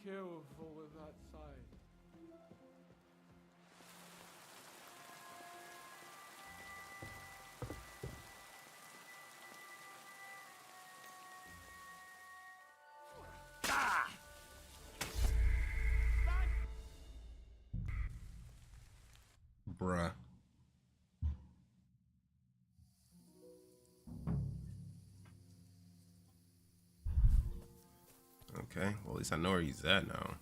careful with that side. Bruh. Okay, well at least I know where he's at now.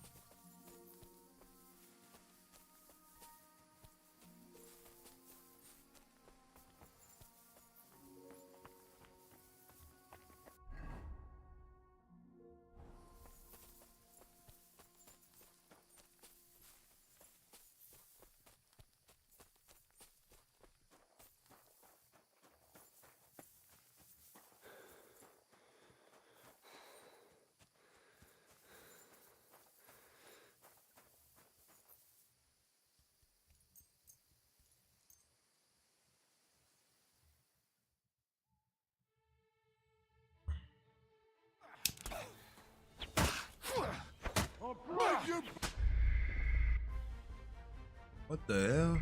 What the hell?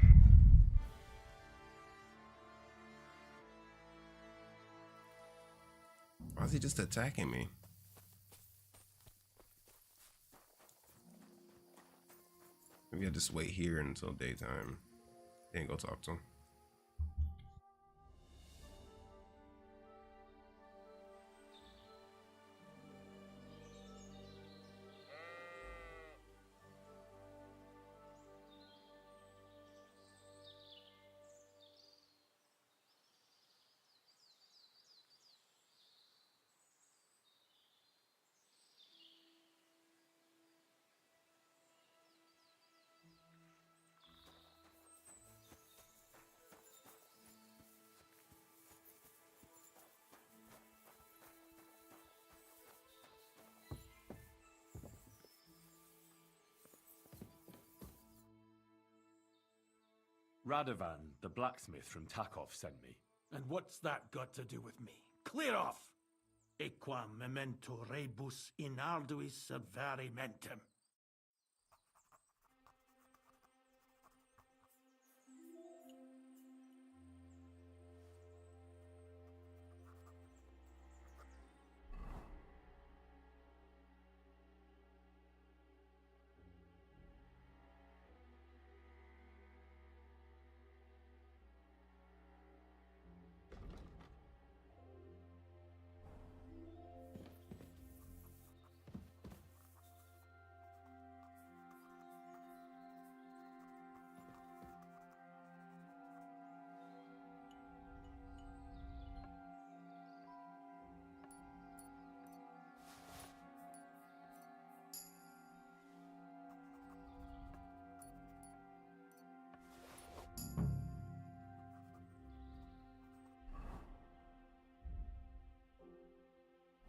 Why is he just attacking me? Maybe I just wait here until daytime and go talk to him. Radovan, the blacksmith from Takov, sent me. And what's that got to do with me? Clear off! Equam memento rebus in arduis serverimentem.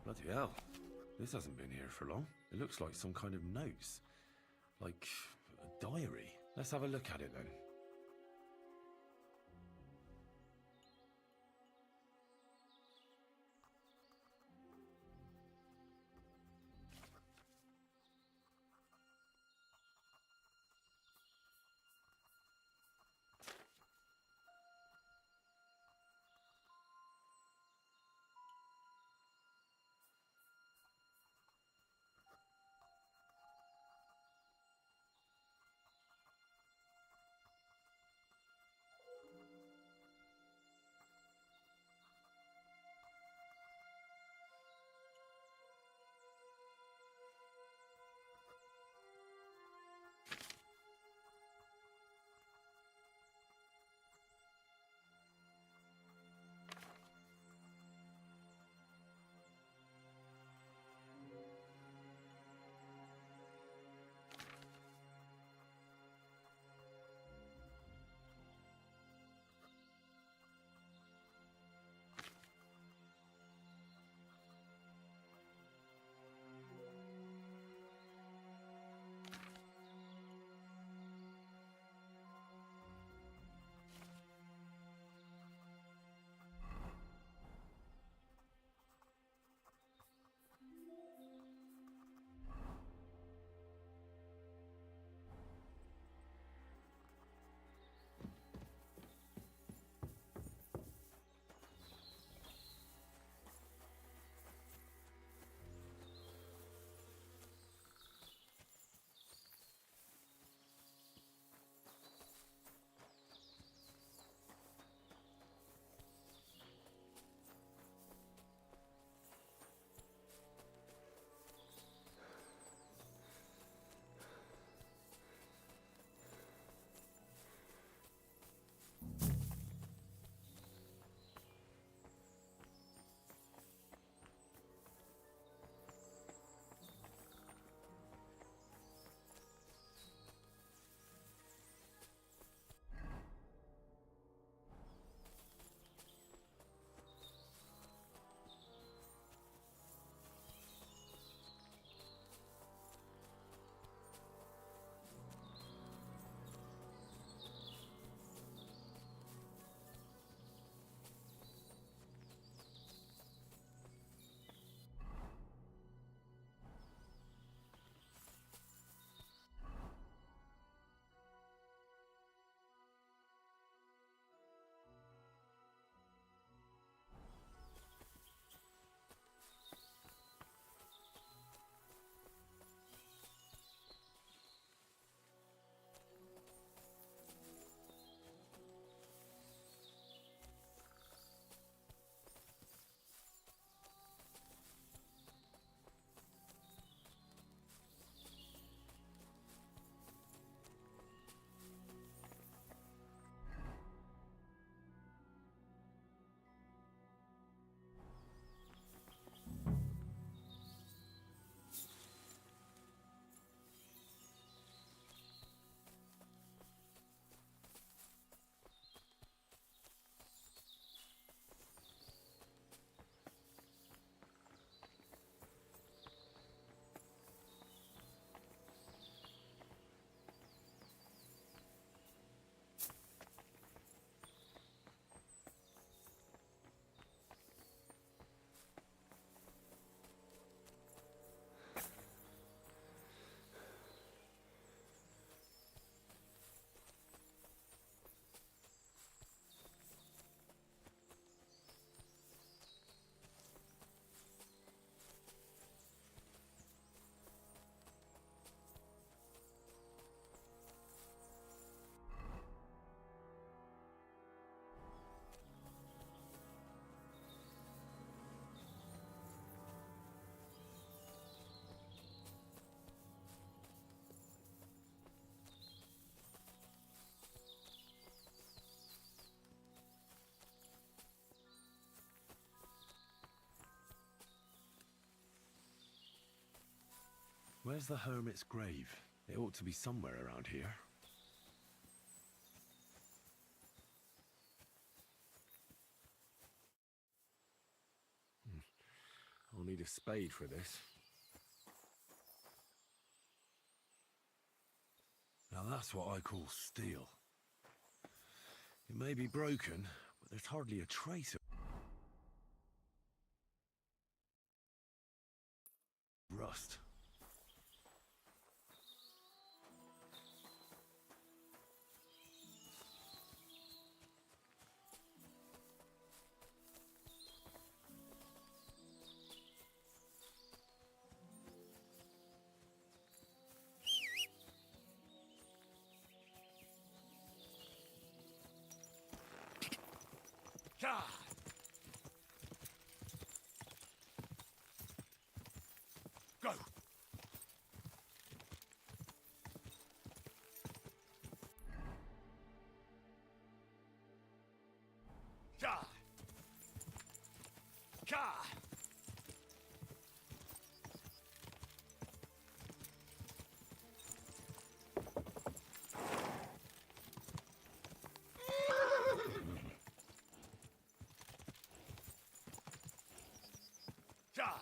Bloody hell. This hasn't been here for long. It looks like some kind of notes. Like a diary. Let's have a look at it then. Where's the hermit's grave? It ought to be somewhere around here. I'll need a spade for this. Now that's what I call steel. It may be broken, but there's hardly a trace of rust. God! Go! God! God! God!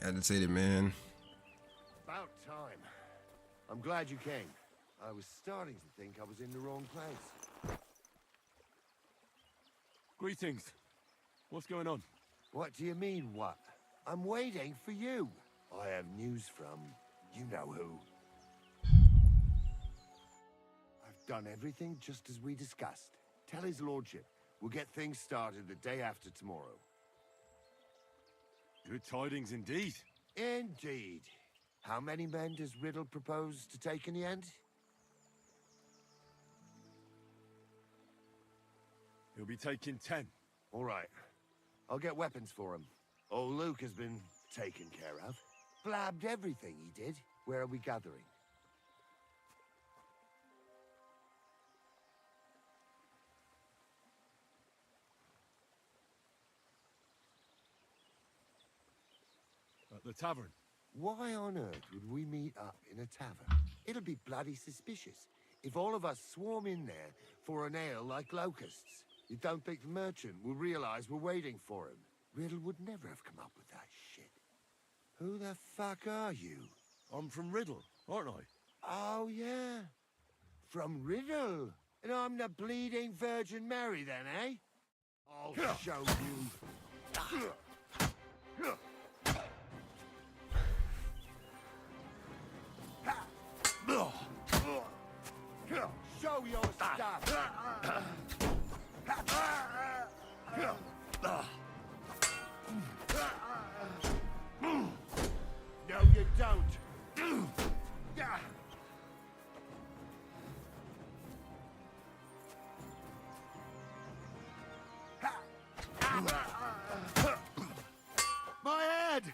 Agitated man. About time. I'm glad you came. I was starting to think I was in the wrong place. Greetings. What's going on? What do you mean, what? I'm waiting for you. I have news from you know who. I've done everything just as we discussed. Tell his lordship we'll get things started the day after tomorrow. Good tidings indeed. Indeed. How many men does Riddle propose to take in the end? He'll be taking 10. All right. I'll get weapons for him. Old Luke has been taken care of. Blabbed everything he did. Where are we gathering? At the tavern. Why on earth would we meet up in a tavern? It'll be bloody suspicious if all of us swarm in there for an ale like locusts. You don't think the merchant will realize we're waiting for him? Riddle would never have come up with that shit. Who the fuck are you? I'm from Riddle, aren't I? Oh, yeah. From Riddle. And I'm the bleeding Virgin Mary then, eh? I'll show you. Show your stuff. No, you don't. My head!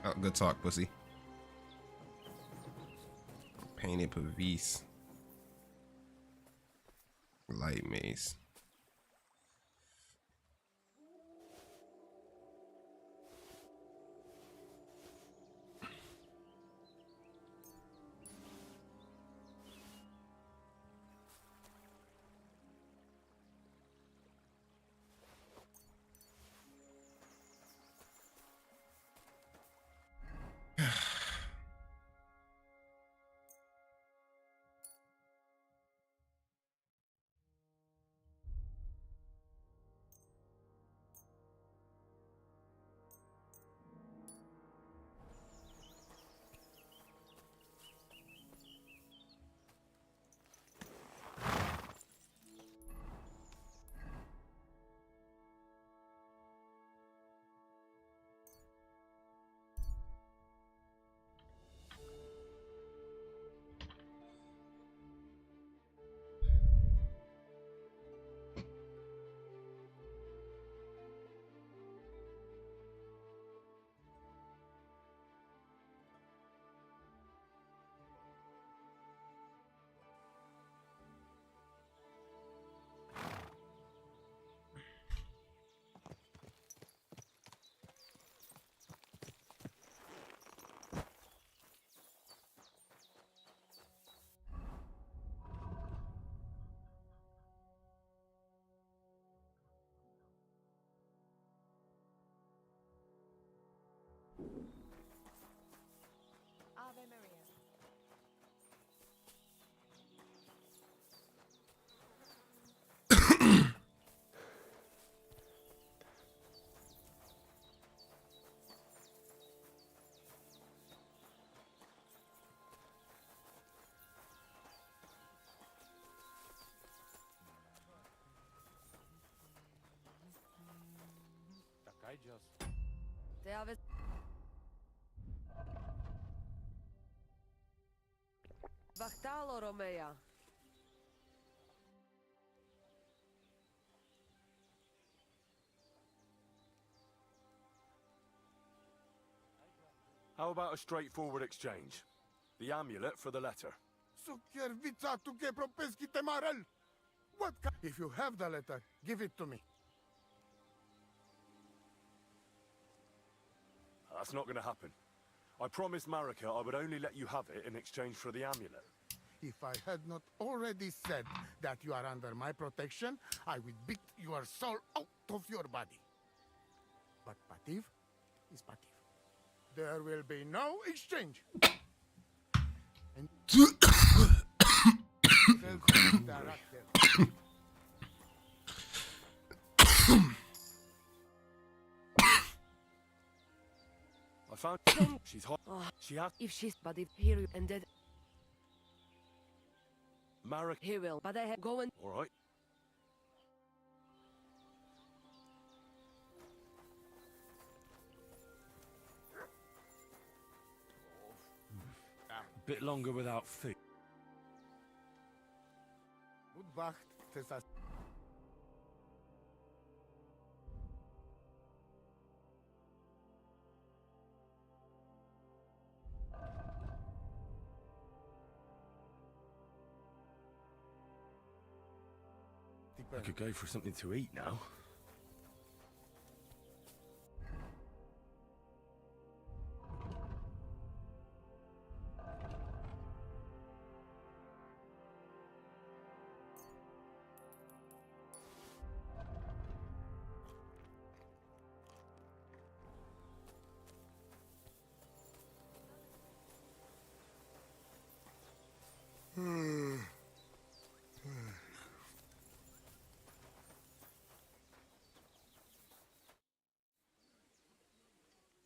Oh, good talk, pussy. Painted Pavis. Light mace. Ave Maria. Te ave... Vachtalo Romea. How about a straightforward exchange? The amulet for the letter. What? If you have the letter, give it to me. That's not going to happen. I promised Marika I would only let you have it in exchange for the amulet. If I had not already said that you are under my protection, I would beat your soul out of your body. But Pativ is Pativ. There will be no exchange. And I found she's hot. She has If she's but if here and dead, Marek. he will. But I have go and All right. A bit longer without food. Budwacht Cesar. I could go for something to eat now.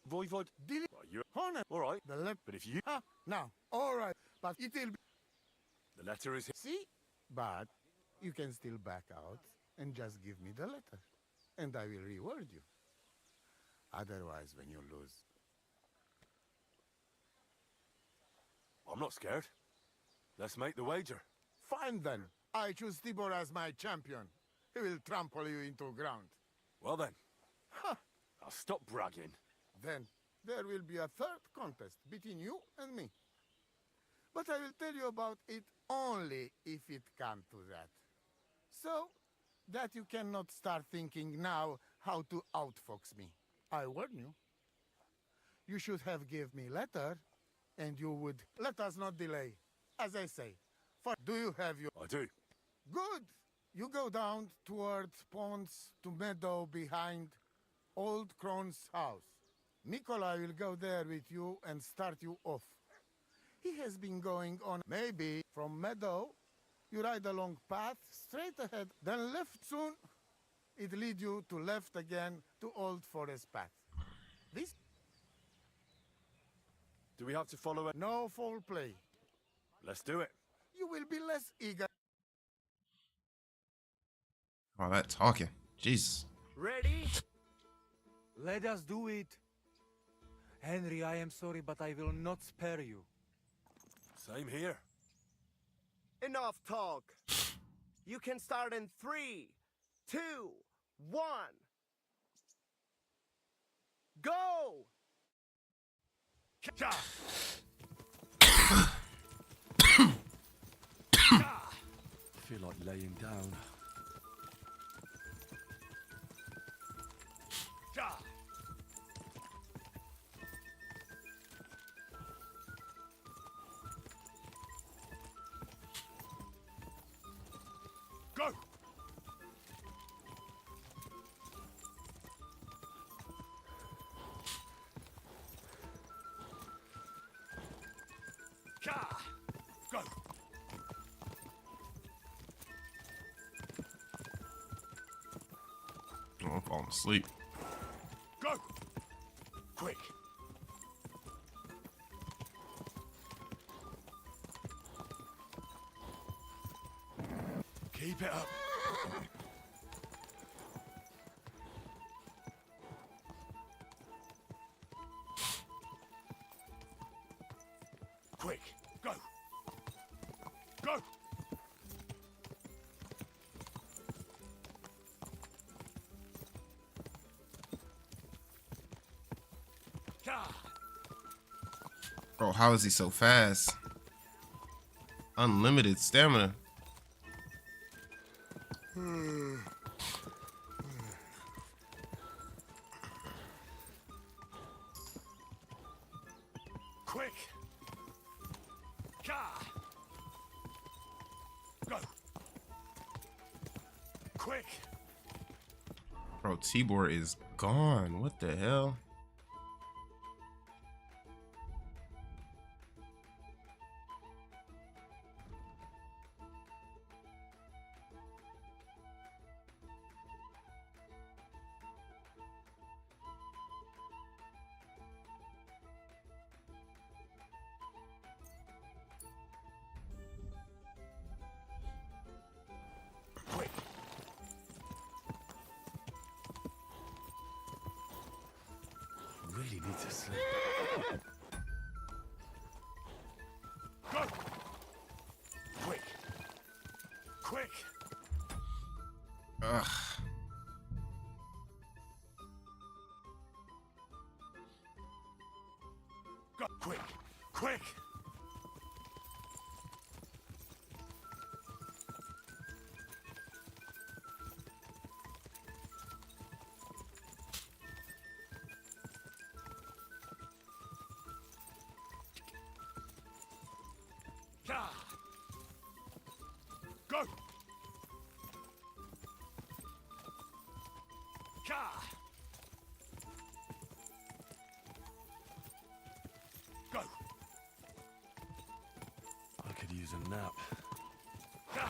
Voivod. Deli- Well, you Honor. all right? The letter. But if you Now, all right, but it'll be. the letter is here. See? But you can still back out and just give me the letter, and I will reward you. Otherwise, when you lose, I'm not scared. Let's make the wager. fine then. I choose Tibor as my champion. He will trample you into ground. Well then, Ha! I'll stop bragging. Then there will be a third contest between you and me. But I will tell you about it only if it comes to that. So that you cannot start thinking now how to outfox me. I warn you. You should have give me letter, and you would let us not delay. As I say, for do you have your I do. good? You go down towards ponds to meadow behind Old Crone's house. Nikolai will go there with you and start you off. He has been going on. Maybe from meadow, you ride along path straight ahead, then left soon. It lead you to left again to Old Forest path. This Do we have to follow it? no foul play. Let's do it. You will be less eager. All that talking. Jesus. Ready? Let us do it. Henry, I am sorry, but I will not spare you. Same here. Enough talk. You can start in 3, 2, 1. Go! I feel like laying down. Go! Go! Oh, I'm falling asleep. Go! Quick! Keep it up. Quick! Go! Go! Bro, how is he so fast? Unlimited stamina. Quick! Quick! Bro, Tibor is gone. What the hell? Quick! Really need to sleep. Go! Quick! Quick! Ugh. Go! Quick! Quick! Yeah. Go! Yeah. Go! I could use a nap. Yeah.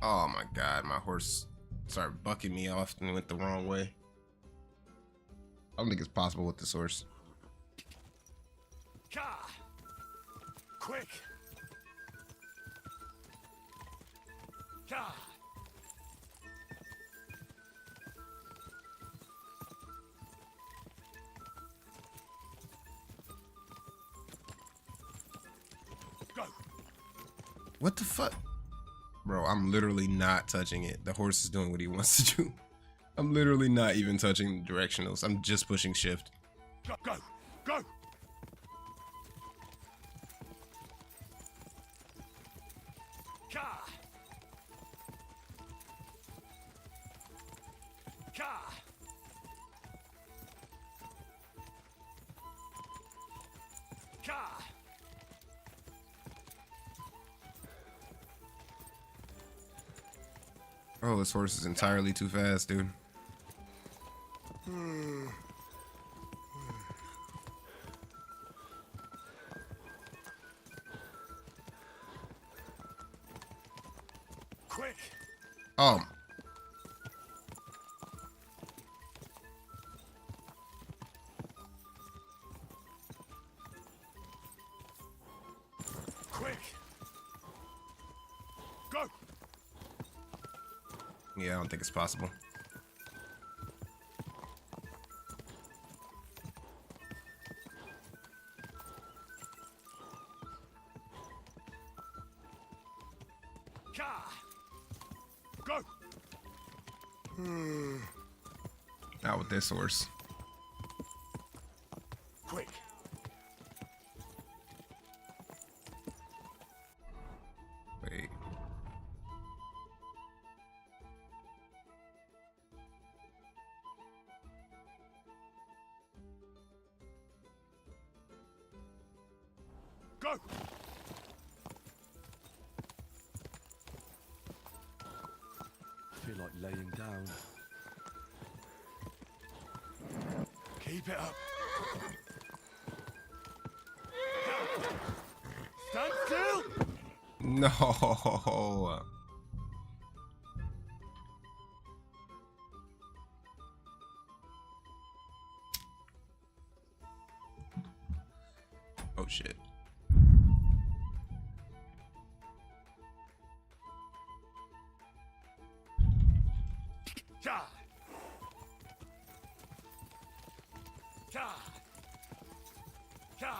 Oh my god, my horse started bucking me off and went the wrong way. I don't think it's possible with this horse. Yeah. Quick! Yeah. Go! What the fuck? Bro, I'm literally not touching it. The horse is doing what he wants to do. I'm literally not even touching the directionals. I'm just pushing shift. Go! Go! Go! Yeah. Yeah. Yeah. Oh, this horse is entirely too fast, dude. Quick! Oh, Quick! Go! yeah, I don't think it's possible. Yeah. Go! Not with this horse. Quick! Wait. Go! I feel like laying down. Keep it up. Stand still! No. Oh shit. Ja! Ja! Ja!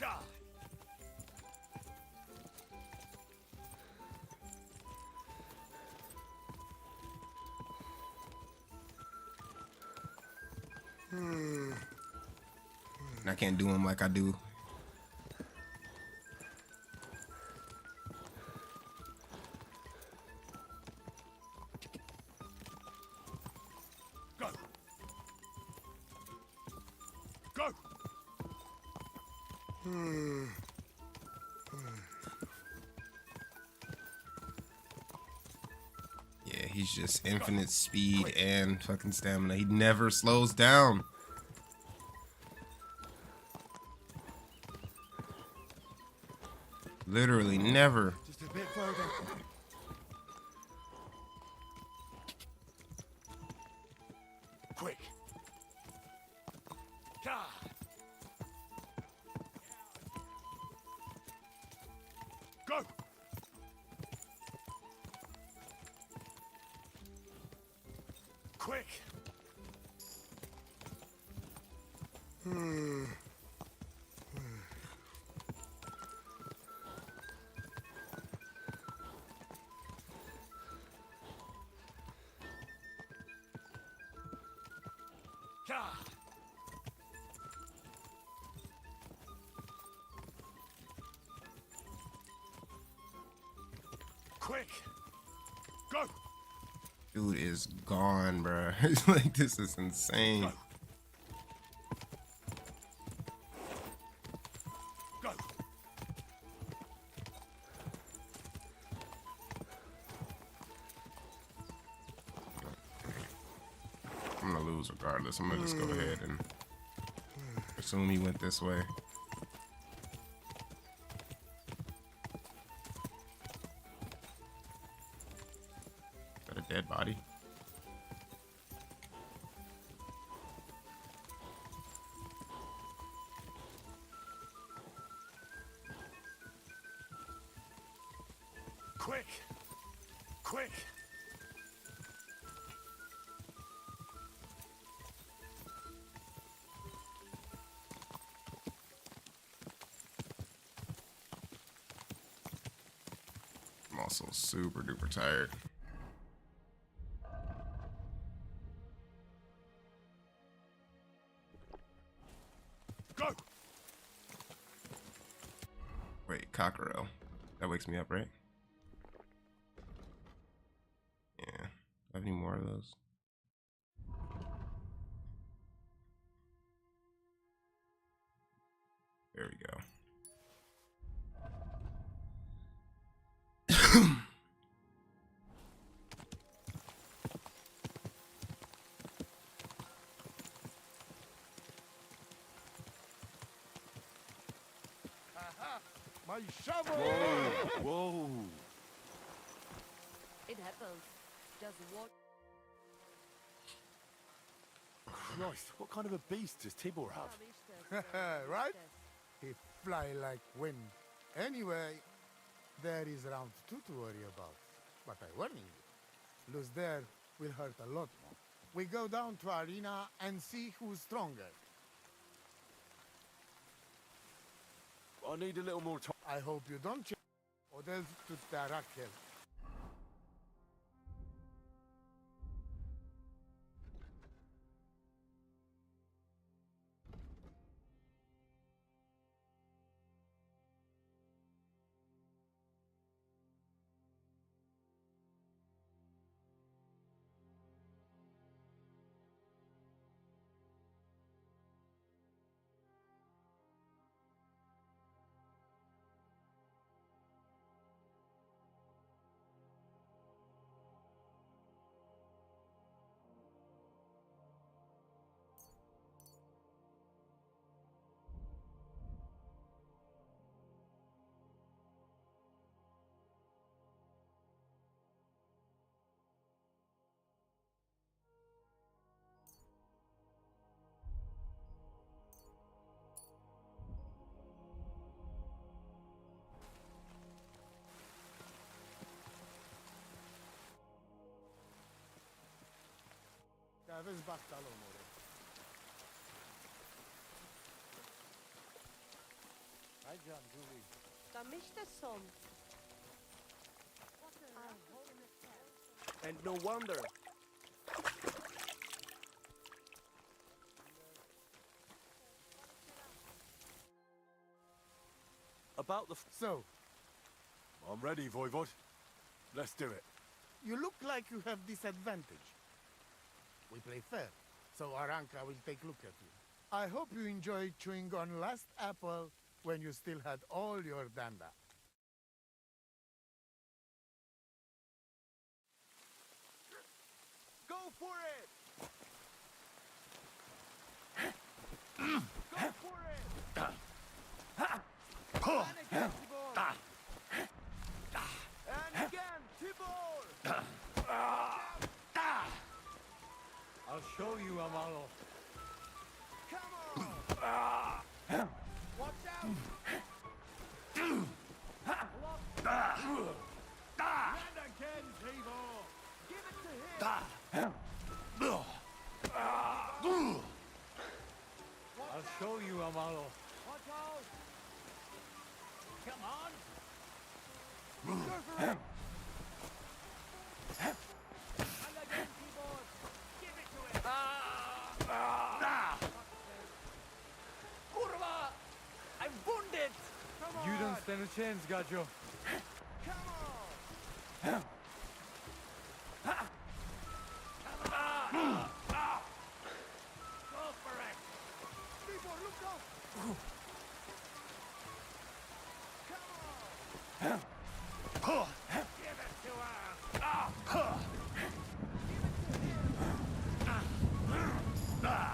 Ja! I can't do him like I do. Yeah, he's just infinite speed and fucking stamina. He never slows down. Literally never. Just a bit further. Quick! Gah! Go! Quick! Gah! Quick! Go! Dude is gone, bro. Like, this is insane. Go! I'm gonna lose regardless. I'm gonna just go ahead and assume he went this way. Is that a dead body? Quick! Quick! I'm also super duper tired. Go! Wait, cockerel. That wakes me up, right? Yeah. Have any more of those? There we go. My shovel! Whoa! It happens. Just walk. Christ, what kind of a beast does Tibor have? Right? He fly like wind. Anyway, there is round 2 to worry about. But I warning you, lose there will hurt a lot more. We go down to arena and see who's stronger. I need a little more time. I hope you don't change. Odell to Tarak here. Vezi bactalul, more. Hai, John, Julie. Tam işte son. And no wonder. About the... So, I'm ready, Voivod. Let's do it. you look like you have disadvantage. We play fair, so Aranka will take a look at you. I hope you enjoyed chewing on last apple when you still had all your danda. Go for it! Go for it! And again, Tibor! And again, Tibor! I'll show you, Amalo. Come on! Watch out! And again, Tibor! Give it to him! I'll show you, Amalo. Watch out! Come on. Go for it! And again, Tibor! Give it to him! Kurva! I'm wounded! Come on! You don't stand a chance, Gajo. Come on! Go for it! Tibor, look out! Come on! Give it to her!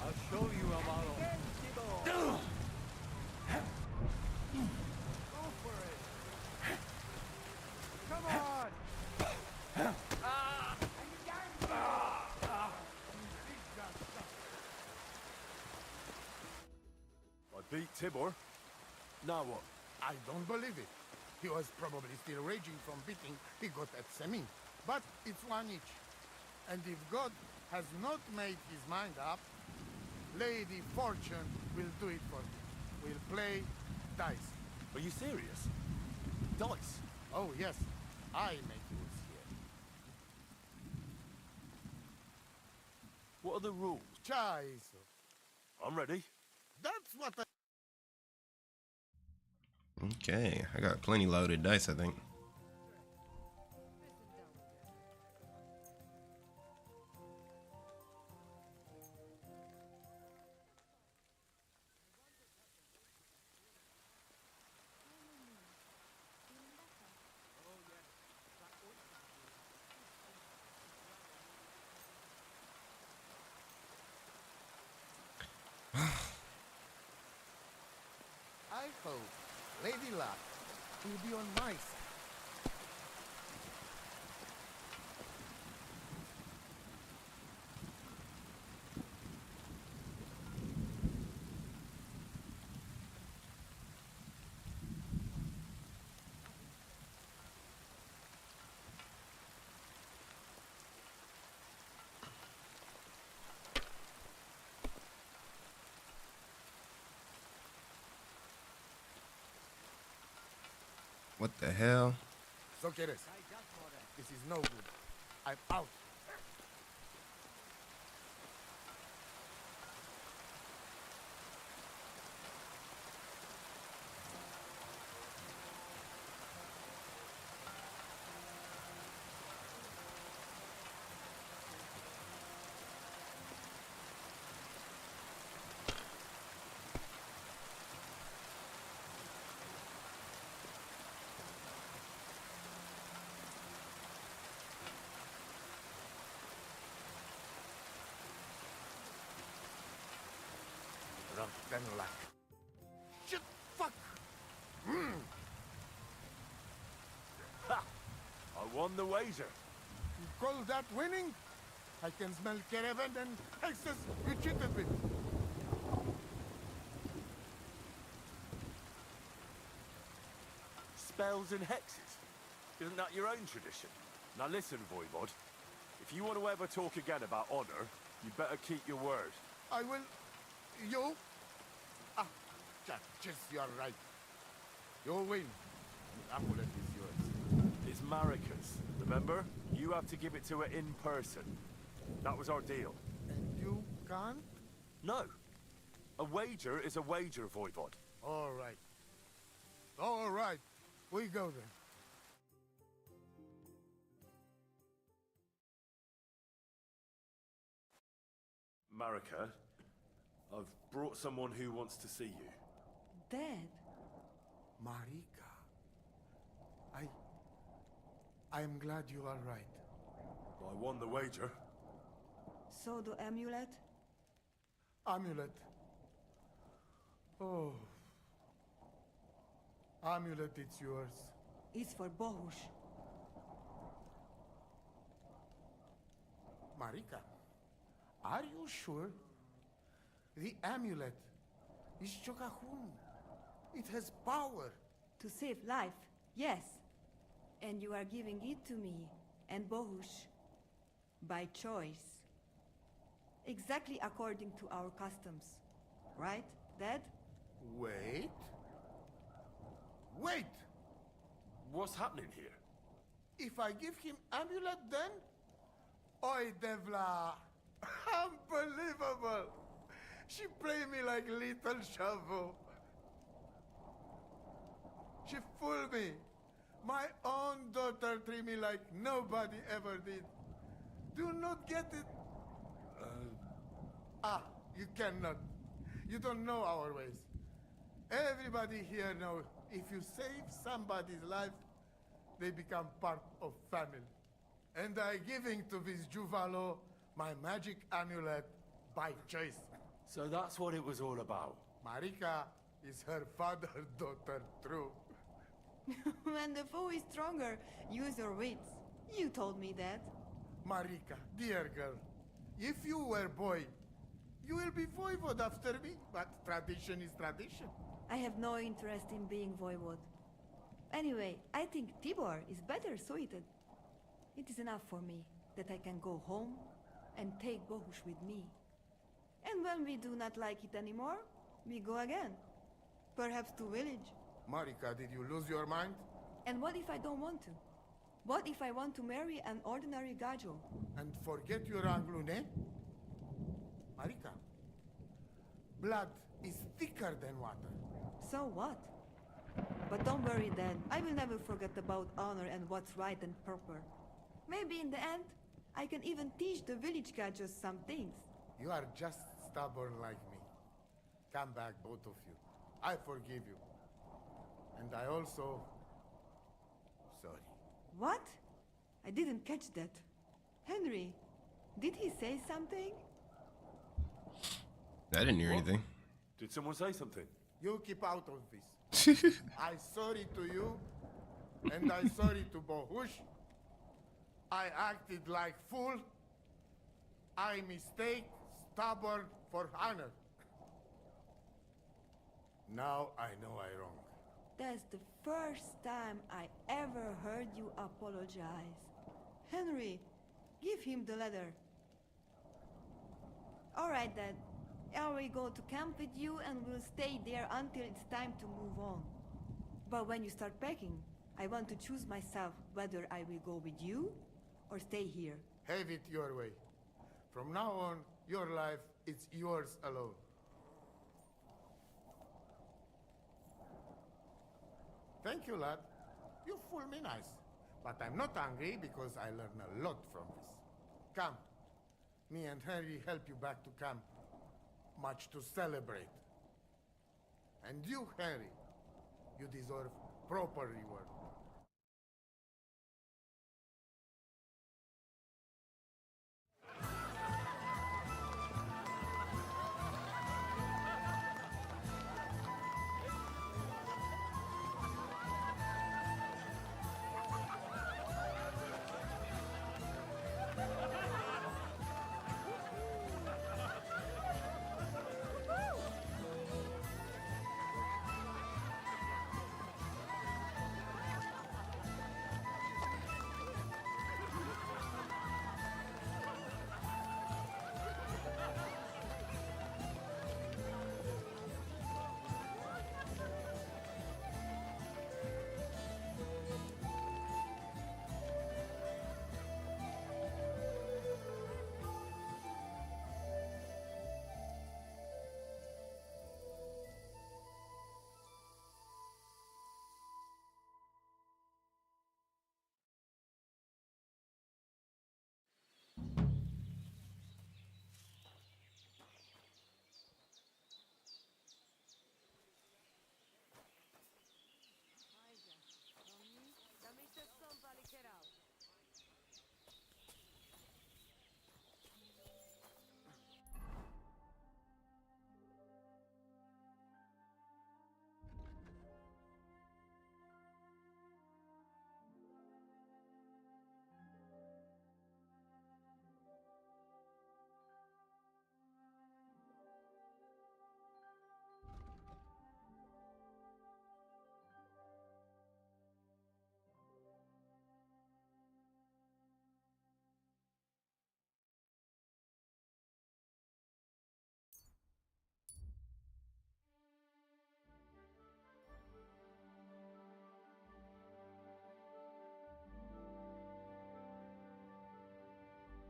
I'll show you, Amalo. Again, Tibor! Go for it! Come on! I beat Tibor. Now what? I don't believe it. He was probably still raging from beating he got at Semin. But it's one each. And if God has not made his mind up, Lady Fortune will do it for him. We'll play dice. Are you serious? Dice? Oh yes, I make rules here. What are the rules? Chaiso. I'm ready. That's what I... Okay, I got plenty loaded dice, I think. I hope Lady Luck will be on my side. What the hell? So quieres. This is no good. I'm out. Then luck. Shit! Fuck! Ha! I won the wager. You call that winning? I can smell caravan and hexes you cheated with. Spells and hexes. Isn't that your own tradition? Now listen, Voivod. If you want to ever talk again about honor, you better keep your word. I will... You? Ah, just you're right. You win. The amulet is yours. It's Marika's, remember? You have to give it to her in person. That was our deal. And you can't? No. A wager is a wager, Voivod. All right. All right. We go then. Marika, I've brought someone who wants to see you. Dad, Marika. I'm glad you are right. I won the wager. so the amulet? Amulet. Oh. Amulet, it's yours. It's for Bohush. Marika, are you sure? The amulet is Chokahun. It has power. To save life, yes. And you are giving it to me and Bohush by choice. Exactly according to our customs. Right, Dad? Wait. Wait! What's happening here? If I give him amulet then? Oi, Devla! Unbelievable! She play me like little shovel. She fooled me. My own daughter treat me like nobody ever did. Do not get it. You cannot. You don't know our ways. Everybody here knows if you save somebody's life, they become part of family. And I giving to this Juvalo my magic amulet by choice. So that's what it was all about. Marika is her father's daughter, true. When the foe is stronger, use your wits. You told me that. Marika, dear girl, if you were boy, you will be voivod after me, but tradition is tradition. I have no interest in being voivod. Anyway, I think Tibor is better suited. It is enough for me that I can go home and take Bohush with me. And when we do not like it anymore, we go again. Perhaps to village. Marika, did you lose your mind? And what if I don't want to? What if I want to marry an ordinary gajo? And forget your Anglune? Marika, blood is thicker than water. So what? But don't worry, Dad. I will never forget about honor and what's right and proper. Maybe in the end, I can even teach the village gajos some things. You are just stubborn like me. Come back, both of you. I forgive you. And I also... sorry. What? I didn't catch that. Henry, did he say something? I didn't hear anything. Did someone say something? You keep out of this. I sorry to you, and I sorry to Bohush. I acted like fool. I mistake, stubborn for honor. Now I know I wrong. That's the first time I ever heard you apologize. Henry, give him the letter. All right, Dad. I will go to camp with you and we'll stay there until it's time to move on. But when you start packing, I want to choose myself whether I will go with you or stay here. Have it your way. From now on, your life is yours alone. Thank you, lad. You fool me nice. But I'm not angry because I learned a lot from this. Come. Me and Henry help you back to camp. Much to celebrate. And you, Henry, you deserve proper reward.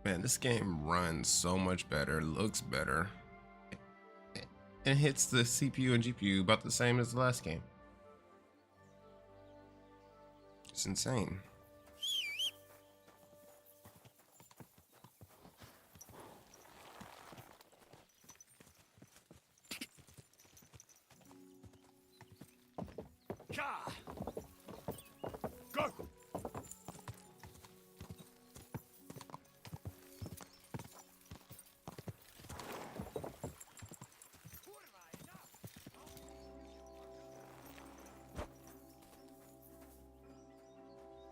Man, this game runs so much better, looks better, and hits the CPU and GPU about the same as the last game. It's insane. Go!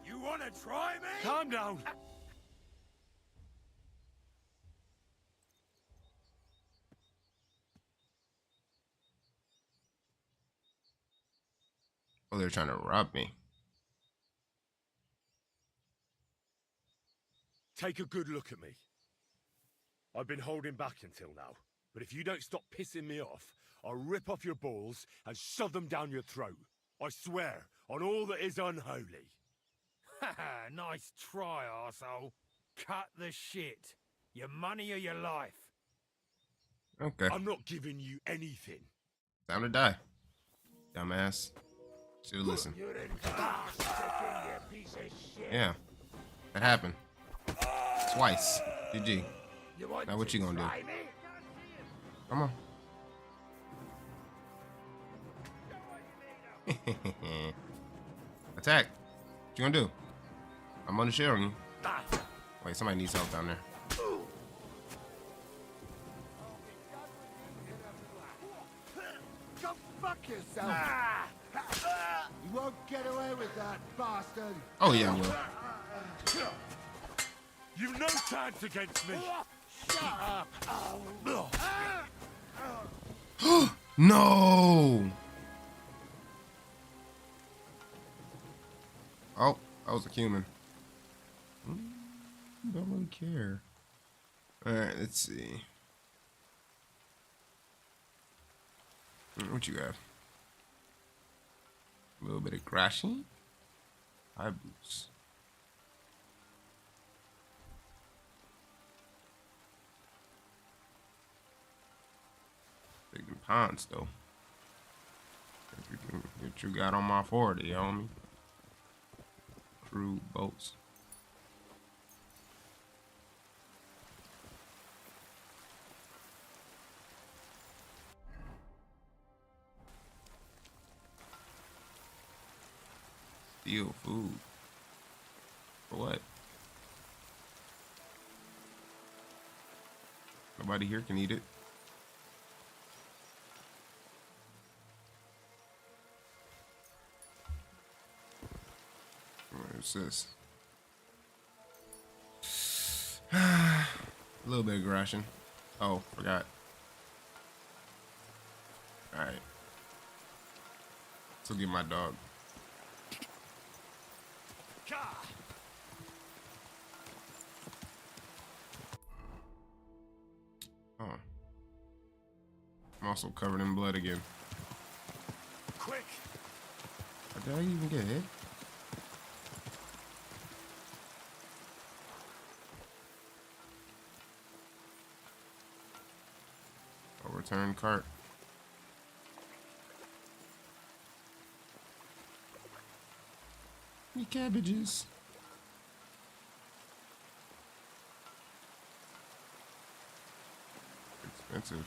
You wanna try me? Calm down. Oh, they're trying to rob me. Take a good look at me. I've been holding back until now, but if you don't stop pissing me off, I'll rip off your balls and shove them down your throat. I swear, on all that is unholy. Haha, nice try, arsehole. Cut the shit. Your money or your life. Okay. I'm not giving you anything. Time to die. Dumbass. Should've listened. You're in class, you piece of shit. Yeah. That happened. Twice. GG. Now what you gonna do? Come on. Attack. What you gonna do? I'm on the shit on you. Wait, somebody needs help down there. Go fuck yourself! You won't get away with that, bastard! Oh yeah, I will. You've no chance against me. Shut up! No. Oh, that was a human. Don't really care. Alright, let's see. What you have? A little bit of crashing. High boots. Big ponds though. What you got on my 40, homie? Crew boats. Steal food. For what? Nobody here can eat it. What's this? A little bit of aggression. Oh, forgot. Alright. So get my dog. Oh. I'm also covered in blood again. Quick! Did I even get hit? Return cart. Any cabbages? Expensive.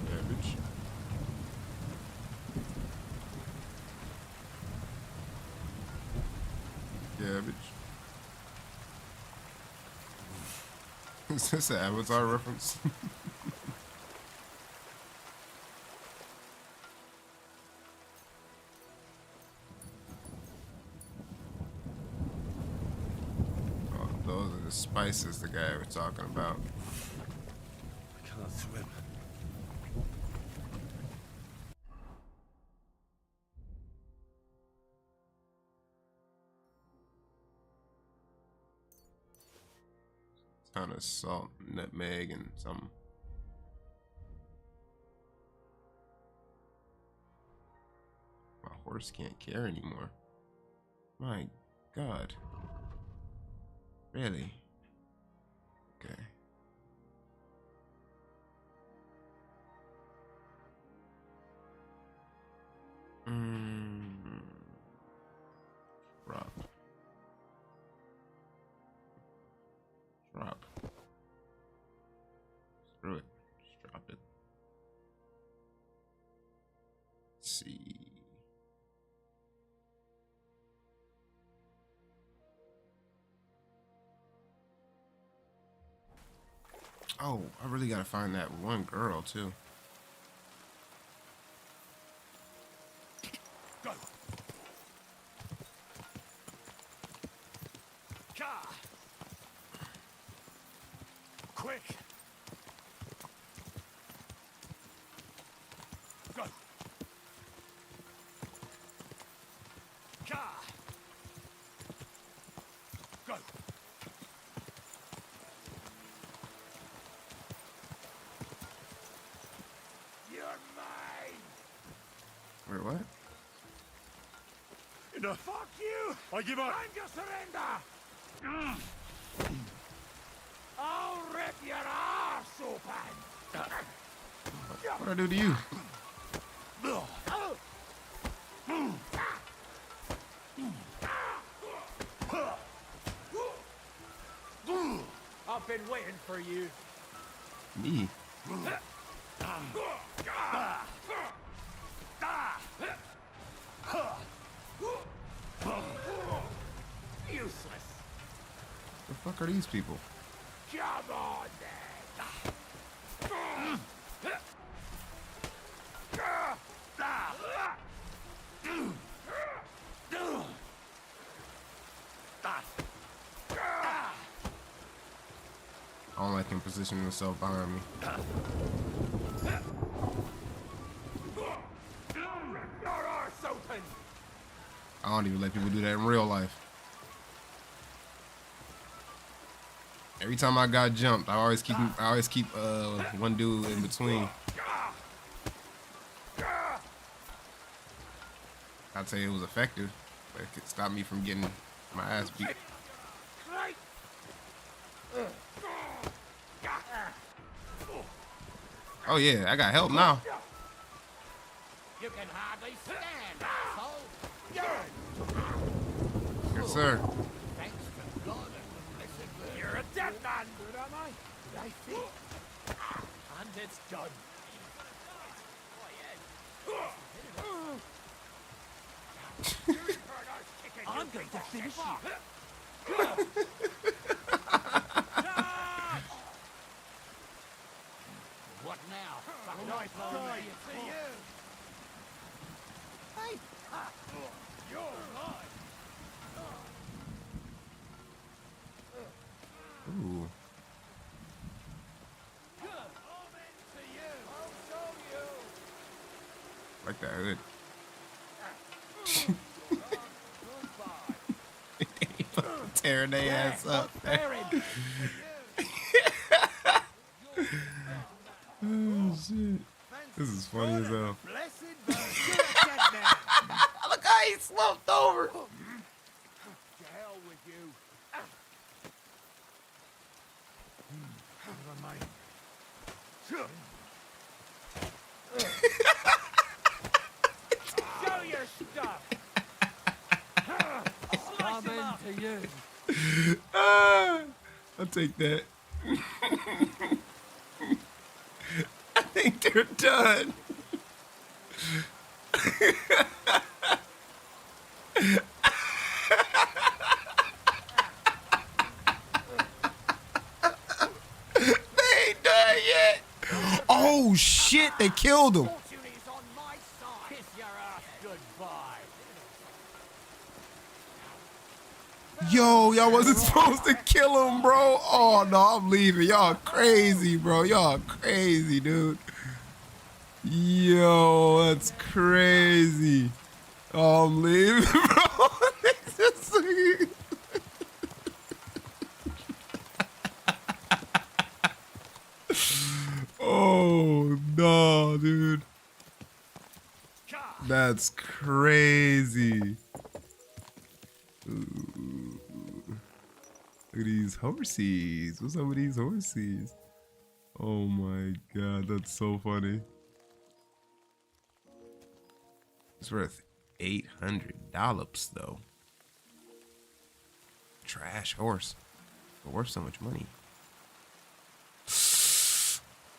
Cabbage. Cabbage. Is this an Avatar reference? Oh, those are the spices the guy was talking about. I cannot swim. Ton of salt, nutmeg, and some horse can't care anymore. My God. Really? Okay. Drop. Drop. Screw it. Just drop it. Let's see. Oh, I really gotta find that one girl too. Go. Ka. Quick. Go. Ka. Go. You're mine. Wait, what? Enough. Fuck you! I give up. Time to surrender! I'll rip your arse open! What'd I do to you? I've been waiting for you. Me? Useless. The fuck are these people? Come on, then. I don't like him positioning himself behind me. Your arse open. I don't even let people do that in real life. Every time I got jumped, I always keep one dude in between. I'd say it was effective, but it could stop me from getting my ass beat. Oh yeah, I got help now. You can hardly stand, asshole. Yes, sir. Thanks to God and the blessed Virgin. You're a dead man. Good, am I? I think. And it's done. I'm going to finish you. What now? Nice try to you. Hey! You're mine. Ooh. Good. Omen to you. I'll show you. Like that hood. Tearing their ass up. Oh shit. This is funny as hell. Look how he slumped over. To hell with you. Never mind. Show your stuff. Coming to you. I'll take that. I think they're done. They ain't done yet. Oh shit, they killed him. Fortune is on my side. Kiss your ass goodbye. Yo, y'all wasn't supposed to kill him, bro. Oh no, I'm leaving. Y'all crazy, bro. Y'all crazy, dude. Yo, that's crazy. Oh, I'm leaving, bro. Oh no, dude. That's crazy. Ooh. Look at these horsies. What's up with these horsies? Oh my god, that's so funny. It's worth $800 though. Trash horse. But worth so much money.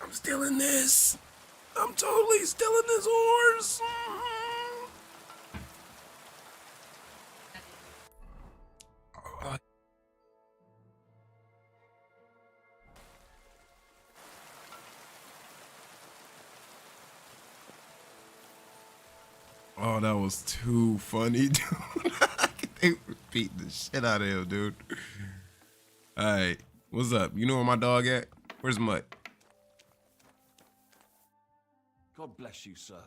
I'm stealing this. I'm totally stealing this horse. Oh, that was too funny, dude. They beat the shit out of him, dude. All right, what's up? You know where my dog at? Where's Mutt? God bless you, sir.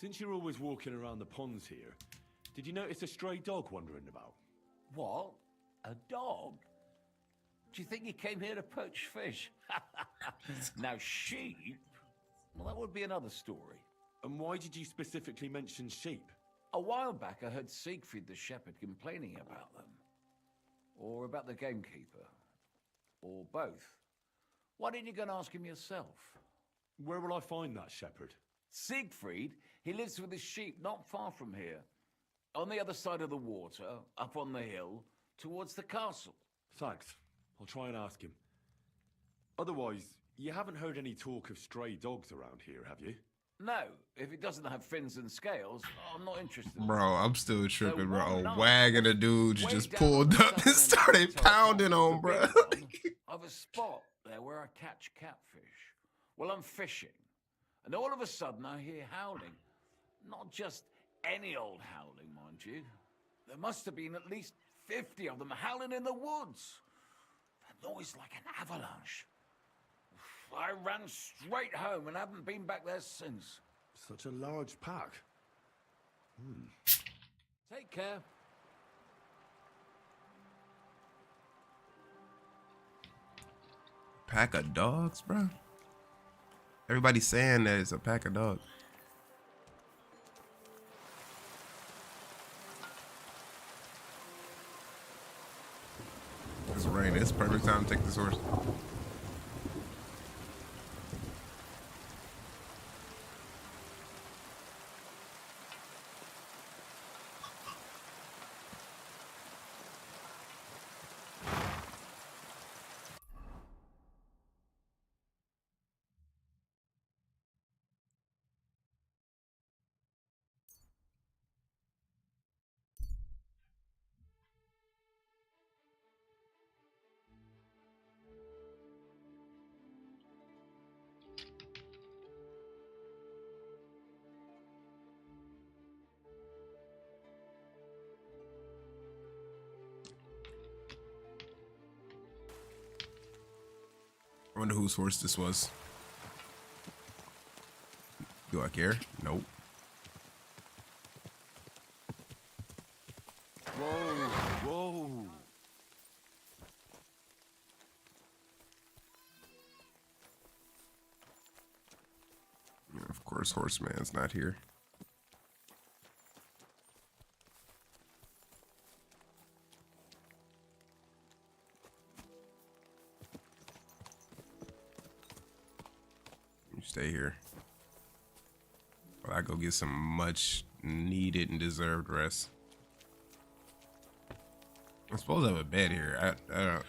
Since you're always walking around the ponds here, did you notice a stray dog wandering about? What? A dog? Do you think he came here to poach fish? Now, sheep? Well, that would be another story. And why did you specifically mention sheep? A while back, I heard Siegfried the shepherd complaining about them. Or about the gamekeeper. Or both. Why didn't you go and ask him yourself? Where will I find that shepherd? Siegfried? He lives with his sheep not far from here. On the other side of the water, up on the hill, towards the castle. Thanks. I'll try and ask him. Otherwise, you haven't heard any talk of stray dogs around here, have you? No, if it doesn't have fins and scales, I'm not interested. Bro, I'm still tripping, bro. one A night, wagon of dudes way just down pulled on the up and southern started end of pounding the on, bro. big one, I've a spot there where I catch catfish. Well, I'm fishing, and all of a sudden I hear howling. Not just any old howling, mind you. There must have been at least 50 of them howling in the woods. A noise like an avalanche. I ran straight home and haven't been back there since. Such a large pack. Take care. Pack of dogs, bro? Everybody's saying that it's a pack of dogs. It's raining. It's perfect time to take this horse. I wonder whose horse this was. Do I care? Nope. Whoa. Yeah, of course, Horseman's not here. You stay here while I go get some much needed and deserved rest. I'm supposed to have a bed here. I don't.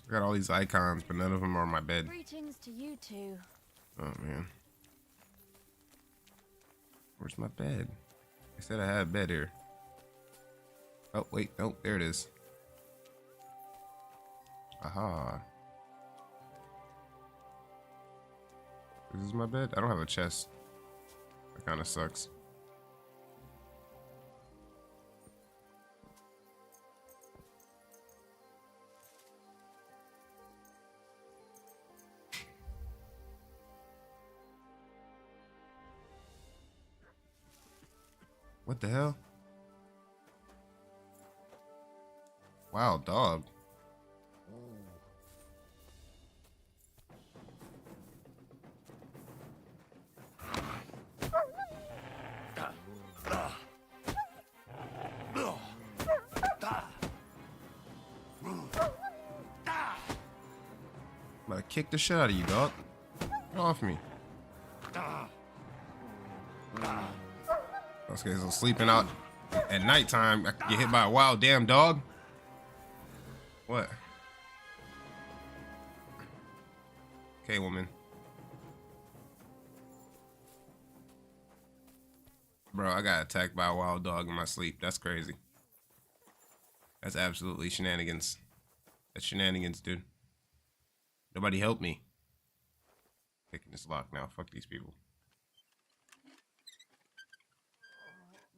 I got all these icons, but none of them are on my bed. Greetings to you two. Oh man, where's my bed? I said I had a bed here. Oh wait, nope, there it is. Aha. This is my bed? I don't have a chest. That kind of sucks. What the hell? Wild dog. I'm about to kick the shit out of you, dog. Get off me. Okay, so sleeping out at nighttime, I can get hit by a wild damn dog. What? Okay, woman. Bro, I got attacked by a wild dog in my sleep. That's crazy. That's absolutely shenanigans. That's shenanigans, dude. Nobody help me. Picking this lock now. Fuck these people.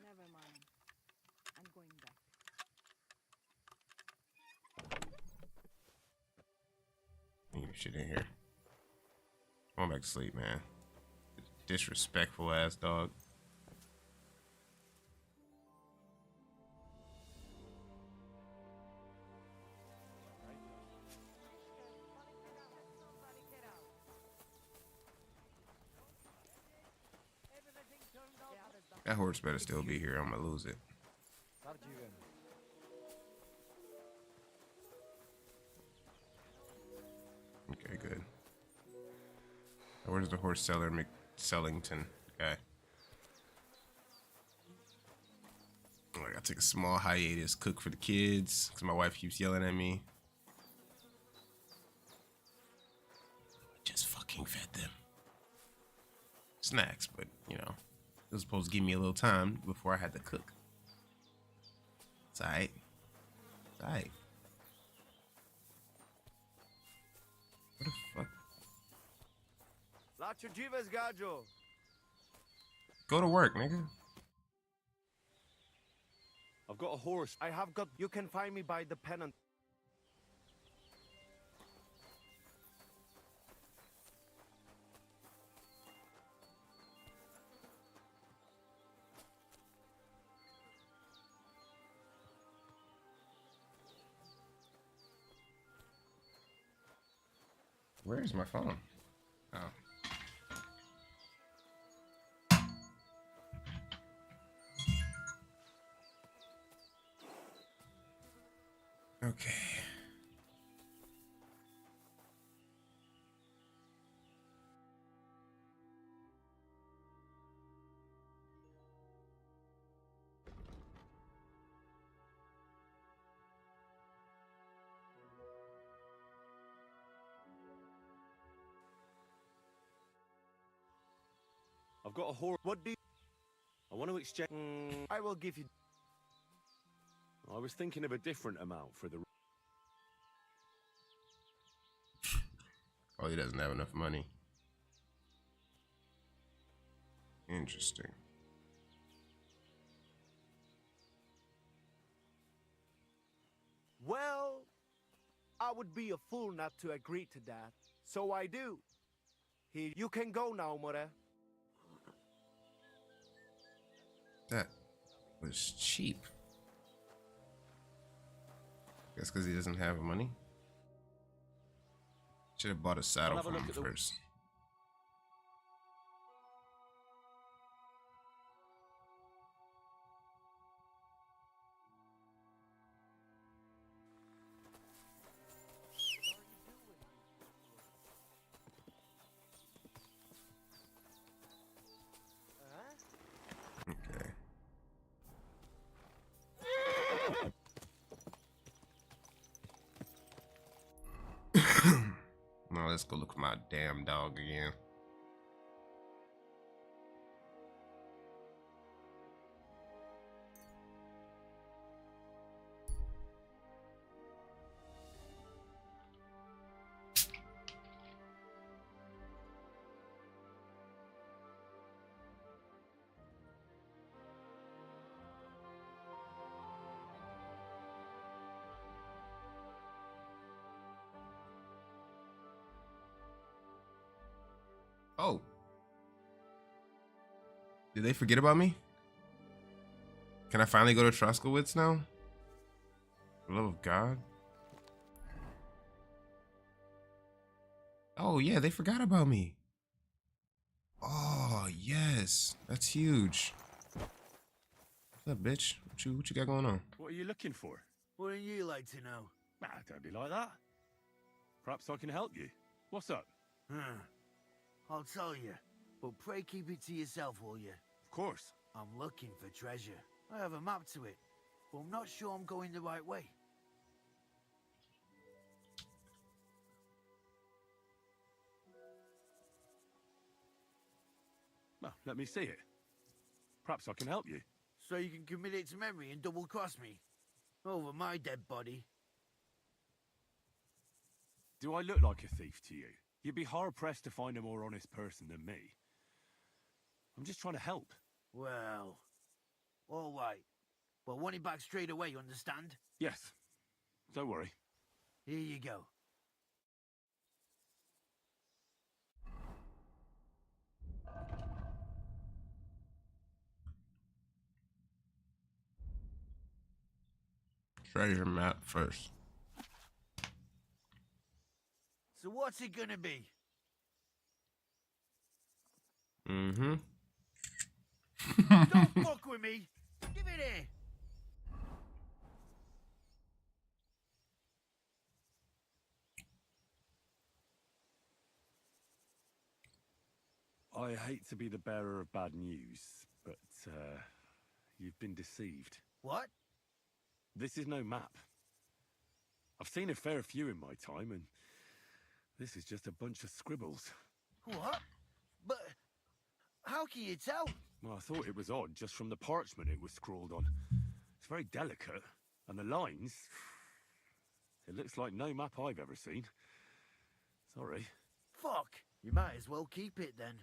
Never mind. I'm going back. Leave shit in here. Going back to sleep, man. Disrespectful ass dog. That horse better still be here. I'm gonna lose it. Okay, good. Where's the horse seller, McSellington guy? Oh, I gotta take a small hiatus, cook for the kids, because my wife keeps yelling at me. Just fucking fed them snacks, but you know, it was supposed to give me a little time before I had to cook. It's alright. It's alright. What the fuck? Go to work, nigga. I've got a horse. I have got. You can find me by the pennant. Where is my phone? Oh. Okay. I've got a horse. What do you... I want to exchange. I will give you... I was thinking of a different amount for the... Oh, he doesn't have enough money. Interesting. Well, I would be a fool not to agree to that. So I do. Here, you can go now, More. That was cheap. Guess because he doesn't have money. Should have bought a saddle for him first. Okay. Now let's go look for my damn dog again. Oh. Did they forget about me? Can I finally go to Troskowitz now? For the love of God. Oh yeah, they forgot about me. Oh yes, that's huge. What's up, bitch? What you got going on? What are you looking for? Wouldn't you like to know? Ah, don't be like that. Perhaps I can help you. What's up? I'll tell you, but pray keep it to yourself, will you? Of course. I'm looking for treasure. I have a map to it, but I'm not sure I'm going the right way. Well, let me see it. Perhaps I can help you. So you can commit it to memory and double-cross me? Over my dead body? Do I look like a thief to you? You'd be hard-pressed to find a more honest person than me. I'm just trying to help. Well, all right. But want it back straight away, understand? Yes. Don't worry. Here you go. Treasure map first. So what's it gonna be? Mm-hmm. Don't fuck with me! Give it here! I hate to be the bearer of bad news, but, you've been deceived. What? This is no map. I've seen a fair few in my time, and this is just a bunch of scribbles. What? But how can you tell? Well, I thought it was odd just from the parchment it was scrawled on. It's very delicate, and the lines... It looks like no map I've ever seen. Sorry. Fuck! You might as well keep it then.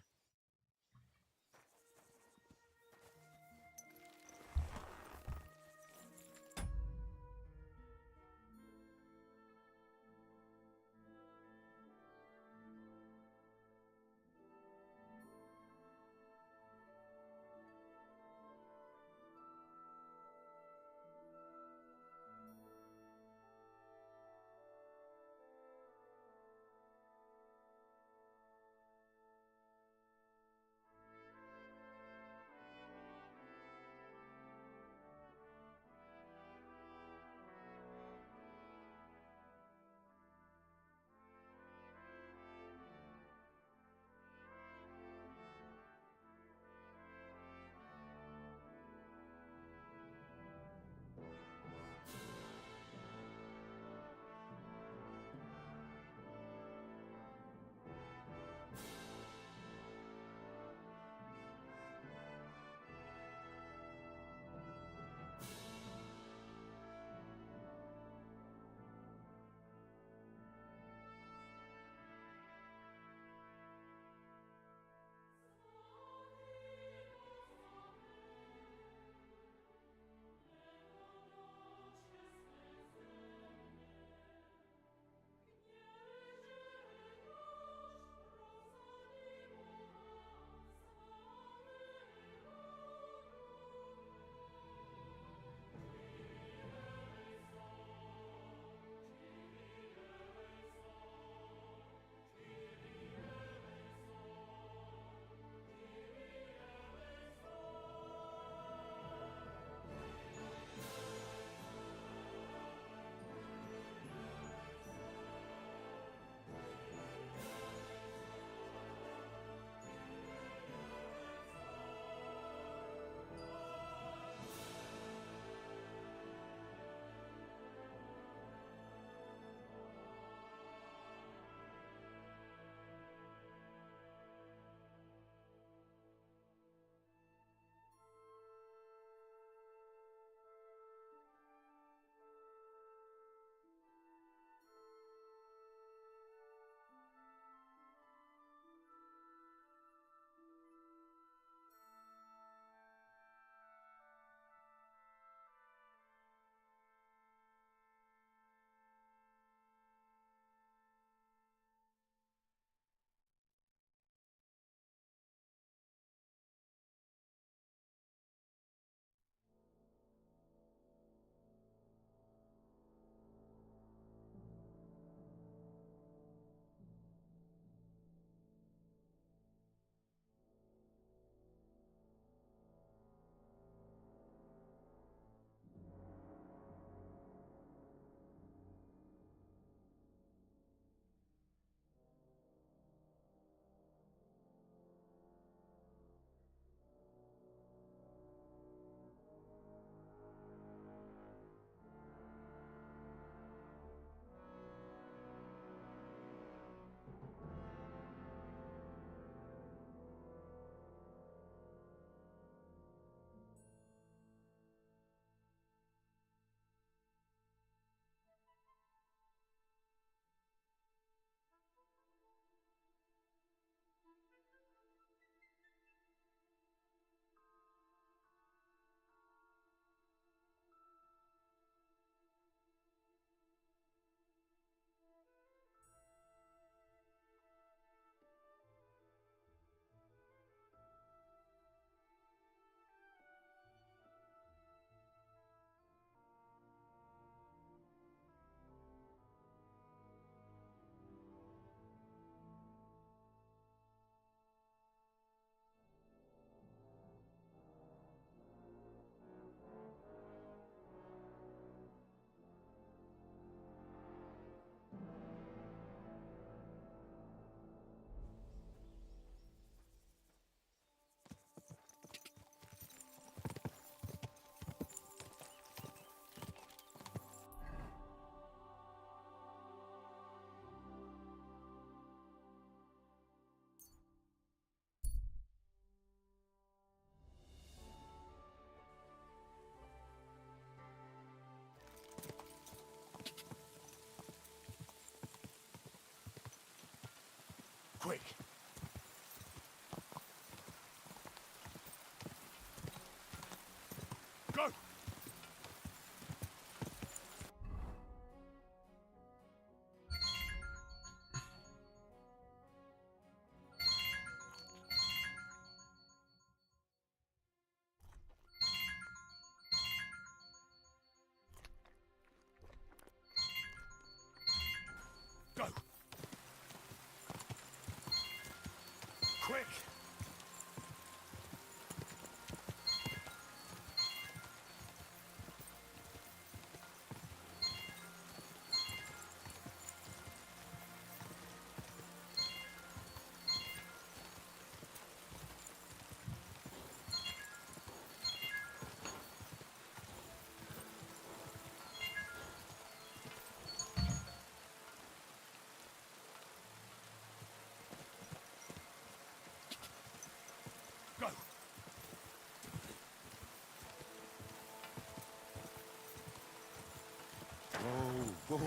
Oh, whoa.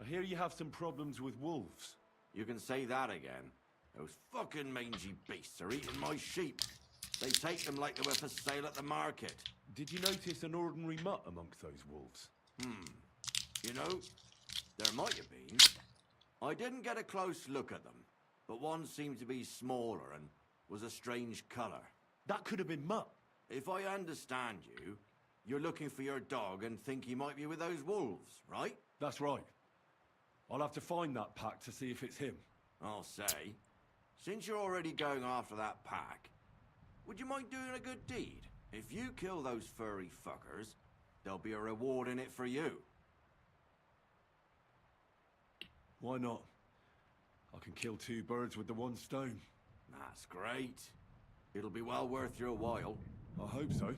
I hear you have some problems with wolves. You can say that again. Those fucking mangy beasts are eating my sheep. They take them like they were for sale at the market. Did you notice an ordinary mutt amongst those wolves? You know, there might have been. I didn't get a close look at them, but one seemed to be smaller and was a strange colour. That could have been Mutt. If I understand you, you're looking for your dog and think he might be with those wolves, right? That's right. I'll have to find that pack to see if it's him. I'll say, since you're already going after that pack, would you mind doing a good deed? If you kill those furry fuckers, there'll be a reward in it for you. Why not? I can kill two birds with the one stone. That's great. It'll be well worth your while. I hope so.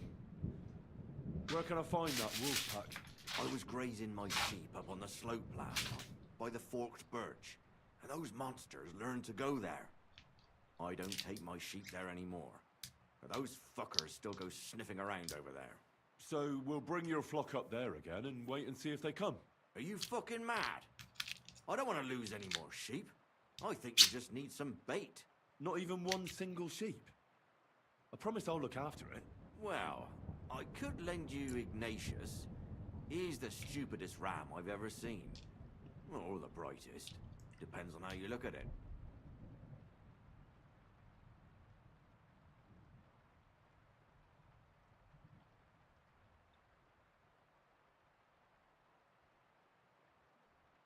Where can I find that wolf pack? I was grazing my sheep up on the slope last night, by the forked birch, and those monsters learned to go there. I don't take my sheep there anymore, but those fuckers still go sniffing around over there. So we'll bring your flock up there again and wait and see if they come. Are you fucking mad? I don't want to lose any more sheep. I think you just need some bait. Not even one single sheep. I promise I'll look after it. Well, I could lend you Ignatius. He's the stupidest ram I've ever seen. Or the brightest. Depends on how you look at it.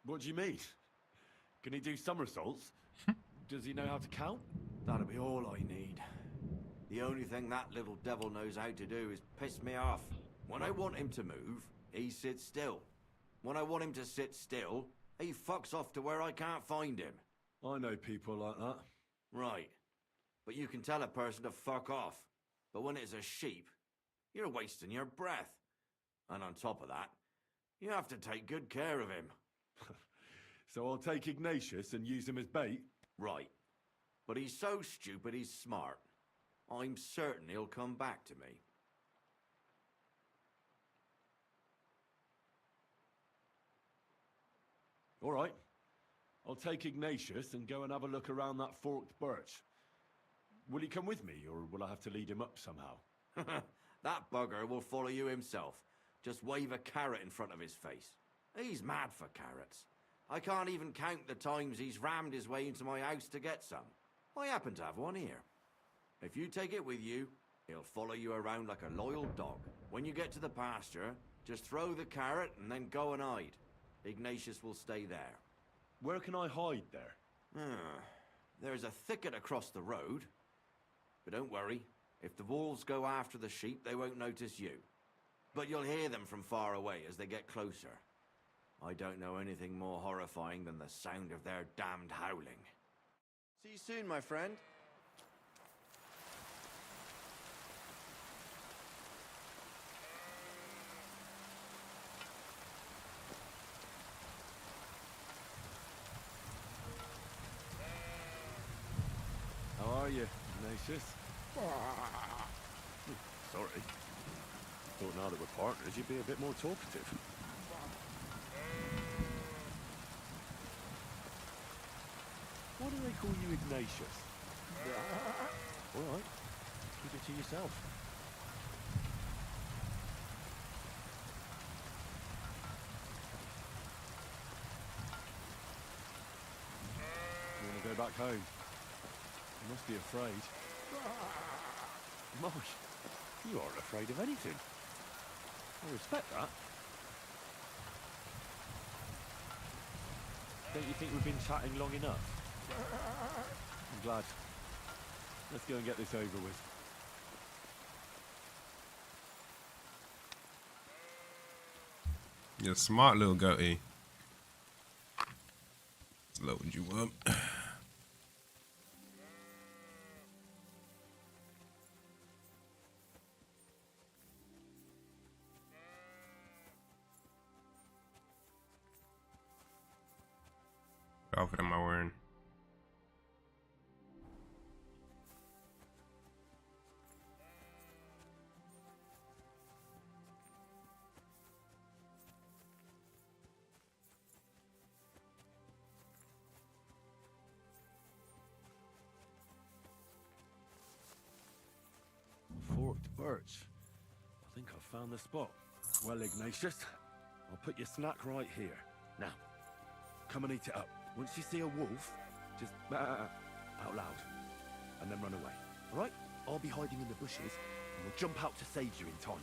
What do you mean? Can he do somersaults? Does he know how to count? That'll be all I need. The only thing that little devil knows how to do is piss me off. When I want him to move, he sits still. When I want him to sit still, he fucks off to where I can't find him. I know people like that. Right. But you can tell a person to fuck off. But when it's a sheep, you're wasting your breath. And on top of that, you have to take good care of him. So I'll take Ignatius and use him as bait? Right. But he's so stupid he's smart. I'm certain he'll come back to me. All right. I'll take Ignatius and go and have a look around that forked birch. Will he come with me, or will I have to lead him up somehow? That bugger will follow you himself. Just wave a carrot in front of his face. He's mad for carrots. I can't even count the times he's rammed his way into my house to get some. I happen to have one here. If you take it with you, he'll follow you around like a loyal dog. When you get to the pasture, just throw the carrot and then go and hide. Ignatius will stay there. Where can I hide there? There's a thicket across the road. But don't worry, if the wolves go after the sheep, they won't notice you. But you'll hear them from far away as they get closer. I don't know anything more horrifying than the sound of their damned howling. See you soon, my friend. How are you, Ignatius? Sorry. Thought now that we're partners, you'd be a bit more talkative. Why do they call you Ignatius? All right. Keep it to yourself. You want to go back home? You must be afraid. Mike, you aren't afraid of anything. I respect that. Don't you think we've been chatting long enough? I'm glad. Let's go and get this over with. You're a smart little goatee. Let's load you up. What outfit am I wearing? forked birch. I think I've found the spot. Well, Ignatius, I'll put your snack right here. Now, come and eat it up. Once you see a wolf, just out loud, and then run away. All right? I'll be hiding in the bushes, and we'll jump out to save you in time.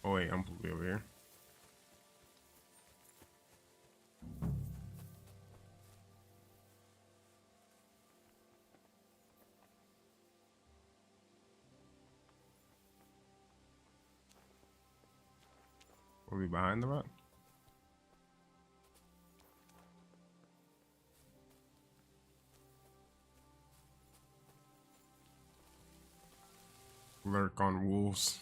Oh wait, I'm probably over here. Are we behind the rock? Lurk on wolves.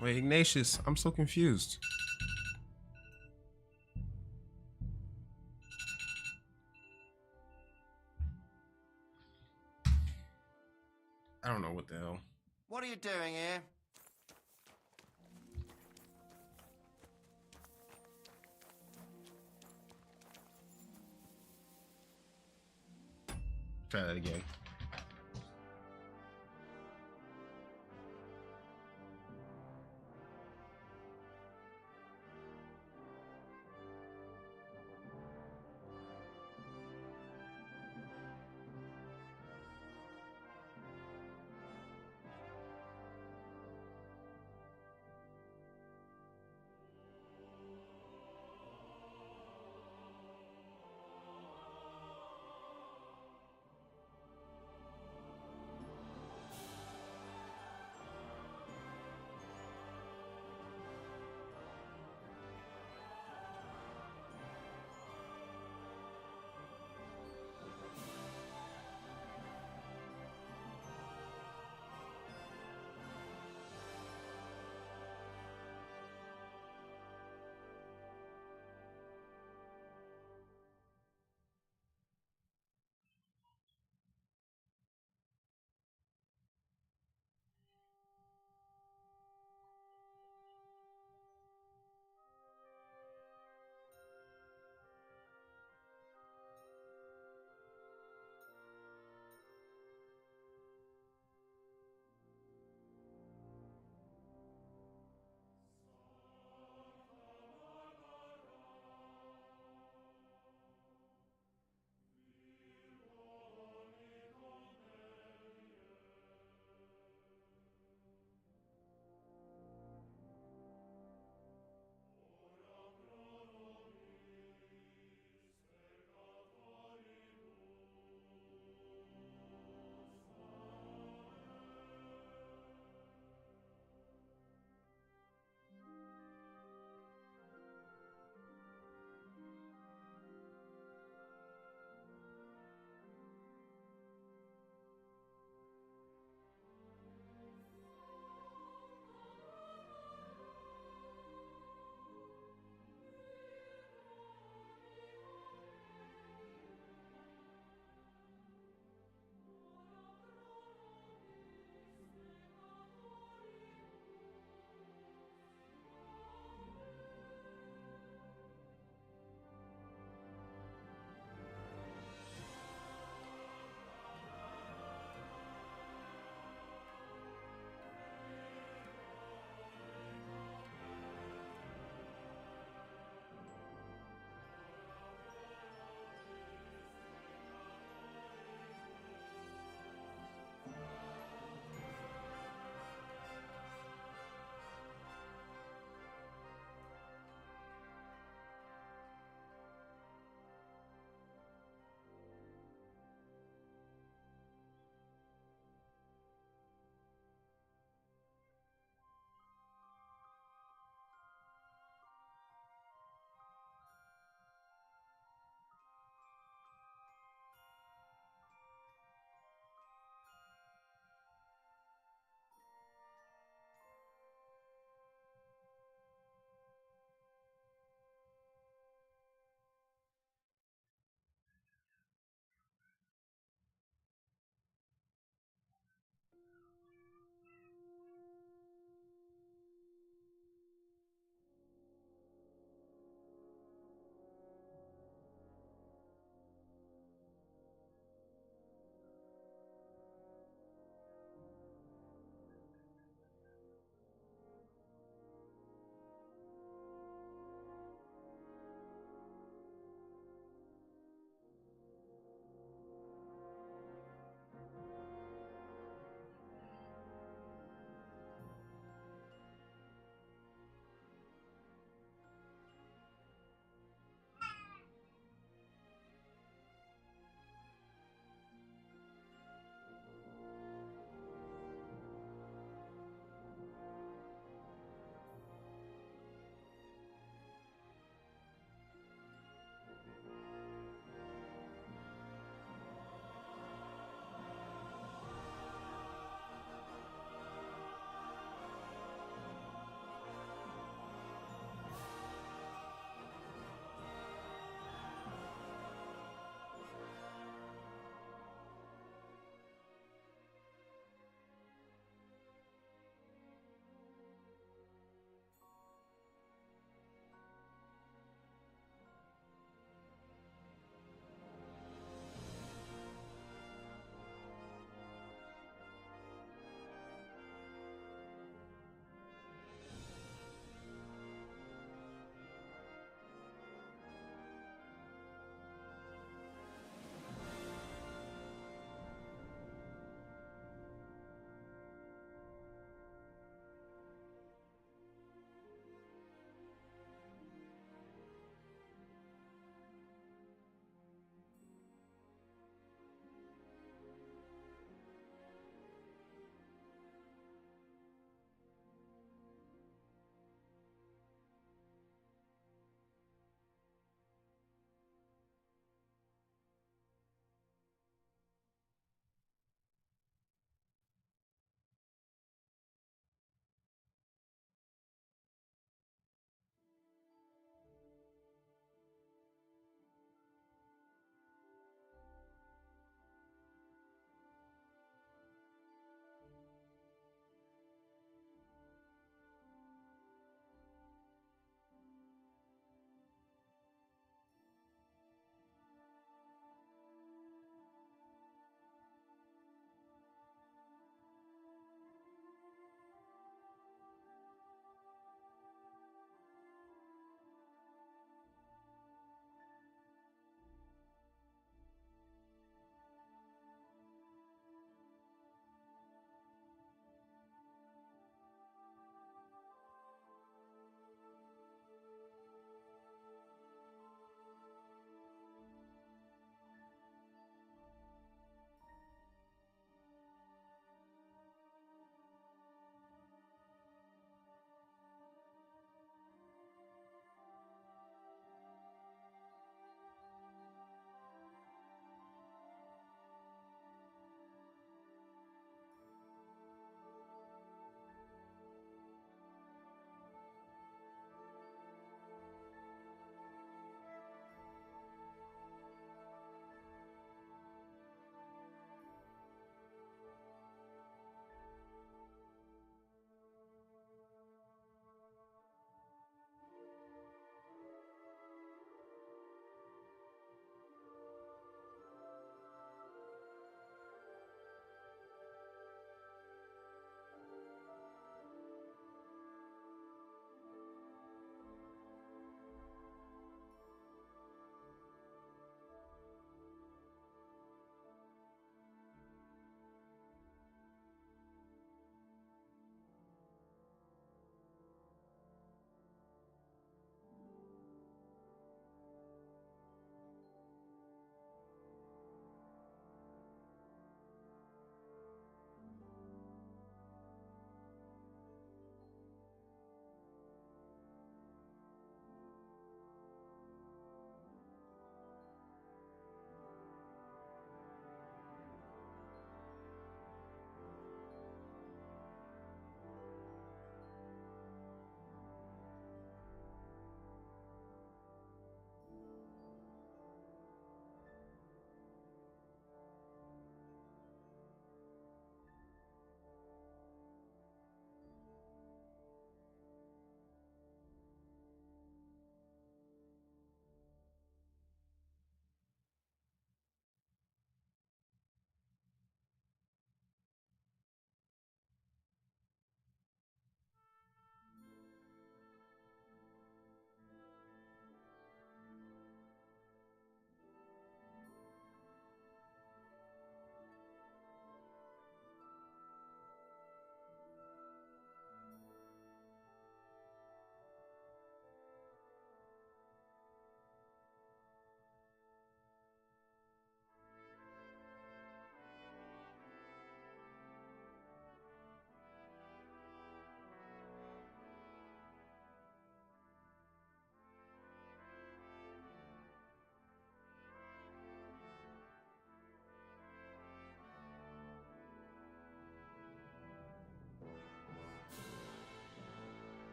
Wait, Ignatius, I'm so confused. I don't know what the hell. What are you doing here? Try that again.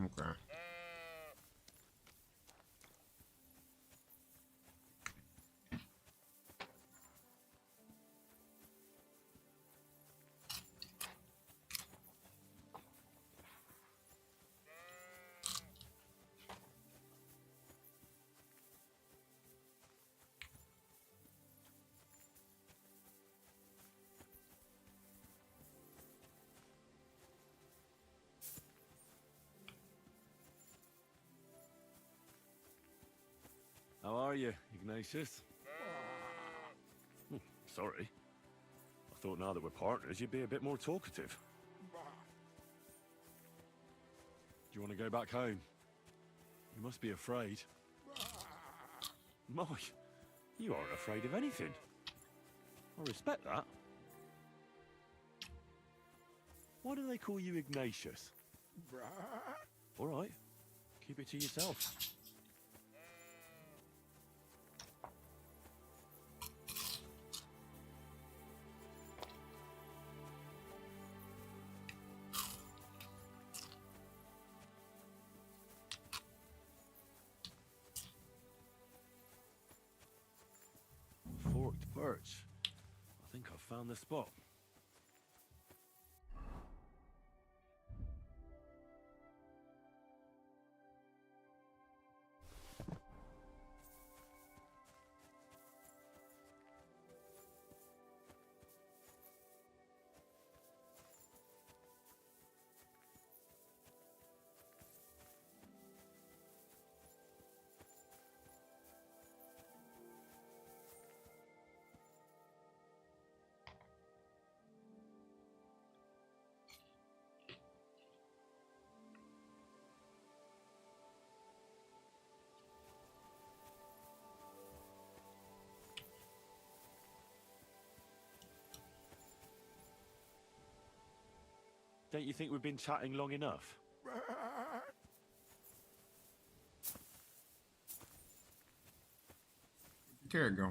Okay. How are you, Ignatius? Sorry. I thought now that we're partners, you'd be a bit more talkative. Do you want to go back home? You must be afraid. My, you aren't afraid of anything. I respect that. Why do they call you Ignatius? All right, keep it to yourself. Forked birch. I think I've found the spot. Don't you think we've been chatting long enough? Carrot go.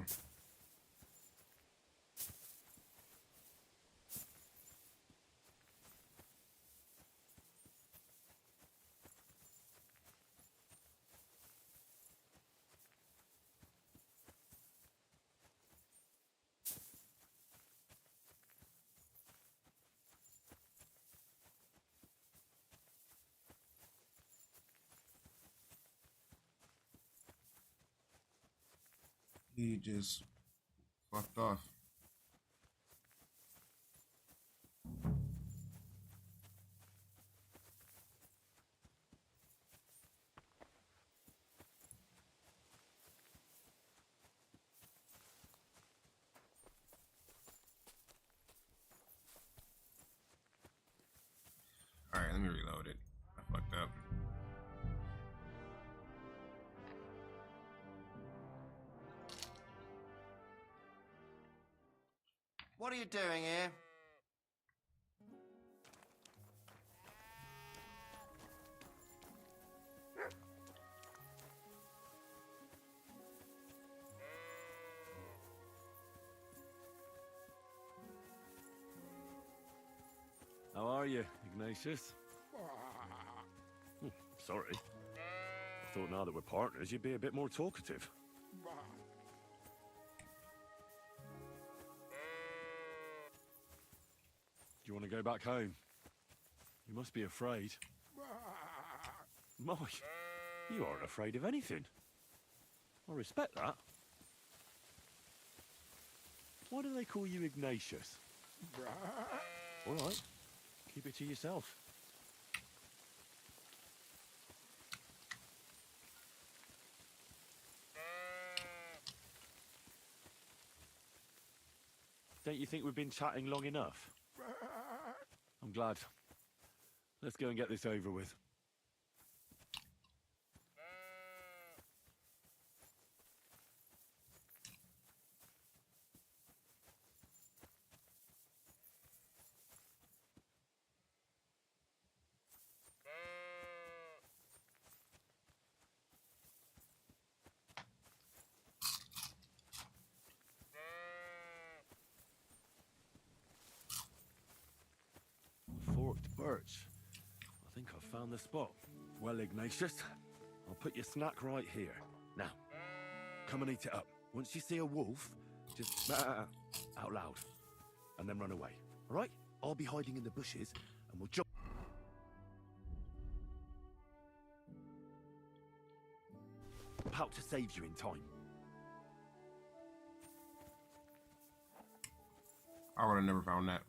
He just fucked off. Alright, let me reload it. I fucked up. What are you doing here? How are you, Ignatius? Sorry. I thought now that we're partners, you'd be a bit more talkative. Do you want to go back home? You must be afraid. My, you aren't afraid of anything. I respect that. Why do they call you Ignatius? All right, keep it to yourself. Don't you think we've been chatting long enough? I'm glad. Let's go and get this over with. Forked birch. I think I've found the spot. Well, Ignatius, I'll put your snack right here. Now, come and eat it up. Once you see a wolf, just out loud, and then run away. All right? I'll be hiding in the bushes, and we'll jump out to save you in time. I would have never found that.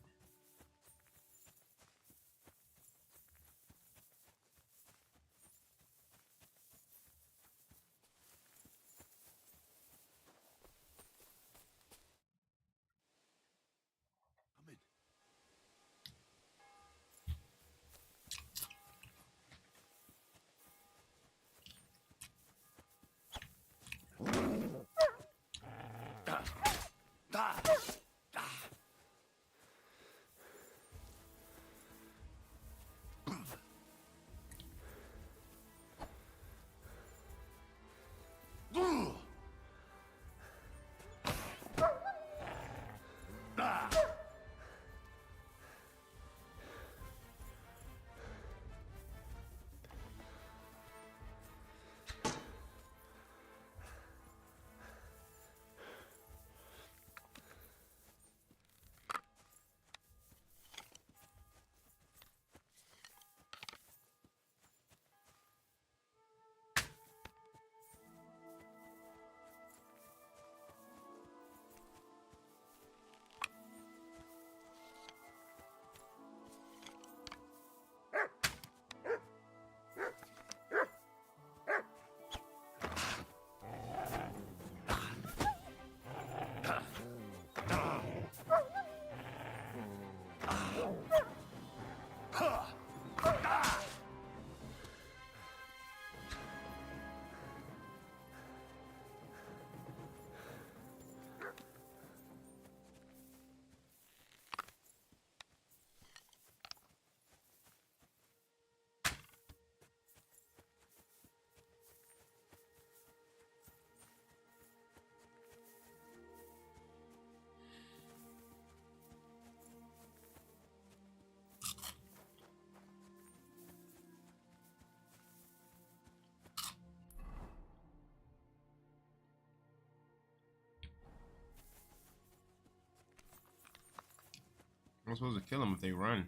I'm supposed to kill them if they run.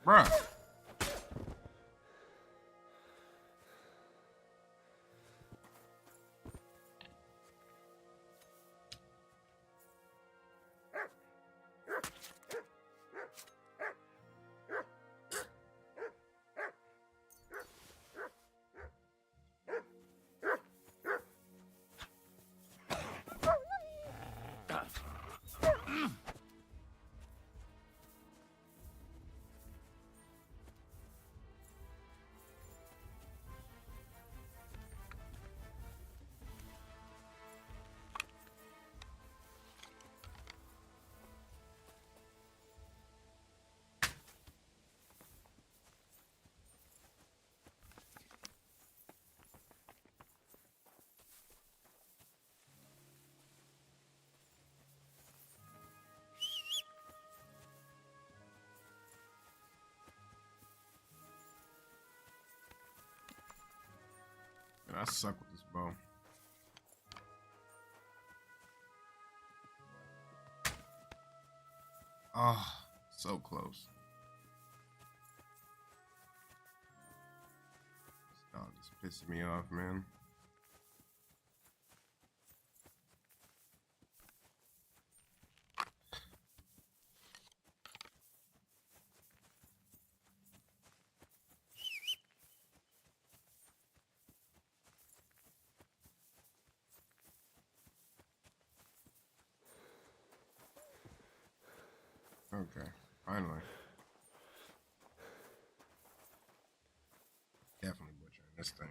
Bruh. And I suck with this bow. Ah, so close. This dog is pissing me off, man. Okay, finally. Definitely butchering this thing.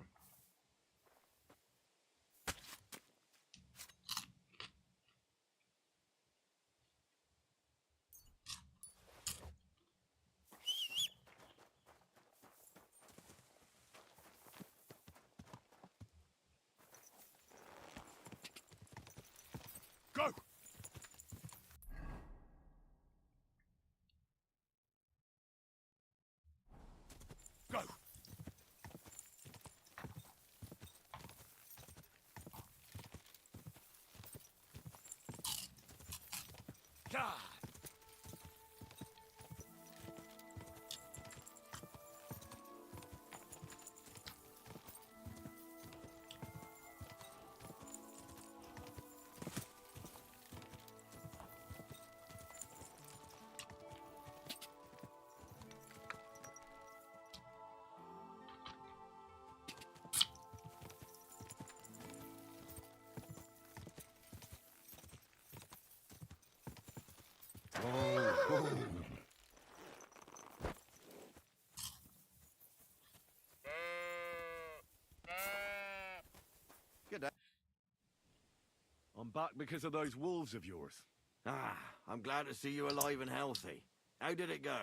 I'm back because of those wolves of yours. Ah, I'm glad to see you alive and healthy. How did it go?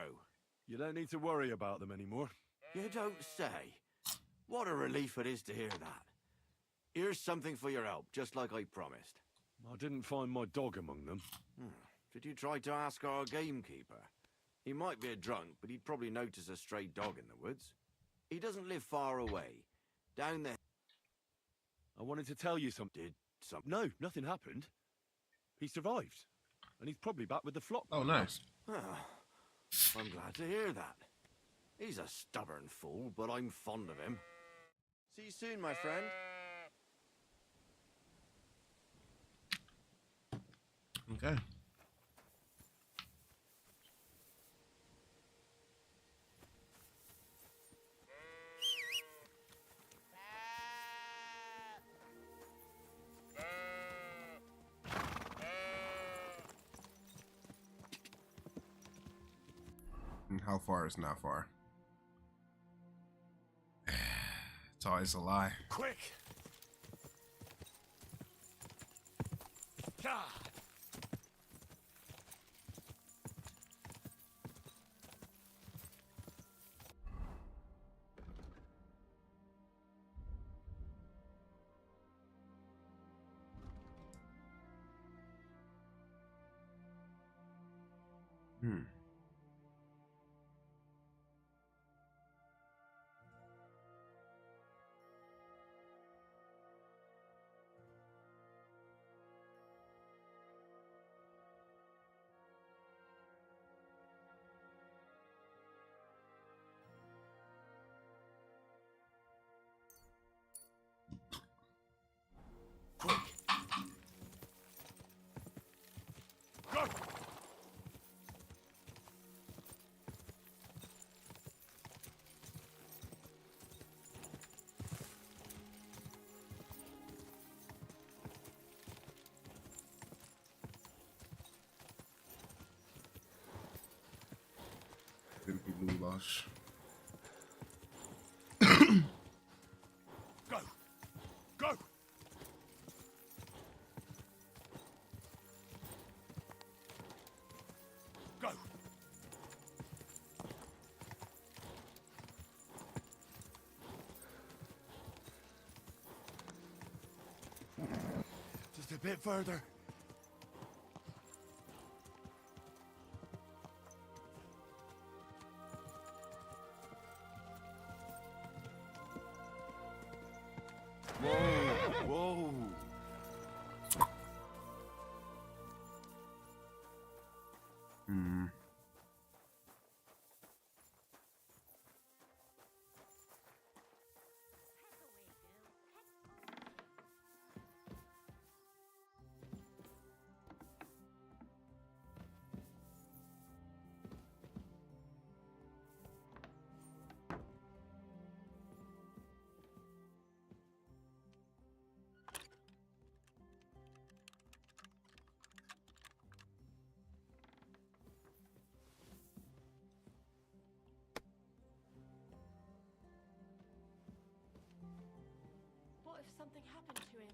You don't need to worry about them anymore. You don't say. What a relief it is to hear that. Here's something for your help, just like I promised. I didn't find my dog among them. Did you try to ask our gamekeeper? He might be a drunk, but he'd probably notice a stray dog in the woods. He doesn't live far away. Down there. I wanted to tell you something. No, nothing happened. He survived. And he's probably back with the flock. Oh, nice. I'm glad to hear that. He's a stubborn fool, but I'm fond of him. See you soon, my friend. Okay. And how far is not far? It's always a lie. Quick! Ah! Quick! Go! Wimpy blue lush. Go! Go! Go! Just a bit further. Whoa! Hmm. What if something happened to him?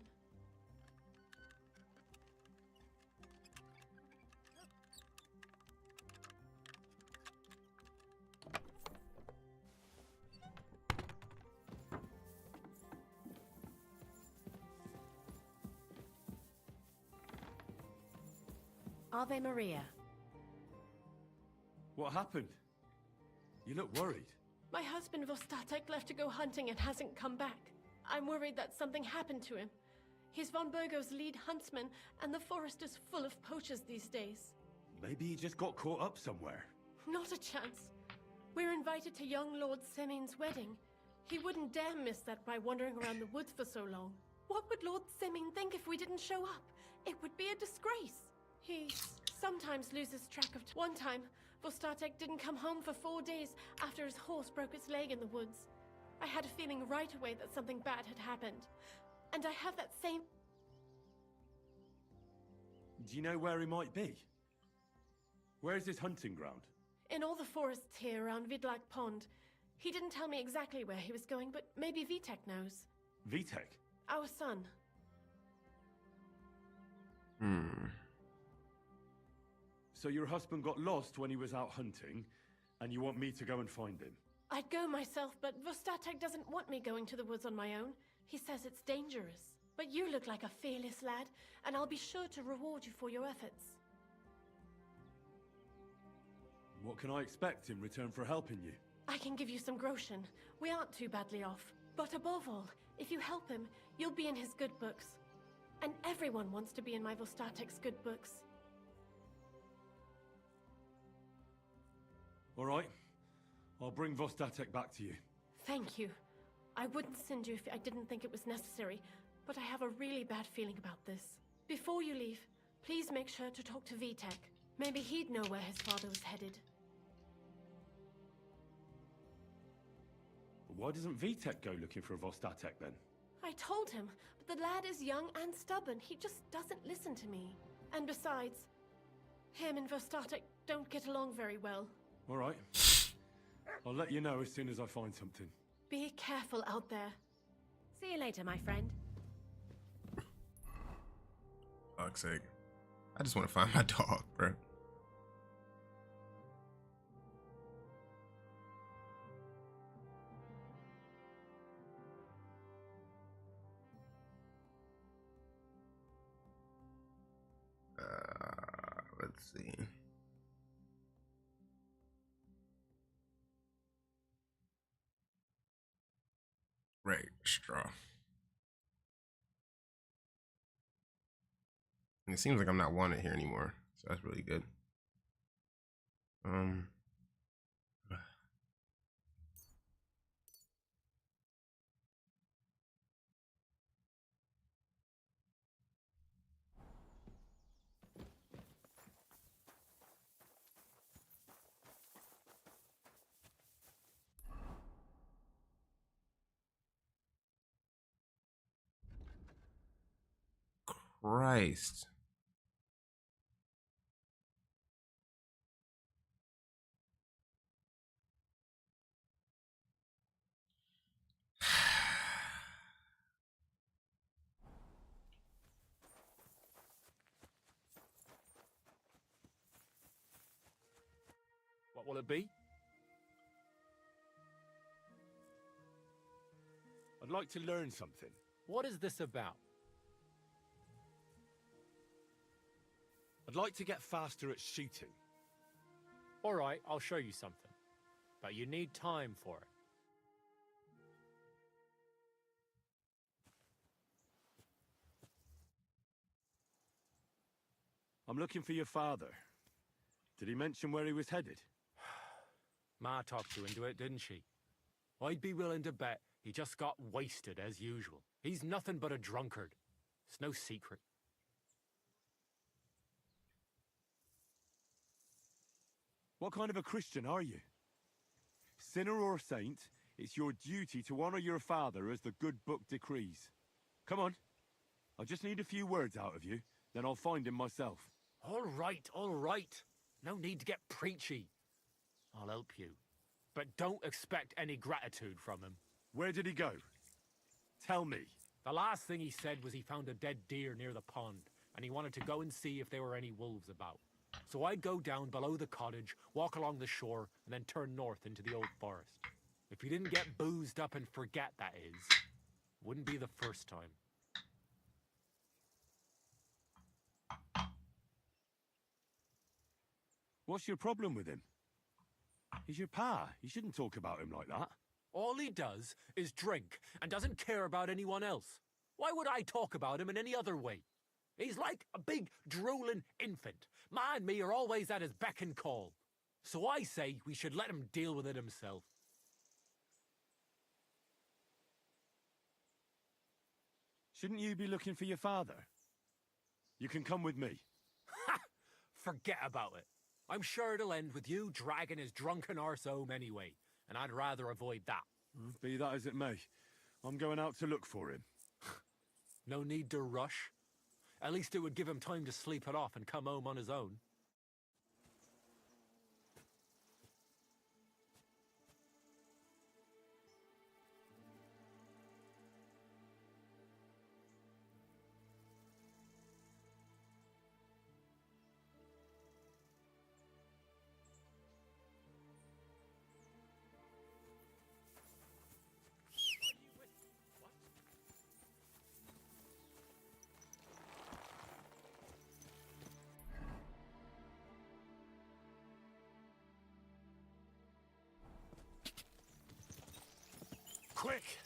Ave Maria. What happened? You look worried. My husband Vostatek left to go hunting and hasn't come back. I'm worried that something happened to him. He's von Burgo's lead huntsman, and the forest is full of poachers these days. Maybe he just got caught up somewhere. Not a chance. We're invited to young Lord Semin's wedding. He wouldn't dare miss that by wandering around the woods for so long. What would Lord Semin think if we didn't show up? It would be a disgrace. He sometimes loses track of One time, Vostatek didn't come home for 4 days after his horse broke its leg in the woods. I had a feeling right away that something bad had happened. And I have that same... Do you know where he might be? Where's his hunting ground? In all the forests here around Vidlak Pond. He didn't tell me exactly where he was going, but maybe Vitek knows. Vitek? Our son. So your husband got lost when he was out hunting, and you want me to go and find him? I'd go myself, but Vostatek doesn't want me going to the woods on my own. He says it's dangerous. But you look like a fearless lad, and I'll be sure to reward you for your efforts. What can I expect in return for helping you? I can give you some groschen. We aren't too badly off. But above all, if you help him, you'll be in his good books. And everyone wants to be in my Vostatek's good books. All right. I'll bring Vostatek back to you. Thank you. I wouldn't send you if I didn't think it was necessary, but I have a really bad feeling about this. Before you leave, please make sure to talk to Vitek. Maybe he'd know where his father was headed. Why doesn't Vitek go looking for Vostatek then? I told him, but the lad is young and stubborn. He just doesn't listen to me. And besides, him and Vostatek don't get along very well. All right. I'll let you know as soon as I find something. Be careful out there. See you later, my friend. Fuck's sake. I just want to find my dog, bro. Let's see. Right, straw. And it seems like I'm not wanted here anymore, so that's really good. Christ. What will it be? I'd like to learn something. What is this about? I'd like to get faster at shooting. All right, I'll show you something. But you need time for it. I'm looking for your father. Did he mention where he was headed? Ma talked you into it, didn't she? I'd be willing to bet he just got wasted as usual. He's nothing but a drunkard. It's no secret. What kind of a Christian are you? Sinner or saint, it's your duty to honor your father as the good book decrees. Come on. I just need a few words out of you, then I'll find him myself. All right, all right. No need to get preachy. I'll help you. But don't expect any gratitude from him. Where did he go? Tell me. The last thing he said was he found a dead deer near the pond, and he wanted to go and see if there were any wolves about. So I'd go down below the cottage, walk along the shore, and then turn north into the old forest. If he didn't get boozed up and forget, that is, wouldn't be the first time. What's your problem with him? He's your pa. You shouldn't talk about him like that. All he does is drink and doesn't care about anyone else. Why would I talk about him in any other way? He's like a big, drooling infant. Ma and me are always at his beck and call. So I say we should let him deal with it himself. Shouldn't you be looking for your father? You can come with me. Ha! Forget about it. I'm sure it'll end with you dragging his drunken arse home anyway, and I'd rather avoid that. Be that as it may, I'm going out to look for him. No need to rush. At least it would give him time to sleep it off and come home on his own. Quick!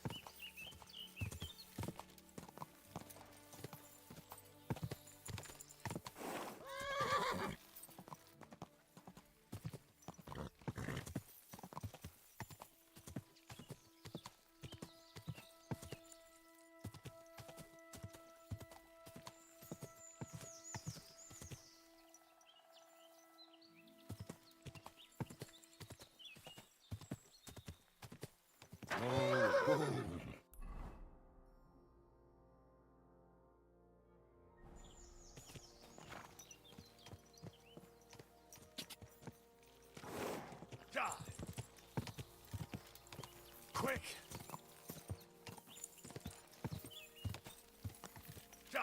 Quick! Die!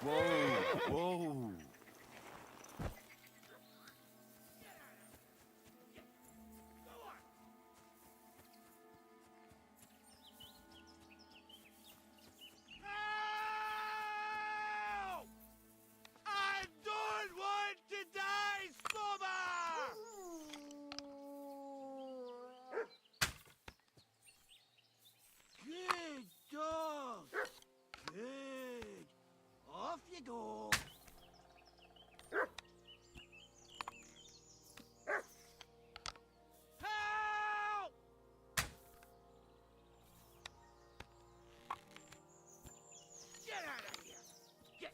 Whoa! Whoa! I don't want to die, Stubber! Good dog. Good. Off you go. Help! Get out of here. Get.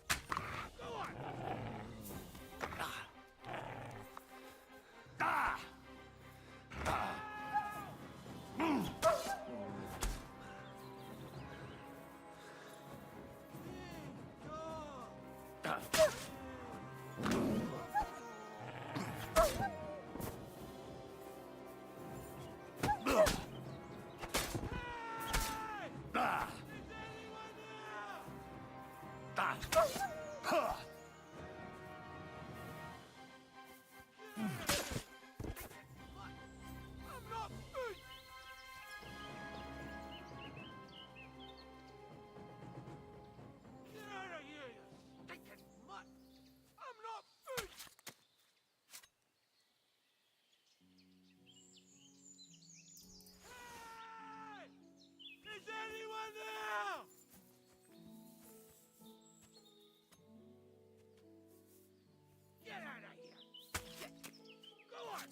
Go on. Is anyone there? Get out of here! Go on!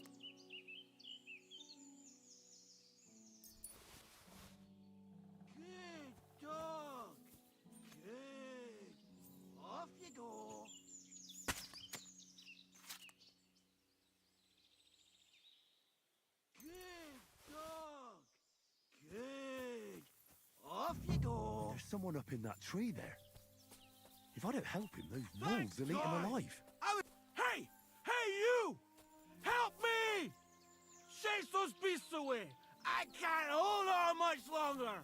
Good dog! Good! Off you go! Good dog! Good! Off you go! There's someone up in that tree there. If I don't help him, those wolves will eat him alive. Hey! Hey, you! Help me! Chase those beasts away! I can't hold on much longer!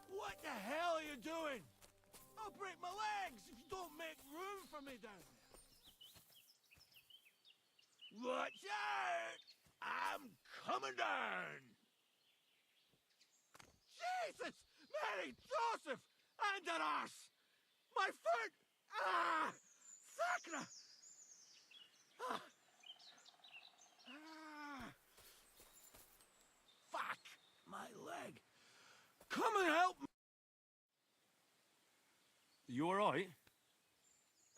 What the hell are you doing? I'll break my legs if you don't make room for me down there. Watch out! I'm coming down! Jesus! Mary, Joseph! And an arse! My foot! Ah! Sacra! Ah! Ah! Fuck! My leg! Come and help me! You alright?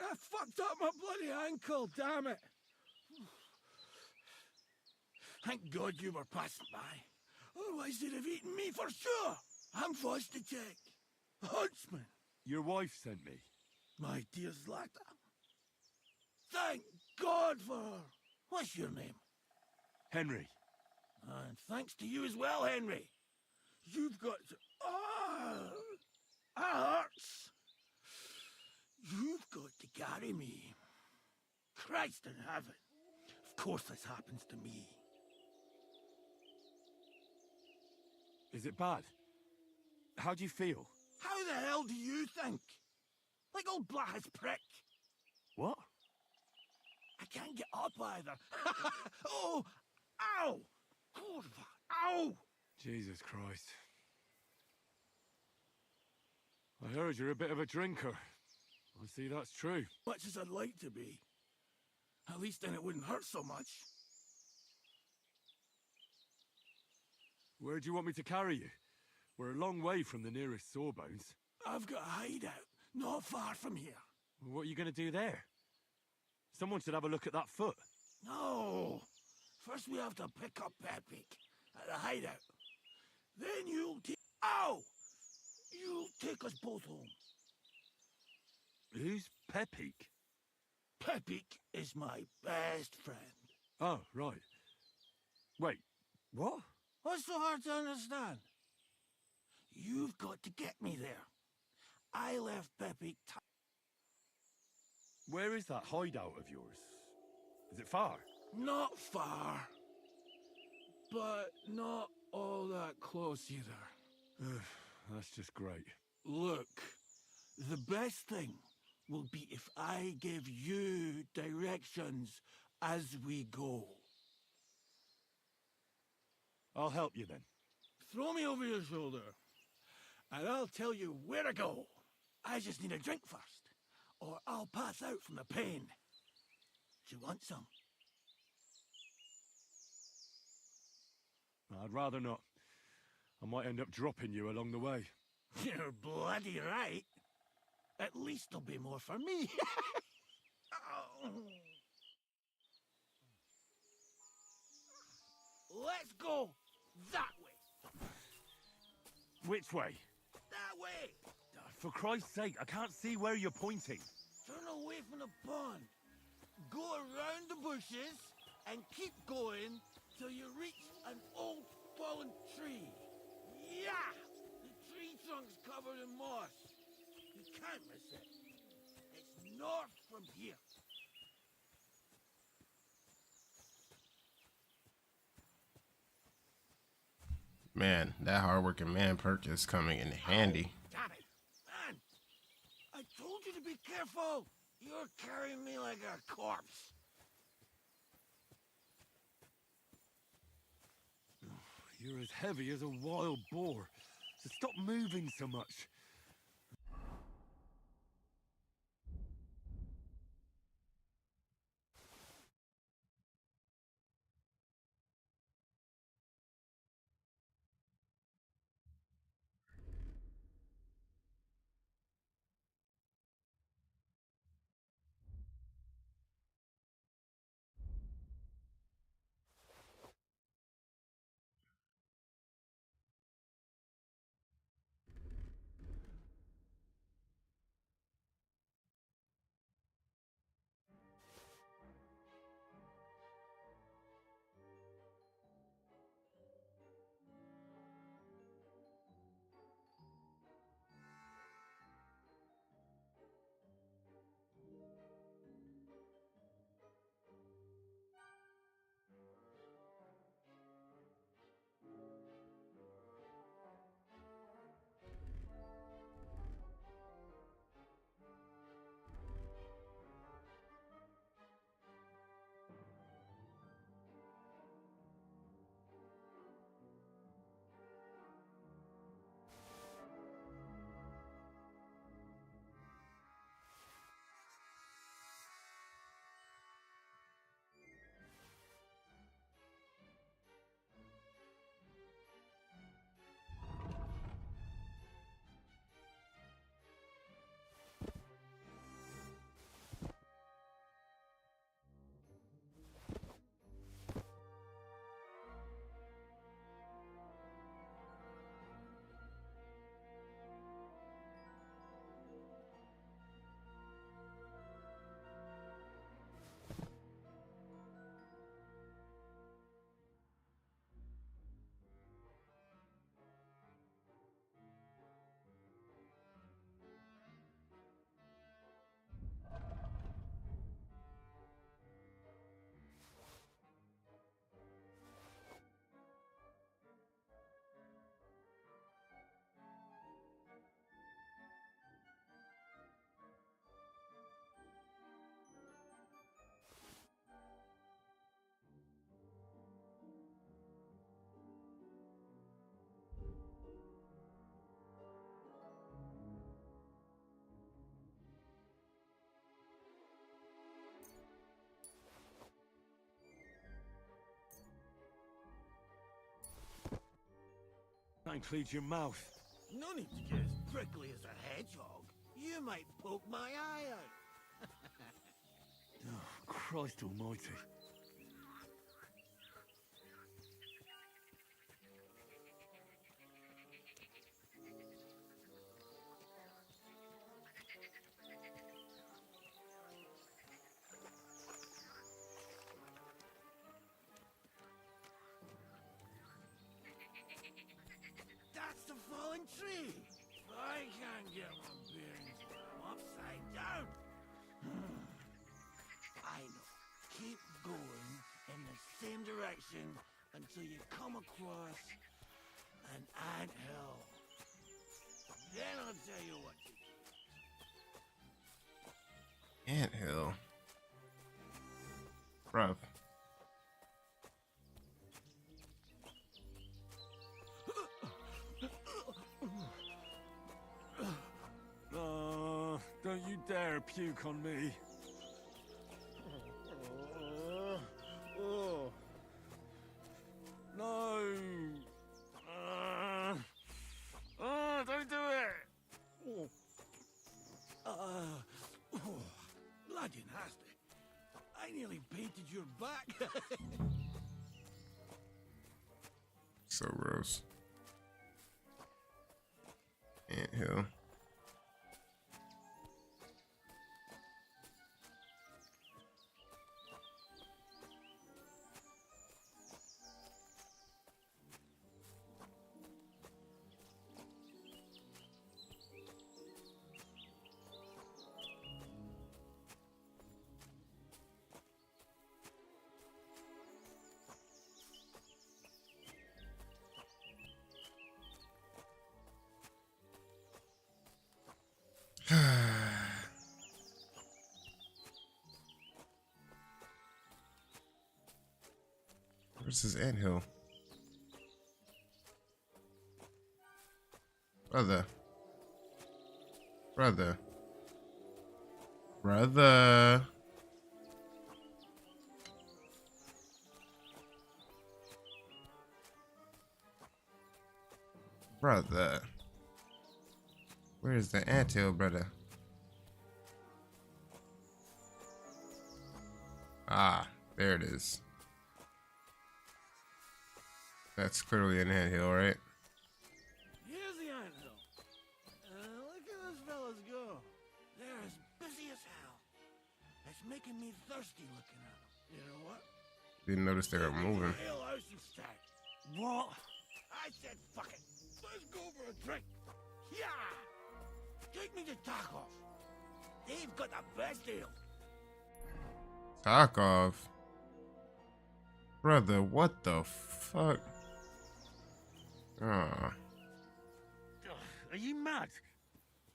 I fucked up my bloody ankle, damn it! Thank God you were passing by. Otherwise they'd have eaten me for sure. I'm forced to check. Huntsman. Your wife sent me. My dear Zlata. Thank God for her. What's your name? Henry. And thanks to you as well, Henry. You've got to... that hurts. You've got to carry me. Christ in heaven. Of course this happens to me. Is it bad? How do you feel? How the hell do you think? Like old Blaha's prick. What? I can't get up either. Oh! Ow! Kurva! Ow! Jesus Christ. I heard you're a bit of a drinker. I see that's true. Much as I'd like to be. At least then it wouldn't hurt so much. Where do you want me to carry you? We're a long way from the nearest sawbones. I've got a hideout, not far from here. What are you going to do there? Someone should have a look at that foot. No! First we have to pick up Pepik at the hideout. Then you'll take... Ow! You'll take us both home. Who's Pepik? Pepik is my best friend. Oh, right. Wait, what? What's so hard to understand? You've got to get me there. I left Pepik... Where is that hideout of yours? Is it far? Not far. But not all that close either. That's just great. Look, the best thing will be if I give you directions as we go. I'll help you then. Throw me over your shoulder, and I'll tell you where to go. I just need a drink first, or I'll pass out from the pain. Do you want some? I'd rather not. I might end up dropping you along the way. You're bloody right. At least there'll be more for me. Oh. Let's go that way. Which way? That way. For Christ's sake, I can't see where you're pointing. Turn away from the pond. Go around the bushes and keep going till you reach an old fallen tree. Yeah! The tree trunk's covered in moss. You can't miss it. It's north from here. Man, that hardworking man perk is coming in handy. Damn it! Man! I told you to be careful! You're carrying me like a corpse. You're as heavy as a wild boar. So stop moving so much. includes your mouth. No need to get as prickly as a hedgehog. You might poke my eye out. Oh, Christ almighty. That's the fallen tree. I can't get my bearings when I'm upside down. I know. Keep going in the same direction until you come across an anthill. Then I'll tell you what to do. Anthill. Bruv. Don't you dare puke on me. No. Don't do it. Bloody nasty. I nearly painted your back. So gross. Anthill. Where's his anthill? Brother. Brother. Brother. Brother. Where's the anthill, brother? Ah, there it is. That's clearly an anthill, right? Here's the anthill. Look at those fellas go. They're as busy as hell. It's making me thirsty looking at them. You know what? Didn't notice they were moving. What? I said fuck it. Let's go for a drink. Yeah! Take me to Tarkov. They've got the best deal. Tarkov? Brother, what the fuck? Ah. Are you mad?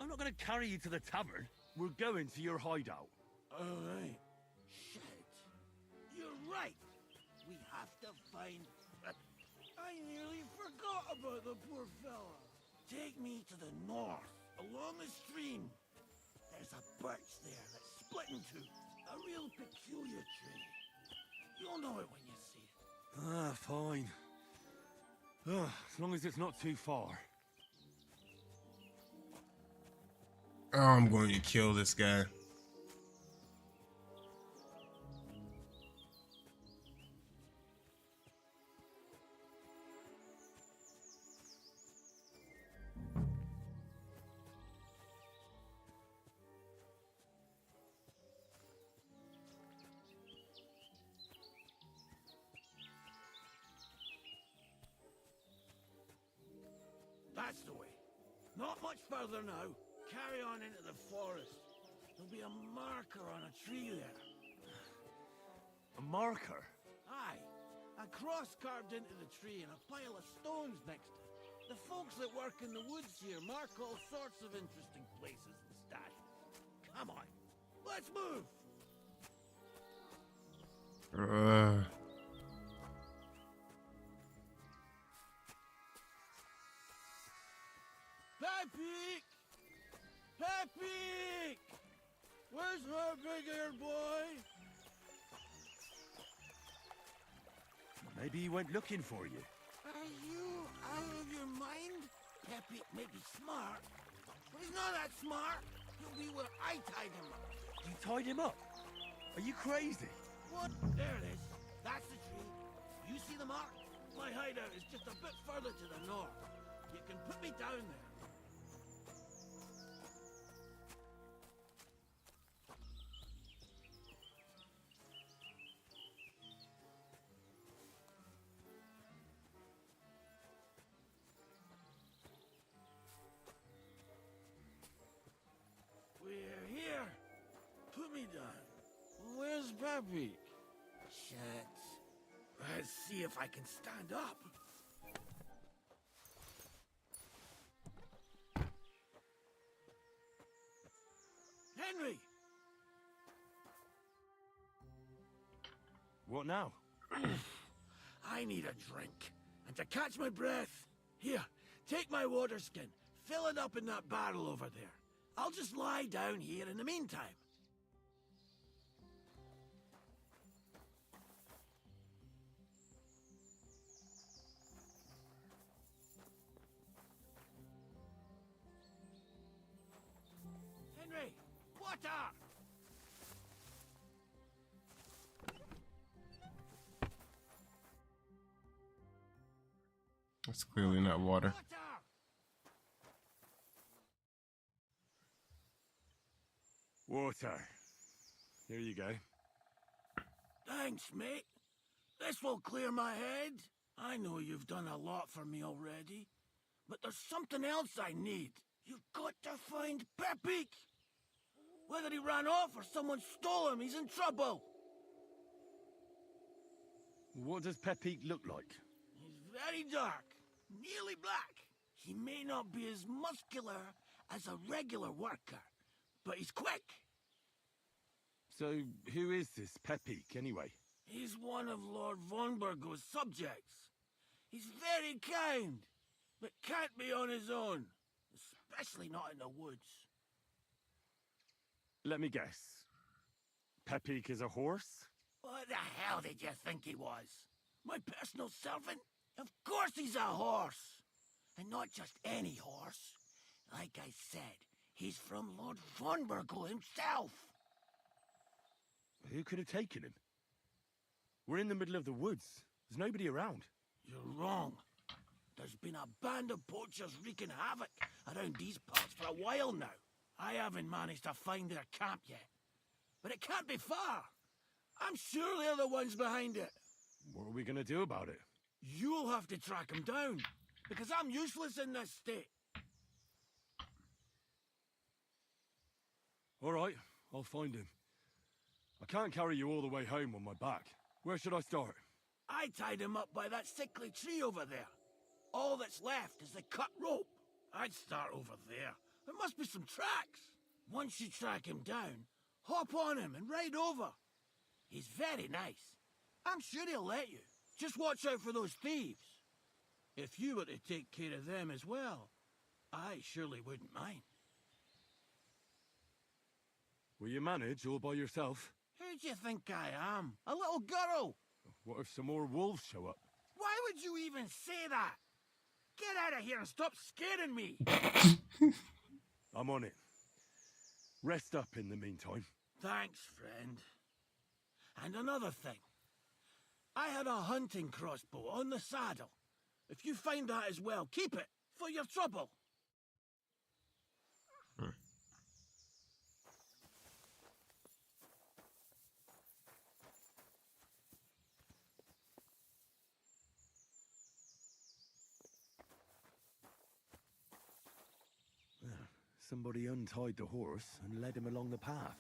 I'm not going to carry you to the tavern. We're going to your hideout. All right. Shit. You're right. We have to find... I nearly forgot about the poor fella. Take me to the north, along the stream. There's a birch there that's split in two. A real peculiar tree. You'll know it when you see it. Ah, fine. As long as it's not too far. Oh, I'm going to kill this guy. That's the way. Not much further now. Carry on into the forest. There'll be a marker on a tree there. A marker? Aye. A cross carved into the tree and a pile of stones next to it. The folks that work in the woods here mark all sorts of interesting places and stashes. Come on. Let's move. Pepe! Pepe! Where's my big-eared boy? Maybe he went looking for you. Are you out of your mind? Pepik may be smart, but he's not that smart. He'll be where I tied him up. You tied him up? Are you crazy? What? There it is. That's the tree. You see the mark? My hideout is just a bit further to the north. You can put me down there. We're here. Put me down. Where's Pepik? Shit. Let's see if I can stand up. Henry! What now? I need a drink. And to catch my breath, here, take my water skin. Fill it up in that barrel over there. I'll just lie down here in the meantime. Henry, water! That's clearly not water. Water. Here you go. Thanks, mate. This will clear my head. I know you've done a lot for me already, but there's something else I need. You've got to find Pepik. Whether he ran off or someone stole him, he's in trouble. What does Pepik look like? He's very dark, nearly black. He may not be as muscular as a regular worker, but he's quick. So, who is this Pepik, anyway? He's one of Lord von Burgo's subjects. He's very kind, but can't be on his own, especially not in the woods. Let me guess. Pepik is a horse? What the hell did you think he was? My personal servant? Of course he's a horse! And not just any horse. Like I said, he's from Lord von Burgo himself. Who could have taken him? We're in the middle of the woods. There's nobody around. You're wrong. There's been a band of poachers wreaking havoc around these parts for a while now. I haven't managed to find their camp yet. But it can't be far. I'm sure they're the ones behind it. What are we gonna do about it? You'll have to track them down, because I'm useless in this state. All right, I'll find him. I can't carry you all the way home on my back. Where should I start? I tied him up by that sickly tree over there. All that's left is the cut rope. I'd start over there. There must be some tracks. Once you track him down, hop on him and ride over. He's very nice. I'm sure he'll let you. Just watch out for those thieves. If you were to take care of them as well, I surely wouldn't mind. Will you manage all by yourself? Who do you think I am? A little girl? What if some more wolves show up? Why would you even say that? Get out of here and stop scaring me! I'm on it. Rest up in the meantime. Thanks, friend. And another thing. I had a hunting crossbow on the saddle. If you find that as well, keep it, for your trouble. Somebody untied the horse and led him along the path.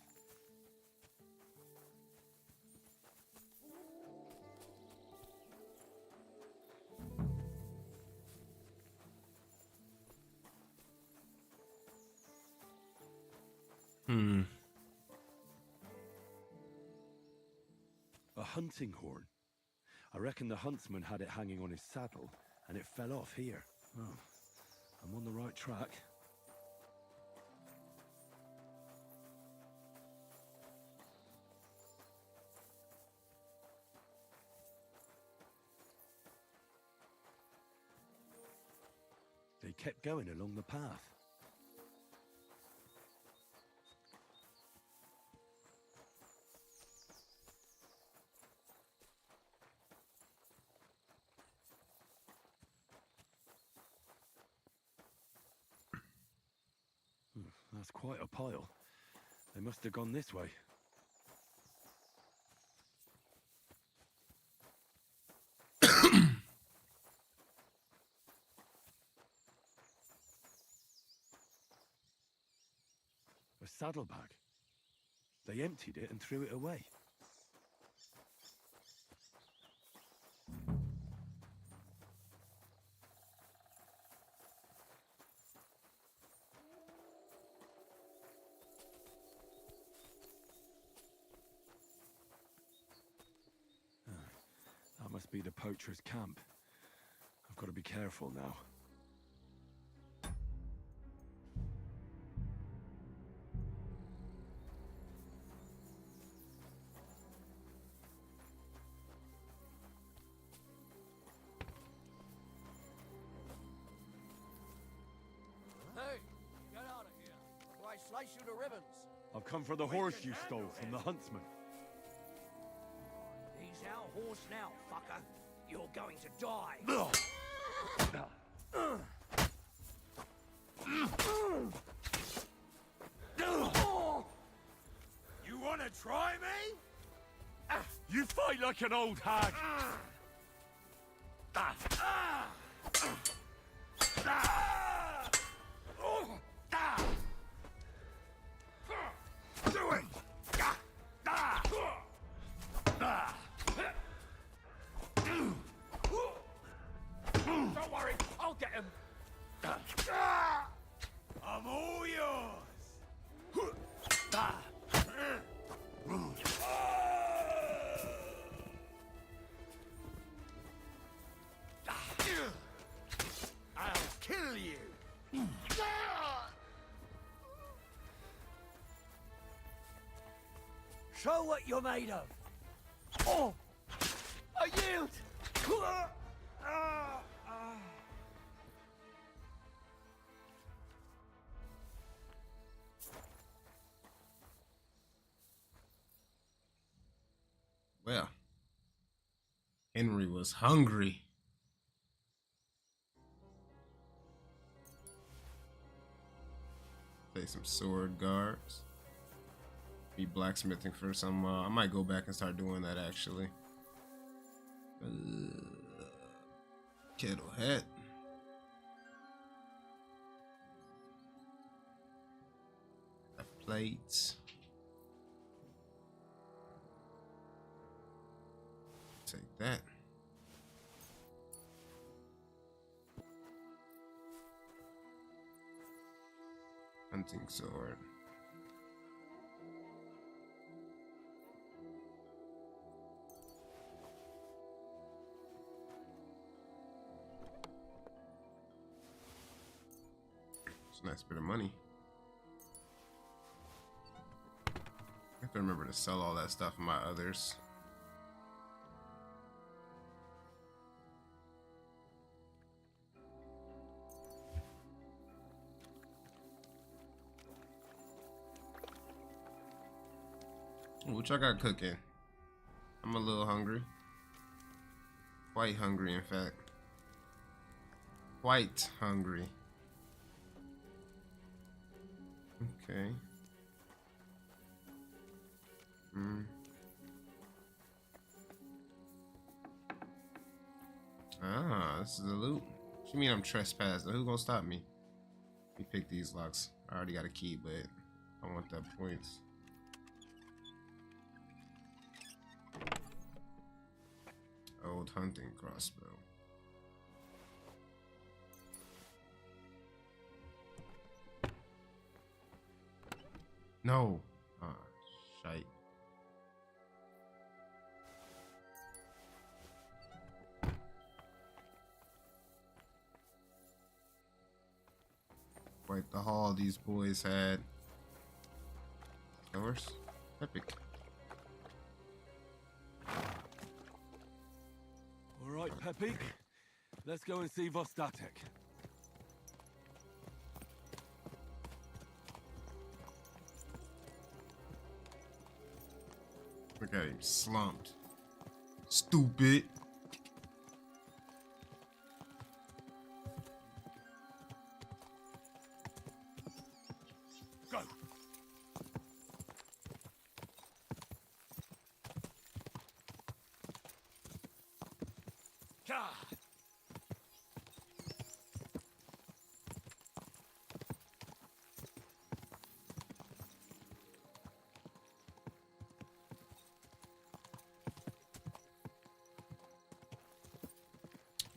A hunting horn. I reckon the huntsman had it hanging on his saddle, and it fell off here. Oh, I'm on the right track. They kept going along the path. That's quite a pile. They must have gone this way. A saddlebag. They emptied it and threw it away. That must be the poacher's camp. I've got to be careful now. Hey, get out of here, or I slice you to ribbons. I've come for the horse you stole from the huntsman. He's our horse now, fucker. You're going to die. You wanna try me? You fight like an old hag. Do it! Don't worry, I'll get him. I'm all yours. I'll kill you. Show what you're made of. Oh! I yield! Well, Henry was hungry. Play some sword guards. Be blacksmithing for some while. I might go back and start doing that actually. Kettle hat. Plates. Take that. Hunting sword. It's a nice bit of money. I have to remember to sell all that stuff in my others. What y'all got cooking? I'm a little hungry. Quite hungry, in fact. Quite hungry. Okay. Ah, this is the loot. What you mean I'm trespassing? Who gonna stop me? Let me pick these locks. I already got a key, but I want that points. Old hunting crossbow. No. Ah, shite. Quite the haul these boys had. Yours? Epic. All right, Peppy. Let's go and see Vostatek. Look at him, slumped. Stupid. Go. God.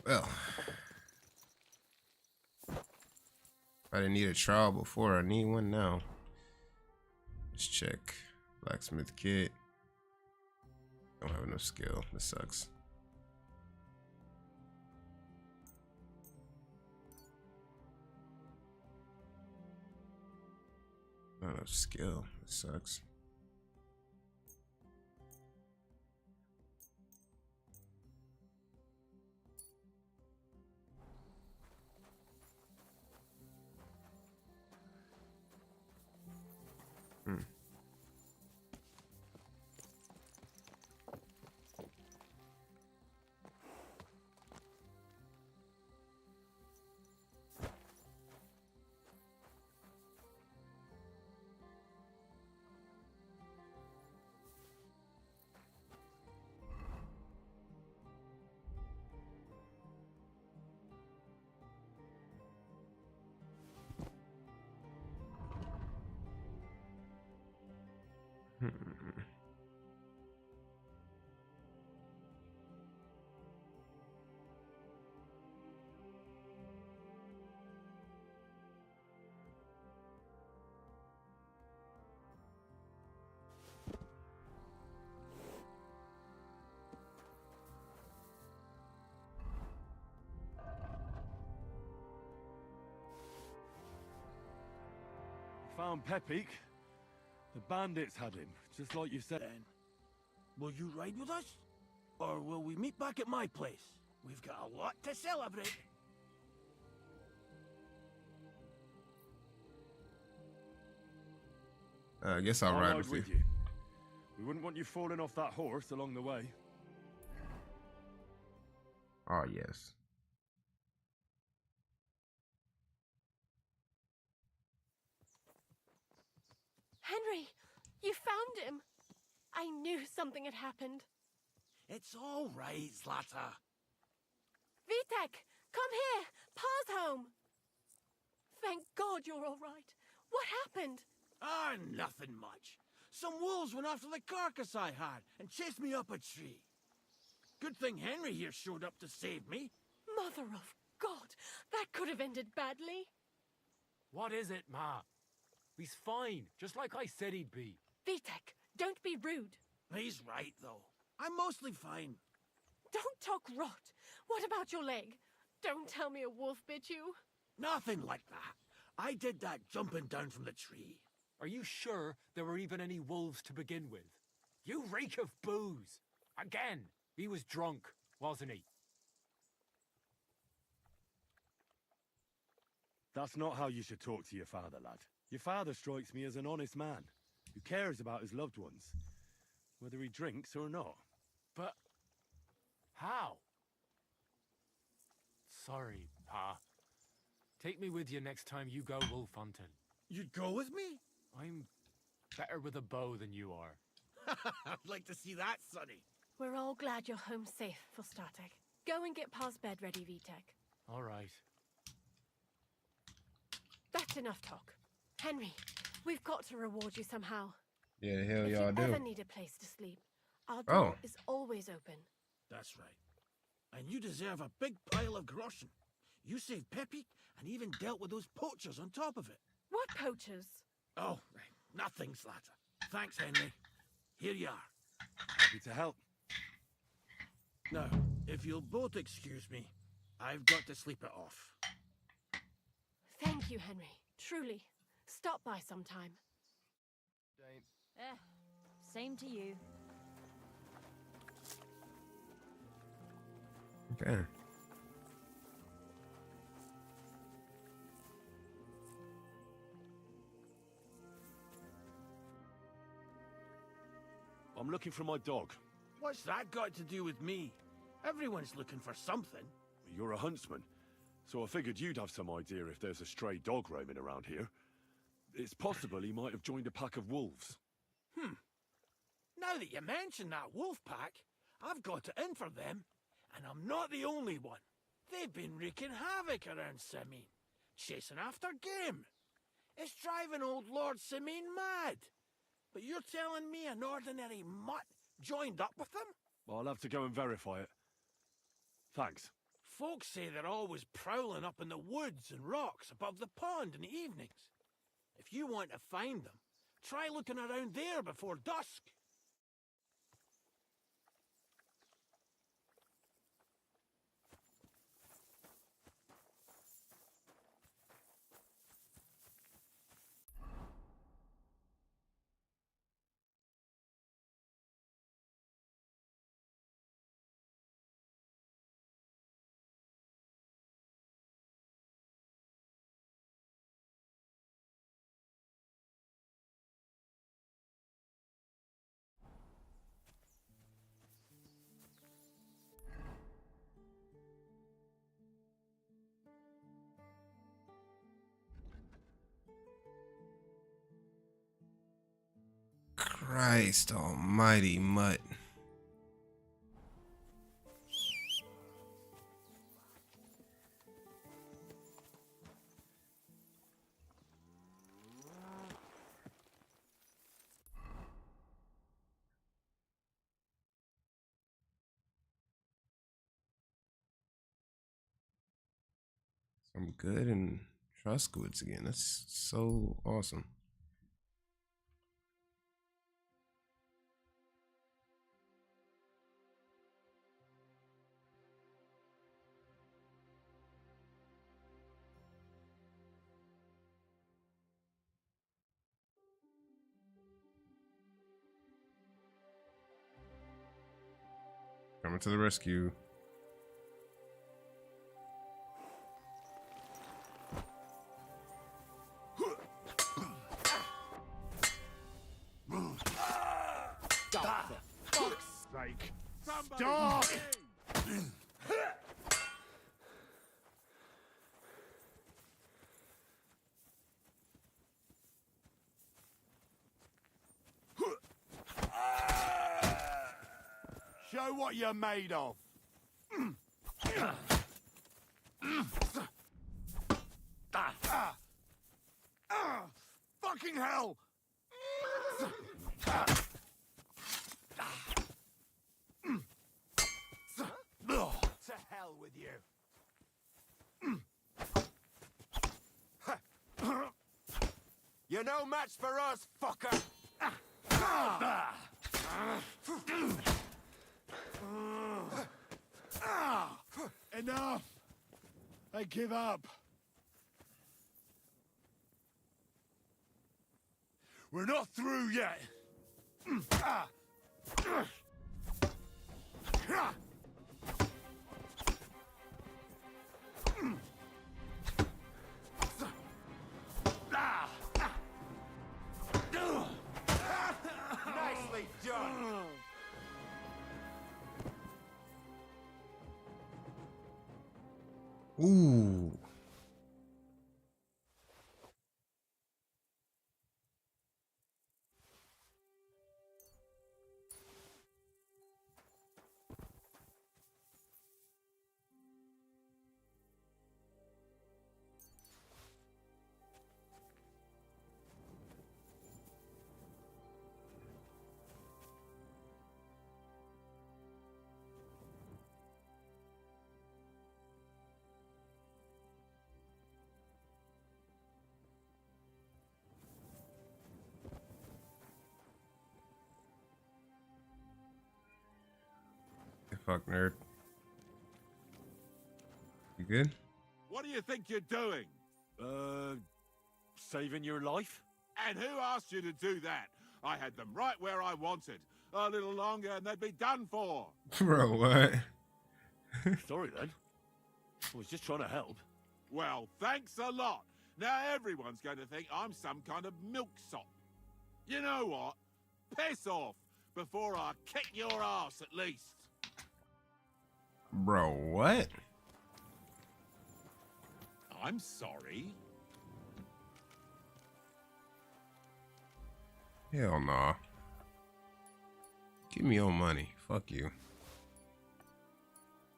Well, I didn't need a trial before. I need one now. Let's check. Blacksmith kit. Don't have enough skill. This sucks. Not enough skill. This sucks. Found Pepik. The bandits had him, just like you said. Then, will you ride with us? Or will we meet back at my place? We've got a lot to celebrate. I guess I'll ride with you. We wouldn't want you falling off that horse along the way. Oh, yes. Henry, you found him. I knew something had happened. It's all right, Zlata. Vitek, come here. Pa's home. Thank God you're all right. What happened? Ah, nothing much. Some wolves went after the carcass I had and chased me up a tree. Good thing Henry here showed up to save me. Mother of God, that could have ended badly. What is it, Ma? He's fine, just like I said he'd be. Vitek, don't be rude. He's right, though. I'm mostly fine. Don't talk rot. What about your leg? Don't tell me a wolf bit you. Nothing like that. I did that jumping down from the tree. Are you sure there were even any wolves to begin with? You reek of booze. Again, he was drunk, wasn't he? That's not how you should talk to your father, lad. Your father strikes me as an honest man, who cares about his loved ones, whether he drinks or not. But how? Sorry, Pa. Take me with you next time you go wolf hunting. You'd go with me? I'm better with a bow than you are. I'd like to see that, Sonny. We're all glad you're home safe, for starting. Go and get Pa's bed ready, Vitek. All right. That's enough talk. Henry, we've got to reward you somehow. Yeah, hell if y'all you do. ever need a place to sleep, our door is always open. That's right. And you deserve a big pile of groschen. You saved Pepik and even dealt with those poachers on top of it. What poachers? Oh, nothing, Slatter. Thanks, Henry. Here you are. Happy to help. Now, if you'll both excuse me, I've got to sleep it off. Thank you, Henry. Truly. Stop by sometime. Same to you. Okay. I'm I'm looking for my dog. What's that got to do with me? Everyone's looking for something. You're a huntsman, so I figured you'd have some idea if there's a stray dog roaming around here. It's possible he might have joined a pack of wolves. Now that you mention that wolf pack, I've got it in for them, and I'm not the only one. They've been wreaking havoc around Simene, chasing after game. It's driving old Lord Simene mad. But you're telling me an ordinary mutt joined up with them? I'll have to go and verify it. Thanks. Folks say they're always prowling up in the woods and rocks above the pond in the evenings. If you want to find them, try looking around there before dusk. Christ almighty, mutt. I'm good and trust goods again. That's so awesome. Coming to the rescue. Stop! Show what you're made of. Fucking hell! To hell with you. You're no match for us, fucker! Enough! I give up. We're not through yet. Nicely done. Ooh. Fuck, nerd. You good? What do you think you're doing? Saving your life? And who asked you to do that? I had them right where I wanted. A little longer and they'd be done for. Bro, what? Sorry then. I was just trying to help. Well, thanks a lot. Now everyone's going to think I'm some kind of milksop. You know what? Piss off. before I kick your ass at least. Bro, what? I'm sorry. Hell nah. Give me your money. Fuck you.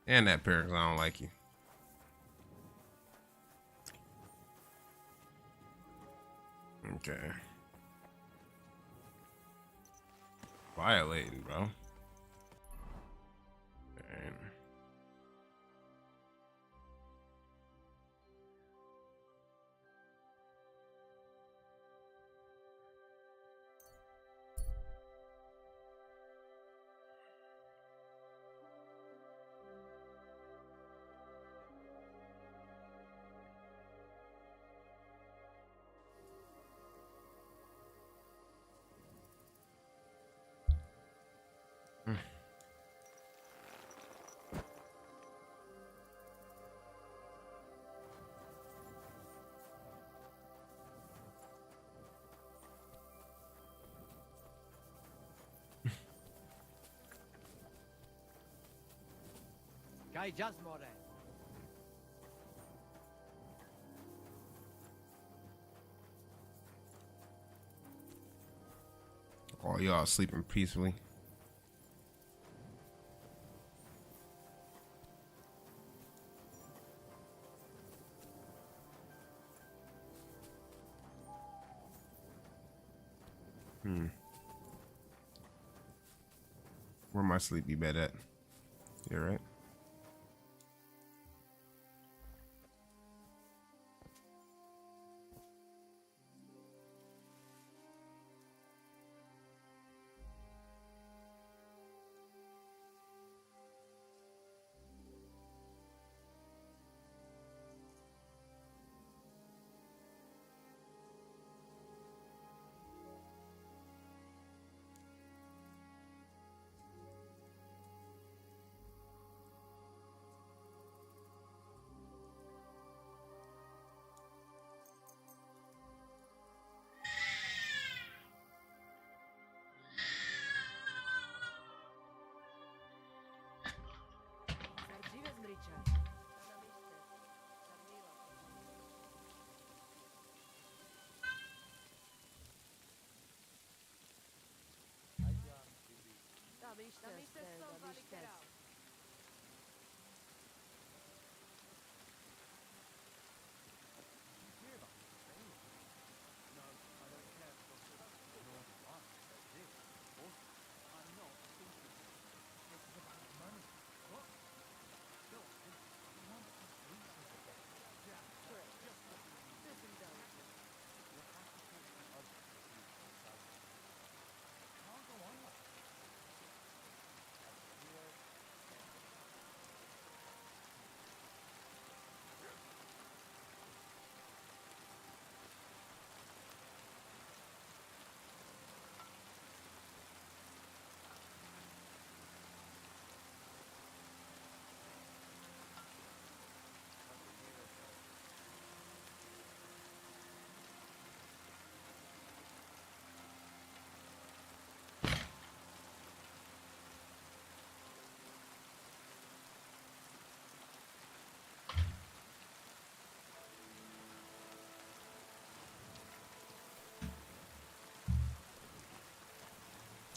And that pair, 'cause I don't like you. Okay. Violating, bro. Damn. Kaj just more. All y'all sleeping peacefully. Where my sleepy bed at? Yeah, right.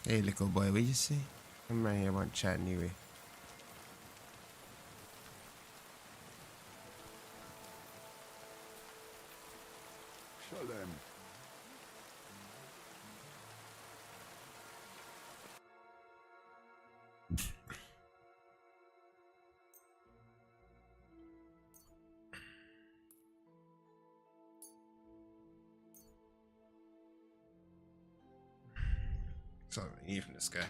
Hey, little boy, what you say? I'm right here, I want to chat anyway. Shalom. That's all I need from this guy.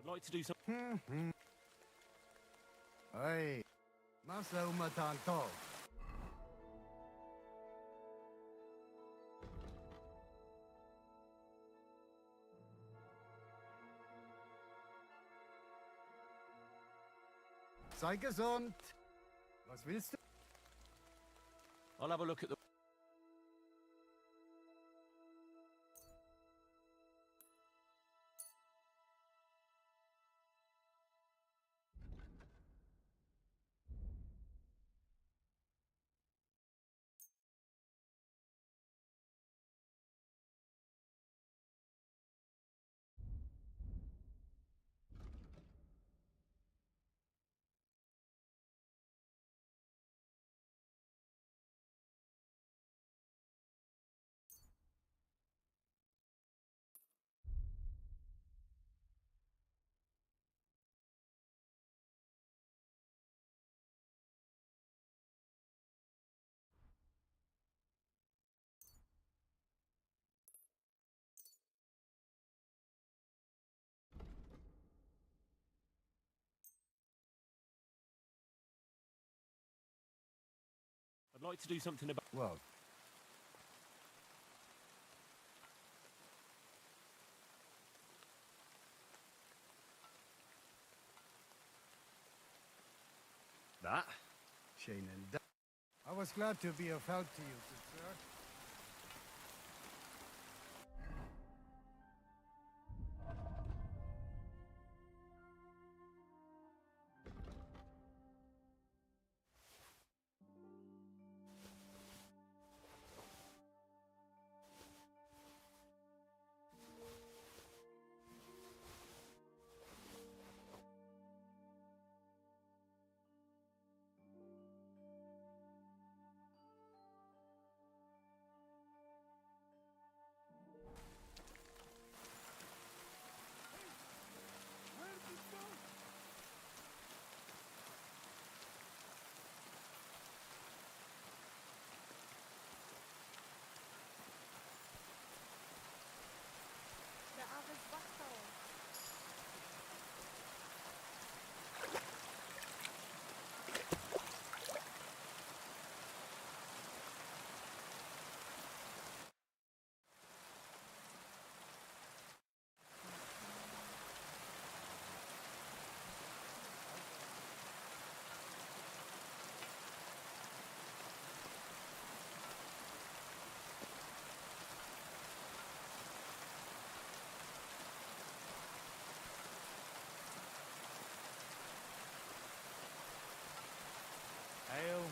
I'd like to do something. Hey, nasa umatanto. Sei gesund. Was willst du? I'll have a look at the... I'd like to do something about... Well. That? Shane and Dan. I was glad to be of help to you, good sir. Ale.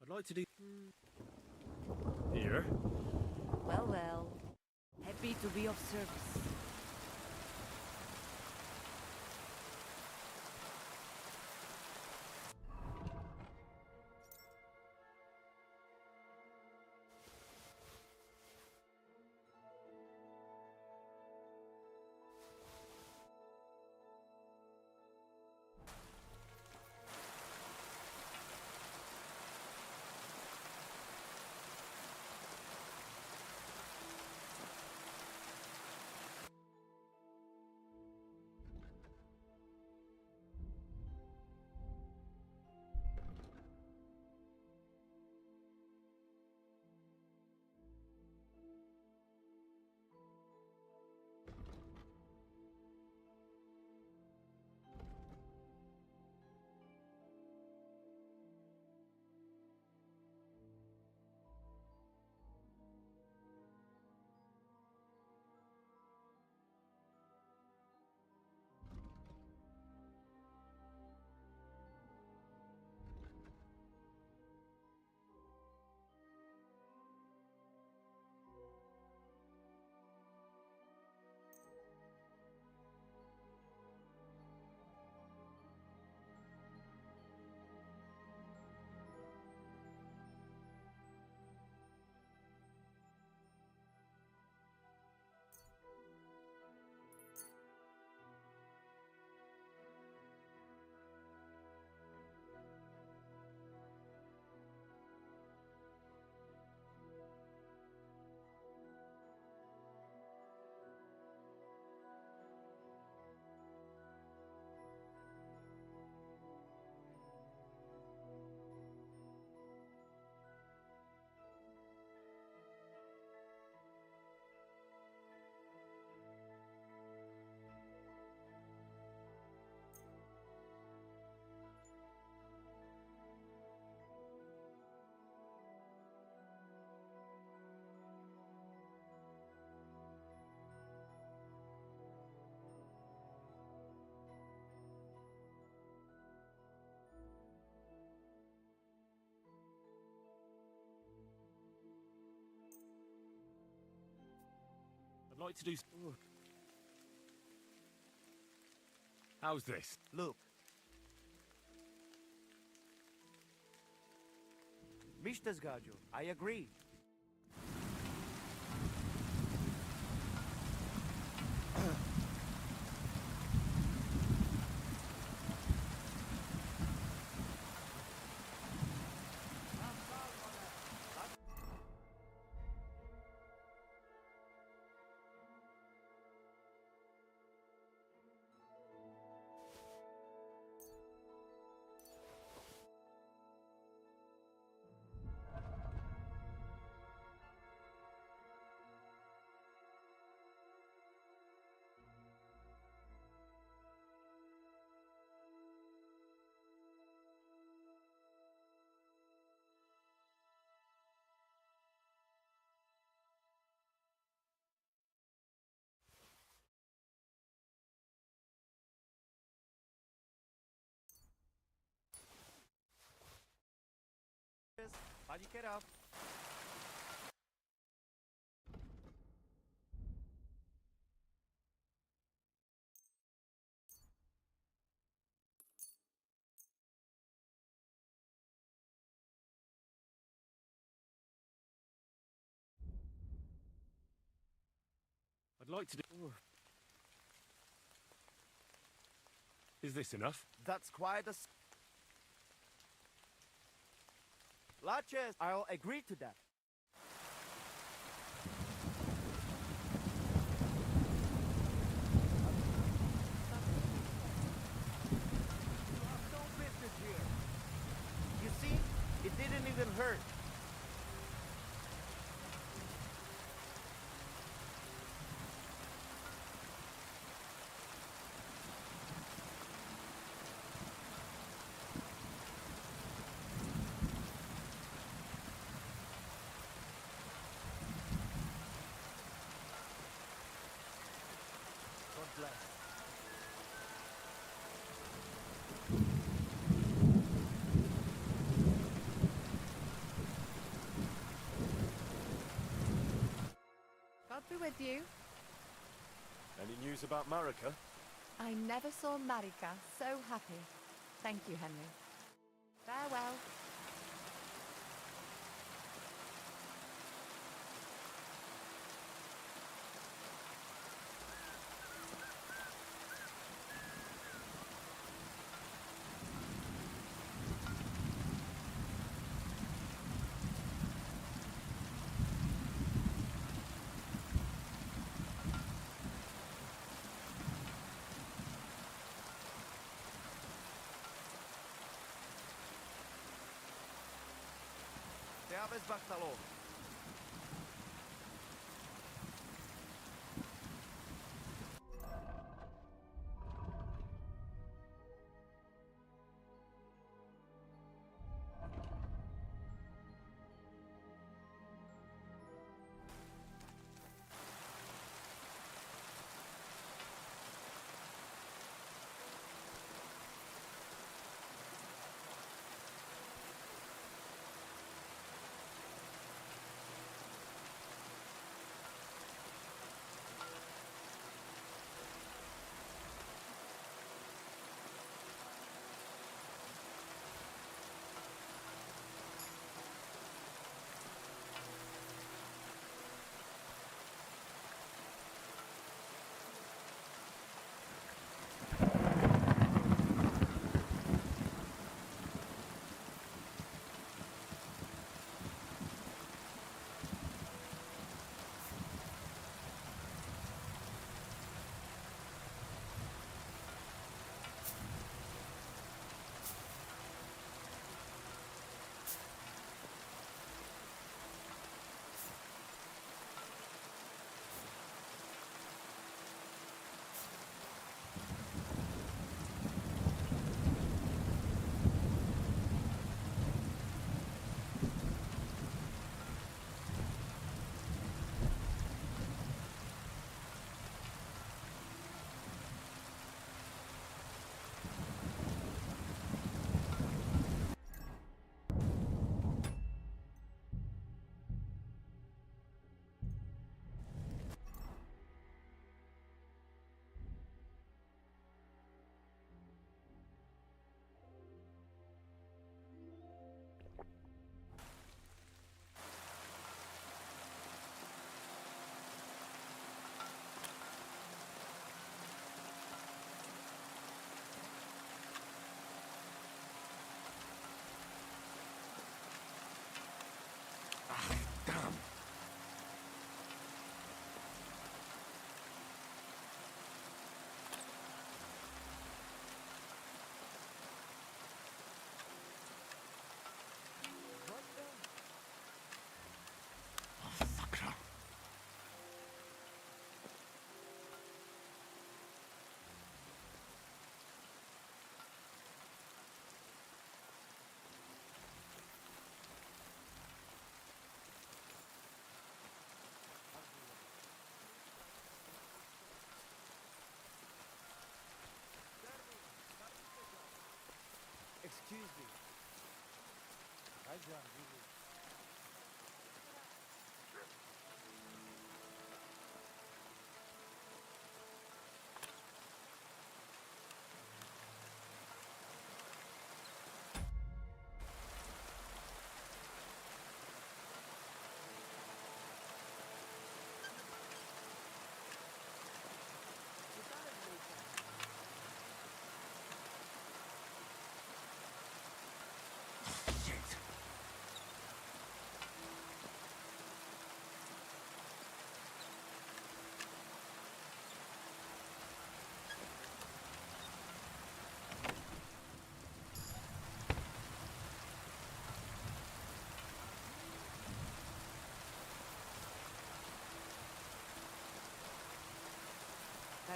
I'd like to do... Here. Well, well. Happy to be of service. I'd like to do... How's this? Look. Mr. Zgajo, I agree. Hadi get up. I'd like to do... Is this enough? That's quite a... Latches, I'll agree to that. No business here. You see, it didn't even hurt. God bless. God be with you. Any news about Marika? I never saw Marika so happy. Thank you, Henry. Farewell. Te aveți Bartalo.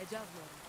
By job, Lord.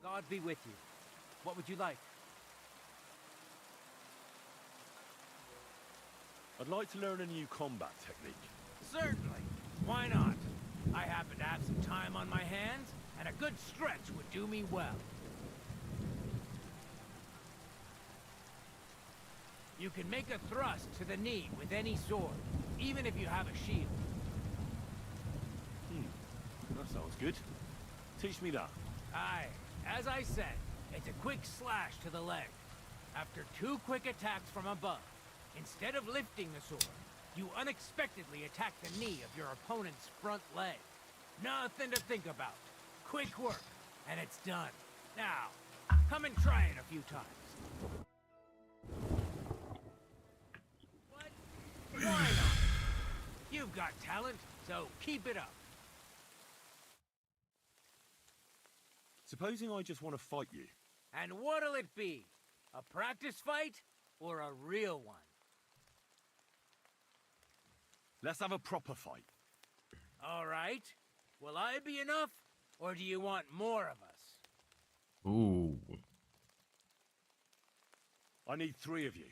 God be with you. What would you like? I'd like to learn a new combat technique. Certainly. Why not? I happen to have some time on my hands, and a good stretch would do me well. You can make a thrust to the knee with any sword, even if you have a shield. That sounds good. Teach me that. Aye, as I said, it's a quick slash to the leg. After 2 quick attacks from above, instead of lifting the sword, you unexpectedly attack the knee of your opponent's front leg. Nothing to think about. Quick work, and it's done. Now, come and try it a few times. What? Why not? You've got talent, so keep it up. Supposing I just want to fight you. And what'll it be? A practice fight or a real one? Let's have a proper fight. All right. Will I be enough, or do you want more of us? Ooh. I need 3 of you.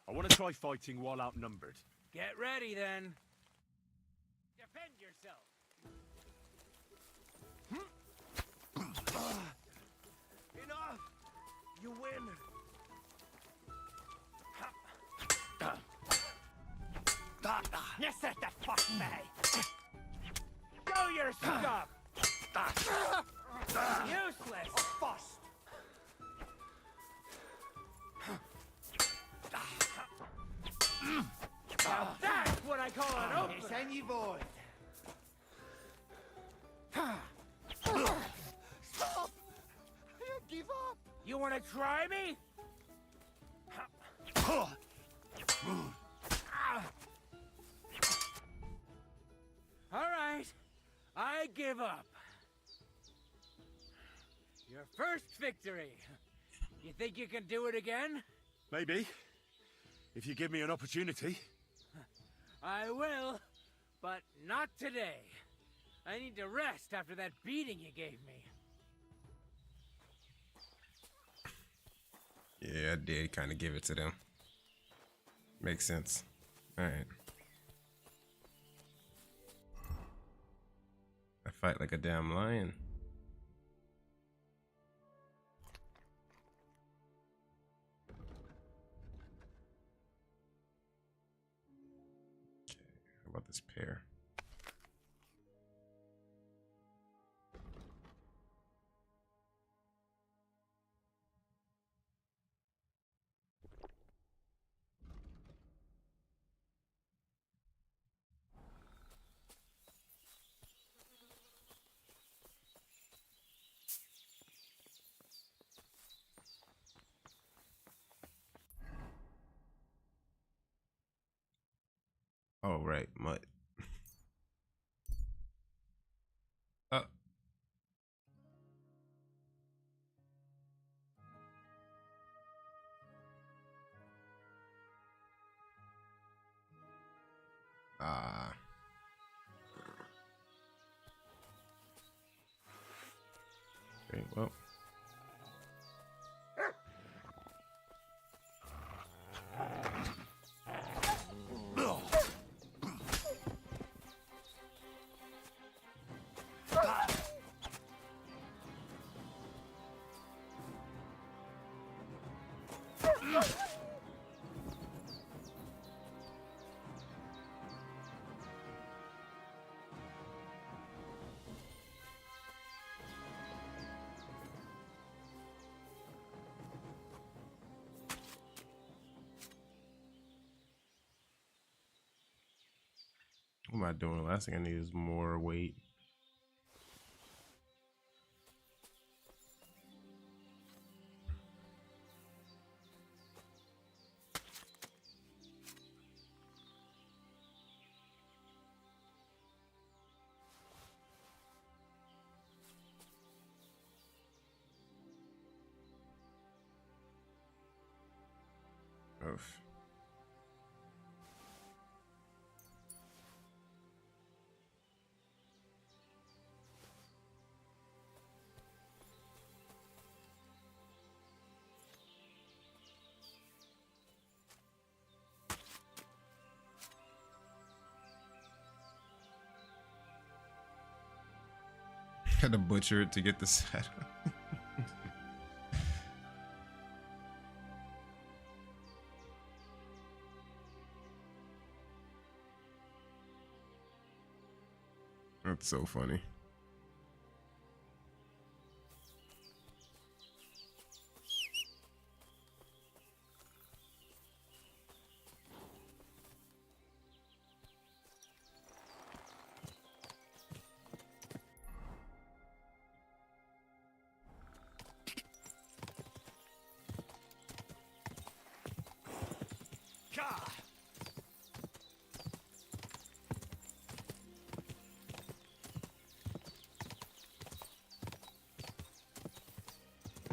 I want to try fighting while outnumbered. Get ready, then. Defend yourself. Enough! You win! Yes, that the fuck me! Go your stuff! Useless! Bust! Now that's what I call an opener! It's any void. Stop! I give up! You wanna try me? All right, I give up. Your first victory. You think you can do it again? Maybe. If you give me an opportunity. I will, but not today. I need to rest after that beating you gave me. Yeah, I did kind of give it to them. Makes sense. All right. I fight like a damn lion. Okay, how about this pair? Oh, right, mud. Ah. Okay, well. What am I doing? The last thing I need is more weight. Oof. Had to butcher it to get the saddle. That's so funny.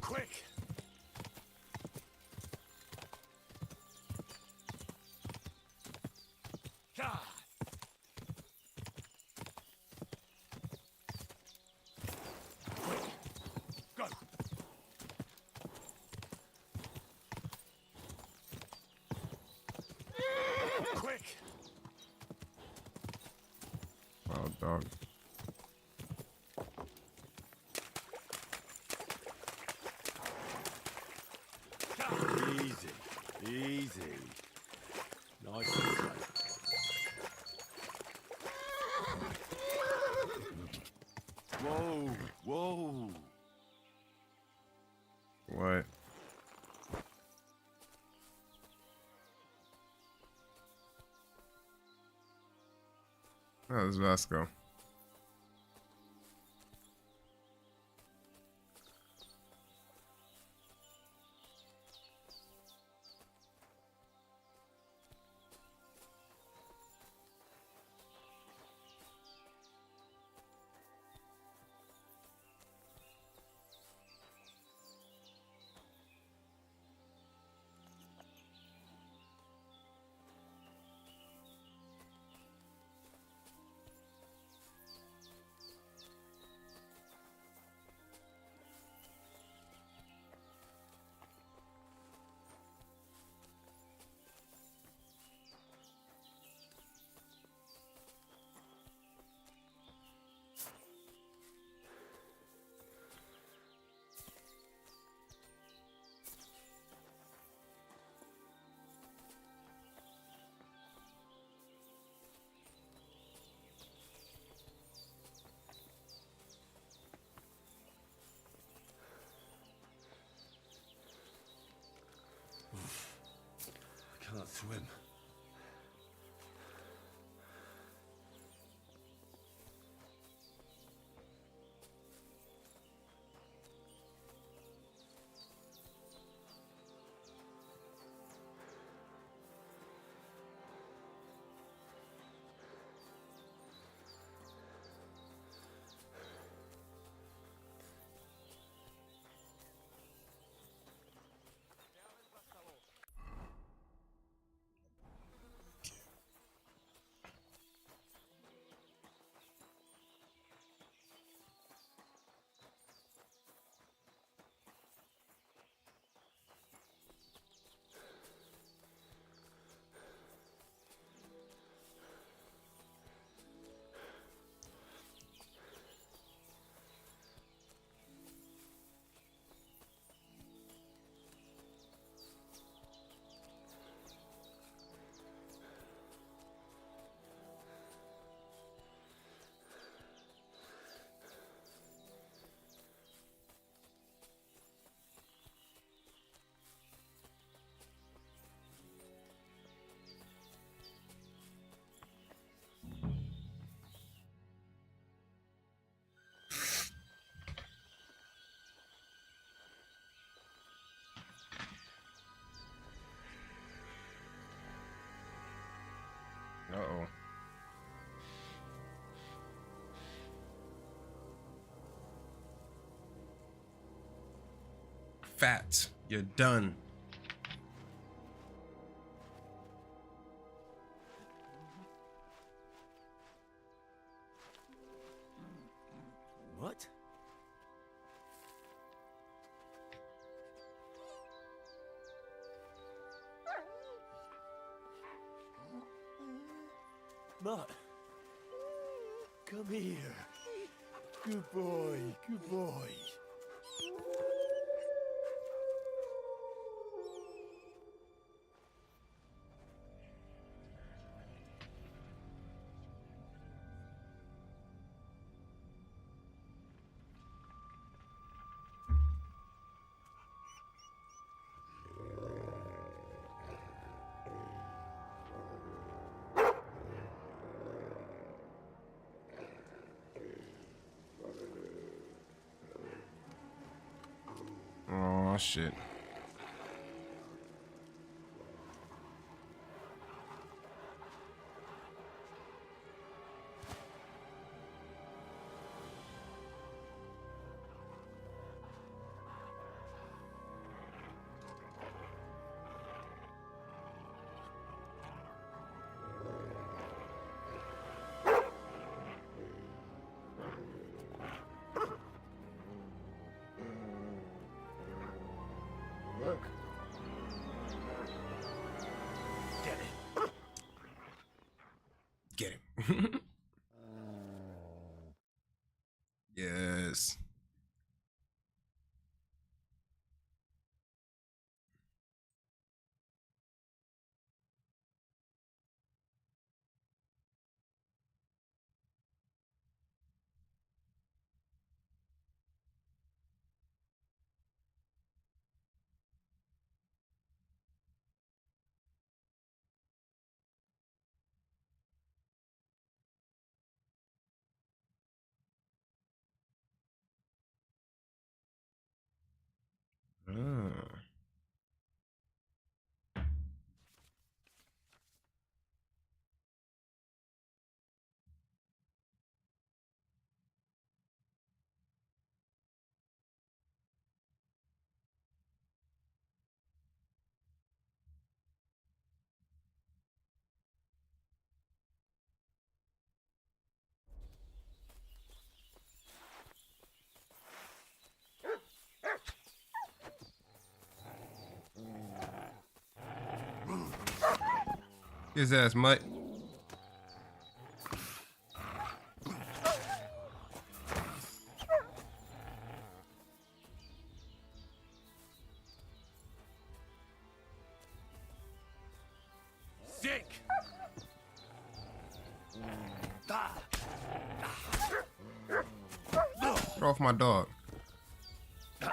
Quick! Yeah. Quick! Go! Quick! Wild dog. Easy, easy. Nice and slow. Whoa, whoa. What? Oh, this is Vasco. I can't swim. Uh-oh. Fat, you're done. What? Mutt, come here. Good boy, good boy. Oh shit. Get him. Yes. Ah. His ass mutt. Sick! Get off my dog. Get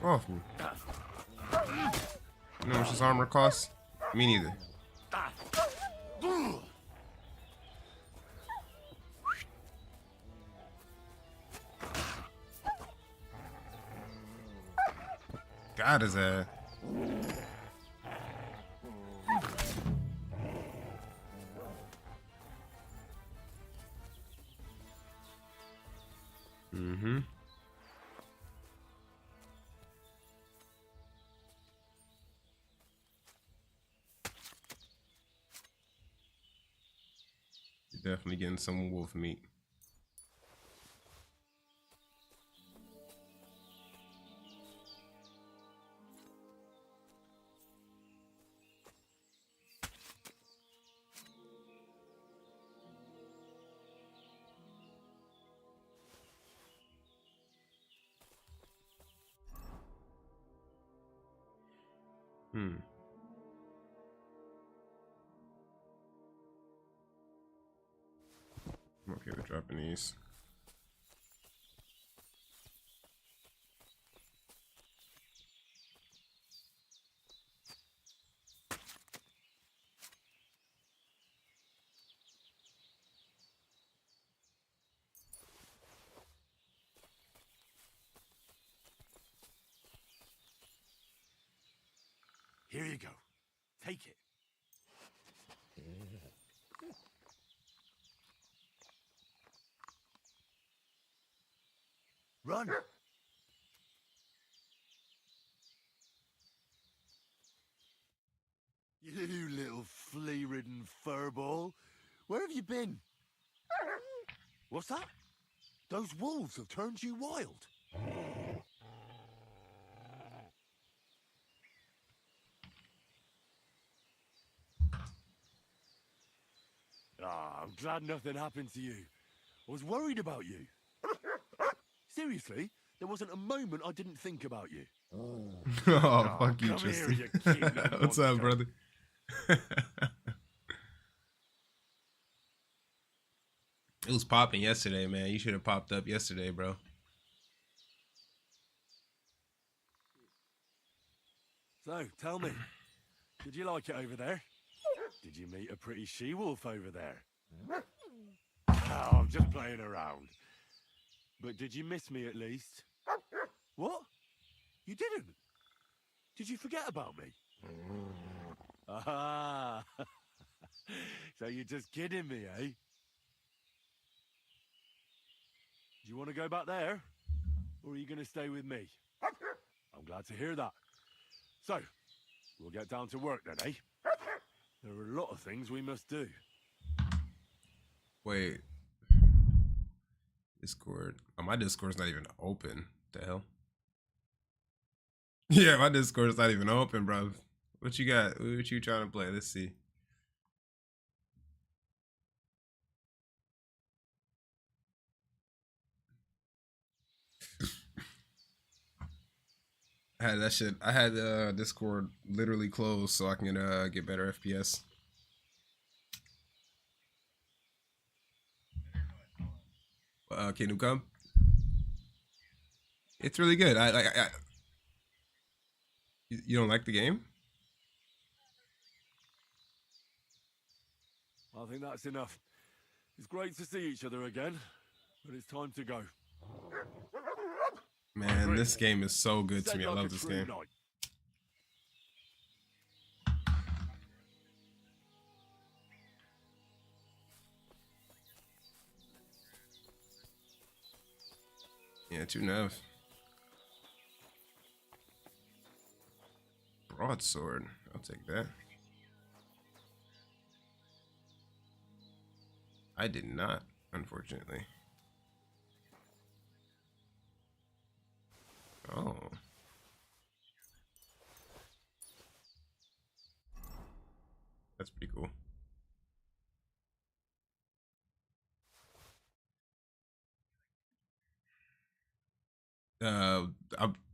off me. You know how much this armor costs? Me neither. Got his ass. Mm-hmm. You're definitely getting some wolf meat. Hmm. I'm okay with dropping these. Here you go. Take it. Run! You little flea-ridden furball. Where have you been? What's that? Those wolves have turned you wild. Ah, I'm glad nothing happened to you. I was worried about you. Seriously, there wasn't a moment I didn't think about you. Oh, fuck you, come here, Tristan. you cute little What's up, monster. brother? It was popping yesterday, man. You should have popped up yesterday, bro. So, tell me, did you like it over there? Did you meet a pretty she-wolf over there? Oh, I'm just playing around. But did you miss me at least? What? You didn't? Did you forget about me? Ah, so you're just kidding me, eh? Do you want to go back there? Or are you going to stay with me? I'm glad to hear that. So, we'll get down to work then, eh? There are a lot of things we must do. Wait. Discord. Oh, my Discord's not even open. The hell? Yeah, my Discord's not even open, bro. What you got? What you trying to play? Let's see. I had that shit. I had Discord literally closed so I can get better FPS. Kingdom Come. It's really good. You don't like the game? I think that's enough. It's great to see each other again, but it's time to go. Man, this game is so good to me. I love this game. Yeah, 2.5. Broadsword. I'll take that. I did not, unfortunately. Oh. That's pretty cool.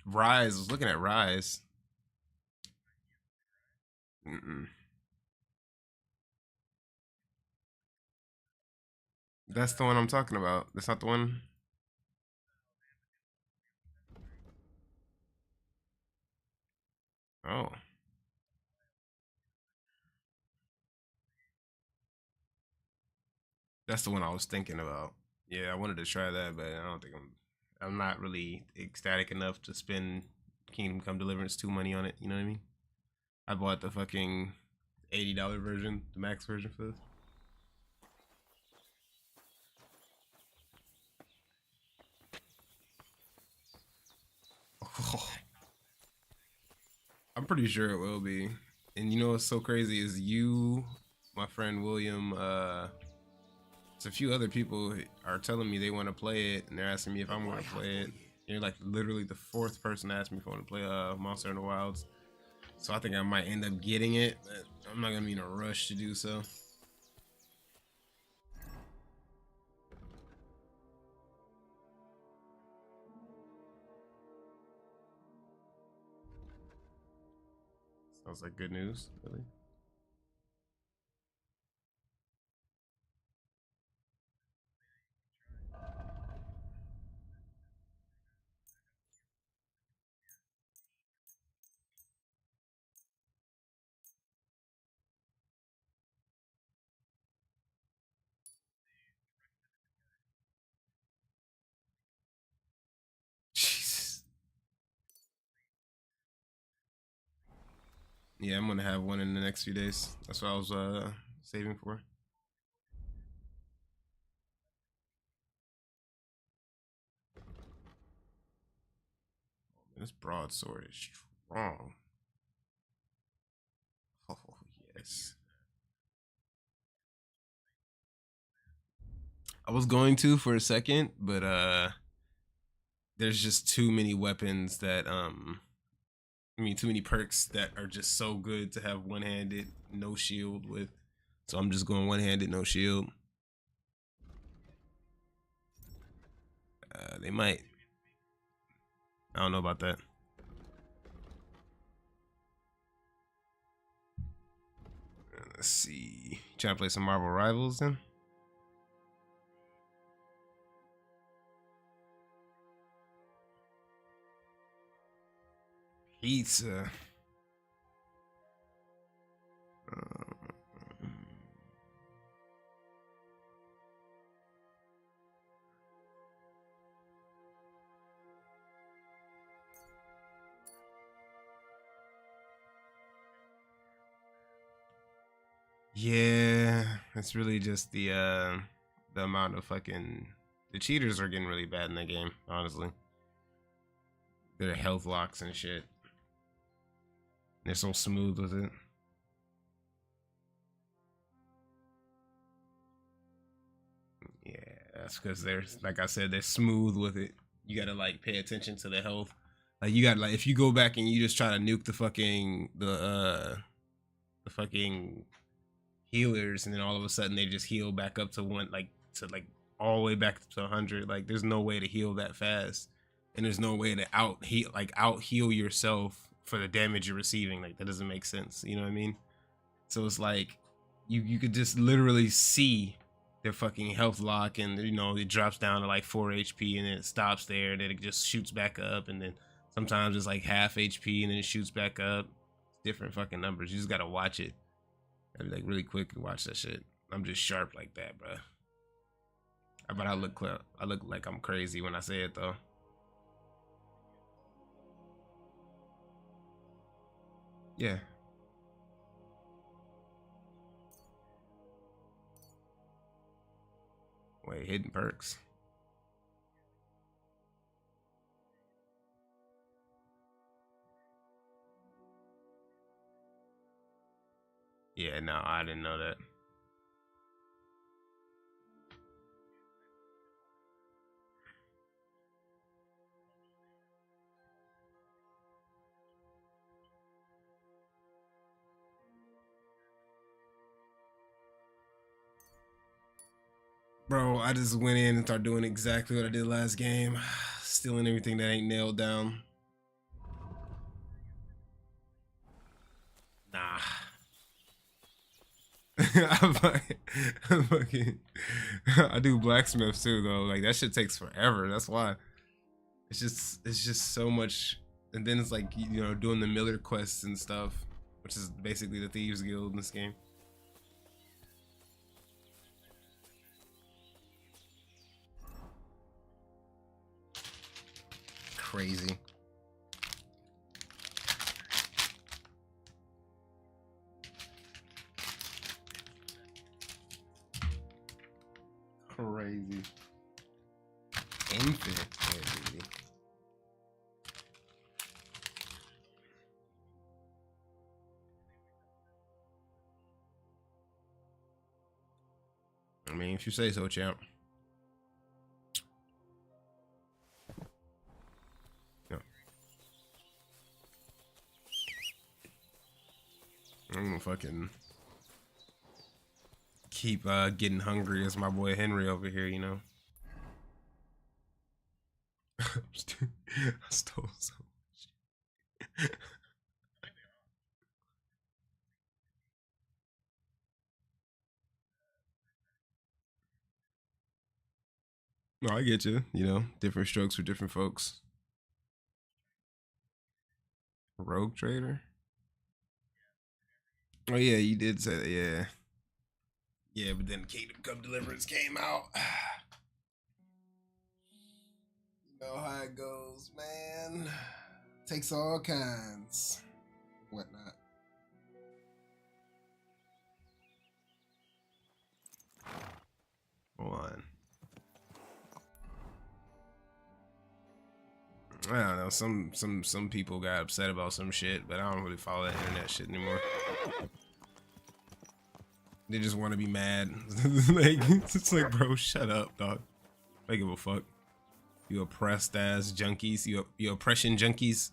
Rise. I was looking at Rise. That's the one I'm talking about. That's not the one. Oh. That's the one I was thinking about. Yeah, I wanted to try that, but I don't think I'm not really ecstatic enough to spend Kingdom Come Deliverance 2 money on it, you know what I mean? I bought the fucking $80 version, the max version for this. Oh. I'm pretty sure it will be. And you know what's so crazy is you, my friend William, a few other people are telling me they want to play it, and they're asking me if I'm going to play it. You're like literally the 4th person to ask me if I want to play Monster in the Wilds. So I think I might end up getting it, but I'm not going to be in a rush to do so. Sounds like good news, really. Jesus. Yeah, I'm gonna have one in the next few days. That's what I was saving for. This broadsword is strong. Oh yes. I was going to for a second, but there's just too many weapons that too many perks that are just so good to have one-handed, no shield with. So I'm just going one-handed, no shield. They might. I don't know about that. Let's see. Trying to play some Marvel Rivals then? Pizza. Yeah, it's really just the amount of fucking the cheaters are getting really bad in that game, honestly. Their health locks and shit. They're so smooth with it. Yeah. That's because they're, like I said, they're smooth with it. You gotta like pay attention to the health. Like you got like if you go back and you just try to nuke the fucking healers, and then all of a sudden they just heal back up to one, like to like all the way back to 100. Like there's no way to heal that fast, and there's no way to out heal yourself for the damage you're receiving. Like that doesn't make sense. You know what I mean? So it's like you could just literally see their fucking health lock, and you know it drops down to like 4 HP, and then it stops there, and then it just shoots back up, and then sometimes it's like half HP, and then it shoots back up. Different fucking numbers. You just gotta watch it. Gotta be like really quick and watch that shit. I'm just sharp like that, bro. But I look like I'm crazy when I say it though. Yeah. Wait, hidden perks. Yeah, no, I didn't know that. Bro, I just went in and started doing exactly what I did last game. Stealing everything that ain't nailed down. Nah. I do blacksmith too though. Like that shit takes forever. That's why. It's just so much. And then it's like, you know, doing the Miller quests and stuff, which is basically the Thieves Guild in this game. Crazy. Crazy. Infinite crazy. I mean, if you say so, champ. Yeah. I'm gonna fucking keep getting hungry as my boy Henry over here, you know. I stole so much. No, I get you. You know, different strokes for different folks. Rogue trader? Oh yeah, you did say that, yeah. Yeah, but then Kingdom Come Deliverance came out. You know how it goes, man. Takes all kinds. Whatnot. Hold on. I don't know. Some people got upset about some shit, but I don't really follow that internet shit anymore. They just want to be mad. Like it's like, bro, shut up, dog. I give a fuck. You oppressed ass junkies. You oppression junkies.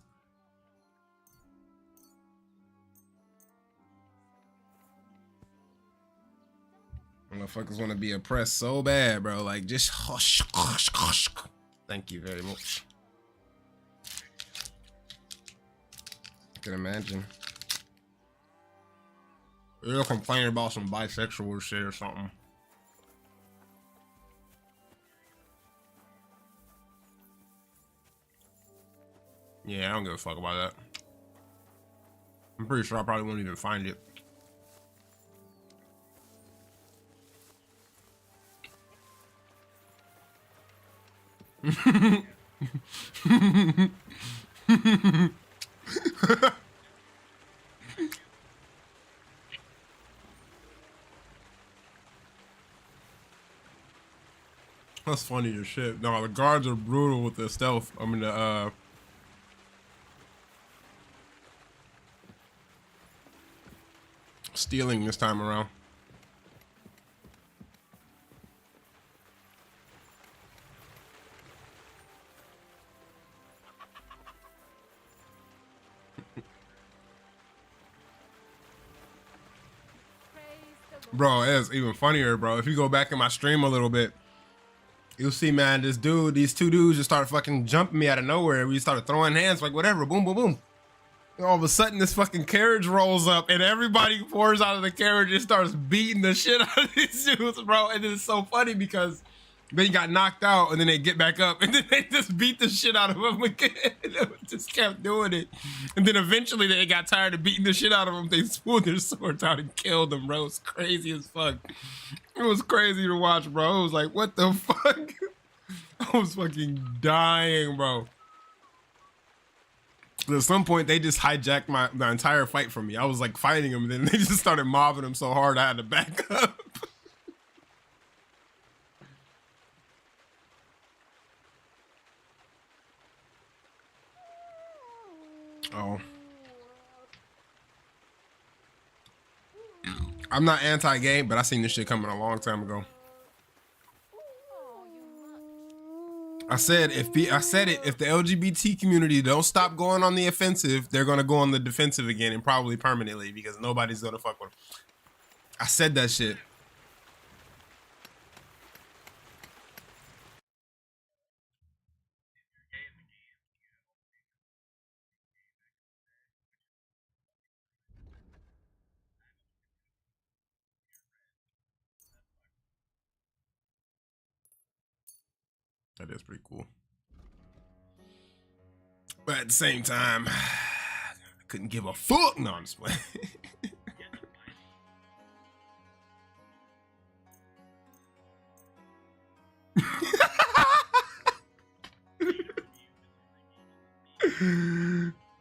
Motherfuckers want to be oppressed so bad, bro. Like just hush, hush, hush. Thank you very much. I can imagine. You're complaining about some bisexual shit or something. Yeah, I don't give a fuck about that. I'm pretty sure I probably won't even find it. That's funny as shit. No, the guards are brutal with the stealth. I mean, the stealing this time around. Bro, it's even funnier, bro. If you go back in my stream a little bit, you'll see, man, these two dudes just started fucking jumping me out of nowhere. We started throwing hands, like whatever, boom, boom, boom. And all of a sudden, this fucking carriage rolls up, and everybody pours out of the carriage and starts beating the shit out of these dudes, bro. And it's so funny because they got knocked out, and then they get back up, and then they just beat the shit out of them again. And they just kept doing it. And then eventually they got tired of beating the shit out of them. They pulled their swords out and killed them, bro. It's crazy as fuck. It was crazy to watch, bro. It was like, what the fuck? I was fucking dying, bro. At some point, they just hijacked the entire fight from me. I was like fighting them, and then they just started mobbing them so hard I had to back up. Oh. I'm not anti-gay, but I seen this shit coming a long time ago. I said if the LGBT community don't stop going on the offensive, they're gonna go on the defensive again, and probably permanently, because nobody's gonna fuck with them. I said that shit. That is pretty cool. But at the same time, I couldn't give a fuck. No, I'm just playing.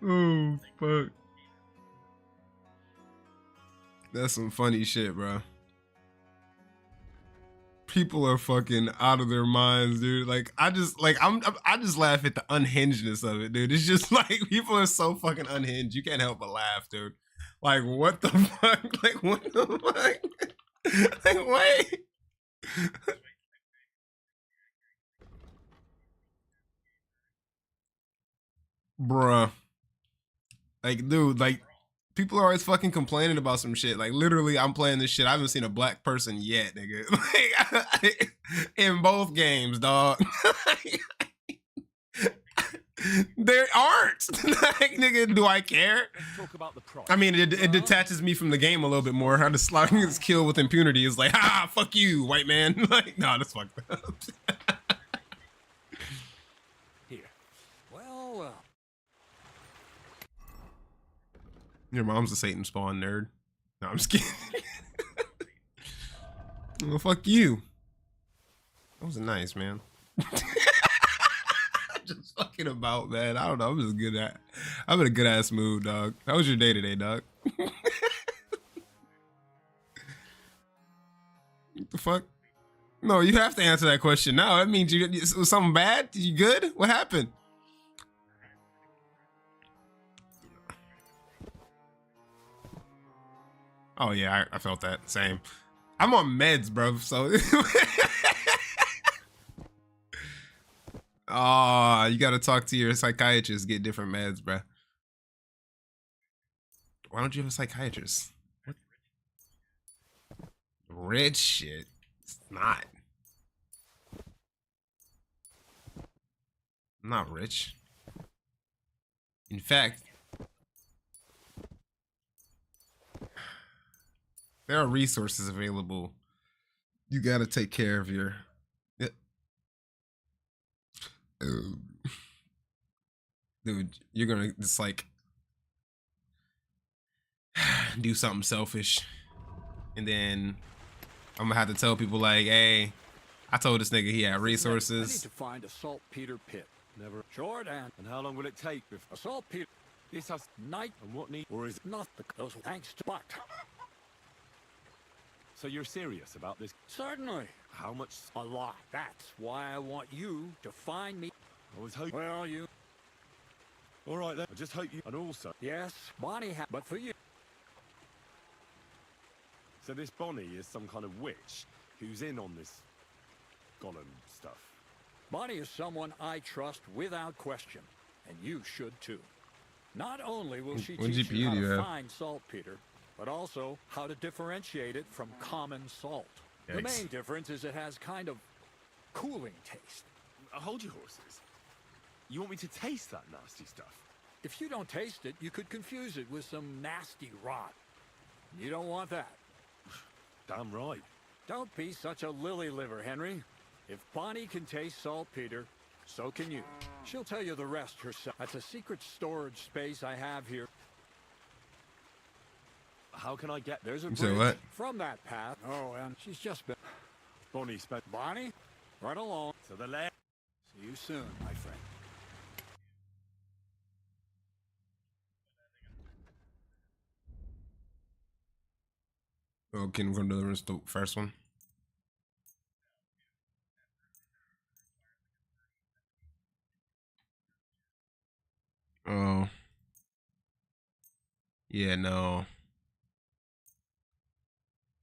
Oh, fuck. That's some funny shit, bro. People are fucking out of their minds, dude. Like, I just laugh at the unhingedness of it, dude. It's just like, people are so fucking unhinged. You can't help but laugh, dude. Like, what the fuck? Like, what the fuck? Like, wait. Bruh. Like, dude, like, people are always fucking complaining about some shit. Like, literally, I'm playing this shit. I haven't seen a black person yet, nigga. Like, in both games, dog. There aren't. Like, nigga, do I care? Talk about the price. I mean, it detaches me from the game a little bit more. How to sliding this kill with impunity is like, ah, fuck you, white man. Like, no, that's fucked up. Here. Well. Your mom's a Satan spawn nerd. No, I'm just kidding. Well, fuck you. That was nice, man. Just fucking about, man. I don't know. I'm in a good ass mood, dog. How was your day today, dog? What the fuck? No, you have to answer that question now. That means it was something bad? You good? What happened? Oh yeah, I felt that. Same. I'm on meds, bro. So, oh, you gotta talk to your psychiatrist. Get different meds, bro. Why don't you have a psychiatrist? What? Rich shit. It's not. I'm not rich. In fact, there are resources available. You gotta take care of your... Dude, you're gonna just like do something selfish, and then I'm gonna have to tell people like, hey, I told this nigga he had resources. I need to find a saltpeter pit. Never. Jordan. And how long will it take? A saltpeter. This has night and what need, or is it not? Those thanks to but. So you're serious about this? Certainly. How much? A lot. That's why I want you to find me. I was hoping. Well, you. All right then. I just hope you. And also. Yes, Bonnie. But for you. So this Bonnie is some kind of witch who's in on this golem stuff. Bonnie is someone I trust without question, and you should too. Not only will she teach you how to find saltpeter, but also how to differentiate it from common salt. The Yikes. main difference is it has kind of cooling taste. Hold your horses. You want me to taste that nasty stuff? If you don't taste it, you could confuse it with some nasty rot. You don't want that. Damn right. Don't be such a lily liver, Henry. If Bonnie can taste saltpeter, so can you. She'll tell you the rest herself. That's a secret storage space I have here. How can I get... There's a You said bridge what? from that path. Oh, and she's just been... Bonnie spent... Bonnie? Right along. To the left. See you soon, my friend. Oh, Kingdom Come Deliverance, the first one. Oh. Yeah, no.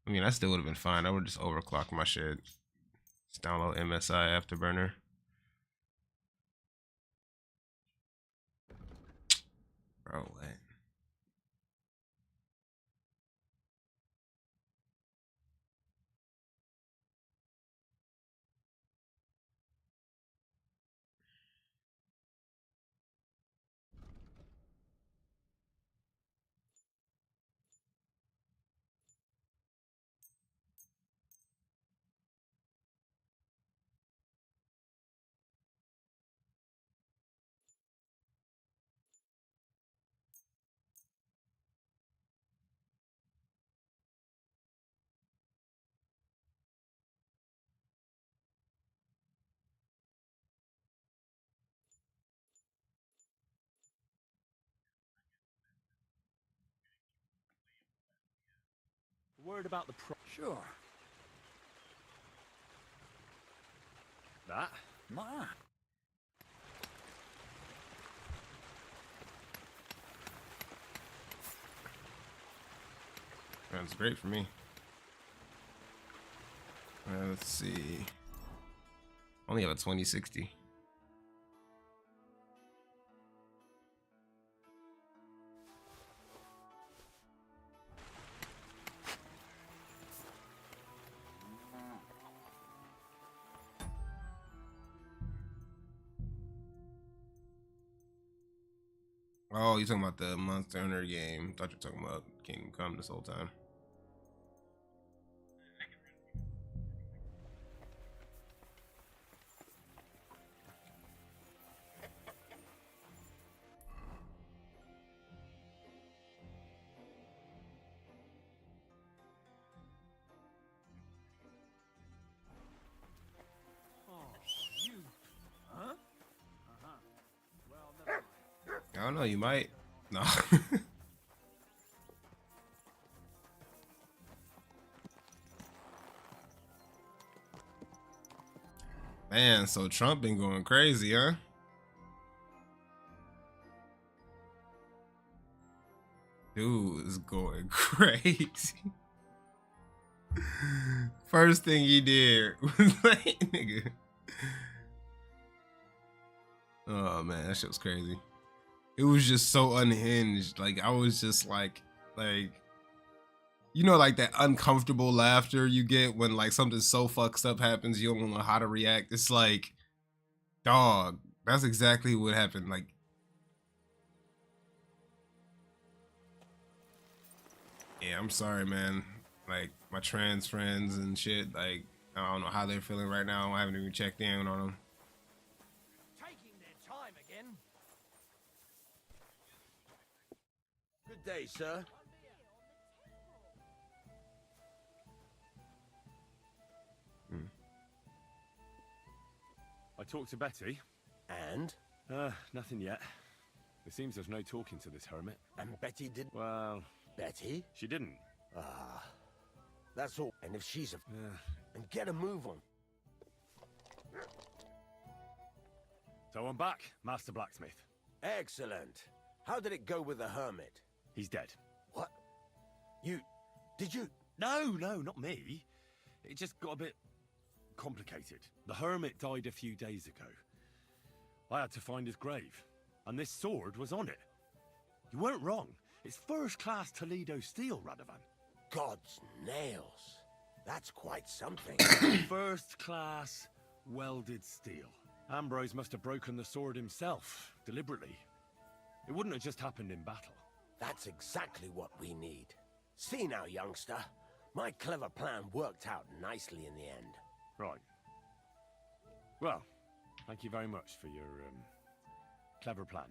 I mean, I still would have been fine. I would just overclock my shit. Just download MSI Afterburner. Bro, what? Worried about the Sure. That? Ma. That's great for me. Let's see. Only have a 2060. Oh, you talking about the Monster Hunter game? Thought you were talking about Kingdom Come this whole time. I don't know, you might. No. Man, so Trump been going crazy, huh? Dude is going crazy. First thing he did was like, nigga. Oh man, that shit was crazy. It was just so unhinged. Like I was just like, you know, like that uncomfortable laughter you get when like something so fucked up happens, you don't know how to react. It's like, dog, that's exactly what happened. Like, yeah, I'm sorry, man. Like my trans friends and shit, like I don't know how they're feeling right now. I haven't even checked in on them. Taking their time again. Good day, sir. I talked to Betty. And? Nothing yet. It seems there's no talking to this hermit. And Betty didn't? Well... Betty? She didn't. Ah. That's all. And if she's a... And get a move on. So I'm back, Master Blacksmith. Excellent. How did it go with the hermit? He's dead. What? Did you? No, not me. It just got a bit complicated. The hermit died a few days ago. I had to find his grave, and this sword was on it. You weren't wrong. It's first-class Toledo steel, Radovan. God's nails. That's quite something. First-class welded steel. Ambrose must have broken the sword himself, deliberately. It wouldn't have just happened in battle. That's exactly what we need. See now, youngster. My clever plan worked out nicely in the end. Right. Well, thank you very much for your, clever plan.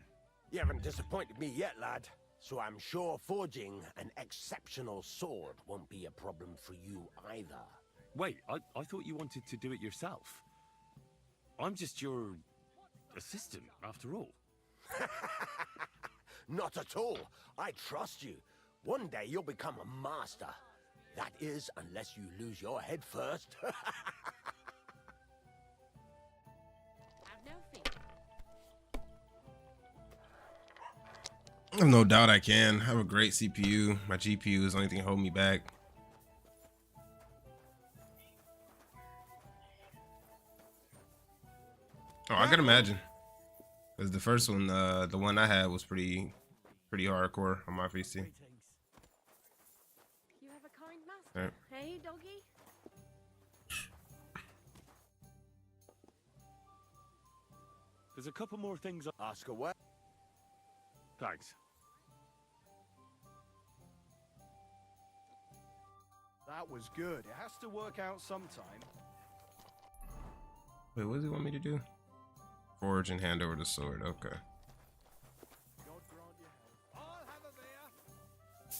You haven't disappointed me yet, lad. So I'm sure forging an exceptional sword won't be a problem for you either. Wait, I thought you wanted to do it yourself. I'm just your assistant, after all. Not at all. I trust you. One day you'll become a master. That is, unless you lose your head first. Have no fear. I have no doubt I can. I have a great CPU. My GPU is the only thing holding me back. Oh, I can imagine. Because the first one, the one I had was pretty hardcore on my PC. You have a kind master, Right. hey, doggy? There's a couple more things. Ask away. Thanks. That was good. It has to work out sometime. Wait, what does he want me to do? Forge and hand over the sword. Okay. God grant you health. I'll have a beer.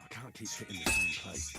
I can't keep hitting the same place.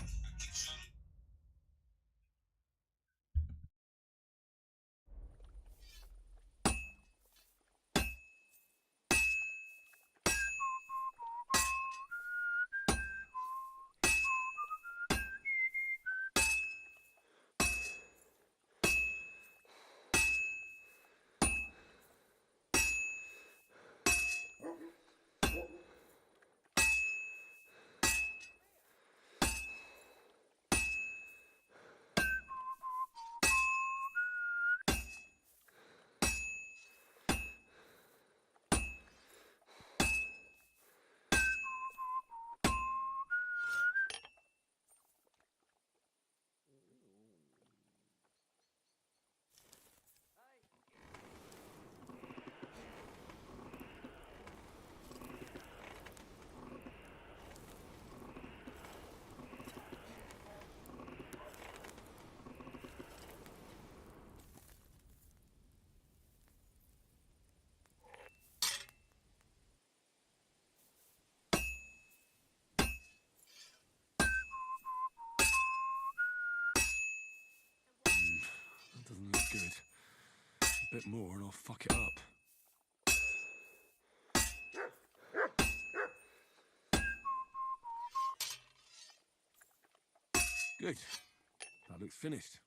That doesn't look good. A bit more and I'll fuck it up. Good. That looks finished.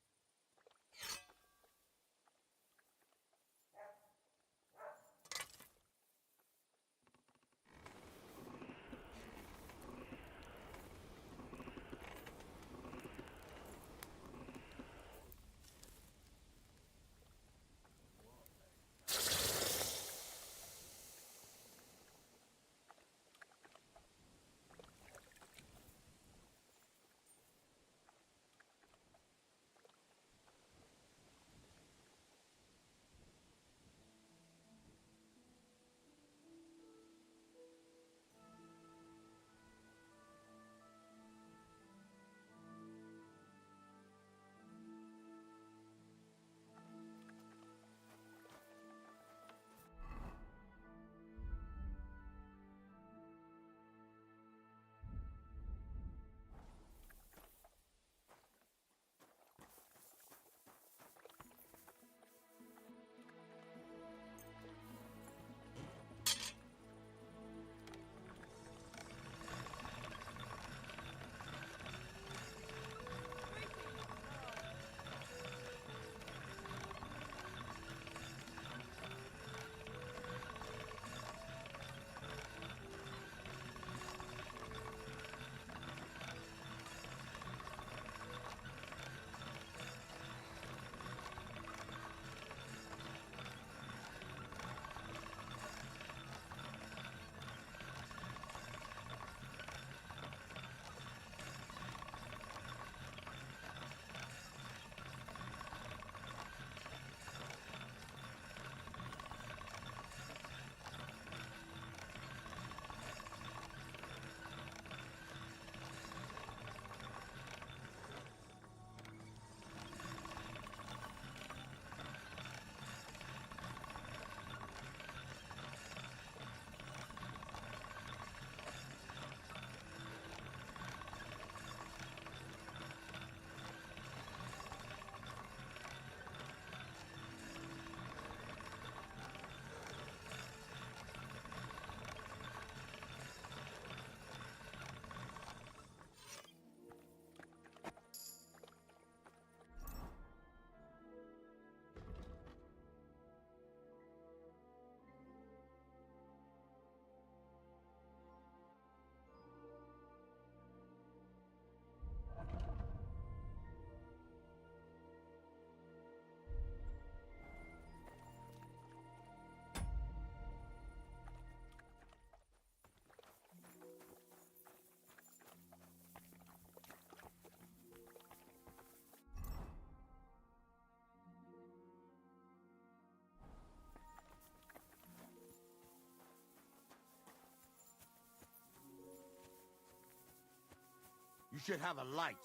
You should have a light.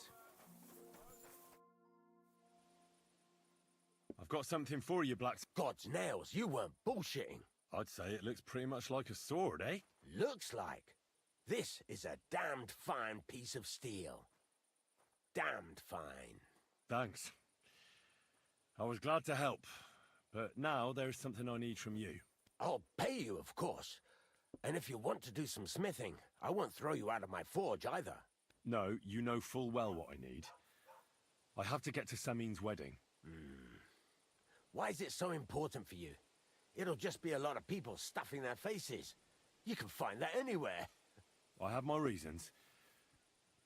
I've got something for you, Black. God's nails, you weren't bullshitting. I'd say it looks pretty much like a sword, eh? Looks like. This is a damned fine piece of steel. Damned fine. Thanks. I was glad to help, but now there's something I need from you. I'll pay you, of course. And if you want to do some smithing, I won't throw you out of my forge either. No, you know full well what I need. I have to get to Samin's wedding. Why is it so important for you? It'll just be a lot of people stuffing their faces. You can find that anywhere. I have my reasons,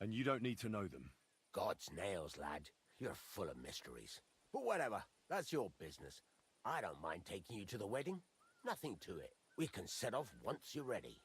and you don't need to know them. God's nails, lad. You're full of mysteries. But whatever, that's your business. I don't mind taking you to the wedding. Nothing to it. We can set off once you're ready.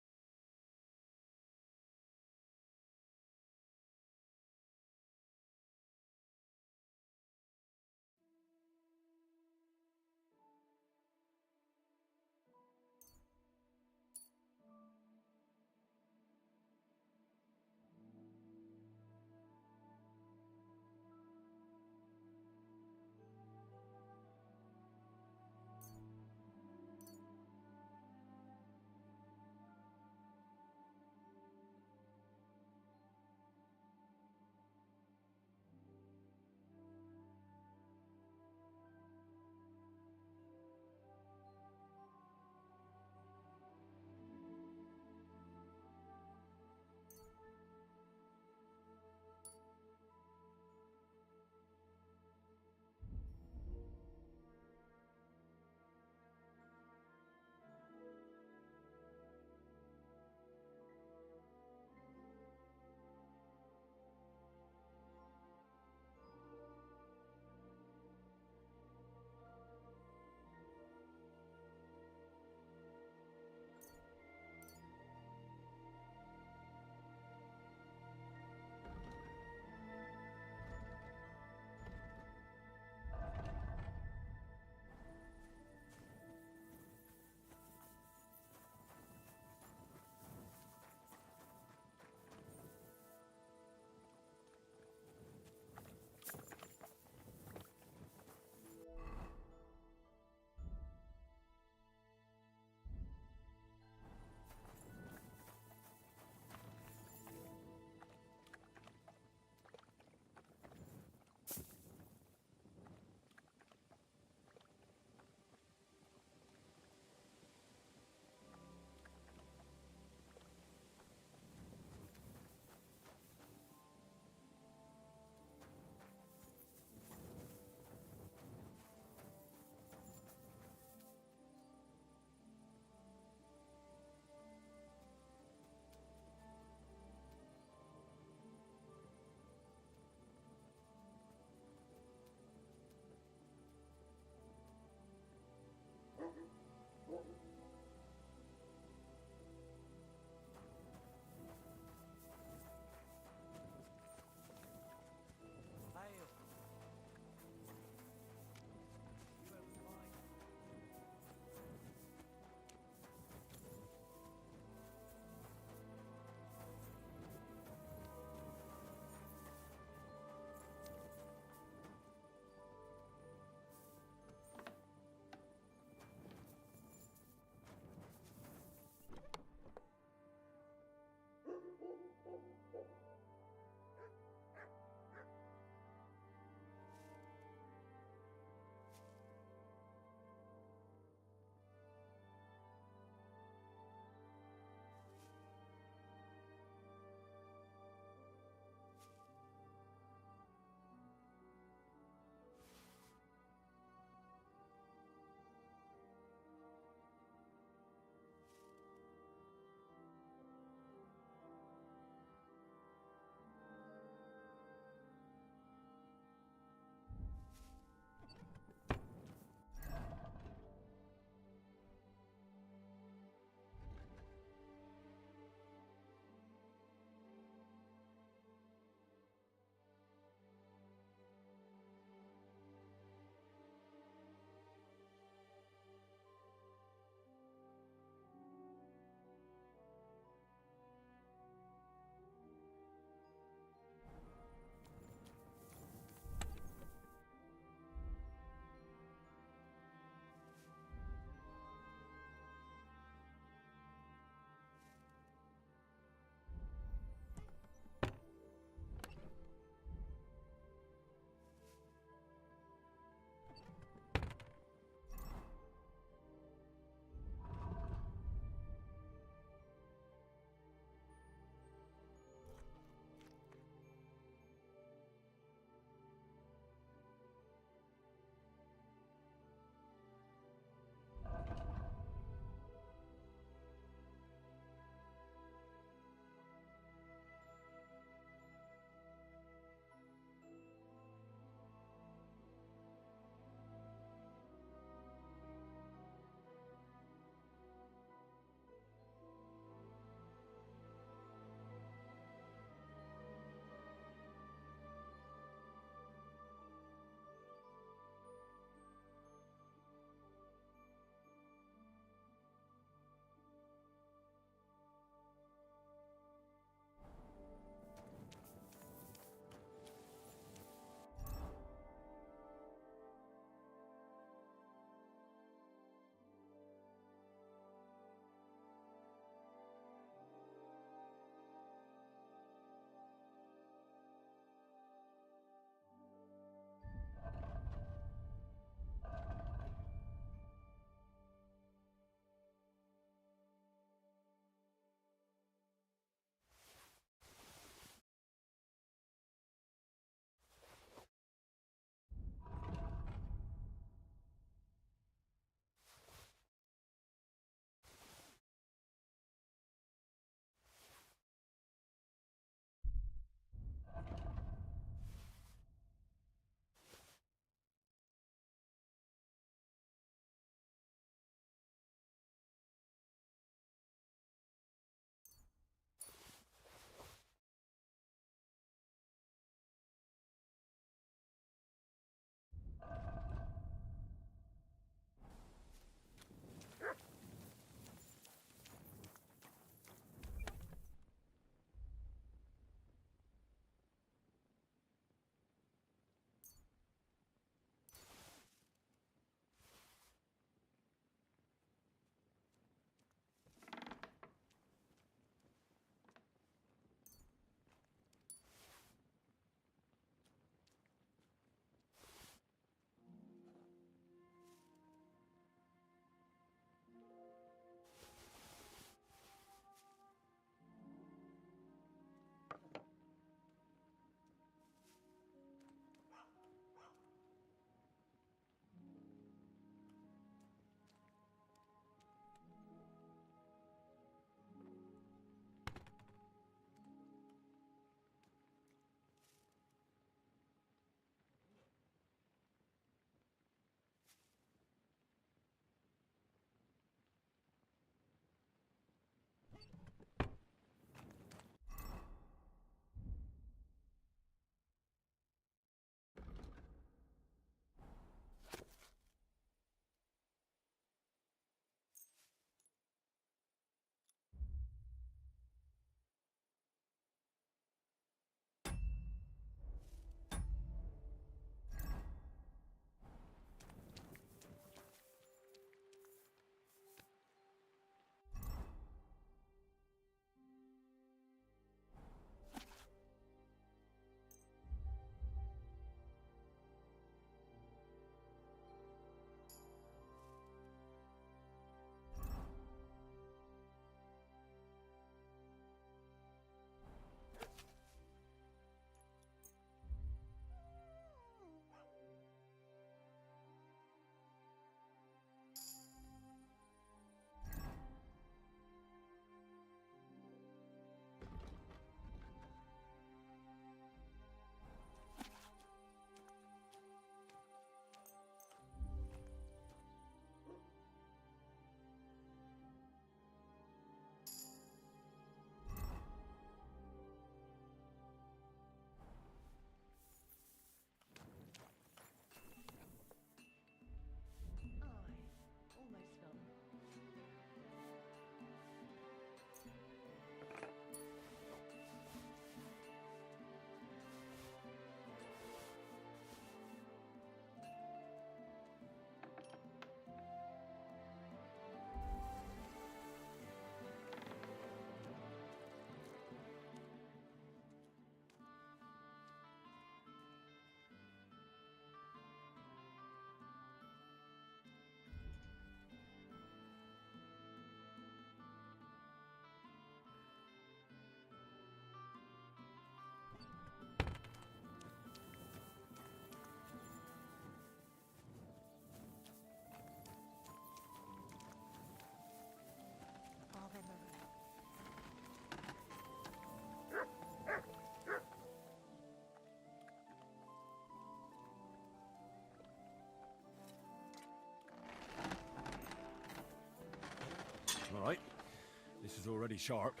already sharp.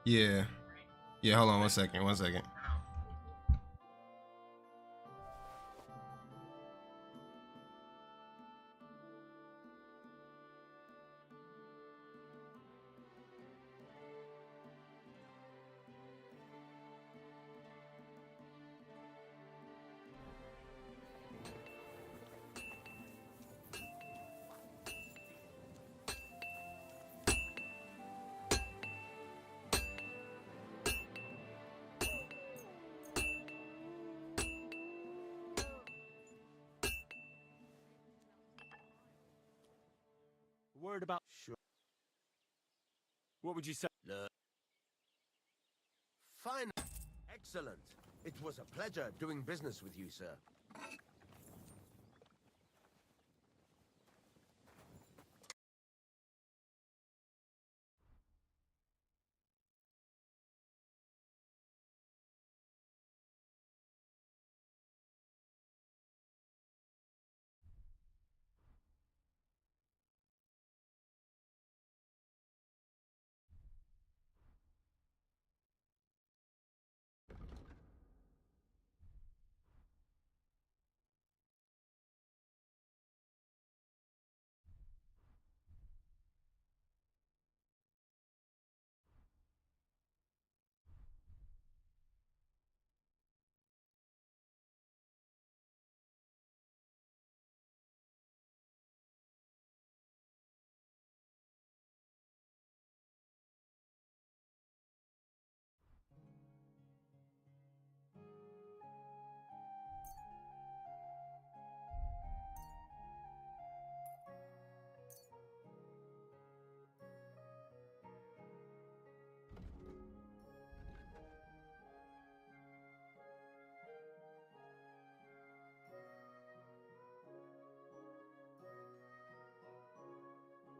Yeah. Yeah, hold on 1 second. 1 second. Word about... Sure. What would you say? Look. Fine. Excellent. It was a pleasure doing business with you, sir.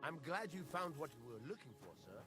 I'm glad you found what you were looking for, sir.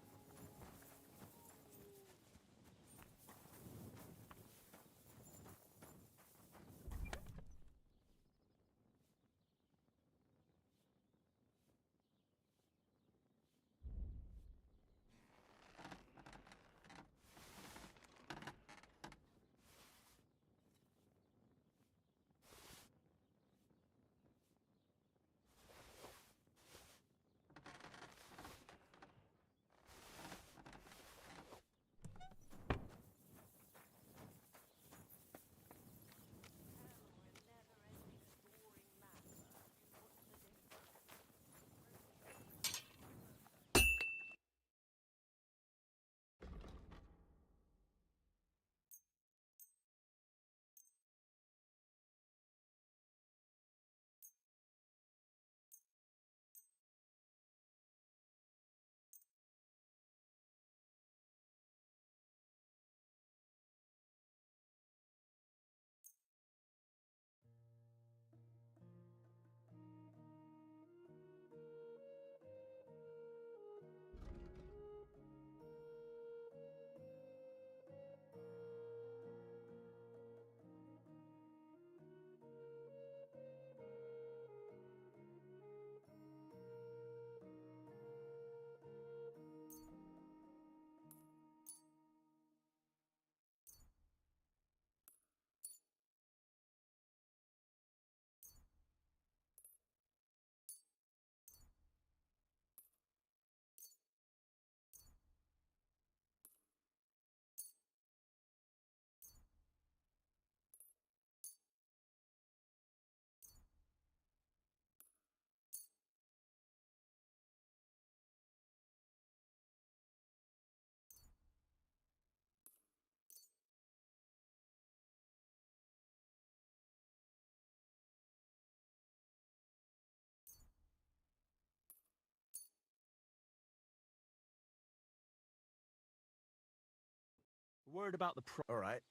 Word about the All right.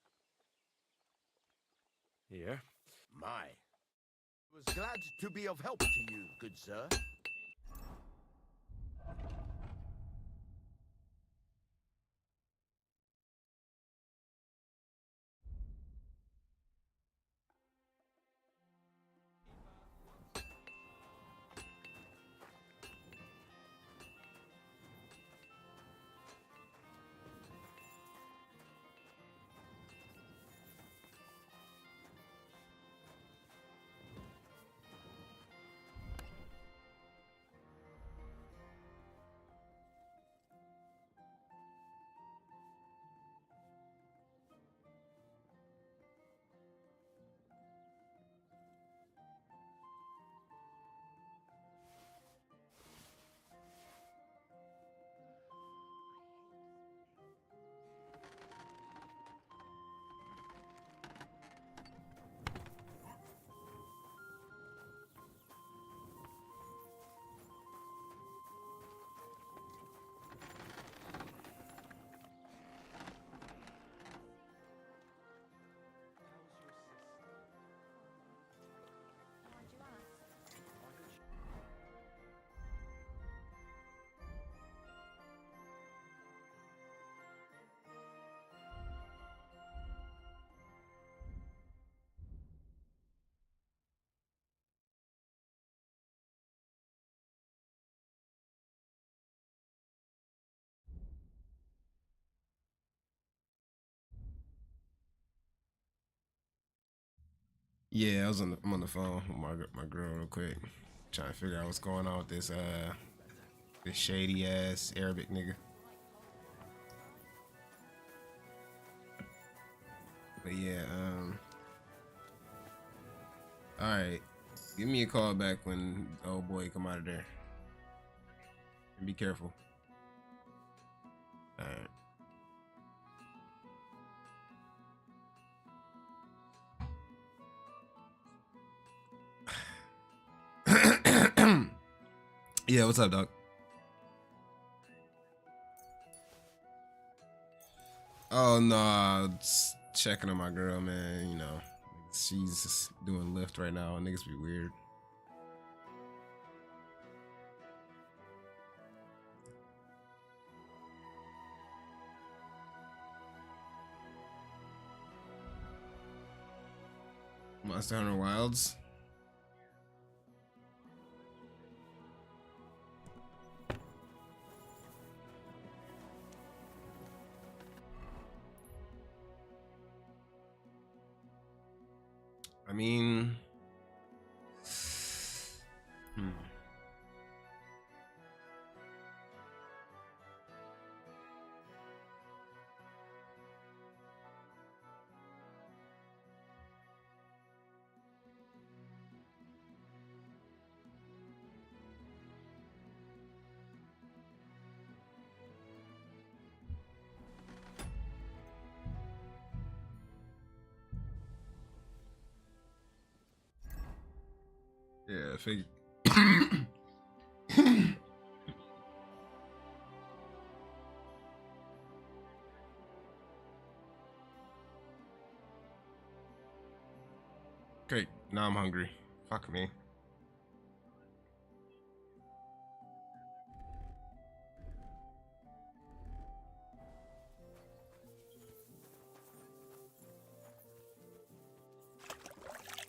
Here. My. Was glad to be of help to you, good sir. Yeah, I'm on the phone with my girl real quick, trying to figure out what's going on with this shady ass Arabic nigga. But yeah, all right, give me a call back when the old boy come out of there, and be careful. All right. Yeah, what's up, dog? Oh no, just checking on my girl, man. You know, she's just doing Lyft right now. Niggas be weird. Monster Hunter Wilds. I mean, yeah, I figured. Great. Now I'm hungry. Fuck me.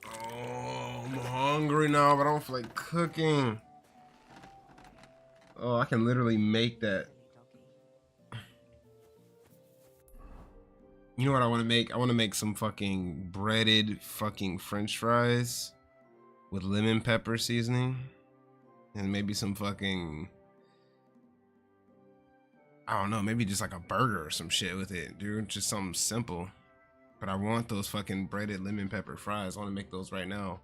Oh, I'm hungry now, but I don't feel like cooking. Oh, I can literally make that. You know what I want to make? I want to make some fucking breaded fucking French fries with lemon pepper seasoning and maybe some fucking, I don't know, maybe just like a burger or some shit with it, dude. Just something simple. But I want those fucking breaded lemon pepper fries. I want to make those right now.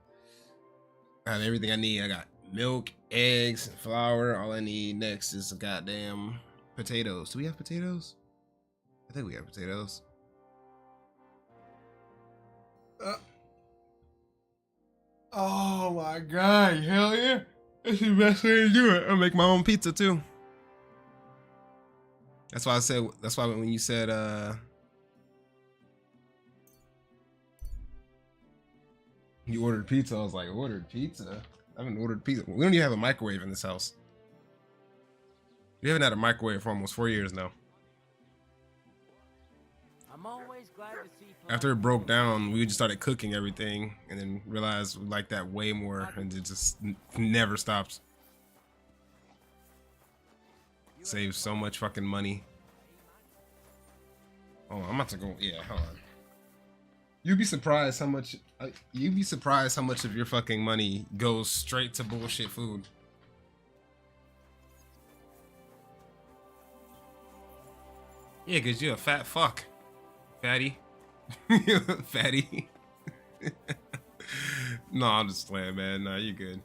I have everything I need. I got milk, eggs, flour. All I need next is goddamn potatoes. Do we have potatoes? I think we have potatoes. Oh my god, hell yeah. That's the best way to do it. I'll make my own pizza too. That's why I said, that's why when you said You ordered pizza. I was like, ordered pizza? I haven't ordered pizza. We don't even have a microwave in this house. We haven't had a microwave for almost 4 years now. I'm always glad to see. After it broke down, we just started cooking everything and then realized we like that way more, and it just never stops. Saves so much fucking money. Oh, I'm about to go. Yeah, hold on. You'd be surprised how much. You'd be surprised how much of your fucking money goes straight to bullshit food. Yeah, cause you're a fat fuck, fatty. Fatty. No, I'm just playing, man. Nah, you good.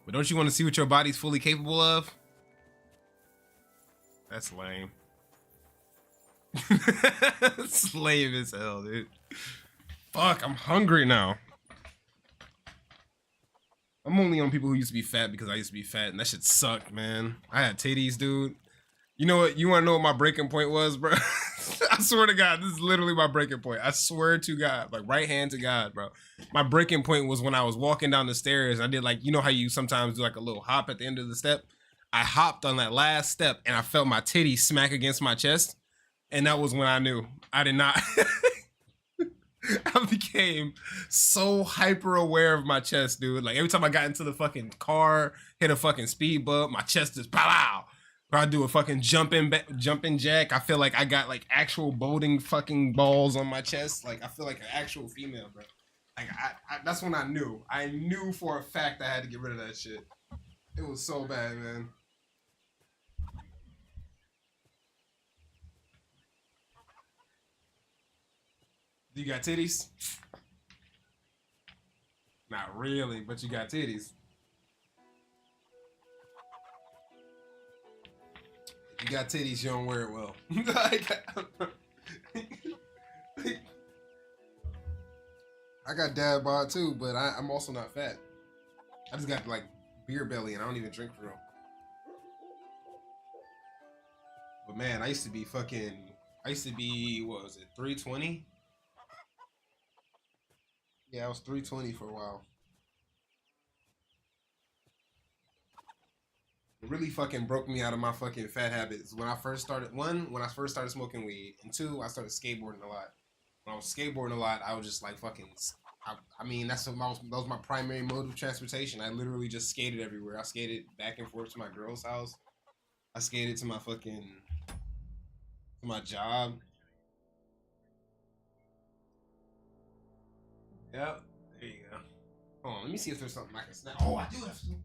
But don't you want to see what your body's fully capable of? That's lame. It's lame as hell, dude. Fuck, I'm hungry now. I'm only on people who used to be fat because I used to be fat, and that shit sucked, man. I had titties, dude. You know what? You want to know what my breaking point was, bro? I swear to God, this is literally my breaking point. I swear to God, like right hand to God, bro. My breaking point was when I was walking down the stairs. I did like, you know how you sometimes do like a little hop at the end of the step? I hopped on that last step and I felt my titty smack against my chest. And that was when I knew I did not. I became so hyper aware of my chest, dude. Like every time I got into the fucking car, hit a fucking speed bump, my chest just pow. Or I do a fucking jumping jack, I feel like I got like actual boating fucking balls on my chest. Like I feel like an actual female, bro. Like that's when I knew. I knew for a fact I had to get rid of that shit. It was so bad, man. You got titties? Not really, but you got titties. You got titties, you don't wear it well. I got dad bod too, but I'm also not fat. I just got like beer belly and I don't even drink for real. But man, I used to be, what was it, 320? Yeah, I was 320 for a while. It really fucking broke me out of my fucking fat habits. When I first started, when I first started smoking weed, and two, I started skateboarding a lot. When I was skateboarding a lot, I was just like fucking, I mean, that was my primary mode of transportation. I literally just skated everywhere. I skated back and forth to my girl's house. I skated to my my job. Yep, there you go. Hold on, let me see if there's something I can snap. Oh, I do have some.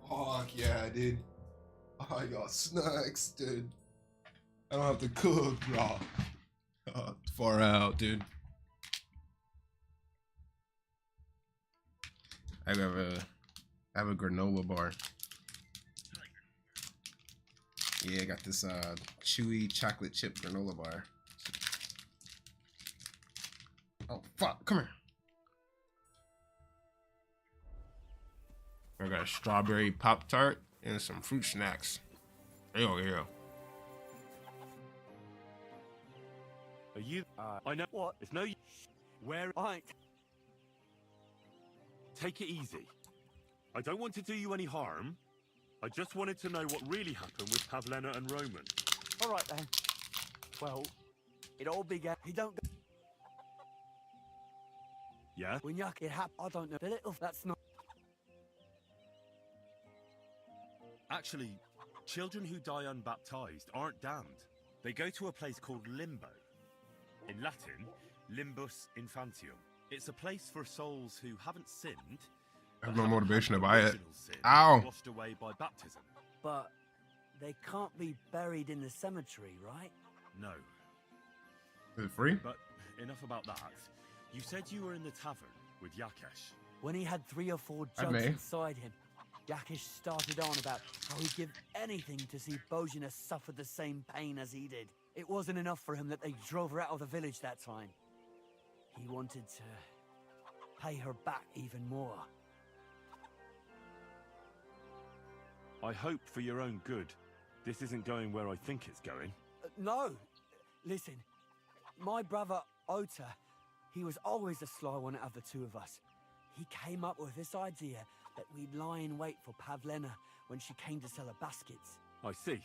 Fuck yeah, dude. I got snacks, dude. I don't have to cook, bro. Far out, dude. I have a granola bar. Yeah, I got this chewy chocolate chip granola bar. Oh fuck, come here. I got a strawberry Pop-Tart and some fruit snacks. Hell yeah. Are you? I know what. It's no. Where I. Take it easy. I don't want to do you any harm. I just wanted to know what really happened with Pavlena and Roman. All right then. Well, it all began. He don't. Yeah. When Yak it happened, I don't know. The little. That's not. Actually, children who die unbaptized aren't damned. They go to a place called Limbo. In Latin, limbus infantium. It's a place for souls who haven't sinned. I have no motivation to buy it. Ow! Washed away by baptism. But they can't be buried in the cemetery, right? No. Is it free? But enough about that. You said you were in the tavern with Yakesh. When he had 3 or 4 I jugs may. inside him, Yakish started on about how he'd give anything to see Bojina suffer the same pain as he did. It wasn't enough for him that they drove her out of the village that time. He wanted to pay her back even more. I hope for your own good, this isn't going where I think it's going. No! Listen, my brother Ota, he was always the sly one out of the two of us. He came up with this idea that we'd lie in wait for Pavlena when she came to sell her baskets. I see.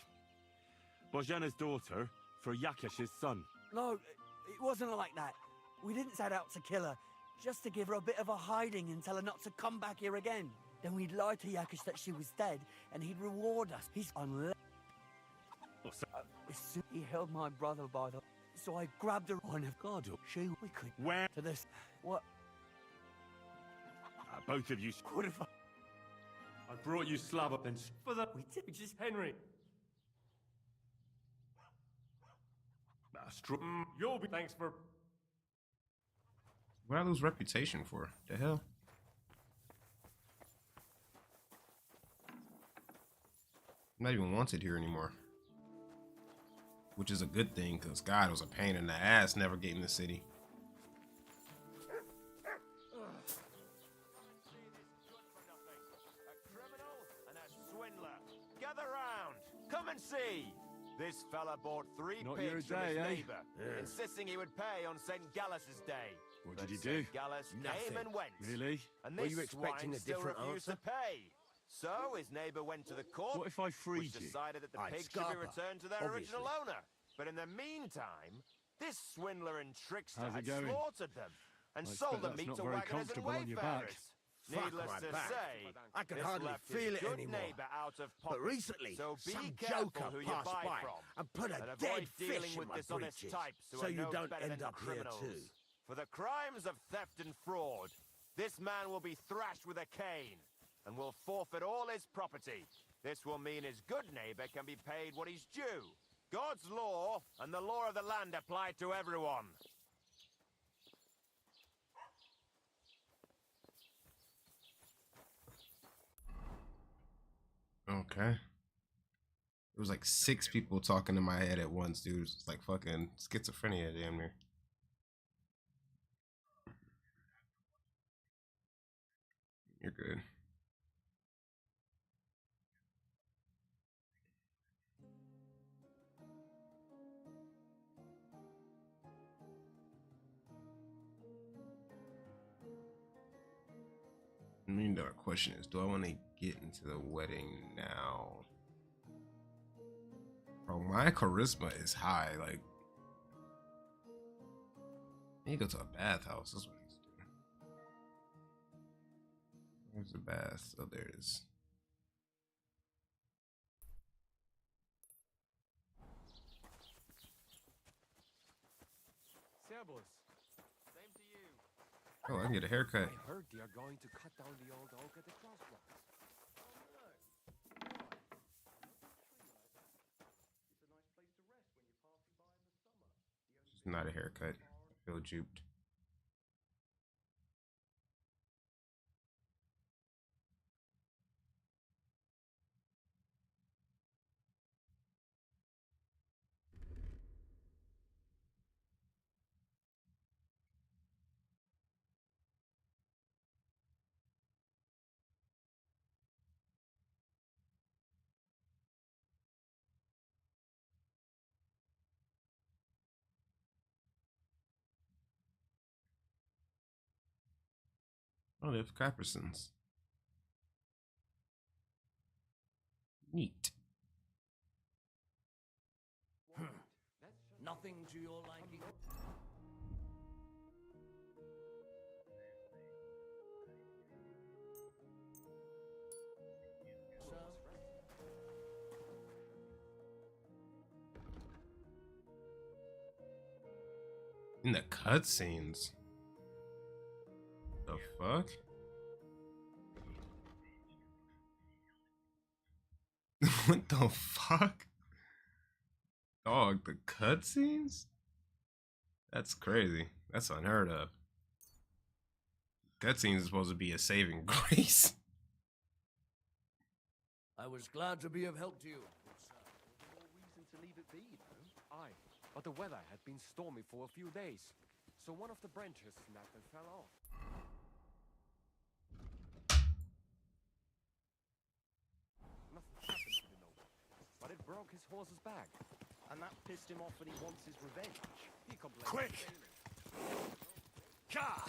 Bojana's daughter for Yakesh's son. No, it wasn't like that. We didn't set out to kill her, just to give her a bit of a hiding and tell her not to come back here again. Then we'd lie to Yakish that she was dead, and he'd reward us. He's unless as soon he held my brother by the... So I grabbed her on of God. We could... Where? To this... What? Both of you... What if I brought you slab up and... For the... We did just... Henry. You'll be... Thanks for... What did I lose reputation for? The hell? I'm not even wanted here anymore. Which is a good thing, because God, it was a pain in the ass navigating the city. Gather round. Come and see. This fella bought 3 Not your pigs from day, his eh? neighbor, Yeah. insisting he would pay on St. Gallus's day. What But did he do? St. Gallus came Nothing. and went. Really? And Were this you expecting swine a still different refused answer? to pay. So his neighbor went to the court, What if I freed which you? decided that the I'd pigs should be scarper, returned to their obviously. original owner. But in the meantime, this swindler and trickster How's it had going? slaughtered them and I sold expect the that's meat not to very wagoners and comfortable on your back. wayfarers. Fuck Needless my to back. say, I can this hardly left his feel it good anymore. neighbor out of But pocket. recently, So be some careful joker who you passed buy by from, and put a and dead avoid dealing fish in with my dishonest breeches, types who so are you no don't better end than up here criminals. too. For the crimes of theft and fraud, this man will be thrashed with a cane and will forfeit all his property. This will mean his good neighbor can be paid what he's due. God's law and the law of the land apply to everyone. Okay. It was like 6 people talking in my head at once, dude. It's like fucking schizophrenia, damn near. You're good. I mean, the question is, do I want to get into the wedding now? Bro, my charisma is high. Like, I need to go to a bathhouse. That's what he's doing. Where's the bath? Oh, there it is. Servus. Same to you. Oh, I can get a haircut. I heard they are going to cut down the old oak at the crossroads. It's not a haircut. I feel duped. Oh, they have Capersons. Neat. Nothing to your liking. In the cutscenes. The fuck? What the fuck? Dog, the cutscenes? That's crazy. That's unheard of. Cutscenes is supposed to be a saving grace. I was glad to be of help to you. No reason to leave it be, though. Aye, but the weather had been stormy for a few days, so one of the branches snapped and fell off. Nothing happened to the noble, but it broke his horse's back, and that pissed him off and he wants his revenge. He complained. Quick! Ka!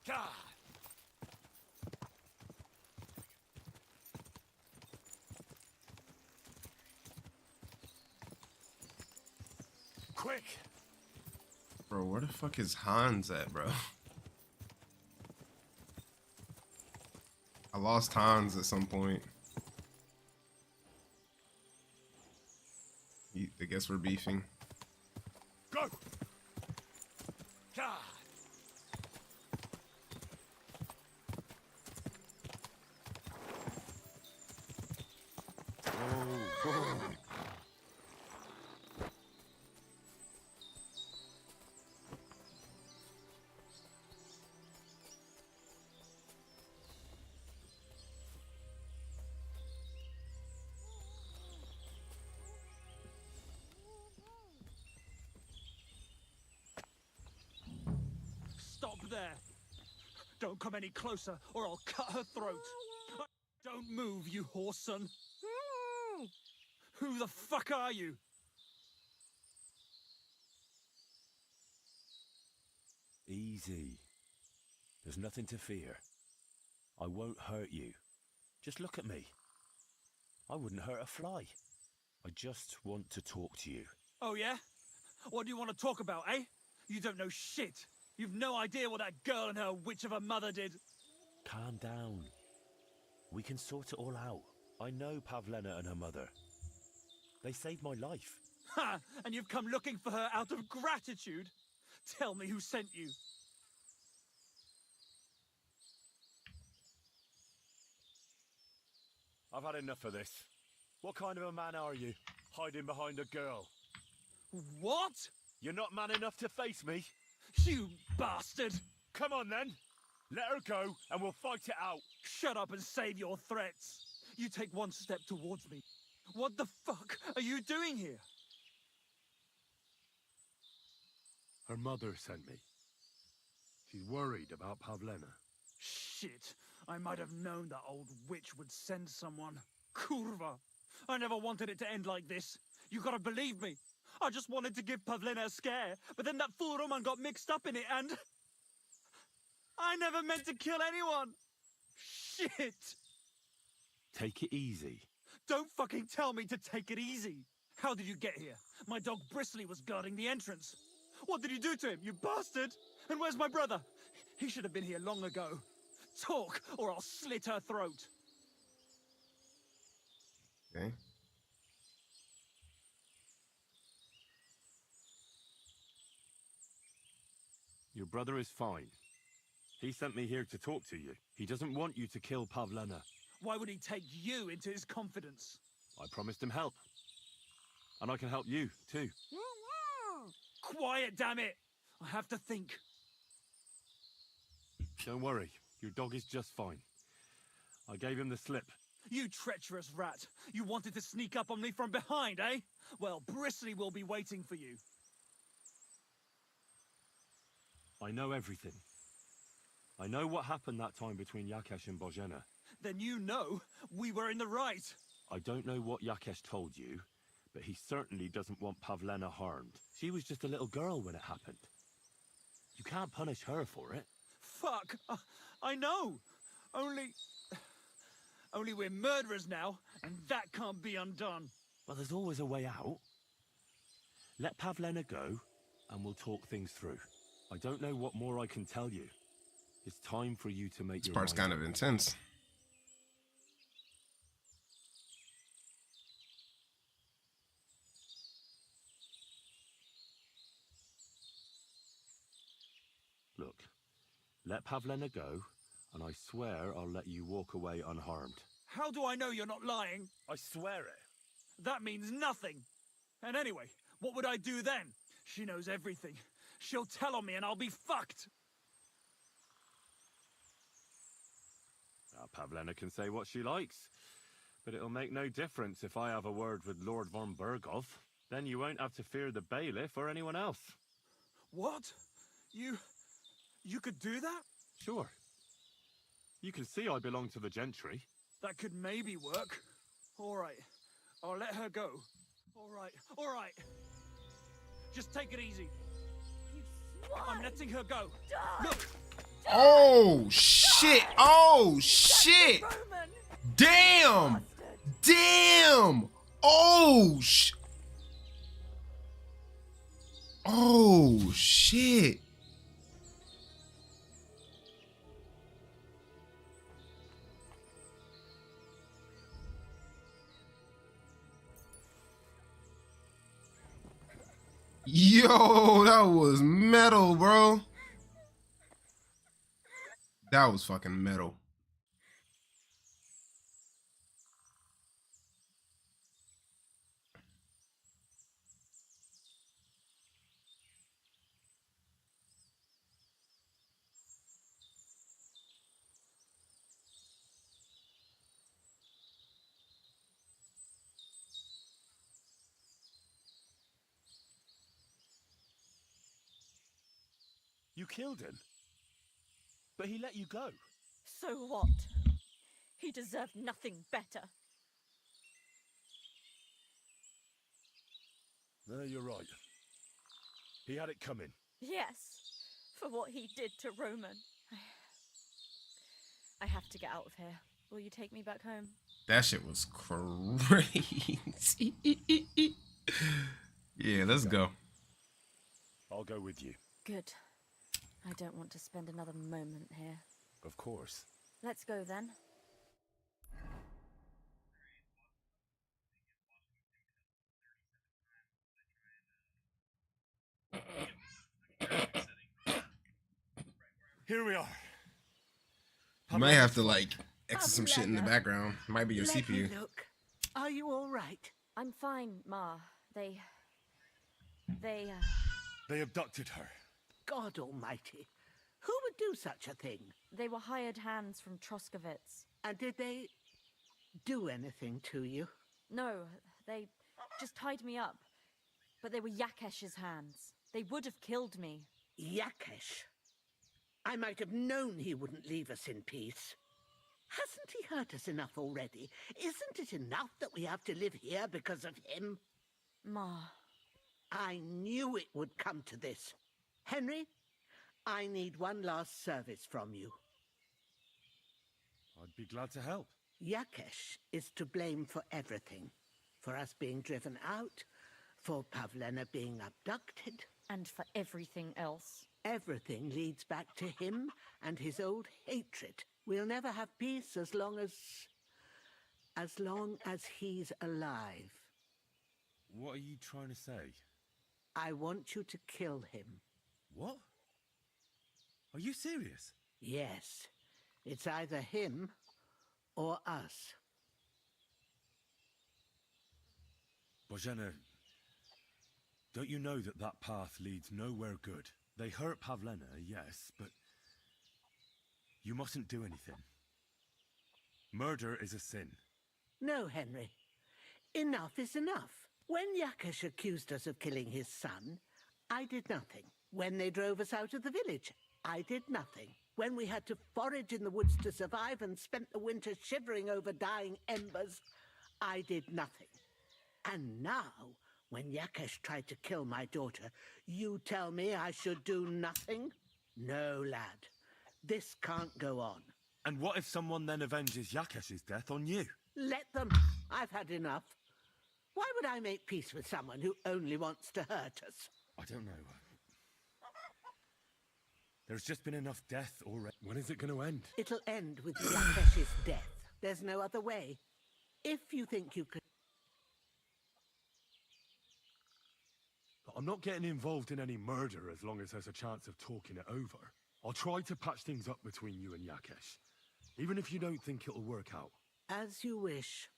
Ka! Quick! Bro, where the fuck is Hans at, bro? I lost Hans at some point. I guess we're beefing. Go! Ka! Stop there! Don't come any closer, or I'll cut her throat. Don't move, you whoreson. Who the fuck are you? Easy. There's nothing to fear. I won't hurt you. Just look at me. I wouldn't hurt a fly. I just want to talk to you. Oh yeah? What do you want to talk about, eh? You don't know shit. You've no idea what that girl and her witch of a mother did. Calm down. We can sort it all out. I know Pavlena and her mother. They saved my life. Ha! And you've come looking for her out of gratitude? Tell me who sent you. I've had enough of this. What kind of a man are you, hiding behind a girl? What? You're not man enough to face me? You bastard! Come on then! Let her go and we'll fight it out! Shut up and save your threats! You take one step towards me. What the fuck are you doing here? Her mother sent me. She's worried about Pavlena. Shit! I might have known that old witch would send someone. Kurva! I never wanted it to end like this. You gotta believe me. I just wanted to give Pavlena a scare, but then that fool Roman got mixed up in it and... I never meant to kill anyone! Shit! Take it easy. Don't fucking tell me to take it easy! How did you get here? My dog Bristly was guarding the entrance. What did you do to him, you bastard? And where's my brother? He should have been here long ago. Talk, or I'll slit her throat. Okay. Your brother is fine. He sent me here to talk to you. He doesn't want you to kill Pavlena. Why would he take you into his confidence? I promised him help. And I can help you, too. Quiet, damn it! I have to think. Don't worry. Your dog is just fine. I gave him the slip. You treacherous rat! You wanted to sneak up on me from behind, eh? Well, Bristly will be waiting for you. I know everything. I know what happened that time between Yakesh and Bohemia. Then you know we were in the right. I don't know what Yakesh told you, but he certainly doesn't want Pavlena harmed. She was just a little girl when it happened. You can't punish her for it. Fuck! I know! Only we're murderers now, and that can't be undone. Well, there's always a way out. Let Pavlena go, and we'll talk things through. I don't know what more I can tell you. It's time for you to make This your part's mind kind of intense. Look, let Pavlena go, and I swear I'll let you walk away unharmed. How do I know you're not lying? I swear it. That means nothing. And anyway, What would I do then? She knows everything. She'll tell on me and I'll be fucked. Now, Pavlena can say what she likes, but it'll make no difference if I have a word with Lord von Berghoff. Then you won't have to fear the bailiff or anyone else. What? You could do that? Sure. You can see I belong to the gentry. That could maybe work. All right. I'll let her go. All right. Just take it easy. I'm letting her go. Look! Oh, shit. Oh, shit. Damn. Damn. Oh, oh, shit. Yo, that was metal, bro. That was fucking metal. You killed him. But he let you go. So what? He deserved nothing better. No, you're right. He had it coming. Yes, for what he did to Roman. I have to get out of here. Will you take me back home? That shit was crazy. Yeah, let's go. I'll go with you. Good. I don't want to spend another moment here. Of course. Let's go then. Here we are. You might have to like exit some shit in the background. Might be your Let me CPU. look. Are you all right? I'm fine, Ma. They abducted her. God almighty. Who would do such a thing? They were hired hands from Troskovitz. And did they do anything to you? No, they just tied me up. But they were Yakesh's hands. They would have killed me. Yakesh? I might have known he wouldn't leave us in peace. Hasn't he hurt us enough already? Isn't it enough that we have to live here because of him? Ma. I knew it would come to this. Henry, I need one last service from you. I'd be glad to help. Yakesh is to blame for everything. For us being driven out, for Pavlena being abducted. And for everything else. Everything leads back to him and his old hatred. We'll never have peace as long as he's alive. What are you trying to say? I want you to kill him. What? Are you serious? Yes. It's either him or us. Bożena, don't you know that that path leads nowhere good? They hurt Pavlena, yes, but you mustn't do anything. Murder is a sin. No, Henry. Enough is enough. When Yakesh accused us of killing his son, I did nothing. When they drove us out of the village, I did nothing. When we had to forage in the woods to survive and spent the winter shivering over dying embers, I did nothing. And now, when Yakesh tried to kill my daughter, you tell me I should do nothing? No, lad. This can't go on. And what if someone then avenges Yakesh's death on you? Let them. I've had enough. Why would I make peace with someone who only wants to hurt us? I don't know. There's just been enough death already. When is it going to end? It'll end with Yakesh's death. There's no other way. If you think you could... I'm not getting involved in any murder as long as there's a chance of talking it over. I'll try to patch things up between you and Yakesh, even if you don't think it'll work out. As you wish.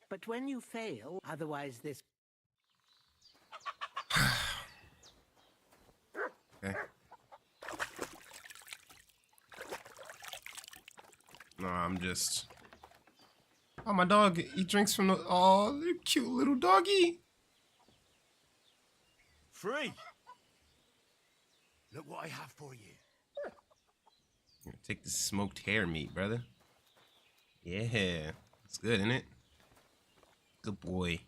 But when you fail, otherwise this... No, I'm just... Oh, my dog, he drinks from the... Oh, the cute little doggy. Free! Look what I have for you. Take the smoked hair meat, brother. Yeah. It's good, isn't it? Good boy.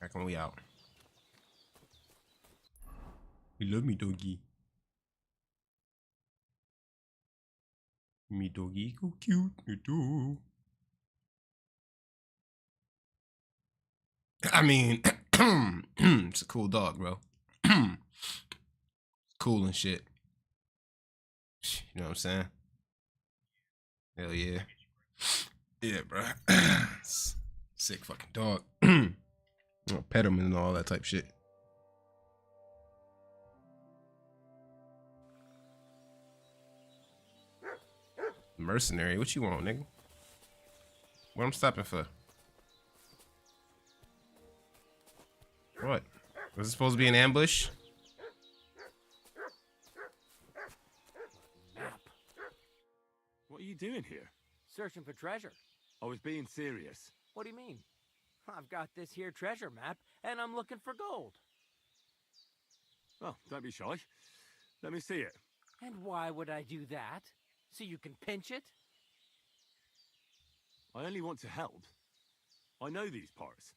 Back when we out. You love me, doggy. Me doggy, so cute. You do. I mean, it's a cool dog, bro. Cool and shit. You know what I'm saying? Hell yeah. Yeah, bro. Sick fucking dog. I'll pet him and all that type shit. Mercenary, what you want, nigga? What I'm stopping for? What? Was it supposed to be an ambush? What are you doing here? Searching for treasure. I was being serious. What do you mean? I've got this here treasure map, and I'm looking for gold. Oh, don't be shy. Let me see it. And why would I do that? So you can pinch it? I only want to help. I know these parts.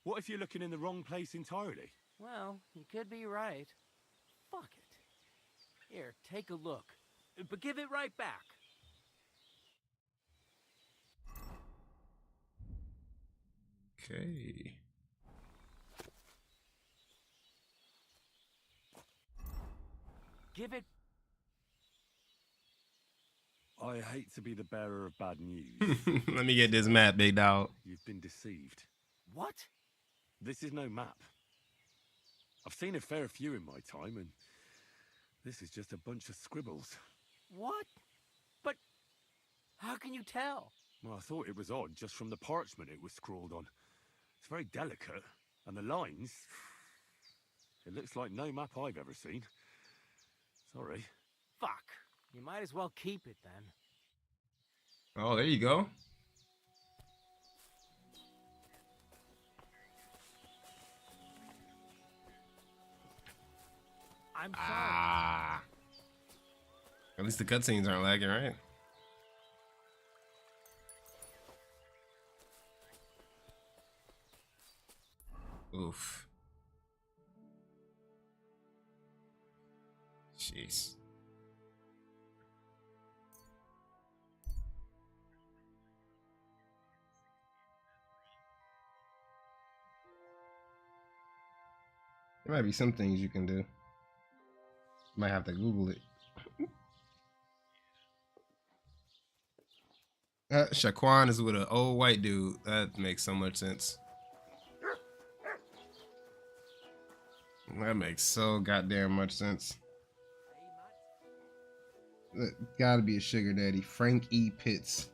What if you're looking in the wrong place entirely? Well, you could be right. Fuck it. Here, take a look. But give it right back. Okay. Give it. I hate to be the bearer of bad news. Let me get this map, big dog. You've been deceived. What? This is no map. I've seen a fair few in my time, and this is just a bunch of scribbles. What? But how can you tell? Well, I thought it was odd just from the parchment it was scrawled on. It's very delicate, and the lines... It looks like no map I've ever seen. Sorry. Fuck. You might as well keep it then. Oh, there you go. I'm sorry. At least the cutscenes aren't lagging, right? Oof. Jeez. There might be some things you can do. Might have to Google it. Shaquan is with an old white dude. That makes so much sense. That makes so goddamn much sense. That gotta be a sugar daddy. Frank E. Pitts.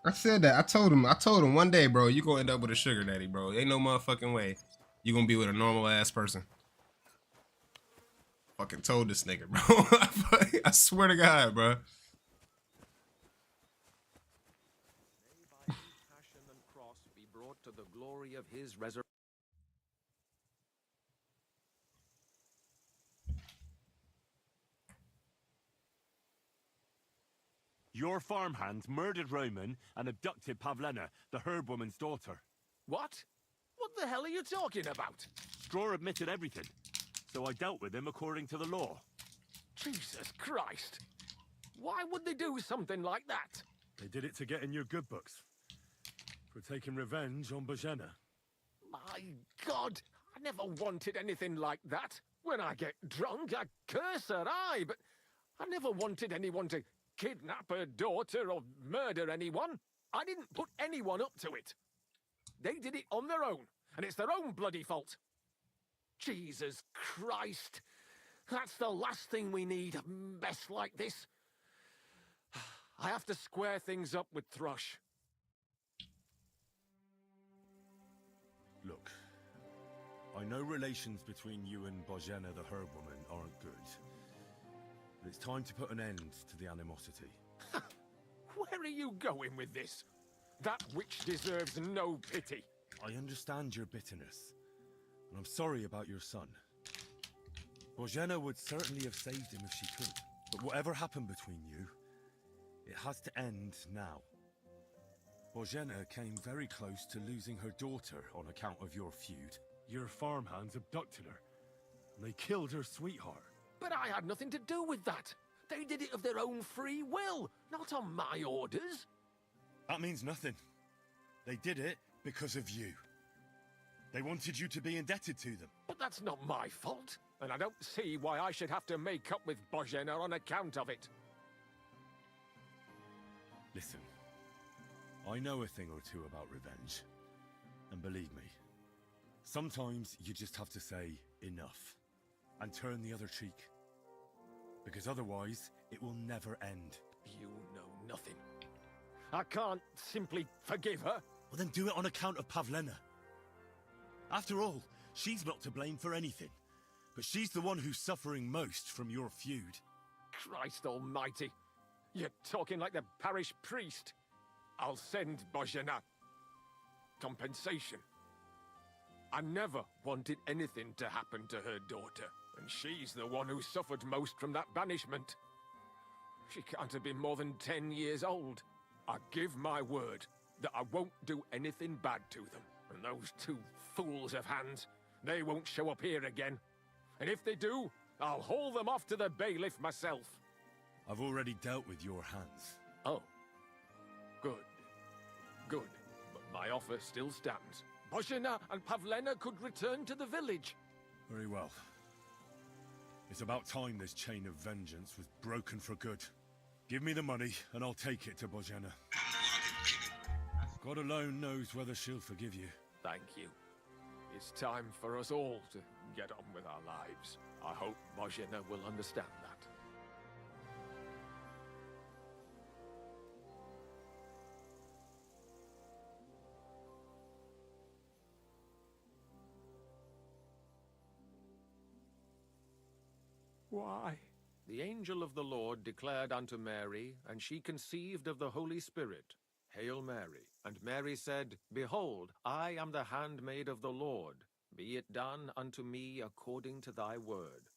I said that. I told him one day, bro, you gonna end up with a sugar daddy, bro. Ain't no motherfucking way you gonna be with a normal ass person. Fucking told this nigga, bro. I swear to God, bro. Passion and cross be brought to the glory of his resurrection. Your farmhands murdered Roman and abducted Pavlena, the herb woman's daughter. What? What the hell are you talking about? Straw admitted everything, so I dealt with him according to the law. Jesus Christ! Why would they do something like that? They did it to get in your good books. For taking revenge on Bohemia. My God! I never wanted anything like that. When I get drunk, I curse her, aye, but I never wanted anyone to kidnap her daughter or murder anyone. I didn't put anyone up to it. They did it on their own, and it's their own bloody fault. Jesus Christ. That's the last thing we need, a mess like this. I have to square things up with Thrush. Look, I know relations between you and Bohemia the herb woman aren't good. But it's time to put an end to the animosity. Where are you going with this? That witch deserves no pity. I understand your bitterness, and I'm sorry about your son. Bohemia would certainly have saved him if she could. But whatever happened between you, it has to end now. Bohemia came very close to losing her daughter on account of your feud. Your farmhands abducted her, and they killed her sweetheart. But I had nothing to do with that. They did it of their own free will, not on my orders. That means nothing. They did it because of you. They wanted you to be indebted to them. But that's not my fault, and I don't see why I should have to make up with Bohemia on account of it. Listen, I know a thing or two about revenge. And believe me, sometimes you just have to say enough and turn the other cheek. Because otherwise, it will never end. You know nothing. I can't simply forgive her. Well, then do it on account of Pavlena. After all, she's not to blame for anything. But she's the one who's suffering most from your feud. Christ almighty. You're talking like the parish priest. I'll send Bohemia compensation. I never wanted anything to happen to her daughter, and she's the one who suffered most from that banishment. She can't have been more than 10 years old. I give my word that I won't do anything bad to them. And those two fools of hands, they won't show up here again. And if they do, I'll haul them off to the bailiff myself. I've already dealt with your hands. Oh. Good. Good. But my offer still stands. Bohemia and Pavlena could return to the village. Very well. It's about time this chain of vengeance was broken for good. Give me the money, and I'll take it to Bohemia. God alone knows whether she'll forgive you. Thank you. It's time for us all to get on with our lives. I hope Bohemia will understand that. Why? The angel of the Lord declared unto Mary, and she conceived of the Holy Spirit. Hail Mary. And Mary said, Behold, I am the handmaid of the Lord. Be it done unto me according to thy word.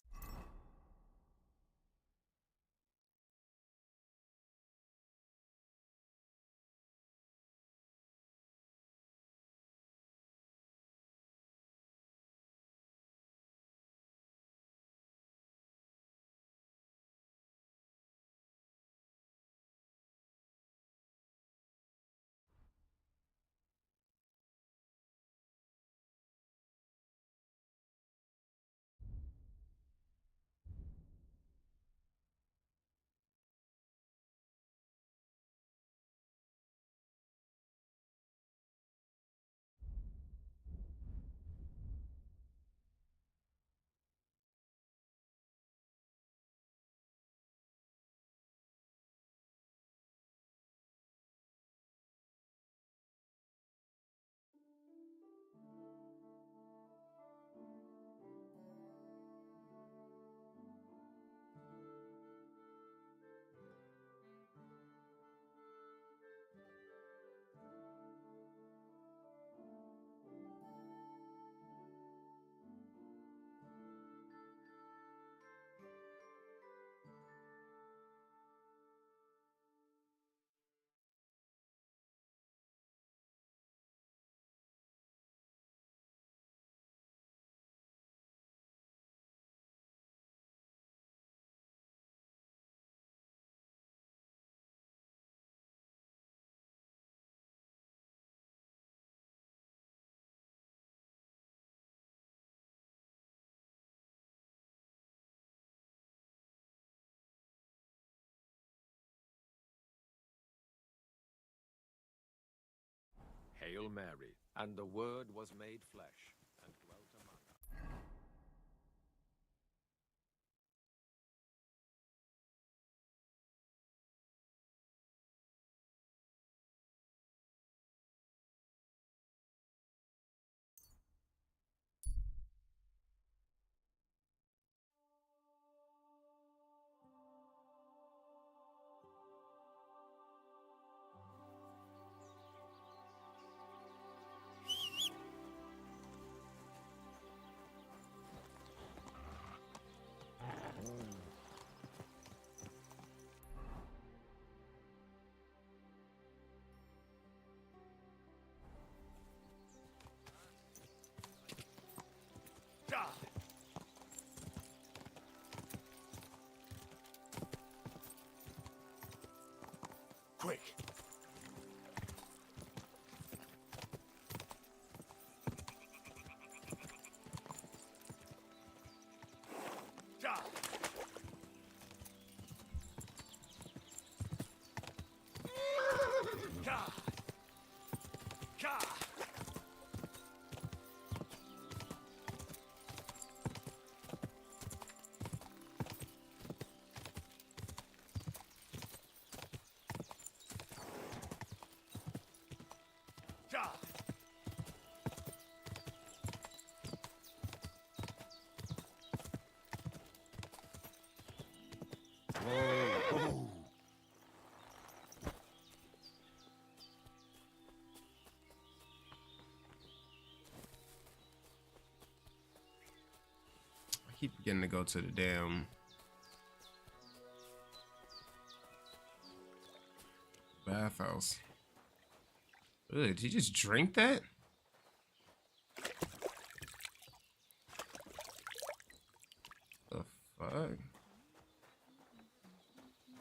Hail Mary, and the Word was made flesh, and dwelt among us. quick. Ja. Ja. Ja. Ja. Whoa. I keep getting to go to the damn bathhouse. Ugh, did you just drink that? The fuck?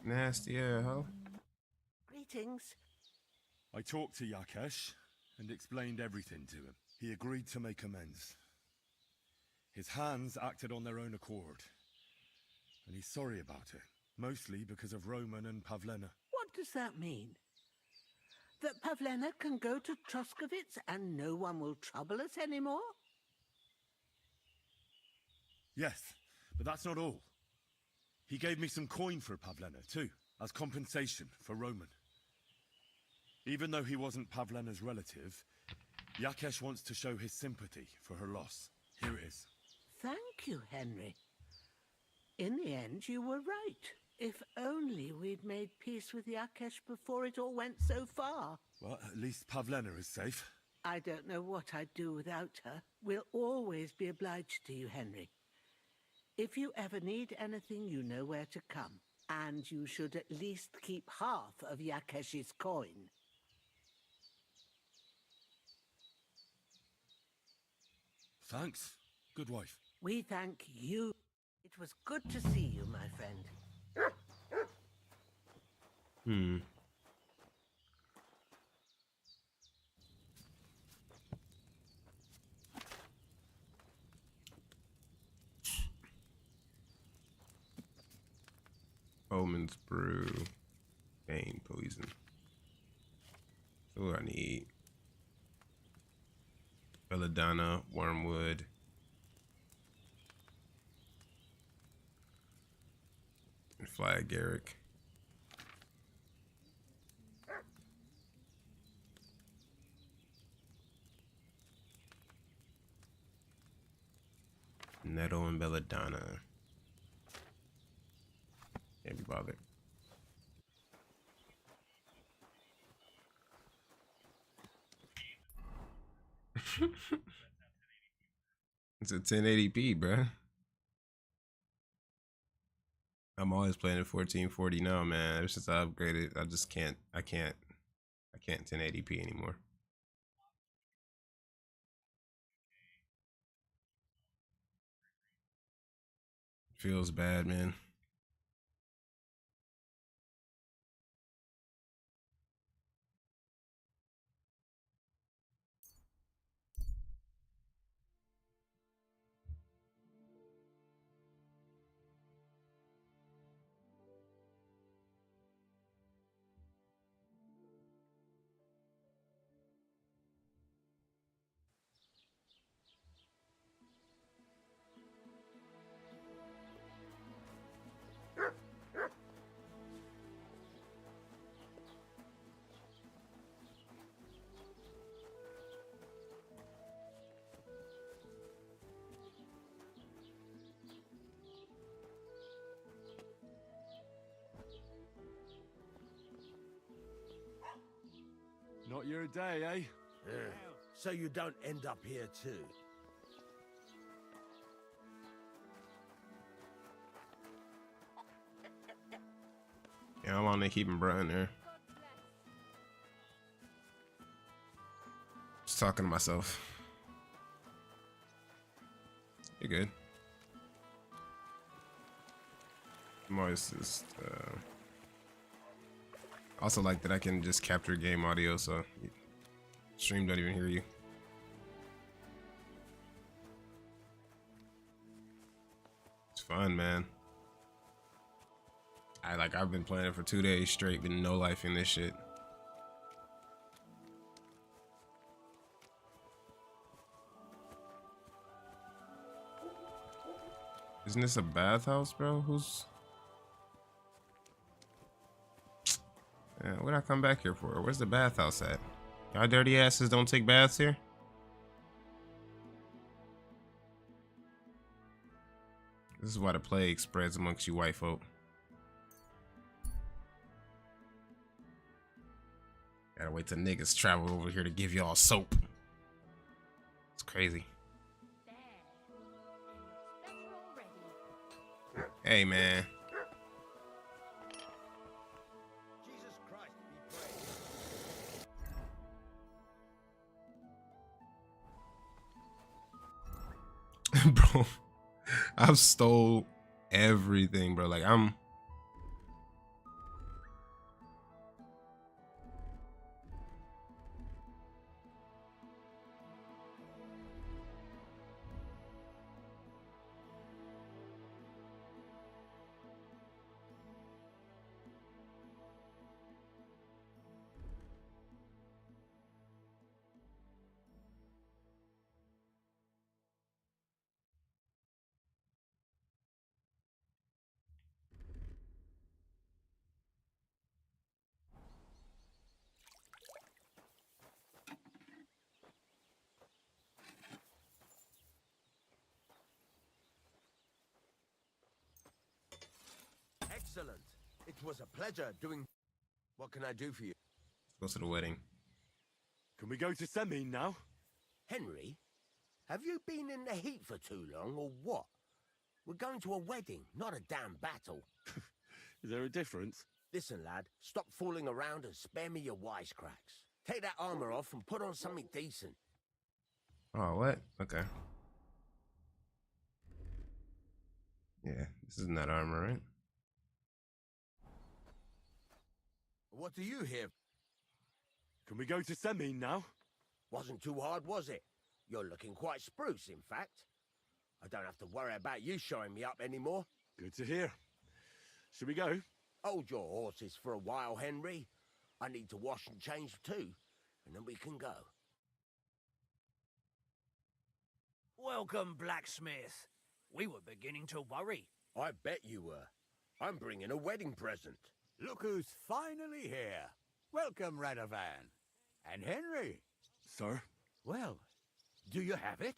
Nasty ass, huh? Greetings. I talked to Yakesh and explained everything to him. He agreed to make amends. His hands acted on their own accord, and he's sorry about it, mostly because of Roman and Pavlena. What does that mean? That Pavlena can go to Troskovitz and no one will trouble us anymore? Yes, but that's not all. He gave me some coin for Pavlena, too, as compensation for Roman. Even though he wasn't Pavlena's relative, Yakesh wants to show his sympathy for her loss. Here it is. Thank you, Henry. In the end, you were right. If only we'd made peace with Yakesh before it all went so far. Well, at least Pavlena is safe. I don't know what I'd do without her. We'll always be obliged to you, Henry. If you ever need anything, you know where to come. And you should at least keep half of Yakesh's coin. Thanks, good wife. We thank you. It was good to see you, my friend. Omen's brew, pain poison. So what do I need? Belladonna, wormwood. And fly agaric. Nettle and belladonna. Can't be bothered. It's a 1080p, bruh. I'm always playing at 1440 now, man. Ever since I upgraded, I just can't 1080p anymore. Feels bad, man. Not your day, eh? So you don't end up here too. Yeah, how long they keeping Bruh in there? Just talking to myself. You're good. I'm always just Also like that I can just capture game audio, so stream don't even hear you. It's fun, man. I've been playing it for 2 days straight, been no life in this shit. Isn't this a bathhouse, bro? Yeah, what'd I come back here for? Where's the bathhouse at? Y'all dirty asses don't take baths here? This is why the plague spreads amongst you white folk. Gotta wait till niggas travel over here to give y'all soap. It's crazy. Hey, man. Jesus Christ be praised. Bro, I've stole everything, bro. Like, I'm... Excellent. It was a pleasure doing... What can I do for you? Go to the wedding. Can we go to Semin now? Henry, have you been in the heat for too long, or what? We're going to a wedding, not a damn battle. Is there a difference? Listen, lad, stop fooling around and spare me your wisecracks. Take that armor off and put on something decent. Oh, what? Okay. Yeah, this isn't that armor, right? What do you here? Can we go to Semin now? Wasn't too hard, was it? You're looking quite spruce, in fact. I don't have to worry about you showing me up anymore. Good to hear. Should we go? Hold your horses for a while, Henry. I need to wash and change too, and then we can go. Welcome, blacksmith. We were beginning to worry. I bet you were. I'm bringing a wedding present. Look who's finally here. Welcome, Radovan. And Henry. Sir? Well, do you have it?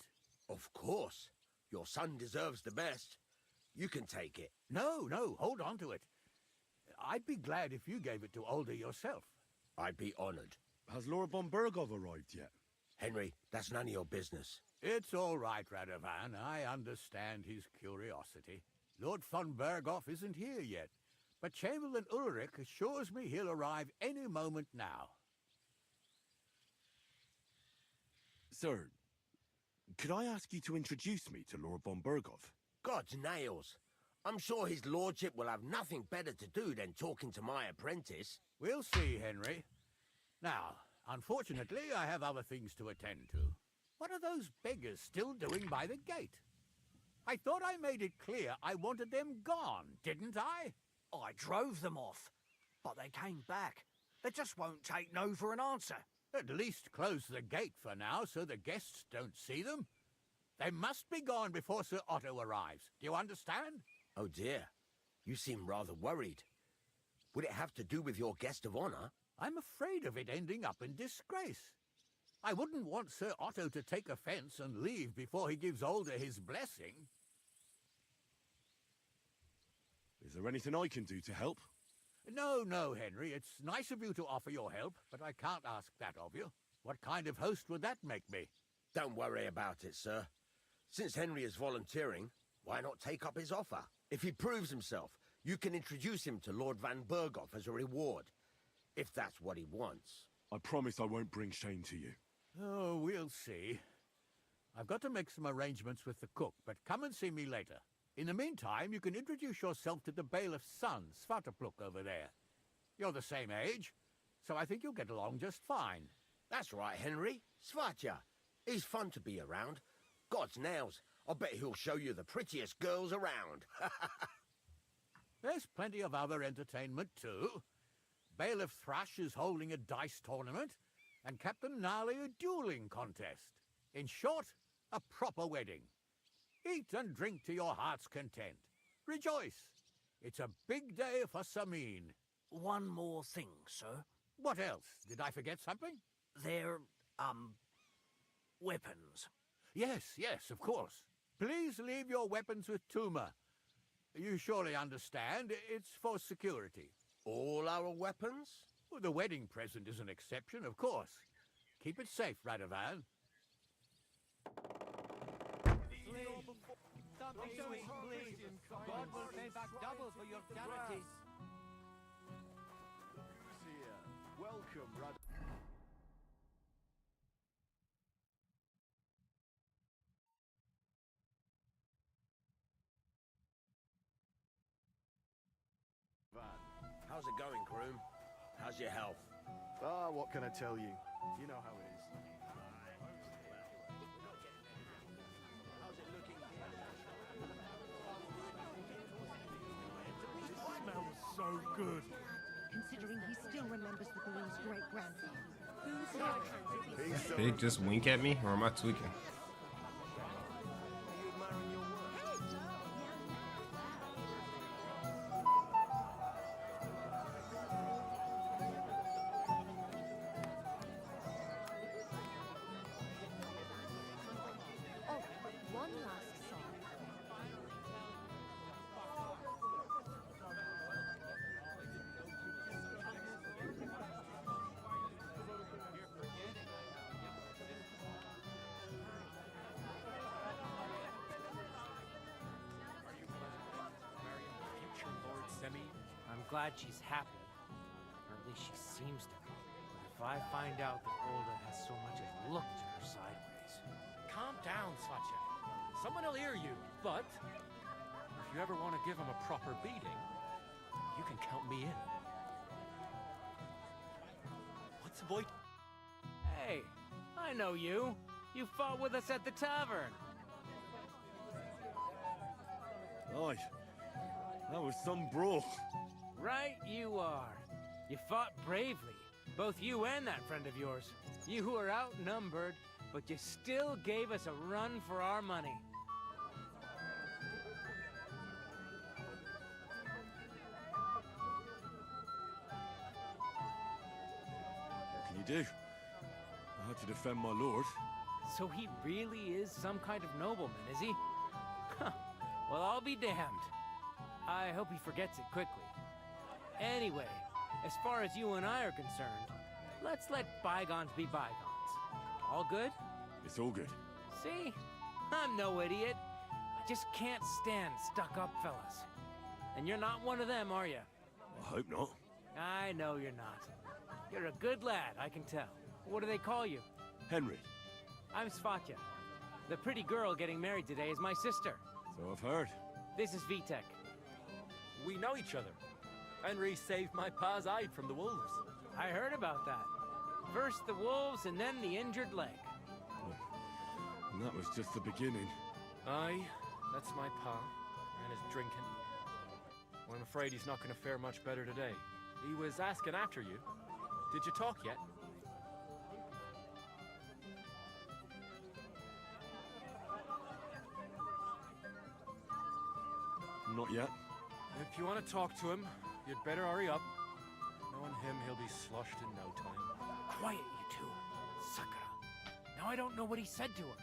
Of course. Your son deserves the best. You can take it. No, hold on to it. I'd be glad if you gave it to Older yourself. I'd be honored. Has Lord von Bergov arrived yet? Henry, that's none of your business. It's all right, Radovan. I understand his curiosity. Lord von Bergov isn't here yet, but Chamberlain Ulrich assures me he'll arrive any moment now. Sir, could I ask you to introduce me to Lord von Bergov? God's nails. I'm sure his lordship will have nothing better to do than talking to my apprentice. We'll see, Henry. Now, unfortunately, I have other things to attend to. What are those beggars still doing by the gate? I thought I made it clear I wanted them gone, didn't I? I drove them off, but they came back. They just won't take no for an answer. At least close the gate for now so the guests don't see them. They must be gone before Sir Otto arrives. Do you understand? Oh dear, you seem rather worried. Would it have to do with your guest of honor? I'm afraid of it ending up in disgrace. I wouldn't want Sir Otto to take offense and leave before he gives Older his blessing. Is there anything I can do to help? No, Henry. It's nice of you to offer your help, but I can't ask that of you. What kind of host would that make me? Don't worry about it, sir. Since Henry is volunteering, why not take up his offer? If he proves himself, you can introduce him to Lord van Bergov as a reward, if that's what he wants. I promise I won't bring shame to you. Oh, we'll see. I've got to make some arrangements with the cook, but come and see me later. In the meantime, you can introduce yourself to the bailiff's son, Svatopluk, over there. You're the same age, so I think you'll get along just fine. That's right, Henry. Svatja. He's fun to be around. God's nails. I bet he'll show you the prettiest girls around. There's plenty of other entertainment, too. Bailiff Thrush is holding a dice tournament, and Captain Gnarly a dueling contest. In short, a proper wedding. Eat and drink to your heart's content. Rejoice. It's a big day for Samin. One more thing, sir. What else? Did I forget something? They're, weapons. Yes, of course. Please leave your weapons with Tuma. You surely understand, it's for security. All our weapons? Well, the wedding present is an exception, of course. Keep it safe, Radovan. Something sweet, please. God will pay back double for your charities. Who's here? Welcome, Rad. How's it going, groom? How's your health? Ah, what can I tell you? You know how it is. How's it looking? It smells so good. Considering he still remembers the Gurun's great-grandfather. Did he just wink at me, or am I tweaking? I'm glad she's happy, or at least she seems to be. But if I find out that Olga has so much as looked at her sideways... Calm down, Svatja. Someone will hear you, but if you ever want to give him a proper beating, you can count me in. What's the boy? Hey, I know you. You fought with us at the tavern. Aye. That was some brawl. Right you are. You fought bravely. Both you and that friend of yours. You were outnumbered, but you still gave us a run for our money. What can you do? I had to defend my lord. So he really is some kind of nobleman, is he? Huh. Well, I'll be damned. I hope he forgets it quickly. Anyway, as far as you and I are concerned, let's let bygones be bygones. All good? It's all good. See? I'm no idiot. I just can't stand stuck-up fellas. And you're not one of them, are you? I hope not. I know you're not. You're a good lad, I can tell. What do they call you? Henry. I'm Svatja. The pretty girl getting married today is my sister. So I've heard. This is Vitek. We know each other. Henry saved my pa's hide from the wolves. I heard about that. First the wolves and then the injured leg. And that was just the beginning. Aye, that's my pa, and his drinking. Well, I'm afraid he's not going to fare much better today. He was asking after you. Did you talk yet? Not yet. If you want to talk to him, you'd better hurry up. Knowing him, he'll be sloshed in no time. Quiet, you two. Sakura. Now I don't know what he said to her.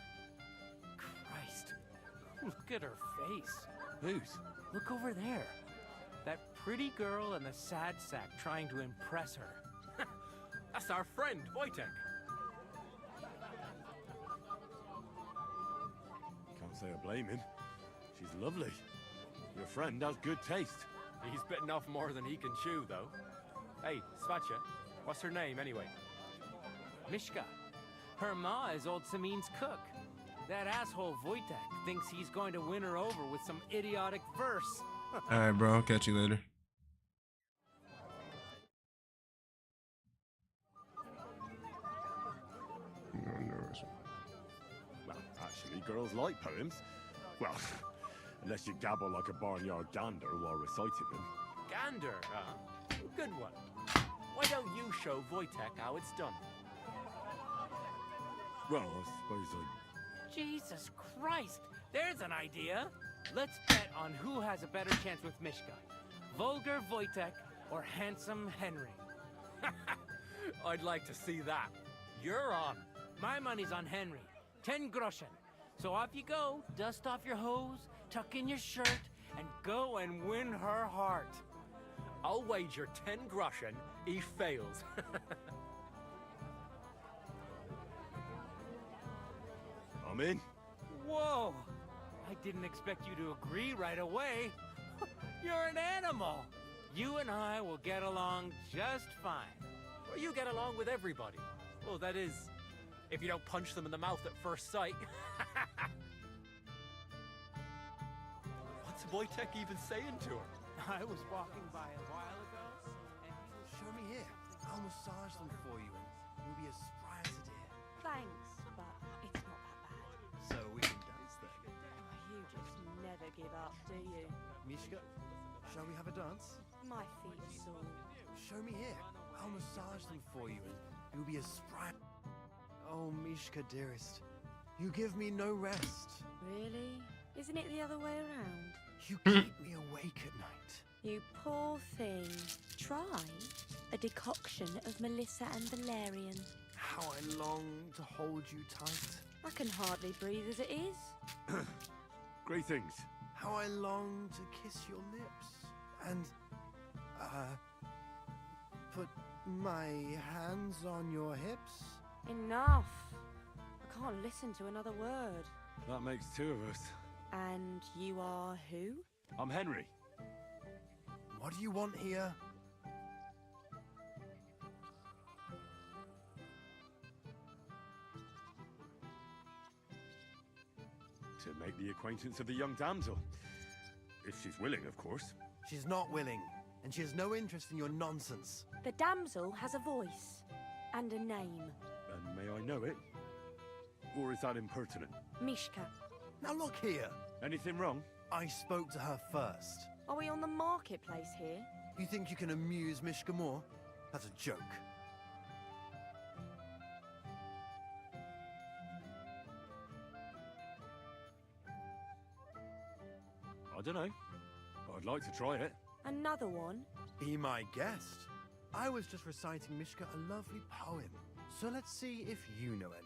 Christ. Look at her face. Whose? Look over there. That pretty girl and the sad sack trying to impress her. That's our friend, Wojtek. Can't say I blame him. She's lovely. Your friend has good taste. He's bitten off more than he can chew, though. Hey, Svatja, what's her name, anyway? Mishka. Her ma is old Samin's cook. That asshole Wojtek thinks he's going to win her over with some idiotic verse. Alright, bro. Catch you later. girls like poems. Well, unless you gabble like a barnyard gander while reciting them. Gander, huh? Good one. Why don't you show Wojtek how it's done? Well, I suppose I... Jesus Christ! There's an idea! Let's bet on who has a better chance with Mishka. Vulgar Wojtek or handsome Henry. I'd like to see that. You're on. My money's on Henry. 10 groschen. So off you go, dust off your hose, tuck in your shirt, and go and win her heart. I'll wager 10 groschen he fails. I'm in. Whoa! I didn't expect you to agree right away. You're an animal. You and I will get along just fine. Well, you get along with everybody. Well, that is, if you don't punch them in the mouth at first sight. What's Wojtek even saying to her? I was walking by a while ago, and he was... Show me here. I'll massage them for you, and you'll be as spry as a deer. Thanks, but it's not that bad. So we can dance then. Oh, you just never give up, do you? Mishka, shall we have a dance? My feet are sore. Show me here. I'll massage them for you, and you'll be as spry. Oh, Mishka, dearest, you give me no rest. Really? Isn't it the other way around? You keep me awake at night. You poor thing. Try a decoction of Melissa and Valerian. How I long to hold you tight. I can hardly breathe as it is. Greetings. How I long to kiss your lips. And, put my hands on your hips. Enough. I can't listen to another word. That makes two of us. And you are who? I'm Henry. What do you want here? To make the acquaintance of the young damsel. If she's willing, of course. She's not willing, and she has no interest in your nonsense. The damsel has a voice and a name. And may I know it? Or is that impertinent? Mishka. Now look here. Anything wrong? I spoke to her first. Are we on the marketplace here? You think you can amuse Mishka more? That's a joke. I don't know. I'd like to try it. Another one? Be my guest. I was just reciting Mishka a lovely poem. So let's see if you know any.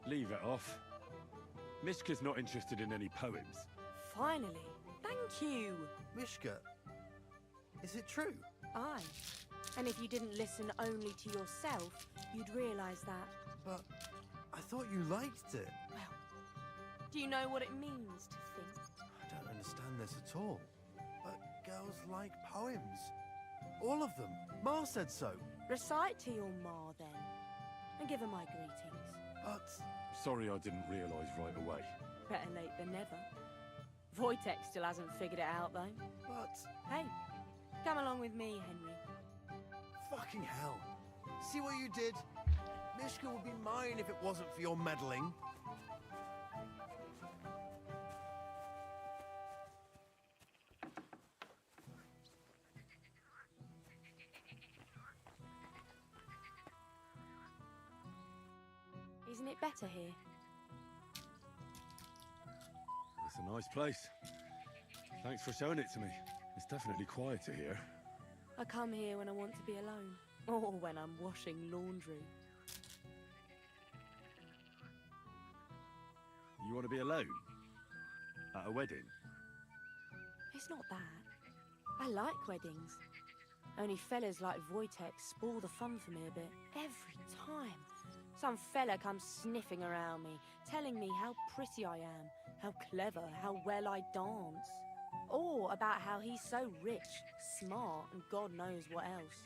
Leave it off. Mishka's not interested in any poems. Finally. Thank you. Mishka, is it true? Aye. And if you didn't listen only to yourself, you'd realise that. But I thought you liked it. Well, do you know what it means to think? I don't understand this at all. But girls like poems. All of them. Ma said so. Recite to your ma, then. And give her my greetings. But... Sorry I didn't realise right away. Better late than never. Wojtek still hasn't figured it out, though. But... Hey, come along with me, Henry. Fucking hell. See what you did? Mishka would be mine if it wasn't for your meddling. Isn't it better here? It's a nice place. Thanks for showing it to me. It's definitely quieter here. I come here when I want to be alone. Or when I'm washing laundry. You want to be alone? At a wedding? It's not that. I like weddings. Only fellas like Wojtek spoil the fun for me a bit. Every time. Some fella comes sniffing around me, telling me how pretty I am, how clever, how well I dance. Or about how he's so rich, smart, and God knows what else.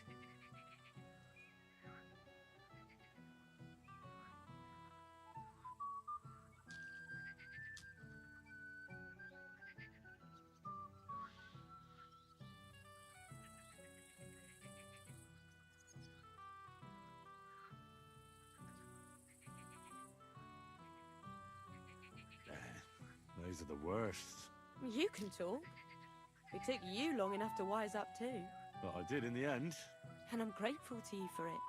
are the worst. You can talk. It took you long enough to wise up too. But I did in the end. And I'm grateful to you for it.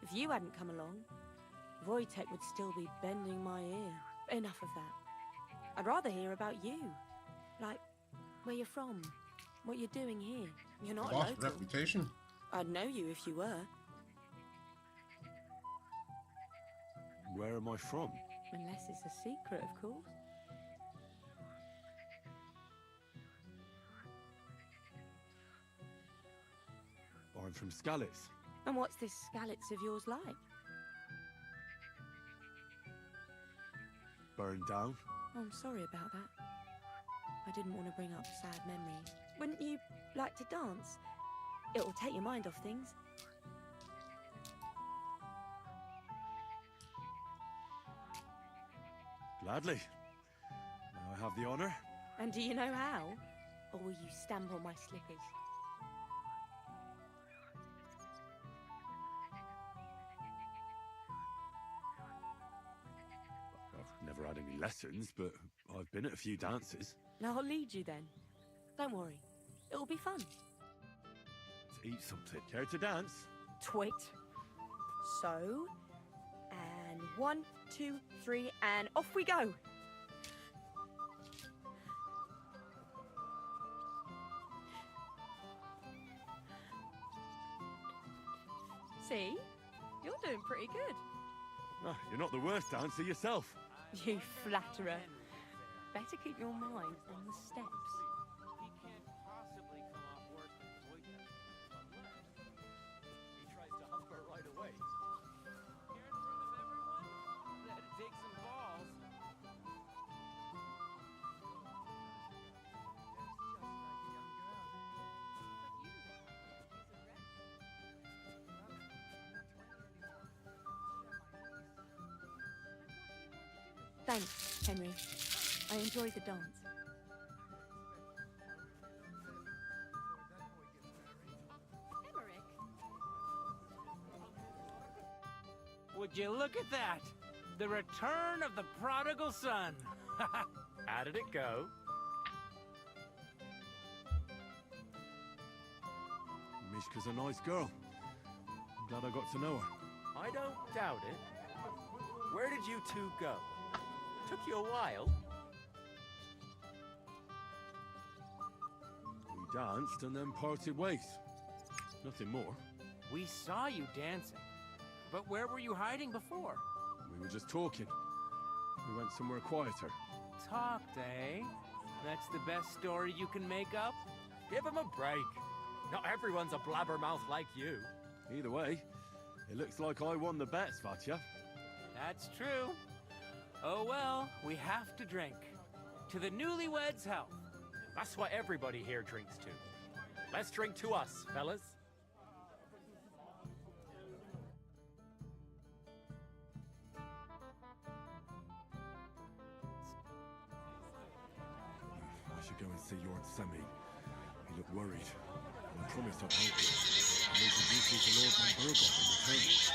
If you hadn't come along, Wojtek would still be bending my ear. Enough of that. I'd rather hear about you. Like, where you're from, what you're doing here. You're not Lost local. reputation. I'd know you if you were. Where am I from? Unless it's a secret, of course. I'm from Skalitz. And what's this Skalitz of yours like? Burned down. Oh, I'm sorry about that. I didn't want to bring up sad memories. Wouldn't you like to dance? It will take your mind off things. Gladly. May I have the honor? And do you know how? Or will you stamp on my slippers? I've never had any lessons, but I've been at a few dances. Now I'll lead you then. Don't worry. It'll be fun. To eat something. Care to dance? Twit. So, and 1, 2, 3, and off we go. See? You're doing pretty good. Ah, you're not the worst dancer yourself. You flatterer. Better keep your mind on the steps. He can't possibly come off worse than Wojtek. Unless he tries to hump her right away. Here in front of everyone? That'd take some balls. Thanks, Henry. I enjoyed the dance. Would you look at that? The return of the prodigal son. How did it go? Mishka's a nice girl. I'm glad I got to know her. I don't doubt it. Where did you two go? Took you a while. We danced and then parted ways. Nothing more. We saw you dancing. But where were you hiding before? We were just talking. We went somewhere quieter. Talked, eh? That's the best story you can make up? Give him a break. Not everyone's a blabbermouth like you. Either way, it looks like I won the bet, Svatya. That's true. Oh well, we have to drink. To the newlyweds' health. That's what everybody here drinks to. Let's drink to us, fellas. I should go and see Lord Semi. He looked worried. And I promised I'd help him. And introduce you to Lord Van Burgos in return.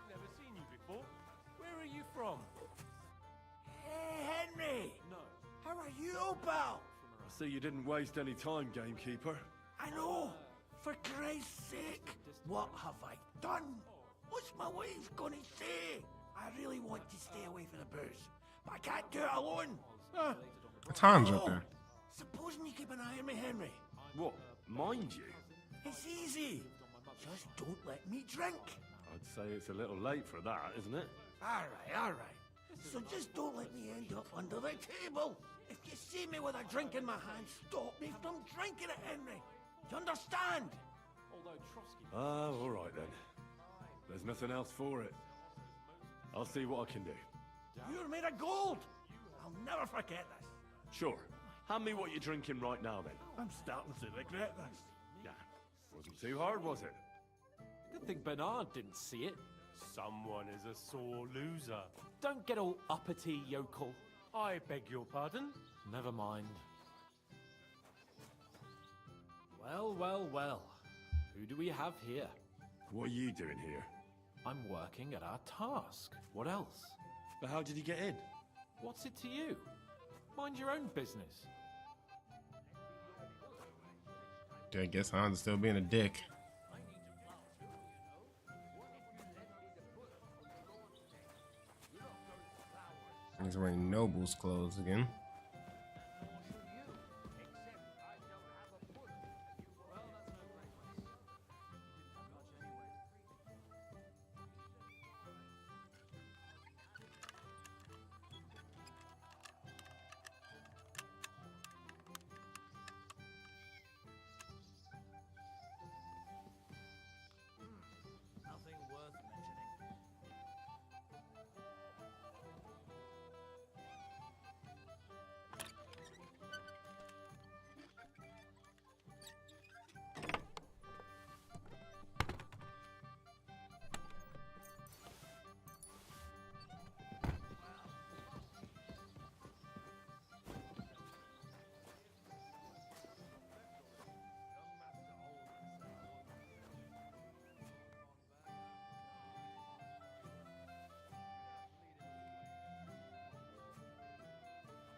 Never seen you before. Where are you from? Hey, Henry! No. How are you, pal? I see you didn't waste any time, gamekeeper. I know. For Christ's sake, what have I done? What's my wife gonna say? I really want to stay away from the booze, but I can't do it alone. Tom's up there. Supposing you keep an eye on me, Henry. What? Mind you? It's easy. Just don't let me drink. I'd say it's a little late for that, isn't it? All right. So just don't let me end up under the table. If you see me with a drink in my hand, stop me from drinking it, Henry. Do you understand? Ah, all right then. There's nothing else for it. I'll see what I can do. You're made of gold. I'll never forget this. Sure. Hand me what you're drinking right now then. I'm starting to regret this. Yeah. Wasn't too hard, was it? Good thing Bernard didn't see it. Someone is a sore loser. Don't get all uppity, yokel. I beg your pardon? Never mind. Well, well, well. Who do we have here? What are you doing here? I'm working at our task. What else? But how did he get in? What's it to you? Mind your own business. I guess Han's still being a dick. He's wearing Noble's clothes again. Nothing worth mentioning.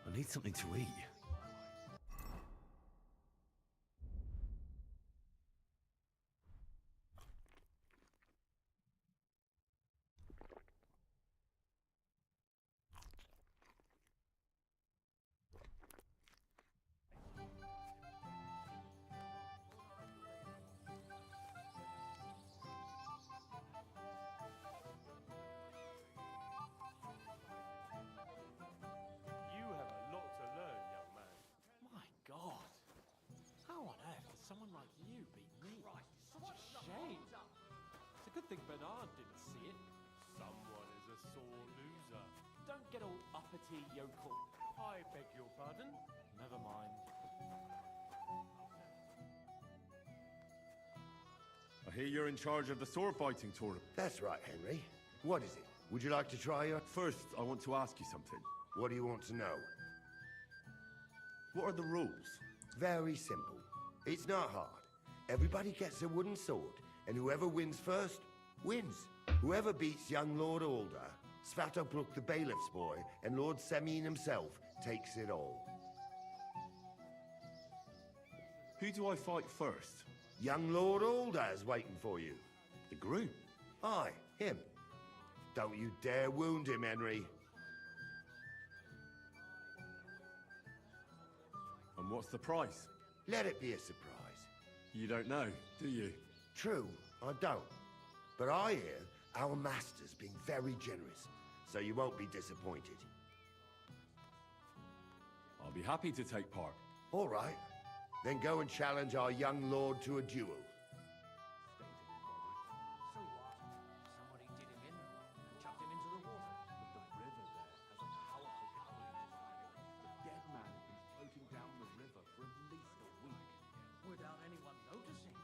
I need something to eat. You have a lot to learn, young man. My God. How on earth could someone like you beat me? Such a shame. It's a good thing Bernard didn't see it. Someone is a sore loser. Don't get all uppity, yokel. I beg your pardon? Never mind. I hear you're in charge of the sword fighting tournament. That's right, Henry. What is it? Would you like to try your... First, I want to ask you something. What do you want to know? What are the rules? Very simple. It's not hard. Everybody gets a wooden sword, and whoever wins first, wins. Whoever beats young Lord Alder, Svatopluk the bailiff's boy, and Lord Semyon himself takes it all. Who do I fight first? Young Lord Alder is waiting for you. The groom? Aye, him. Don't you dare wound him, Henry. And what's the price? Let it be a surprise. You don't know, do you? True, I don't. But I hear our master's being very generous, so you won't be disappointed. I'll be happy to take part. All right. Then go and challenge our young lord to a duel. So what? Somebody did him in and chucked him into the water. But the river there has a powerful current. The dead man has been floating down the river for at least a week. Without anyone noticing.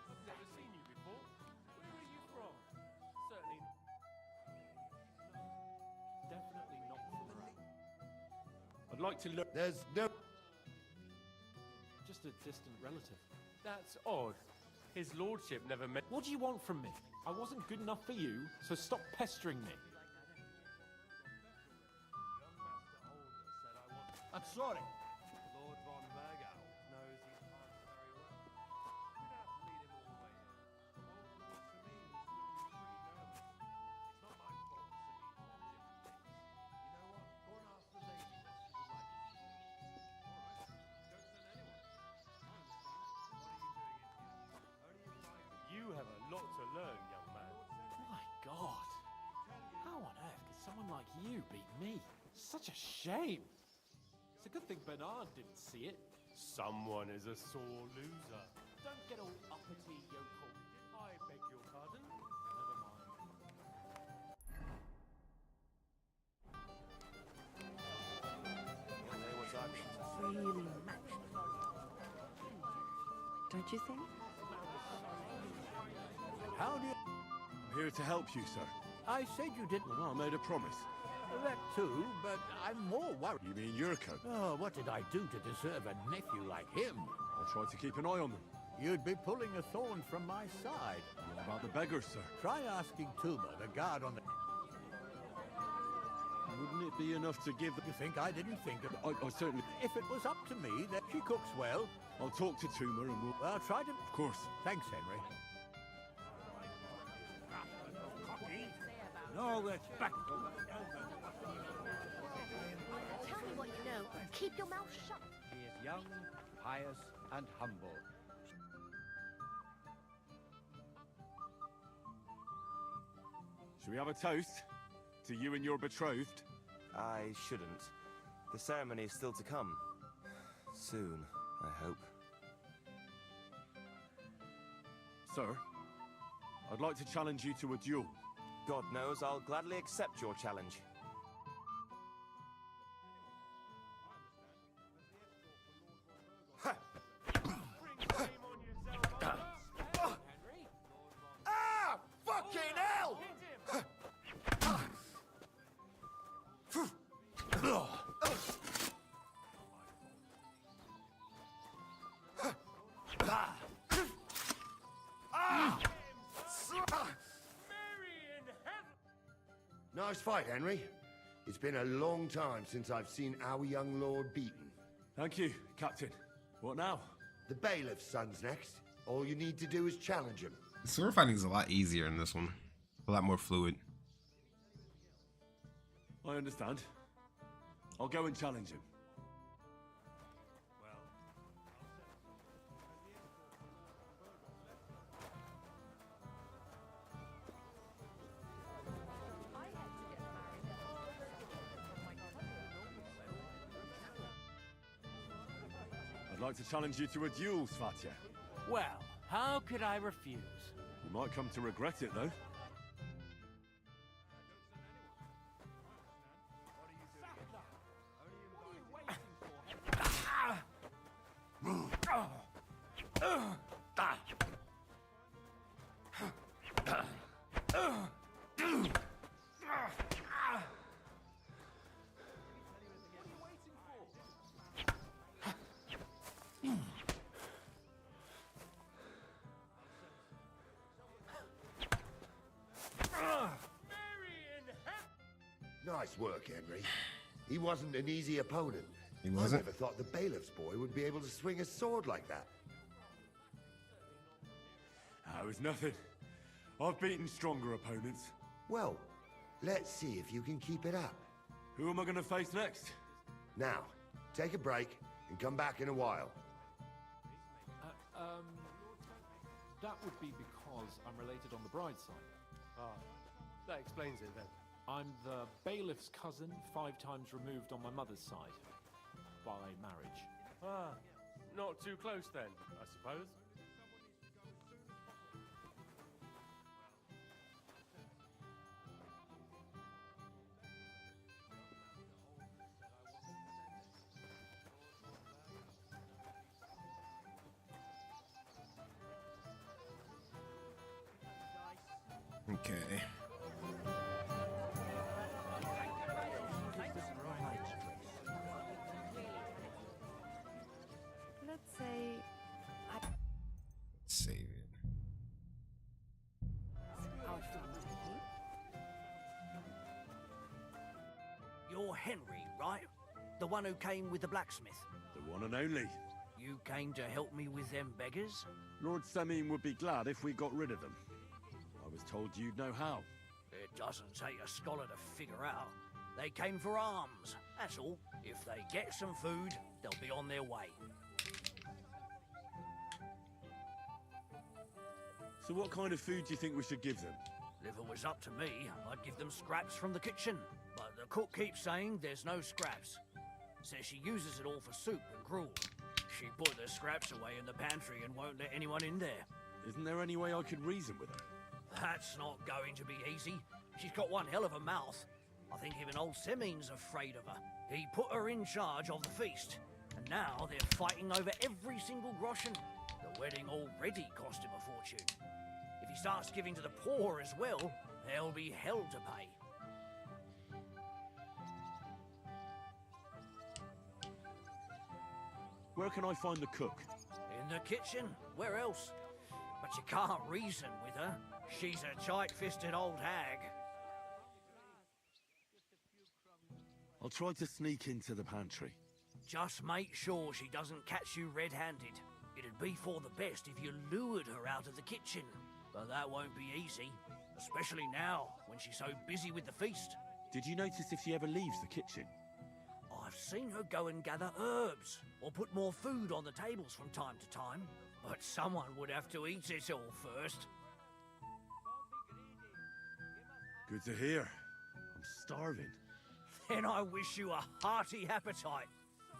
I've never seen you before. Where are you from? Certainly. Definitely not from around. I'd like to learn. There's no... Just a distant relative. That's odd. His lordship never met. What do you want from me? I wasn't good enough for you, so stop pestering me. I'm sorry. Lord von Bergau knows his part very well. You don't have to lead him all the way here. Old Lord Semines would be pretty nervous. It's not my fault Semines won't get the things. You know what? Go and ask the lady what she would like to see. All right. Don't send anyone. I understand. What are you doing in here? Only invited. You have a lot to learn, young man. My God. How on earth could someone like you beat me? Such a shame. It's a good thing Bernard didn't see it. Someone is a sore loser. Don't get all uppity, yokel. I beg your pardon? Never mind. Hey, what's up? Really matched. Don't you think? How do you... I'm here to help you, sir. I said you didn't... Well, I made a promise. That too, but I'm more worried. You mean Yurko? Oh, what did I do to deserve a nephew like him? I tried to keep an eye on them. You'd be pulling a thorn from my side. What about the beggars, sir? Try asking Tuma, the guard on the... Wouldn't it be enough to give them... You think I didn't think of... I certainly... If it was up to me, then she cooks well. I'll talk to Tuma and we'll... Well, try to... Of course. Thanks, Henry. No respect. Tell me what you know. Keep your mouth shut. He is young, pious, and humble. Should we have a toast? To you and your betrothed? I shouldn't. The ceremony is still to come. Soon, I hope. Sir, I'd like to challenge you to a duel. God knows I'll gladly accept your challenge. Ah! Fucking hell! Nice fight, Henry. It's been a long time since I've seen our young lord beaten. Thank you, Captain. What now? The bailiff's son's next. All you need to do is challenge him. Sword fighting is a lot easier in this one. A lot more fluid. I understand. I'll go and challenge him. I'd like to challenge you to a duel, Svatya. Well, how could I refuse? You might come to regret it, though. Nice work, Henry. He wasn't an easy opponent. He wasn't? I never thought the bailiff's boy would be able to swing a sword like that. That was nothing. I've beaten stronger opponents. Well, let's see if you can keep it up. Who am I going to face next? Now, take a break and come back in a while. That would be because I'm related on the bride's side. Ah, that explains it then. I'm the bailiff's cousin, 5 times removed on my mother's side. By marriage. Ah, not too close then, I suppose. Okay. Let's say Save it. You're Henry, right? The one who came with the blacksmith. The one and only. You came to help me with them beggars? Lord Semin would be glad if we got rid of them. I was told you'd know how. It doesn't take a scholar to figure out. They came for alms, that's all. If they get some food, they'll be on their way. So what kind of food do you think we should give them? If it was up to me, I'd give them scraps from the kitchen. But the cook keeps saying there's no scraps. Says she uses it all for soup and gruel. She put the scraps away in the pantry and won't let anyone in there. Isn't there any way I could reason with her? That's not going to be easy. She's got one hell of a mouth. I think even old Semin's afraid of her. He put her in charge of the feast, and now they're fighting over every single groschen. The wedding already cost him a fortune. If he starts giving to the poor as well, there'll be hell to pay. Where can I find the cook? In the kitchen. Where else? But you can't reason with her. She's a tight-fisted old hag. I'll try to sneak into the pantry. Just make sure she doesn't catch you red-handed. It'd be for the best if you lured her out of the kitchen. But that won't be easy. Especially now, when she's so busy with the feast. Did you notice if she ever leaves the kitchen? I've seen her go and gather herbs, or put more food on the tables from time to time. But someone would have to eat it all first. Good to hear. I'm starving. Then I wish you a hearty appetite.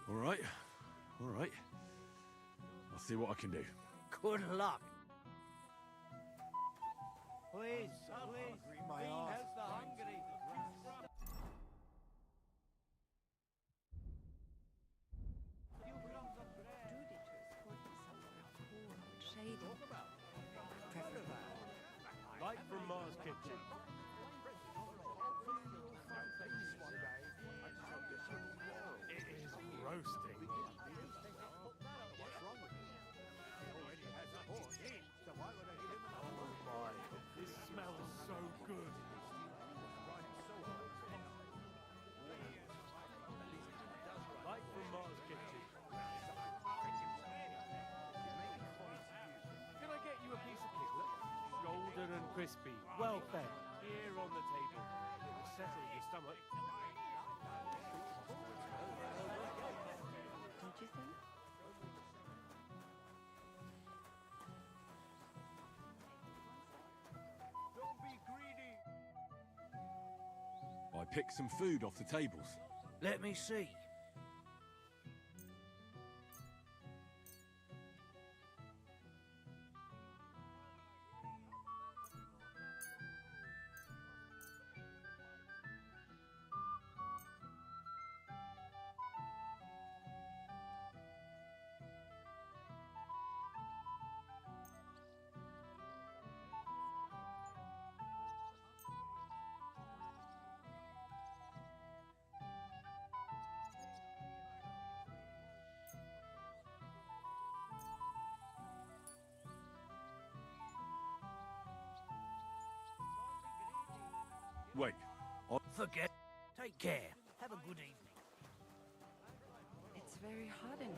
All right. All right. I'll see what I can do. Good luck. Please, please, my arse. The hungry. Light from Mars Kitchen. It is roasting. Oh my, this smells so good. Light from Mars Kitchen. Can I get you a piece of piglet? Golden and crispy, well fed. Here on the table. It will settle your stomach. Don't you think? Don't be greedy. I picked some food off the tables. Let me see. Wait. Forget. Take care. Have a good evening. It's very hot in here.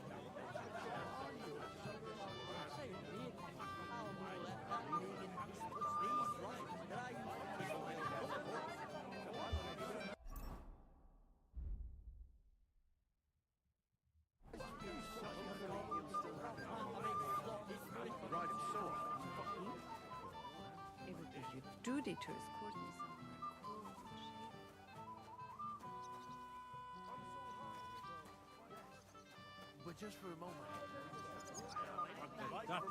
It would do you duty to escort me somewhere cool and shady. But just for a moment. What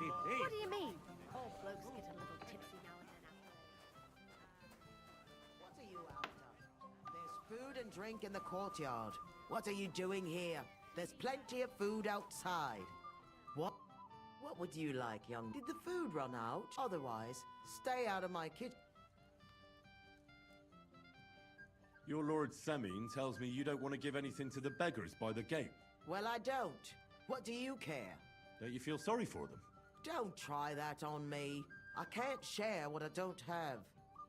do you mean? All blokes get a little tipsy now and then What are you after? There's food and drink in the courtyard. What are you doing here? There's plenty of food outside. What? What would you like, young? Did the food run out? Otherwise, stay out of my kitchen. Your Lord Semine tells me you don't want to give anything to the beggars by the gate. Well, I don't. What do you care? Don't you feel sorry for them? Don't try that on me. I can't share what I don't have.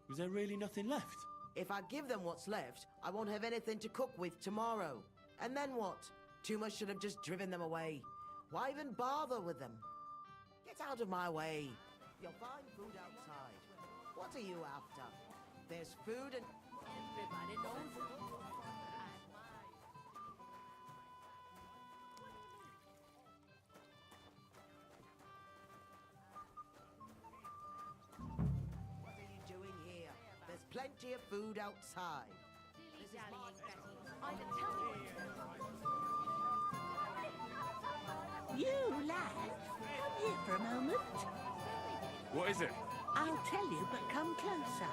Was there really nothing left? If I give them what's left, I won't have anything to cook with tomorrow. And then what? Tuma should have just driven them away. Why even bother with them? Get out of my way. You'll find food outside. What are you after? There's food and... Everybody knows it. What are you doing here? There's plenty of food outside. Dilly-dallying, Betty. Either tell me what You, lad, come here for a moment. What is it? I'll tell you, but come closer.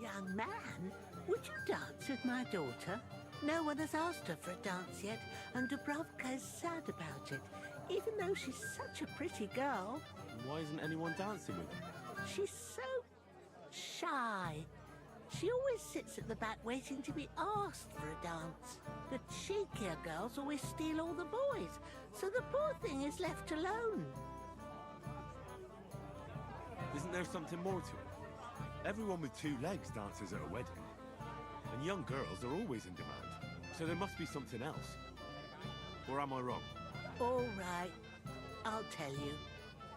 Young man, would you dance with my daughter? No one has asked her for a dance yet, and Dubrovka is sad about it, even though she's such a pretty girl. Why isn't anyone dancing with her? She's so shy. She always sits at the back waiting to be asked for a dance. The cheekier girls always steal all the boys, so the poor thing is left alone. Isn't there something more to it? Everyone with two legs dances at a wedding. And young girls are always in demand. So there must be something else. Or am I wrong? All right, I'll tell you.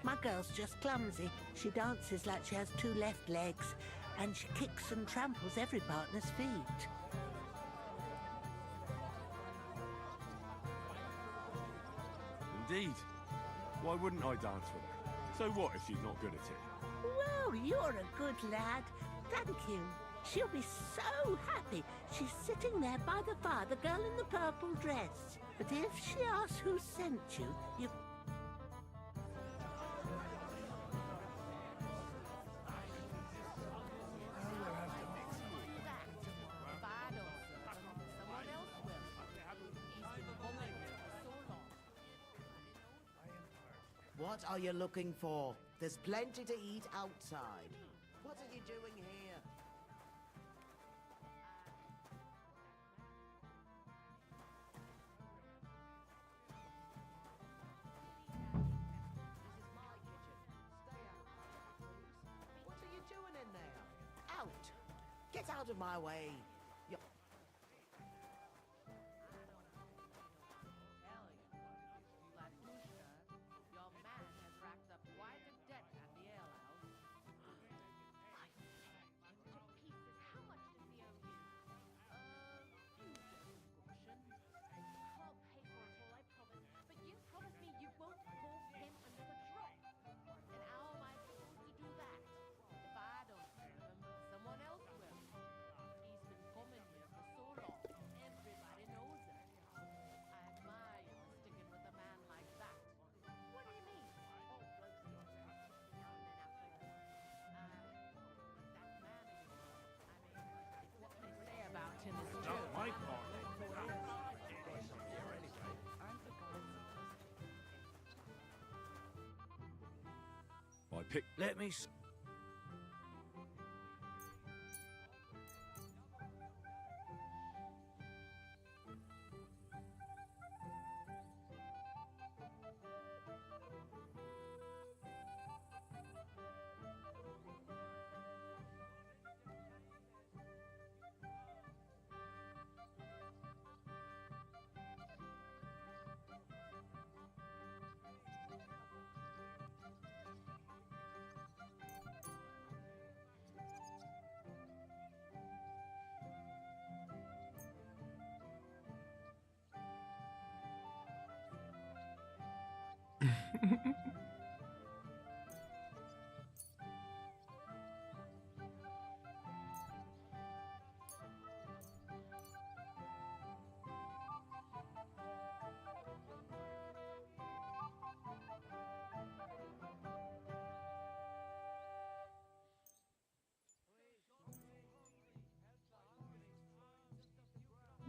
My girl's just clumsy. She dances like she has two left legs, and she kicks and tramples every partner's feet. Indeed. Why wouldn't I dance with her? So what if she's not good at it? Well, you're a good lad. Thank you. She'll be so happy. She's sitting there by the fire, the girl in the purple dress. But if she asks who sent you, you... What are you looking for? There's plenty to eat outside. What are you doing here? What are you doing in there? Out! Get out of my way! You're... My part. I pick... Let me...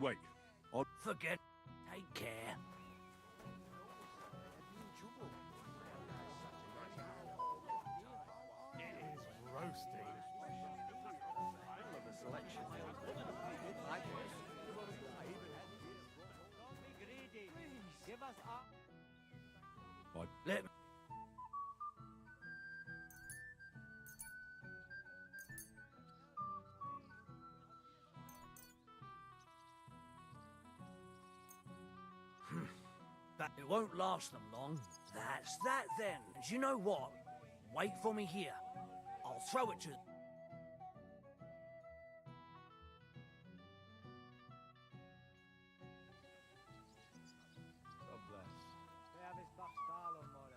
Wait, I'll... Forget. Take care. Roasting. All of the selection. Like this. Don't be greedy. Give us up. Let me... But it won't last them long. That's that then. Do you know what? Wait for me here. I'll throw it to... God bless. They have his pastel on more.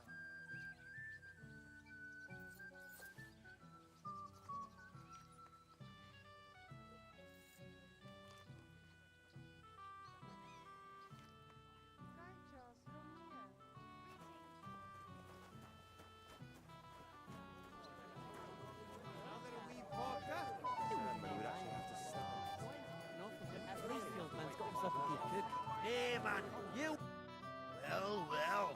Hey, man, you... Well, well.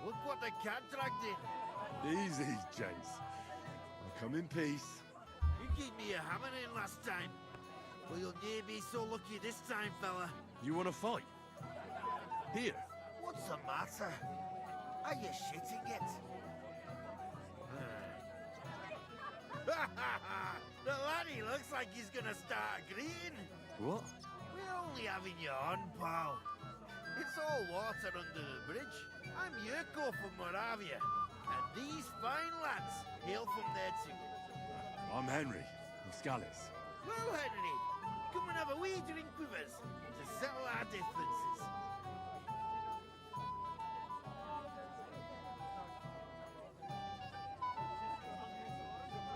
Look what the contract did. Easy, gents. I come in peace. You gave me a hammering last time. Well, you'll never be so lucky this time, fella. You want to fight? Here. What's the matter? Are you shitting it? The laddie looks like he's gonna start agreeing. What? We're only having you on, pal. It's all water under the bridge. I'm Yurko from Moravia, and these fine lads hail from there too. I'm Henry, of Scallis. Well, Henry, come and have a wee drink with us to settle our differences.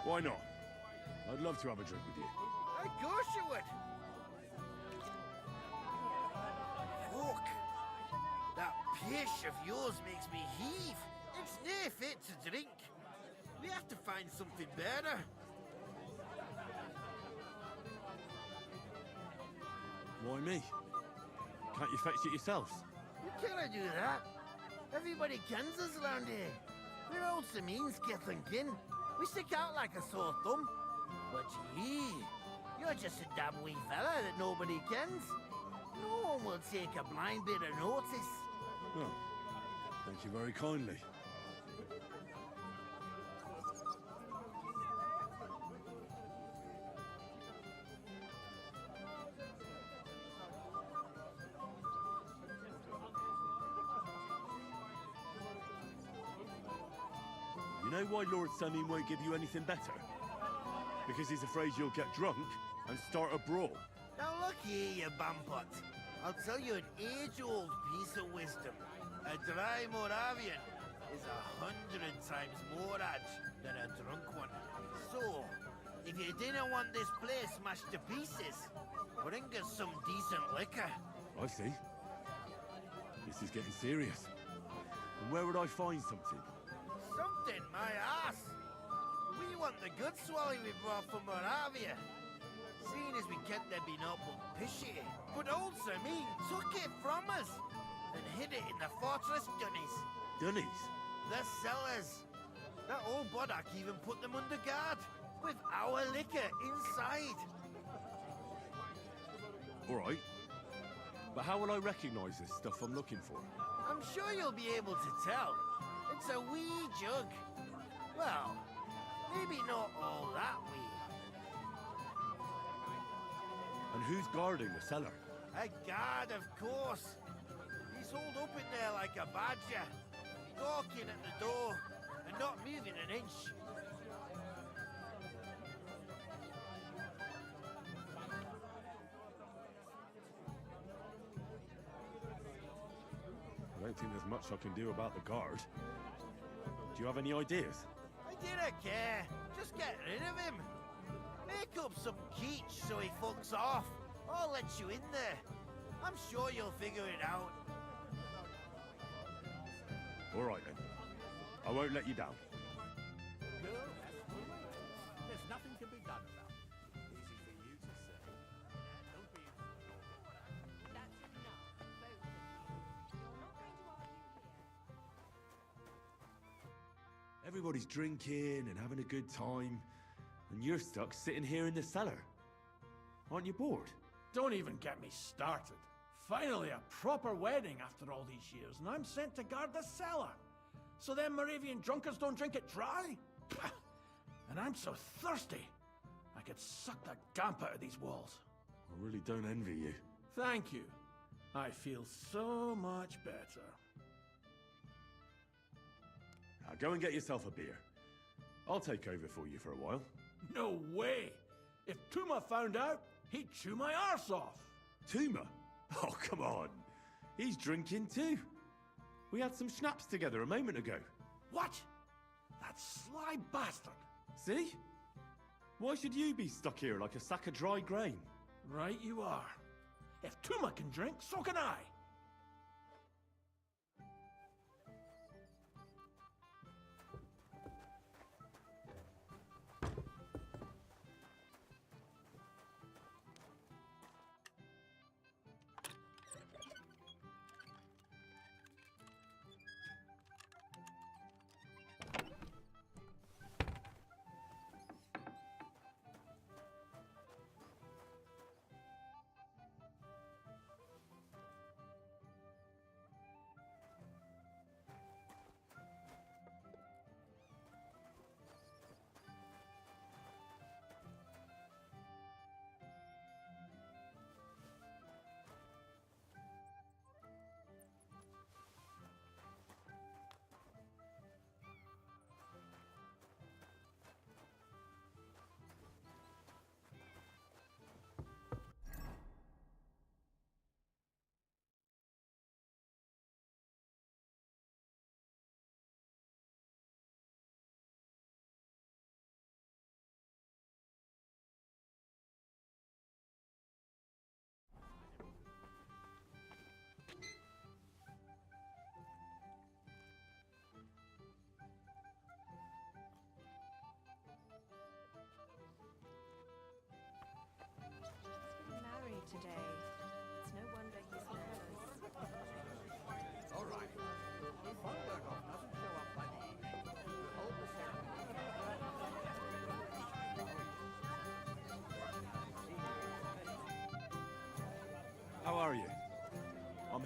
Why not? I'd love to have a drink with you. Of course you would. Fuck. That pish of yours makes me heave. It's near fit to drink. We have to find something better. Why me? Can't you fetch it yourselves? You cannot do that. Everybody kens us around here. We're old Sameen's kith and kin. We stick out like a sore thumb. But gee, you're just a damn wee fella that nobody kens. No one will take a blind bit of notice. Oh, thank you very kindly. You know why Lord Sameen won't give you anything better? Because he's afraid you'll get drunk and start a brawl. Now look here, you bampot. I'll tell you an age-old piece of wisdom. A dry Moravian is 100 times more edge than a drunk one. So, if you didn't want this place smashed to pieces, bring us some decent liquor. I see. This is getting serious. And where would I find something? Something, my ass. We want the good swally we brought from Moravia. Seeing as we can't there be no but pishy. But old Sameen took it from us and hid it in the fortress dunnies. Dunnies? The cellars. That old Boddock even put them under guard with our liquor inside. All right. But how will I recognize this stuff I'm looking for? I'm sure you'll be able to tell. It's a wee jug. Well, maybe not all that wee. And who's guarding the cellar? A guard, of course. He's holed up in there like a badger, gawking at the door and not moving an inch. I don't think there's much I can do about the guard. Do you have any ideas? I didn't care. Just get rid of him. Make up some keech so he fucks off. I'll let you in there. I'm sure you'll figure it out. All right, then. I won't let you down. Girl, there's nothing to be done about it. Easy for you to say. Don't be... That's enough, both of you. You're not going to argue here. Everybody's drinking and having a good time, and you're stuck sitting here in the cellar. Aren't you bored? Don't even get me started. Finally, a proper wedding after all these years, and I'm sent to guard the cellar. So them Moravian drunkards don't drink it dry? Pah! And I'm so thirsty, I could suck the damp out of these walls. I really don't envy you. Thank you. I feel so much better. Now go and get yourself a beer. I'll take over for you for a while. No way! If Tuma found out, he'd chew my arse off. Tuma? Oh, come on. He's drinking too. We had some schnapps together a moment ago. What? That sly bastard. See? Why should you be stuck here like a sack of dry grain? Right you are. If Tuma can drink, so can I.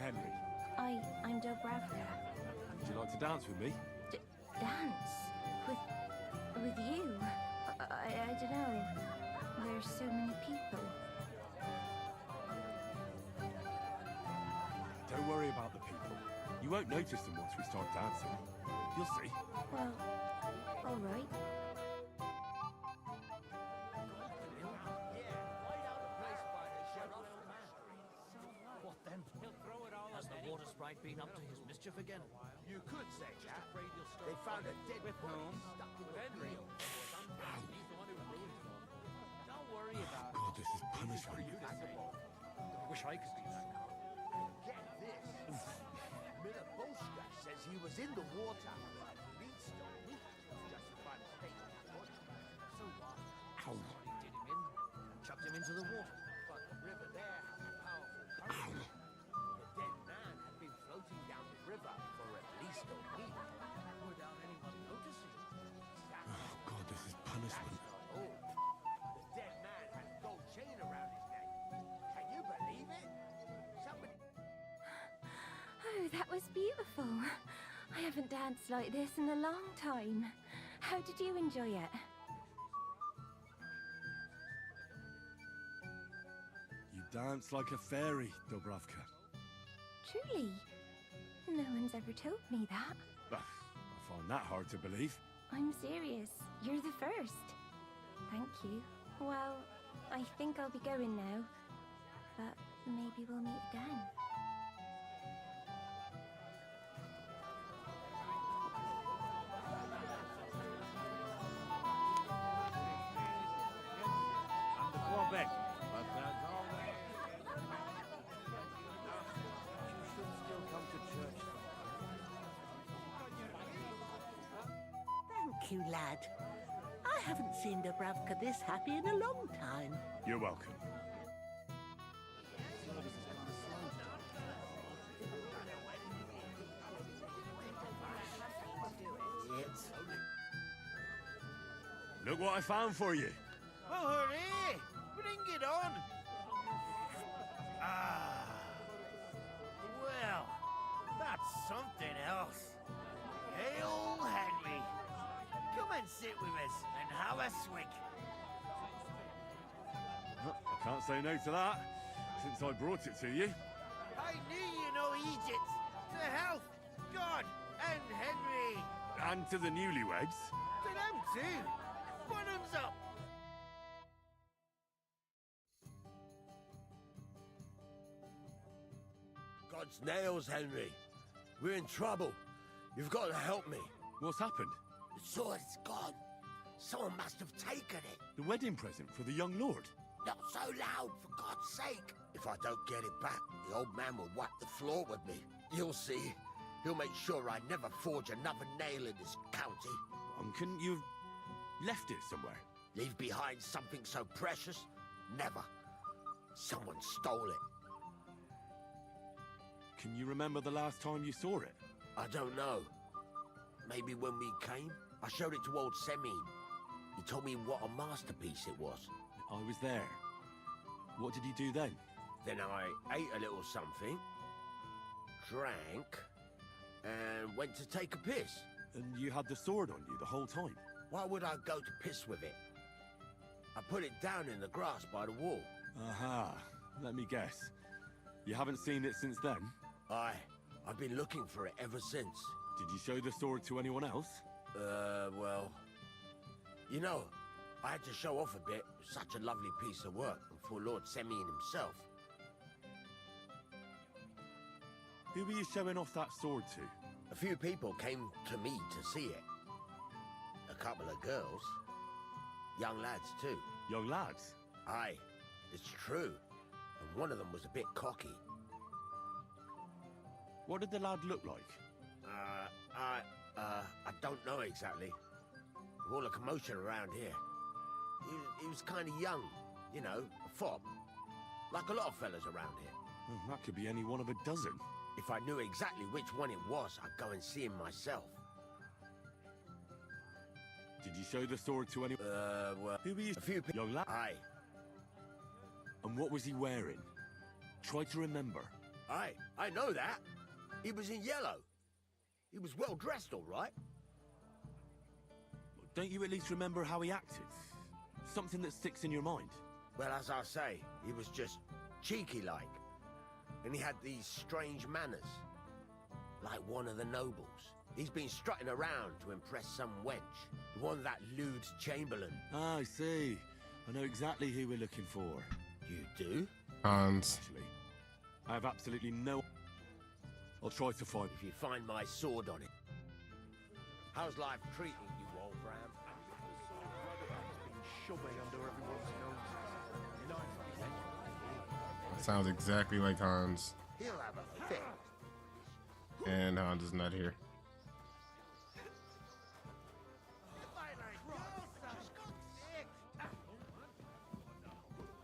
Henry. I'm Dobravka. Would you like to dance with me? Dance? With you? I don't know. There's so many people. Don't worry about the people. You won't notice them once we start dancing. You'll see. Well, all right. What then? Has the water sprite been up to his mischief again? You could say that. They found a dead With whom? stuck in the Henry. field. He's the one who ruined it all. Don't worry about God, this is punishment. Wish I could do that. Get this. Milaboshka says he was in the water. Beanstalk justified mistake. So what? Ow. Somebody did him in and chucked him into the water. But the river there has a powerful current. The dead man had been floating down the river for at least a week. Without anyone noticing. Oh, God, this is punishment. Oh, the dead man had a gold chain around his neck. Can you believe it? Somebody... Oh, that was beautiful. I haven't danced like this in a long time. How did you enjoy it? You dance like a fairy, Dobravka. Truly? No one's ever told me that. I find that hard to believe. I'm serious. You're the first. Thank you. Well, I think I'll be going now. But maybe we'll meet again. I'm the Quebec, but that's all there. You should still come to church. Thank you, lad. I haven't seen Dobravka this happy in a long time. You're welcome. Look what I found for you. Well, hooray! Bring it on! Ah. Well, that's something else. Hail, Henry. Come and sit with us and have a swig. I can't say no to that, since I brought it to you. I knew you know Egypt. To health, God, and Henry. And to the newlyweds. To them too. Bottoms up. God's nails, Henry. We're in trouble. You've got to help me. What's happened? The sword's gone. Someone must have taken it. The wedding present for the young lord? Not so loud, for God's sake. If I don't get it back, the old man will wipe the floor with me. You'll see. He'll make sure I never forge another nail in this county. Couldn't you have left it somewhere? Leave behind something so precious? Never. Someone stole it. Can you remember the last time you saw it? I don't know. Maybe when we came? I showed it to old Semin. He told me what a masterpiece it was. I was there. What did you do then? Then I ate a little something, drank, and went to take a piss. And you had the sword on you the whole time? Why would I go to piss with it? I put it down in the grass by the wall. Aha. Let me guess. You haven't seen it since then? I've been looking for it ever since. Did you show the sword to anyone else? Well... You know, I had to show off a bit. Such a lovely piece of work for Lord Semin himself. Who were you showing off that sword to? A few people came to me to see it. A couple of girls. Young lads, too. Young lads? Aye, it's true. And one of them was a bit cocky. What did the lad look like? I don't know exactly. With all the commotion around here. He was kind of young, you know, a fop. Like a lot of fellas around here. That could be any one of a dozen. If I knew exactly which one it was, I'd go and see him myself. Did you show the sword to anyone? Well... Who were you? A few people. Young lad? Aye. And what was he wearing? Try to remember. I know that. He was in yellow. He was well dressed, all right. Don't you at least remember how he acted? Something that sticks in your mind? Well, as I say, he was just cheeky-like. And he had these strange manners. Like one of the nobles. He's been strutting around to impress some wench. The one that lewd Chamberlain. Ah, I see. I know exactly who we're looking for. You do? Hans. Actually, I have absolutely no... I'll try to find... If you find my sword on it. How's life treating you, Wolfram? Shoving under everyone's noses. Sounds exactly like Hans. He'll have a fit. And Hans is not here.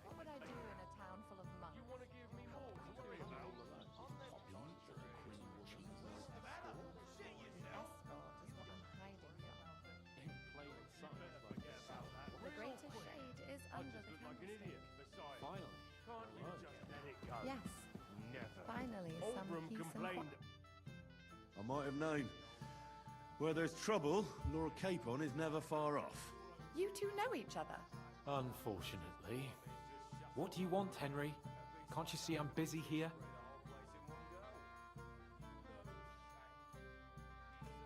What would I do in a town full of monks? You want to give me more to worry about? Escort is what I'm hiding from. The greater shade is under the candlestick. Finally. Can't you just let it go? Yes. Never. Finally, some Oldram peace and complained. I might have known. Where there's trouble, Lord Capon is never far off. You two know each other. Unfortunately. What do you want, Henry? Can't you see I'm busy here?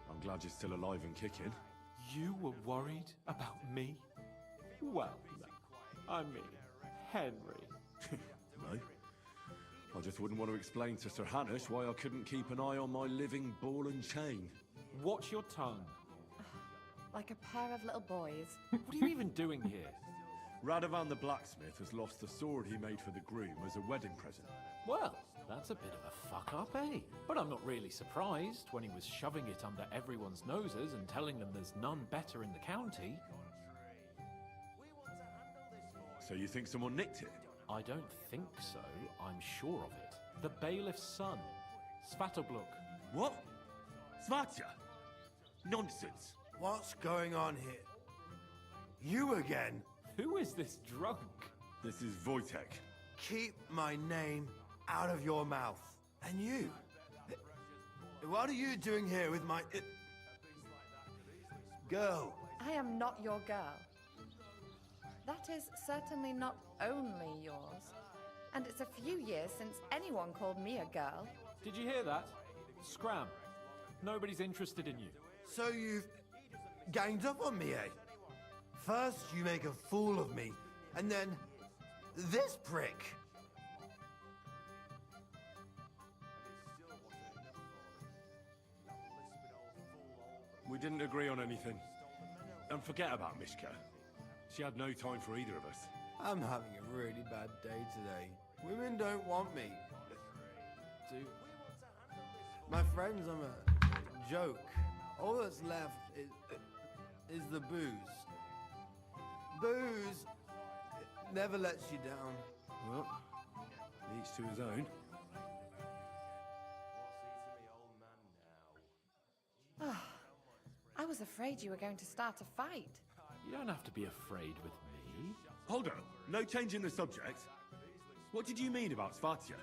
I'm glad you're still alive and kicking. You were worried about me? Well, I mean, Henry. No. I just wouldn't want to explain to Sir Hanush why I couldn't keep an eye on my living ball and chain. Watch your tongue. Like a pair of little boys. What are you even doing here? Radovan the blacksmith has lost the sword he made for the groom as a wedding present. Well, that's a bit of a fuck up, eh? But I'm not really surprised when he was shoving it under everyone's noses and telling them there's none better in the county. So you think someone nicked it? I don't think so. I'm sure of it. The bailiff's son, Svatobluk. What? Svatya? Nonsense. What's going on here? You again? Who is this drunk? This is Wojtek. Keep my name out of your mouth. And you? What are you doing here with my... girl? I am not your girl. That is certainly not only yours. And it's a few years since anyone called me a girl. Did you hear that? Scram. Nobody's interested in you. So you've ganged up on me, eh? First you make a fool of me, and then this prick. We didn't agree on anything. And forget about Mishka. She had no time for either of us. I'm having a really bad day today. Women don't want me. My friends, I'm a joke. All that's left is the booze. Booze never lets you down. Well, each to his own. I was afraid you were going to start a fight. You don't have to be afraid with me. Hold on. No change in the subject. What did you mean about Svatya?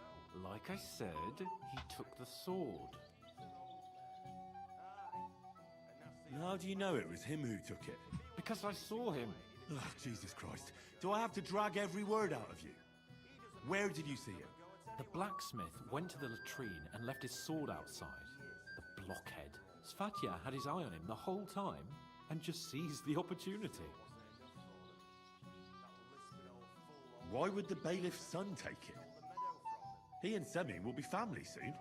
Like I said, he took the sword. How do you know it was him who took it? Because I saw him. Oh, Jesus Christ. Do I have to drag every word out of you? Where did you see him? The blacksmith went to the latrine and left his sword outside. The blockhead. Svatya had his eye on him the whole time and just seized the opportunity. Why would the bailiff's son take it? He and Semi will be family soon.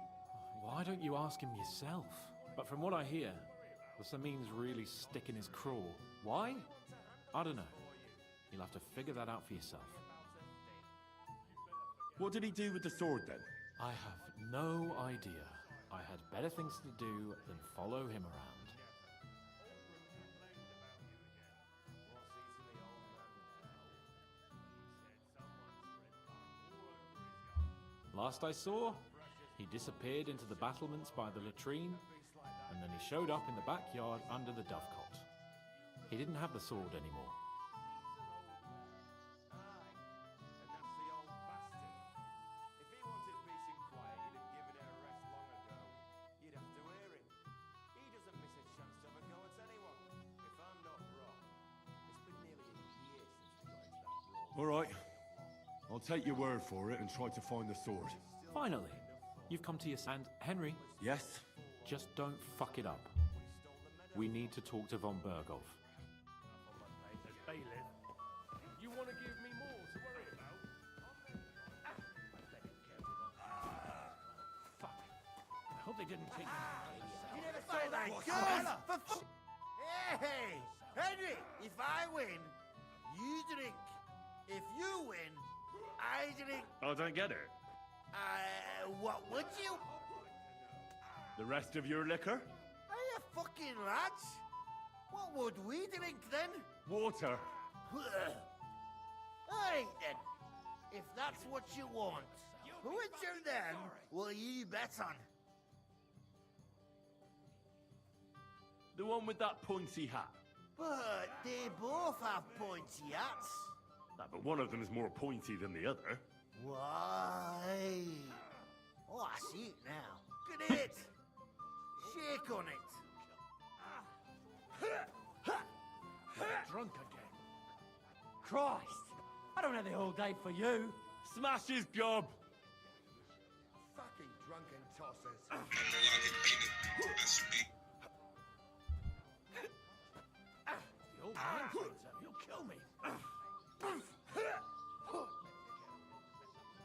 Why don't you ask him yourself? But from what I hear, the Samin's really sticking his craw. Why? I don't know. You'll have to figure that out for yourself. What did he do with the sword then? I have no idea. I had better things to do than follow him around. Last I saw, he disappeared into the battlements by the latrine, and then he showed up in the backyard under the dovecot. He didn't have the sword anymore. All right. I'll take your word for it and try to find the sword. Finally, you've come to your and Henry. Yes? Just don't fuck it up. We need to talk to von Berghoff. Bailiff, you want to give me more to worry about? Fuck. I hope they didn't take me. You never saw that goes! Hey! Henry, if I win, you drink. If you win, I drink. I don't get it. What would you? The rest of your liquor? Are you fucking lads? What would we drink then? Water. Alright then. If that's what you want, which of them will you bet on? The one with that pointy hat. But they both have pointy hats. But one of them is more pointy than the other. Why? Oh, I see it now. Great. Shake on it. Drunk again. Christ! I don't have the whole day for you. Smash his gob! Fucking drunken tossers. The old man finds out, he'll kill me.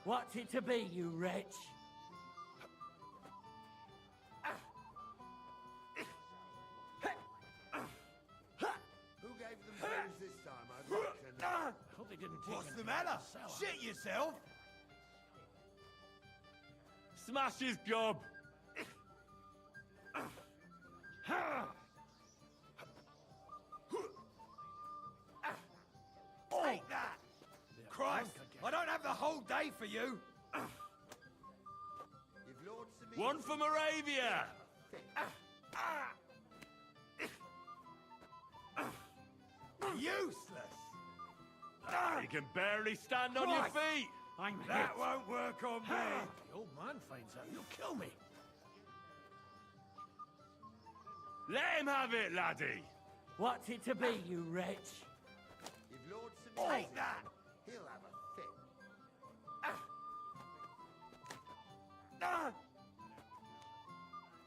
What's it to be, you wretch? Who gave them booze this time? I'd like to know. I hope they didn't take What's the matter? Shit yourself! Smash his gob! Take that! Christ! I don't have the whole day for you! If Lord Sabine... One for Moravia! Useless! You can barely stand on your feet! That won't work on me! The old man finds out, he'll kill me. Let him have it, laddie! What's it to be, you wretch? If Lord Sabine... Take that! He'll have a fit.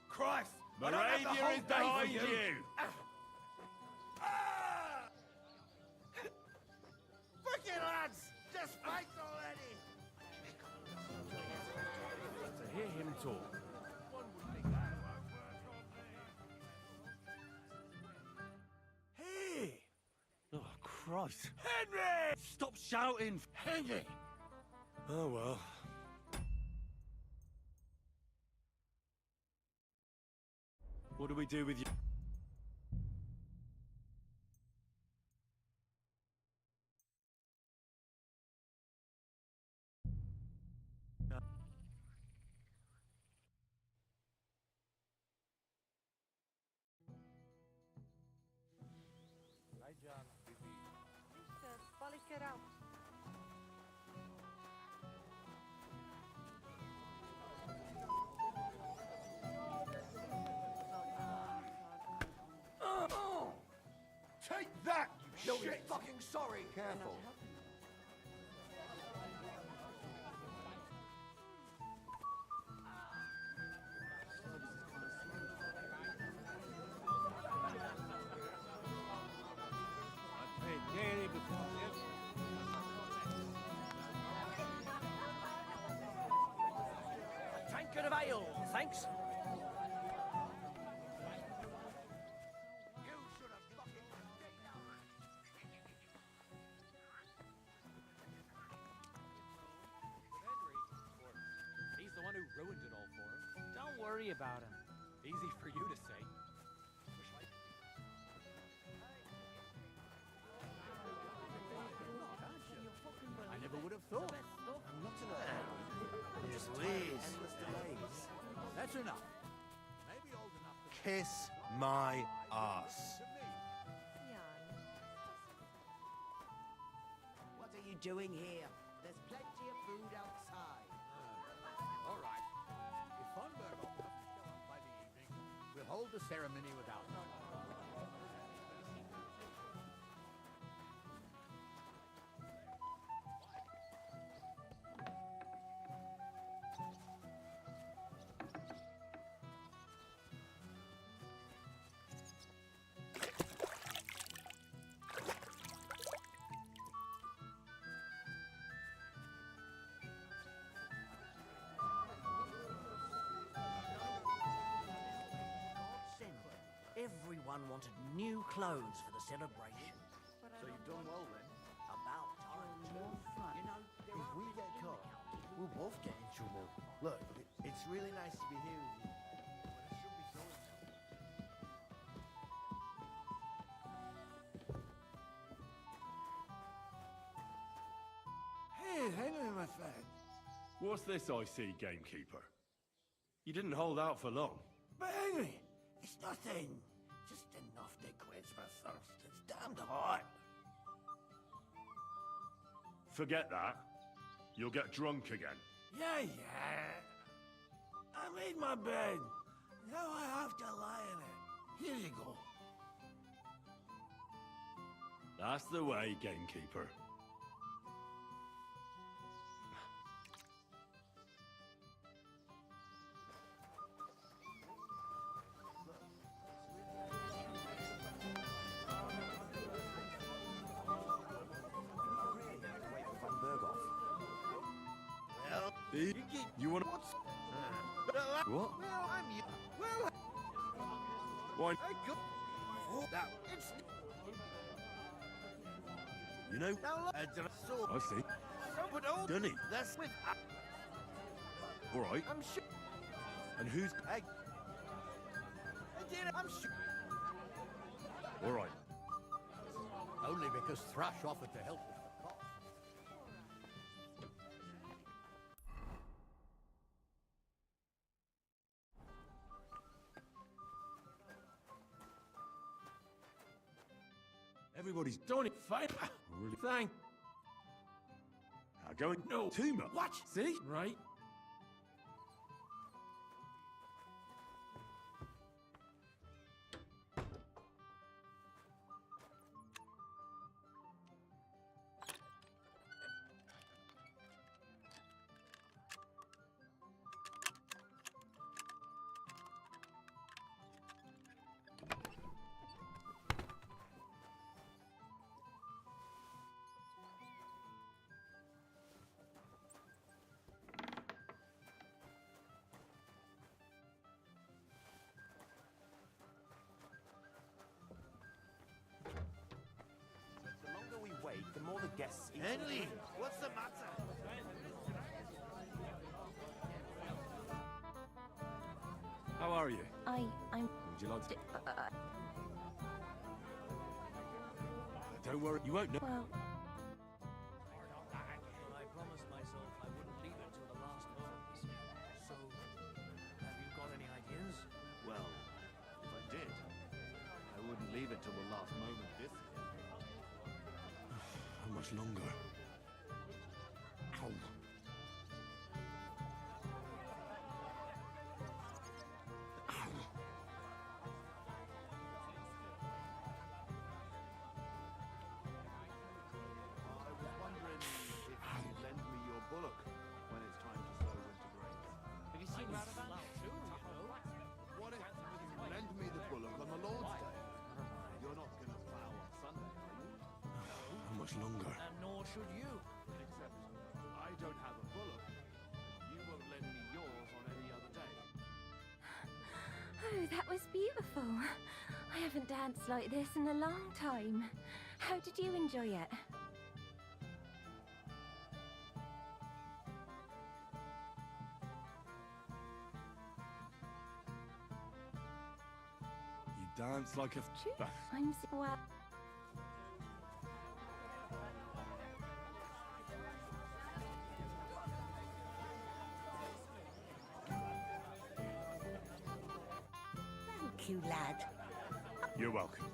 Christ! I don't have the Moravia whole is day behind for you! Fucking lads! Just fight already! To hear him talk. Hey! Oh, Christ. Henry! Stop shouting! Henry! Oh, well. What do we do with you? Take that, you No, shit! he's fucking sorry. Careful. A tankard of ale, thanks. He's the one who ruined it all for him. Don't worry about him. Easy for you to say. I never would have thought. Not enough. Just please. Endless delays. That's enough. Maybe old enough to... Kiss my ass. What are you doing here? There's plenty of food outside. All right. If von Berghoff doesn't show up by the evening, we'll hold the ceremony without him. everyone wanted new clothes for the celebration. So you've done well then? About time, too. You know, If we get caught, we'll both get in trouble. Look, it's really nice to be here with you. But I should be going now. Hey, Henry, my friend. What's this I see, gamekeeper? You didn't hold out for long. But Henry, it's nothing. Just enough to quench my thirst. It's damned hot. Forget that. You'll get drunk again. Yeah. I made my bed. Now I have to lie in it. Here you go. That's the way, gamekeeper. You want What's... what? Well, I'm you. Well, Why? I go... Oh, that... It's... You know? Now, so... I see. But oh... Dunny. That's with... All right. I'm sure... And who's? I did. I'm sure... All right. Only because Thrash offered to help with the cost. Everybody's done it. Fine. Really? Thank. Now going. No. Too much. Watch. See? Right. The longer we wait, the more the guests eat. Henry, what's the matter? How are you? I'm... Would you like to? Don't worry. You won't know. Well, I promised myself I wouldn't leave it till the last moment. So, have you got any ideas? Well, if I did, I wouldn't leave it till the last moment this year. How much longer? Ow. I was wondering if you'd lend me your bullock when it's time to sow winter grains. But he seems loud too, you know. What if you lend me the bullock on the Lord's Day? You're not going to plough on Sunday, are you? How much longer? And nor should you. Except I don't have a bullock. You won't lend me yours on any other day. Oh, that was beautiful. I haven't danced like this in a long time. How did you enjoy it? You dance like a. I'm well. Thank you, lad. You're welcome.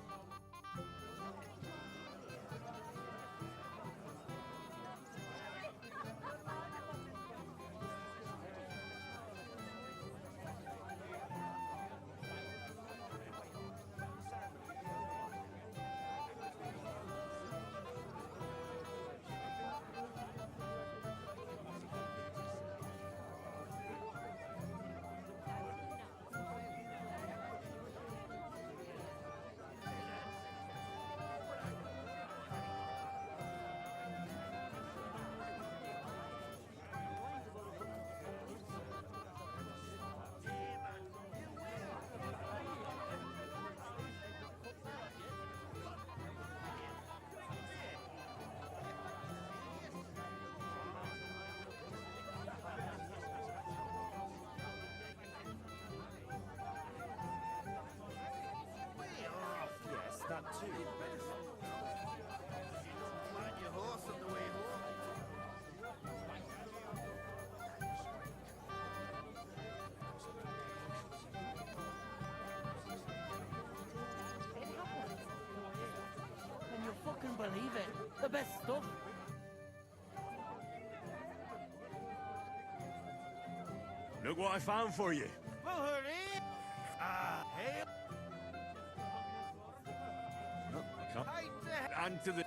believe it. The best stuff. Look what I found for you. Bohemia! Hail! And to the...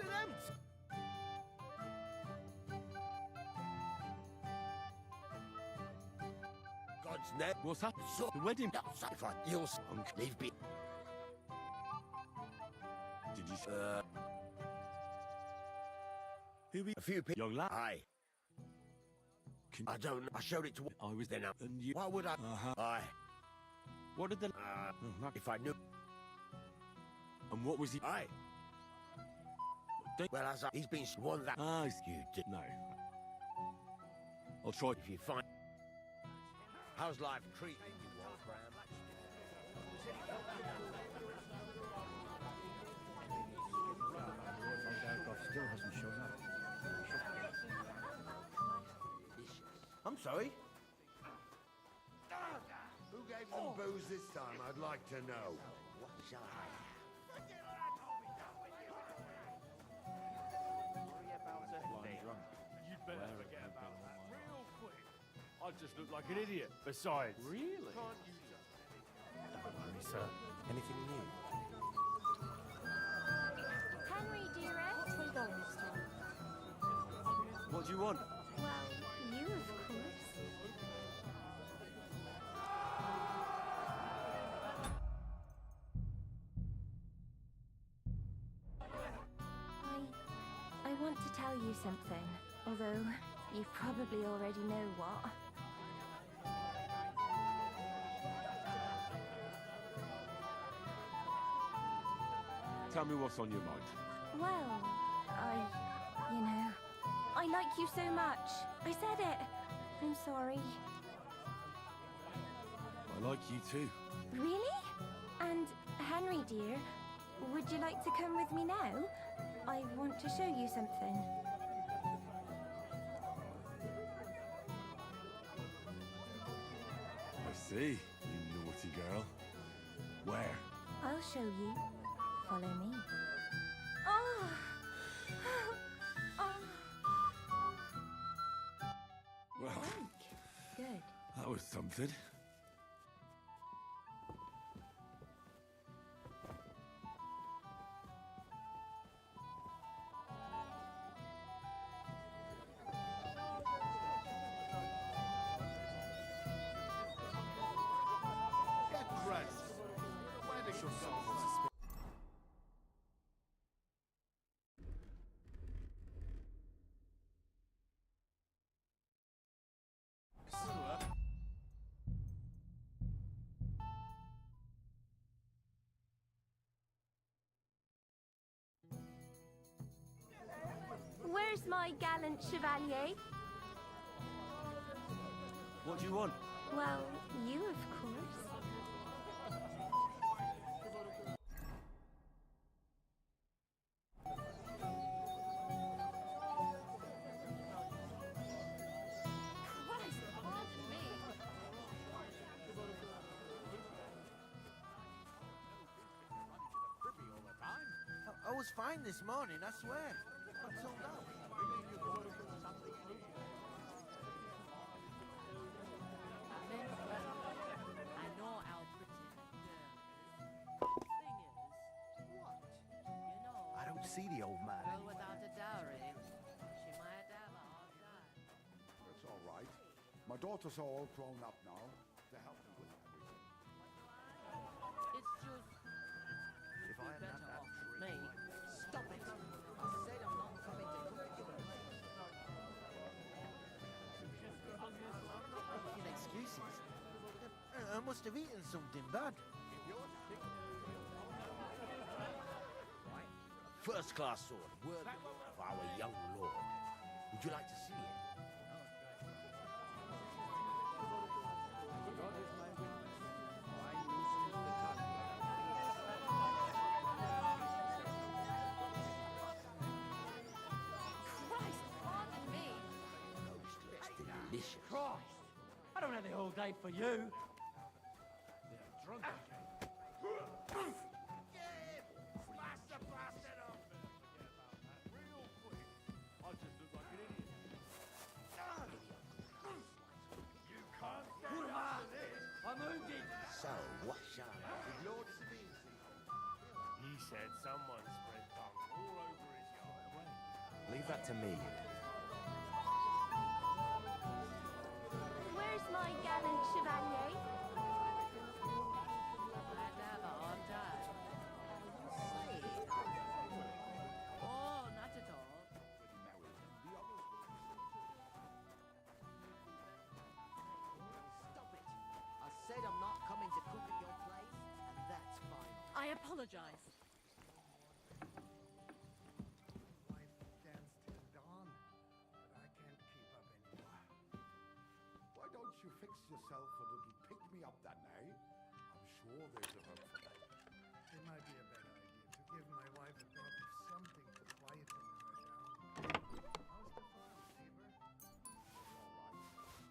God's name. What's that? So, The wedding? if I you'll sunk, leave be. Did you... Who be? A few people. Young lad. Aye. I don't know. I showed it to... I was then. And you... Why would I? Aye. What did the... If I knew... And what was he... Aye. Well, as he's been one that... Ah, you did. No. I'll try... If you find... How's life treating you, Wolfram? Still hasn't shown up. I'm sorry? Who gave them booze this time, I'd like to know. What shall I have? You'd better forget about that real quick. I just look like an idiot. Besides... Really? Can't use it. Don't worry, sir. Anything new? Henry, dearest. Where are you going this time? What do you want? Well, you, of course. I want to tell you something, although you probably already know what. Tell me what's on your mind. Well, I like you so much. I said it. I'm sorry. I like you too. Really? And Henry, dear, would you like to come with me now? I want to show you something. I see, you naughty girl. Where? I'll show you. Follow me. Oh! Oh! Well, Good. that was something. Get dressed. Where does your soul? Where's my gallant chevalier? What do you want? Well, you, of course. Christ, pardon me. I was fine this morning, I swear. Until now. I know how pretty that girl is. Thing is, what? You know, I don't see the old man. girl without a dowry, she might have a hard time. That's all right. My daughters are all grown up now. They help me with everything. It's just, If I hadn't had that trick, me. Stop it! I said I'm not coming to cook you. Making excuses. I must have eaten something bad. First-class sword, worthy of our young lord. Would you like to see it? Christ, pardon me. It's delicious. Christ! I don't have the whole day for you. Did Lord Sabine see him? He said someone spread tongue all over his yard. Leave that to me. Where's my gallant chevalier? Glad to have a hard time. Oh, not at all. Stop it! I said I'm not coming to cook at your place, and that's fine. I apologize. Wife danced till dawn, but I can't keep up anymore. Why don't you fix yourself a little pick-me-up then, eh? I'm sure there's a hope for that. It might be a better idea to give my wife a drop of something to quieten her down. How's the farm, neighbor? All right.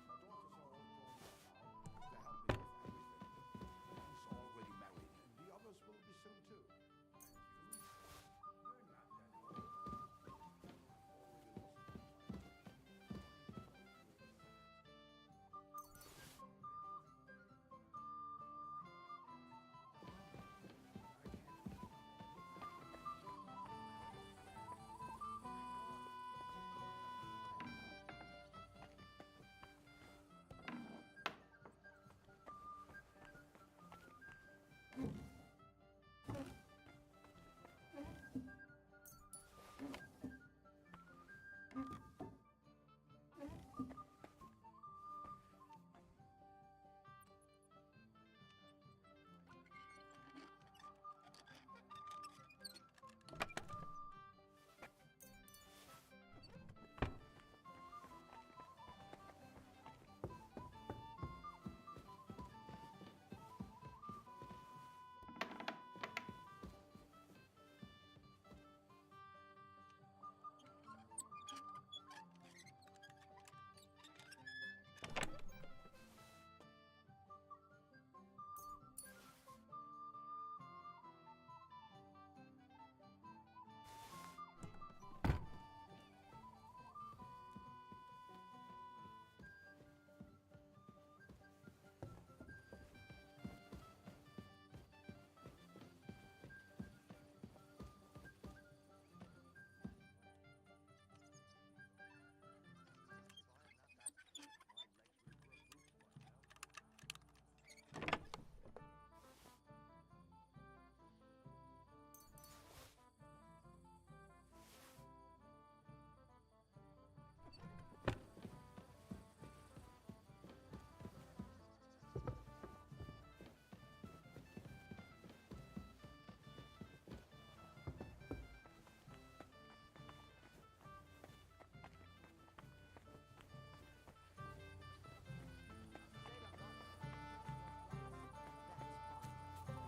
My daughters are all grown up now to help me with everything. One's already married, and the others will be soon too. You're not that old.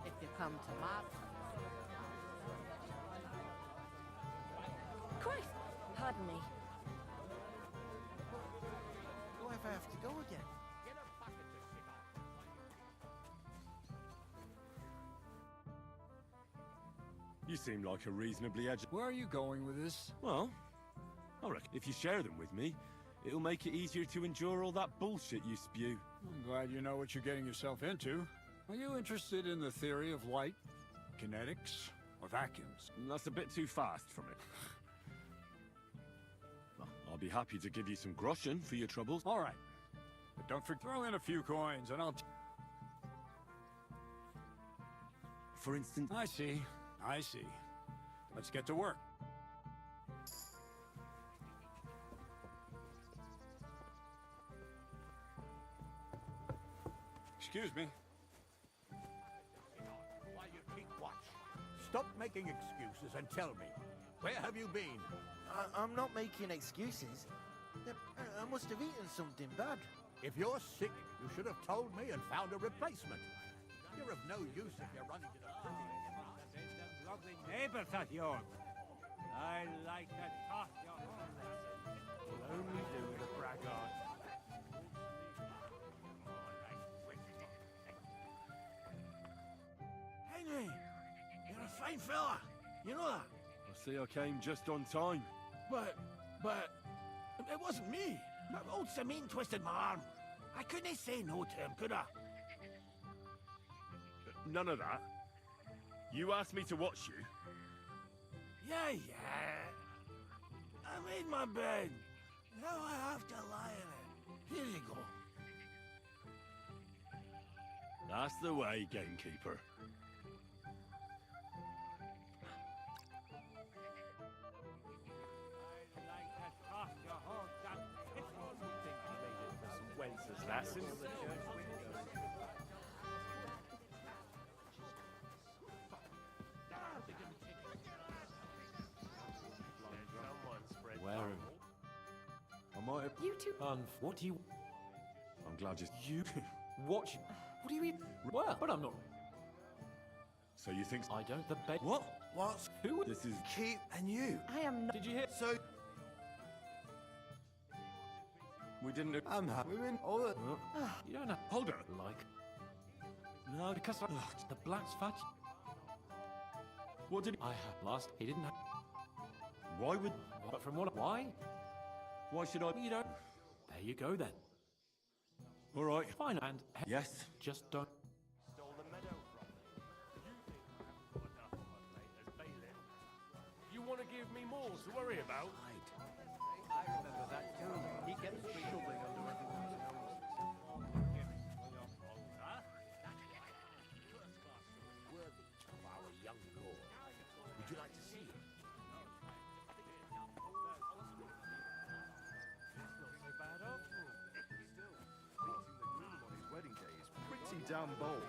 If you come to my Christ! Pardon me. Do I ever have to go again? You seem like a reasonably Where are you going with this? Well, I reckon if you share them with me, it'll make it easier to endure all that bullshit you spew. I'm glad you know what you're getting yourself into. Are you interested in the theory of light, kinetics, or vacuums? That's a bit too fast for me. Well, I'll be happy to give you some groschen for your troubles. All right. But don't forget, throw in a few coins and I'll... For instance... I see. I see. Let's get to work. Excuse me. While you keep watch, stop making excuses and tell me, where have you been? I'm not making excuses. I must have eaten something bad. If you're sick, you should have told me and found a replacement. You're of no use if you're running to the Lovely neighbours of yours. I like to talk your Will only do the braggart. Henry, you're a fine fella. You know that. I see I came just on time. But, it wasn't me. Old Samine twisted my arm. I couldn't say no to him, could I? None of that. You asked me to watch you. Yeah, yeah. I made my bed. Now I have to lie in it. Here you go. That's the way, gamekeeper. Wences lasses. Where am I? Might have... You two... What do you... I'm glad You... Watch... What do you mean? Well, but I'm not... So you think... I don't... The bed... What? What's... Who... This is... Keep and you? I am not... Did you hear... So... We didn't... I'm happy with all the... You don't have... Hold her. Like... No, because... the black's fat... What did... I had last... He didn't have... Why would... But from what... Why? Why should I... You don't... There you go, then. All right. Fine, and... Yes. Just don't... Stole the meadow from me. You think I haven't got enough on my plate as bailiff? You want to give me more to worry about? I remember that too. He kept shoving under everyone's noses. Worthy of our young lord. Would you like to see it? Wedding day is pretty damn bold.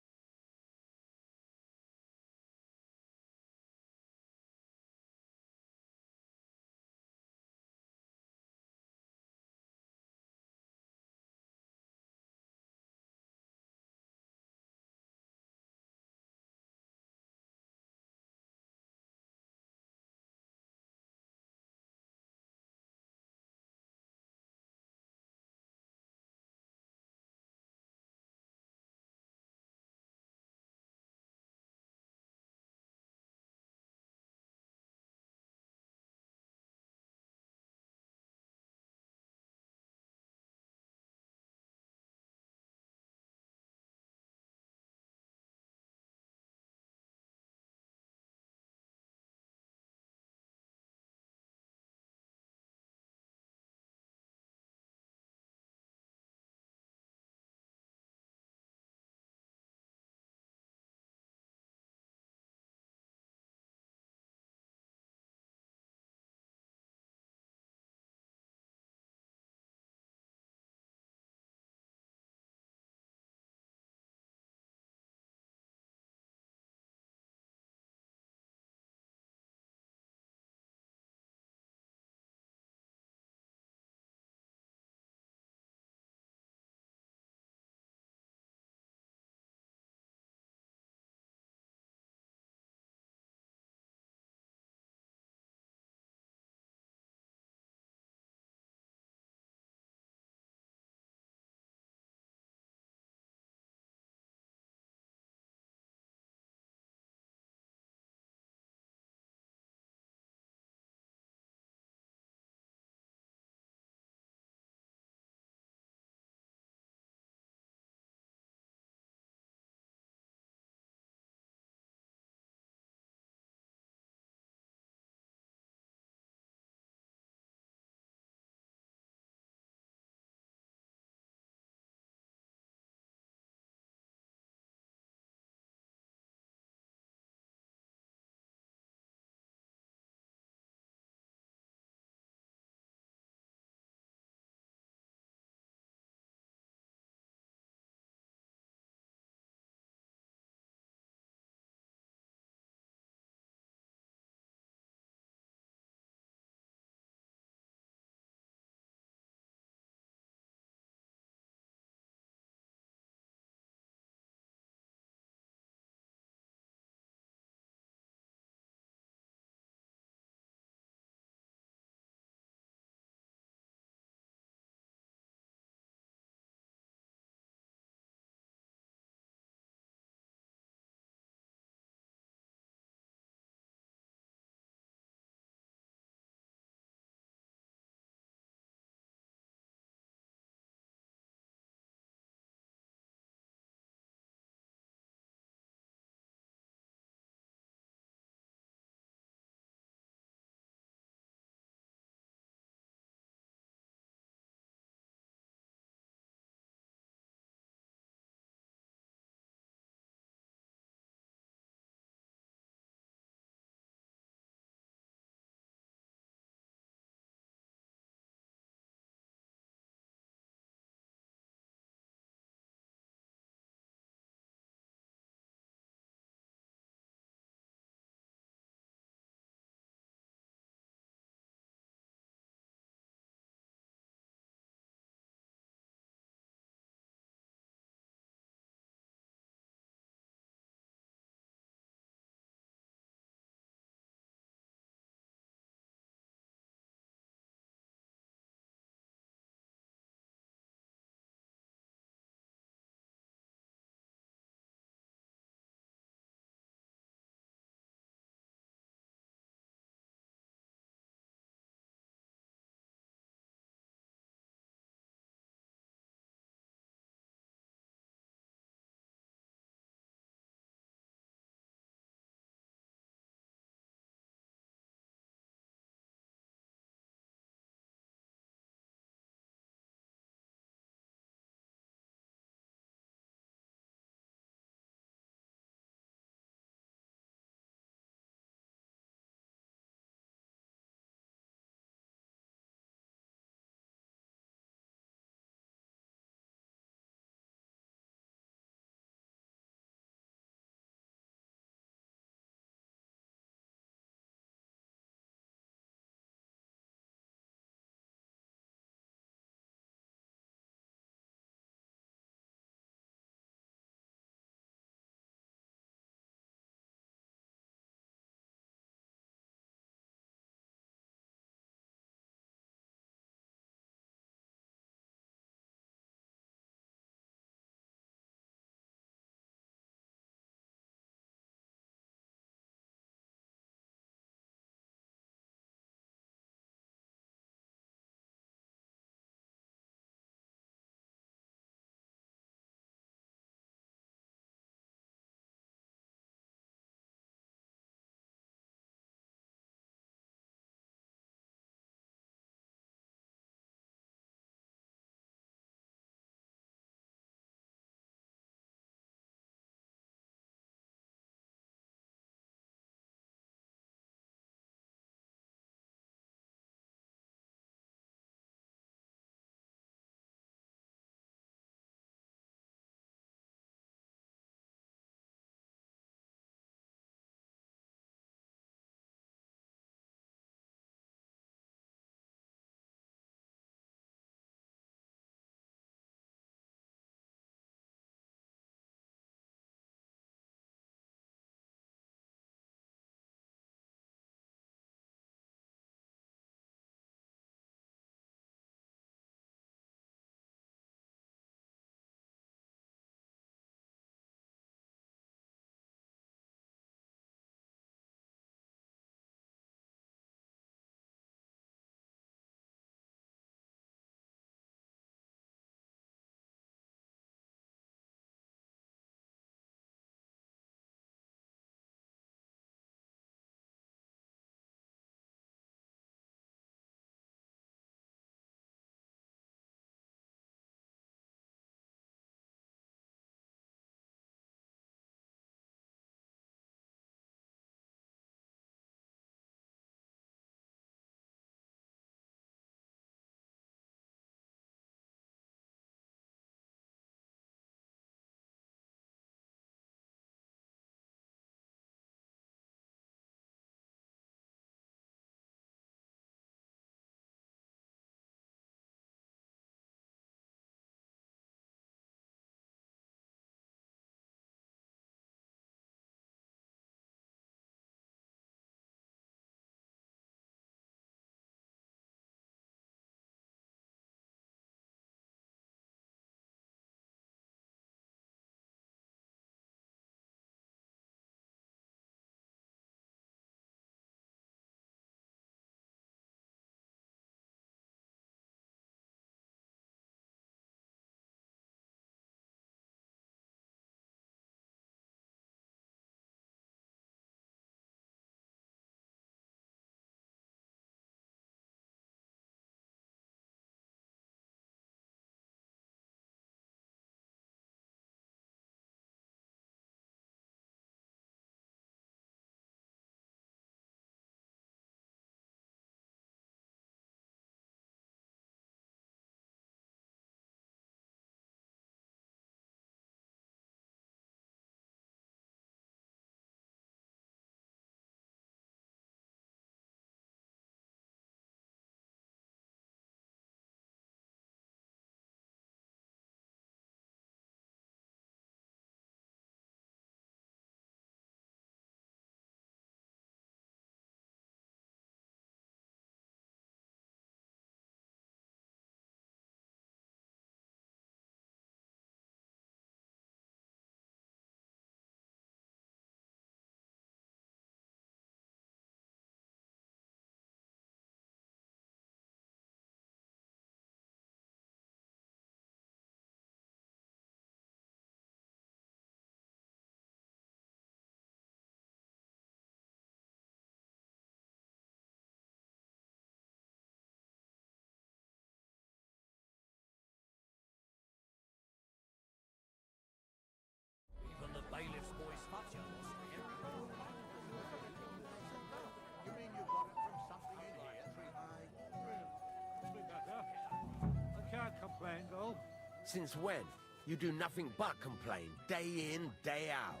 Since when? You do nothing but complain, day in, day out.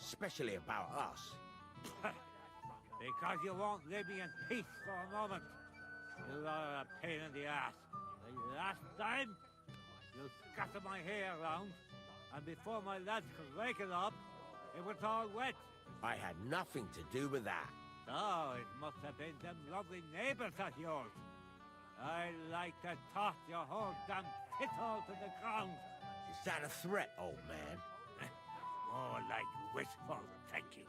Especially about us. Because you won't leave me in peace for a moment. You are a pain in the ass. The last time, you scattered my hair around, and before my lads could rake it up, it was all wet. I had nothing to do with that. Oh, it must have been them lovely neighbours of yours. I'd like to toss your whole damn shithole to the ground. Is that a threat, old man? More like wishful thinking.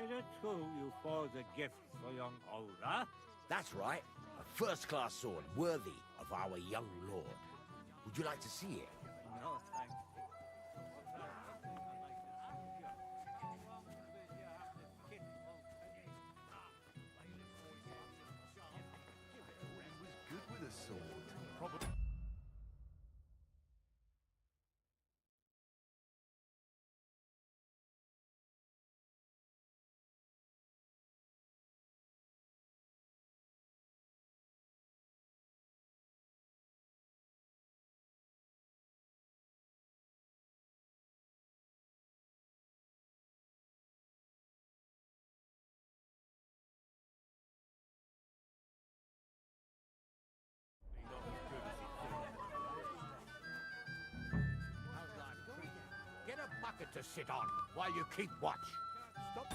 Is it true you forged a gift for young Oda? That's right. A first-class sword worthy of our young lord. Would you like to see it? No, thanks. Good with a sword. Probably. Get a bucket to sit on while you keep watch. Stop.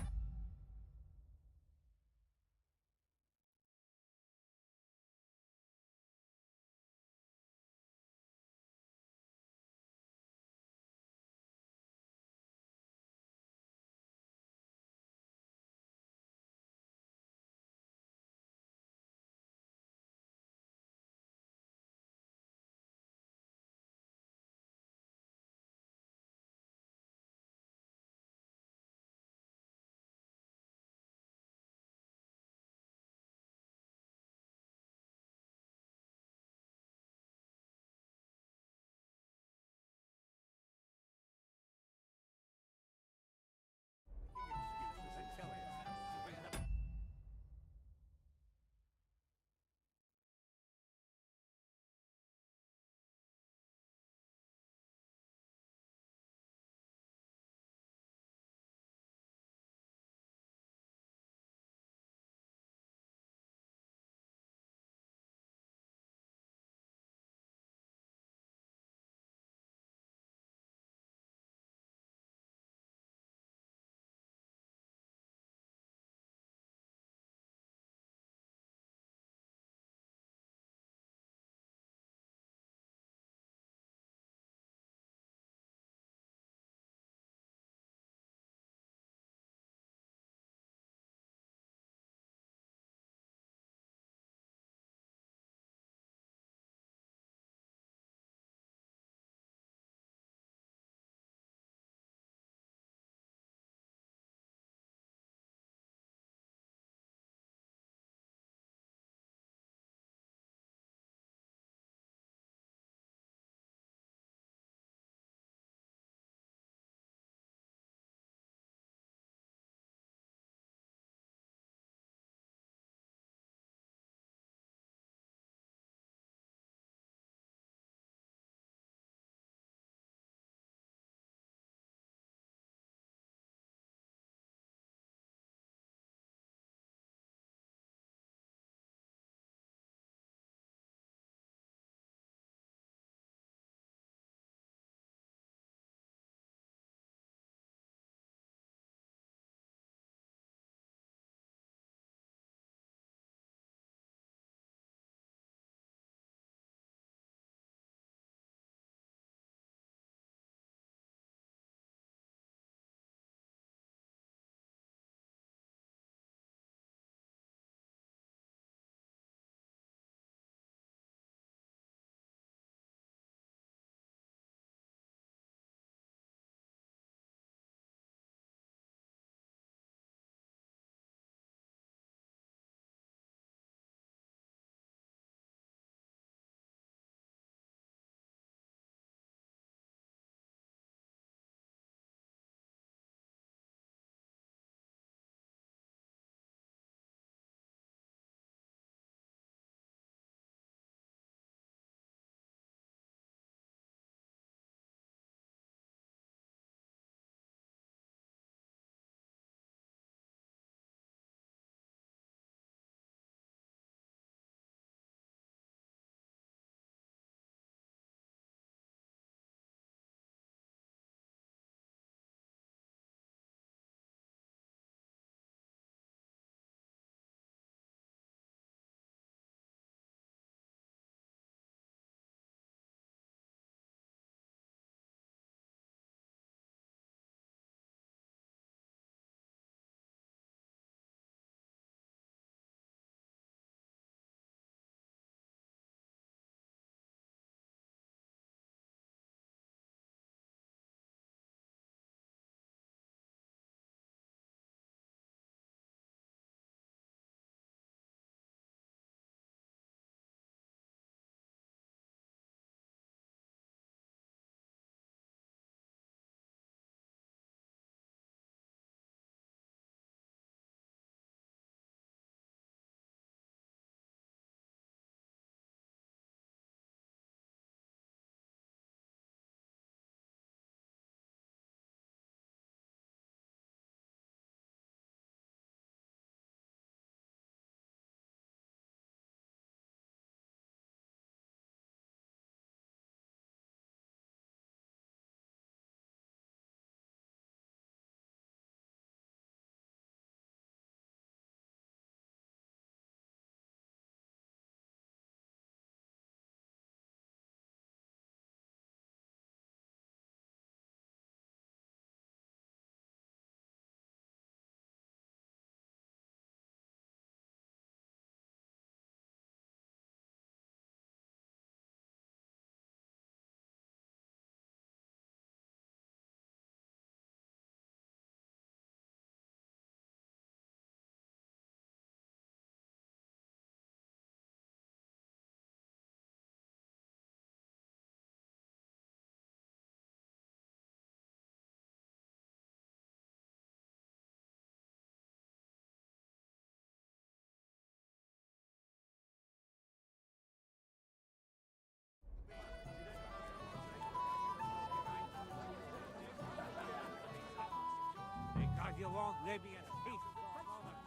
you won't leave me in peace for a moment.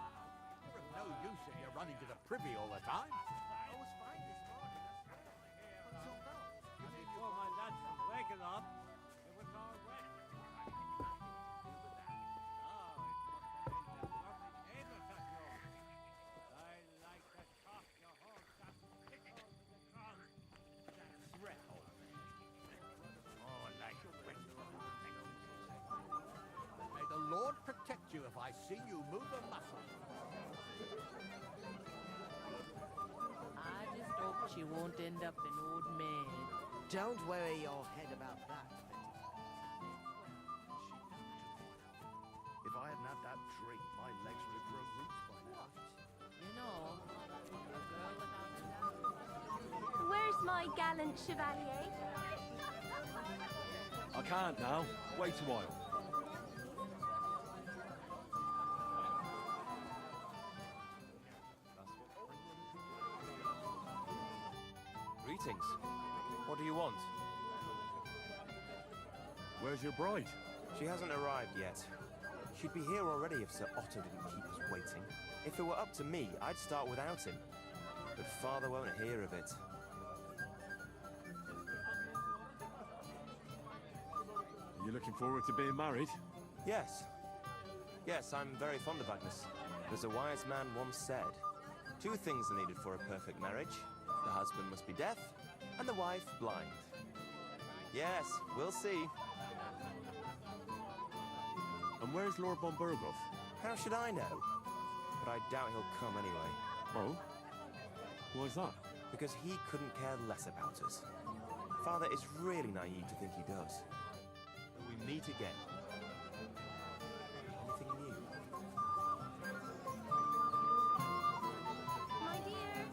You're of no use if you're running to the privy all the time. I was fine this morning. That's all. And before my lads from waking up, it was all wet. May the Lord protect you if I see you move a muscle. I just hope she won't end up an old maid. Don't worry your head about that, Betty. If I hadn't had that drink, my legs would have grown roots by now. You know, a girl without a doubt. Where's my gallant chevalier? I can't now. Wait a while. Greetings. What do you want? Where's your bride? She hasn't arrived yet. She'd be here already if Sir Otto didn't keep us waiting. If it were up to me, I'd start without him. But Father won't hear of it. Are you looking forward to being married? Yes. Yes, I'm very fond of Agnes. As a wise man once said, 2 things are needed for a perfect marriage. The husband must be deaf, and the wife blind. Yes, we'll see. And where's Lord von Burghoff? How should I know? But I doubt he'll come anyway. Oh? Why's that? Because he couldn't care less about us. Father, it's really naive to think he does. But we meet again. Anything new? My dear.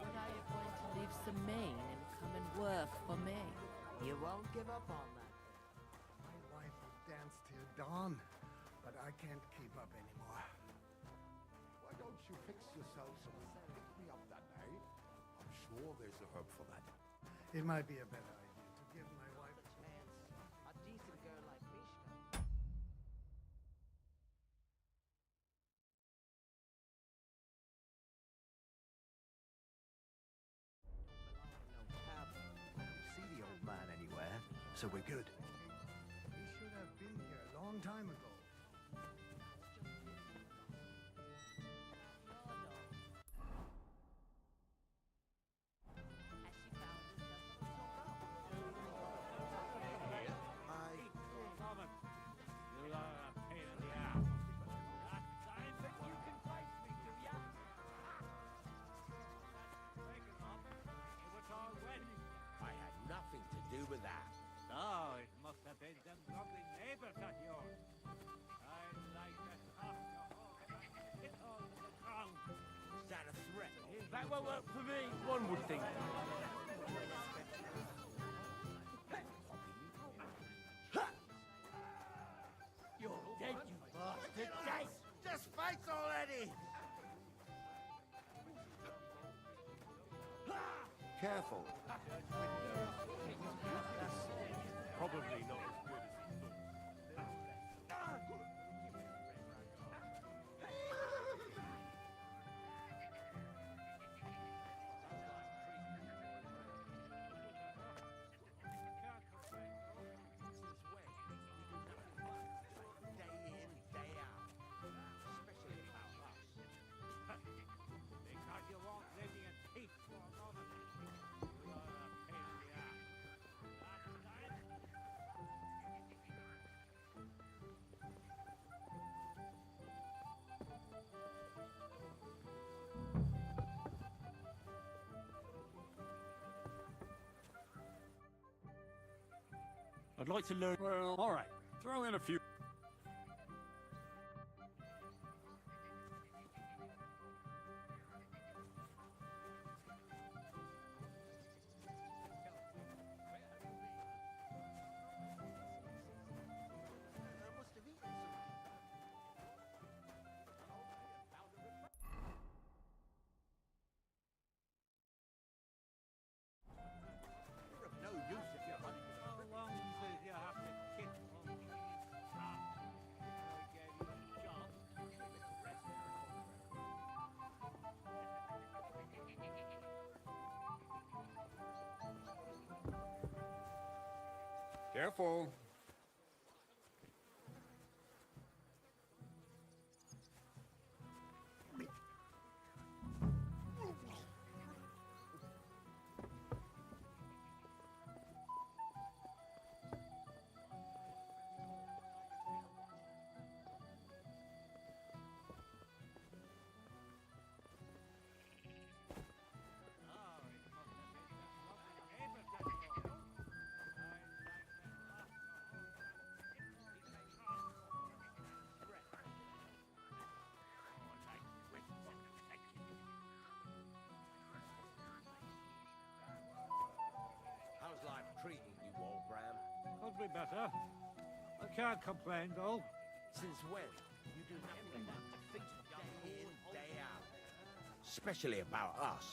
When are you going to leave Maine and come and work for me? You won't give up on that. My wife will dance till dawn, but I can't keep up anymore. Why don't you fix yourself some pick-me-up that day? I'm sure there's a herb for that. It might be a better idea to give my wife A chance. A decent girl like Mishka. See the old man anywhere, so we're good. He should have been here a long time ago. You are a pain in the ass. That time that you can fight me, do ya? Waking up, it was all wet. I had nothing to do with that. No, it must have been them lovely neighbors of yours. I'd like to knock your whole hit all to the ground. Is that a threat? That won't work for me, one would think. You're dead, you bastard! Just fight already! Careful. Probably not as good as he thought. Day in, I'd like to learn... Well, all right. Throw in a few... No use if you're hunting. How long do you have to kick monkeys? I gave you a job. Careful. How's life treating you, old Bram? Could be better. I can't complain, though. Since when? You do nothing but defeat day in, day out. Especially about us.